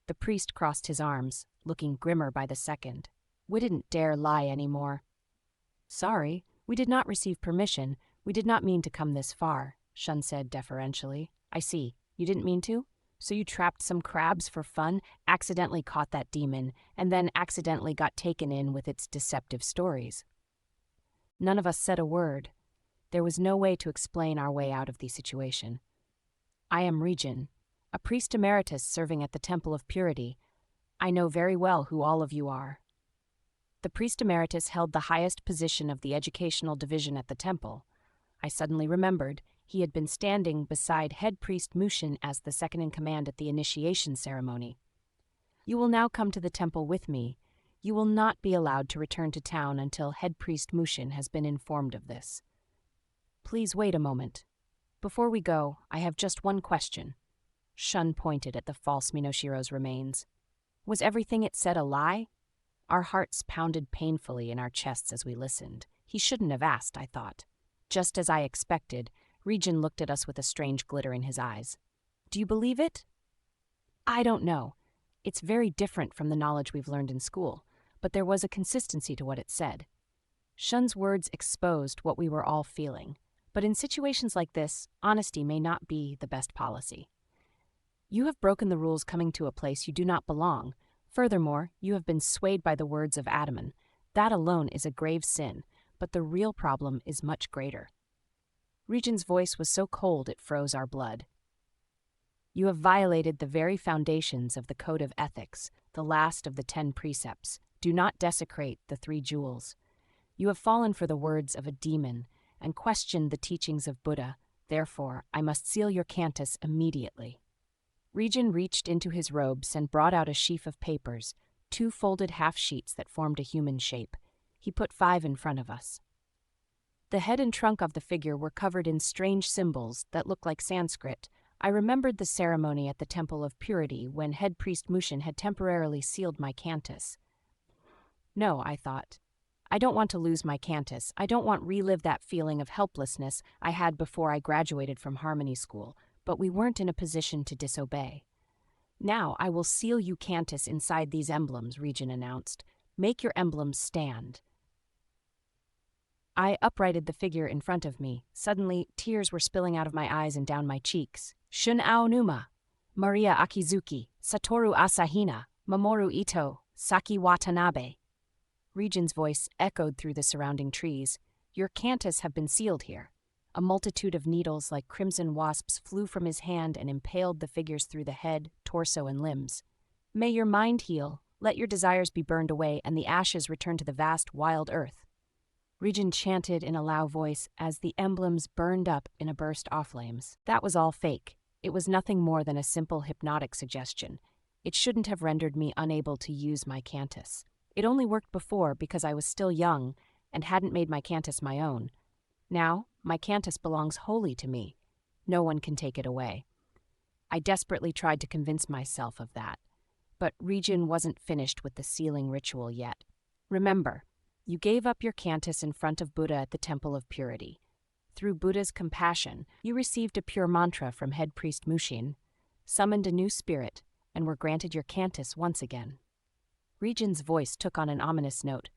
The priest crossed his arms, looking grimmer by the second. We didn't dare lie anymore. Sorry, we did not receive permission. We did not mean to come this far, Shun said deferentially. I see. You didn't mean to? So you trapped some crabs for fun, accidentally caught that demon, and then accidentally got taken in with its deceptive stories. None of us said a word. There was no way to explain our way out of the situation. I am Regin, a priest emeritus serving at the Temple of Purity. I know very well who all of you are. The priest emeritus held the highest position of the educational division at the temple. I suddenly remembered he had been standing beside head priest Mushin as the second-in-command at the initiation ceremony. You will now come to the temple with me. You will not be allowed to return to town until head priest Mushin has been informed of this. Please wait a moment. Before we go, I have just one question. Shun pointed at the false Minoshiro's remains. Was everything it said a lie? Our hearts pounded painfully in our chests as we listened. He shouldn't have asked, I thought. Just as I expected, Regin looked at us with a strange glitter in his eyes. Do you believe it? I don't know. It's very different from the knowledge we've learned in school, but there was a consistency to what it said. Shun's words exposed what we were all feeling, but in situations like this, honesty may not be the best policy. You have broken the rules coming to a place you do not belong. Furthermore, you have been swayed by the words of Adaman. That alone is a grave sin, but the real problem is much greater. Regin's voice was so cold it froze our blood. You have violated the very foundations of the Code of Ethics, the last of the 10 precepts. Do not desecrate the 3 jewels. You have fallen for the words of a demon and questioned the teachings of Buddha. Therefore, I must seal your cantus immediately. Regin reached into his robes and brought out a sheaf of papers, 2 folded half-sheets that formed a human shape. He put 5 in front of us. The head and trunk of the figure were covered in strange symbols that looked like Sanskrit. I remembered the ceremony at the Temple of Purity when head priest Mushin had temporarily sealed my cantus. No, I thought. I don't want to lose my cantus. I don't want to relive that feeling of helplessness I had before I graduated from Harmony School, but we weren't in a position to disobey. Now I will seal you cantus inside these emblems, Regin announced. Make your emblems stand. I uprighted the figure in front of me. Suddenly, tears were spilling out of my eyes and down my cheeks. Shun Aonuma, Maria Akizuki, Satoru Asahina, Mamoru Ito, Saki Watanabe. Regin's voice echoed through the surrounding trees. Your cantus have been sealed here. A multitude of needles like crimson wasps flew from his hand and impaled the figures through the head, torso, and limbs. May your mind heal, let your desires be burned away, and the ashes return to the vast, wild earth. Regin chanted in a loud voice as the emblems burned up in a burst of flames. That was all fake. It was nothing more than a simple hypnotic suggestion. It shouldn't have rendered me unable to use my cantus. It only worked before because I was still young and hadn't made my cantus my own. Now, my cantus belongs wholly to me. No one can take it away. I desperately tried to convince myself of that, but Regin wasn't finished with the sealing ritual yet. Remember, you gave up your cantus in front of Buddha at the Temple of Purity. Through Buddha's compassion, you received a pure mantra from head priest Mushin, summoned a new spirit, and were granted your cantus once again. Regin's voice took on an ominous note.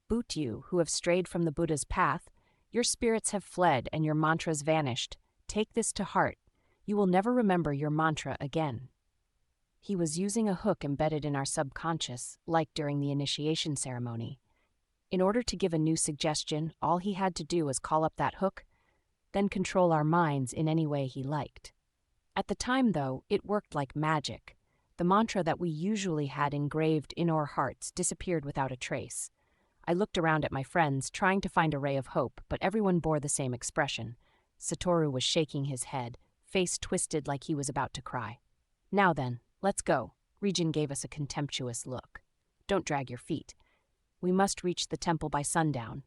Boot you, who have strayed from the Buddha's path, your spirits have fled and your mantras vanished. Take this to heart. You will never remember your mantra again. He was using a hook embedded in our subconscious, like during the initiation ceremony. In order to give a new suggestion, all he had to do was call up that hook, then control our minds in any way he liked. At the time, though, it worked like magic. The mantra that we usually had engraved in our hearts disappeared without a trace. I looked around at my friends, trying to find a ray of hope, but everyone bore the same expression. Satoru was shaking his head, face twisted like he was about to cry. Now then, let's go. Regin gave us a contemptuous look. Don't drag your feet. We must reach the temple by sundown.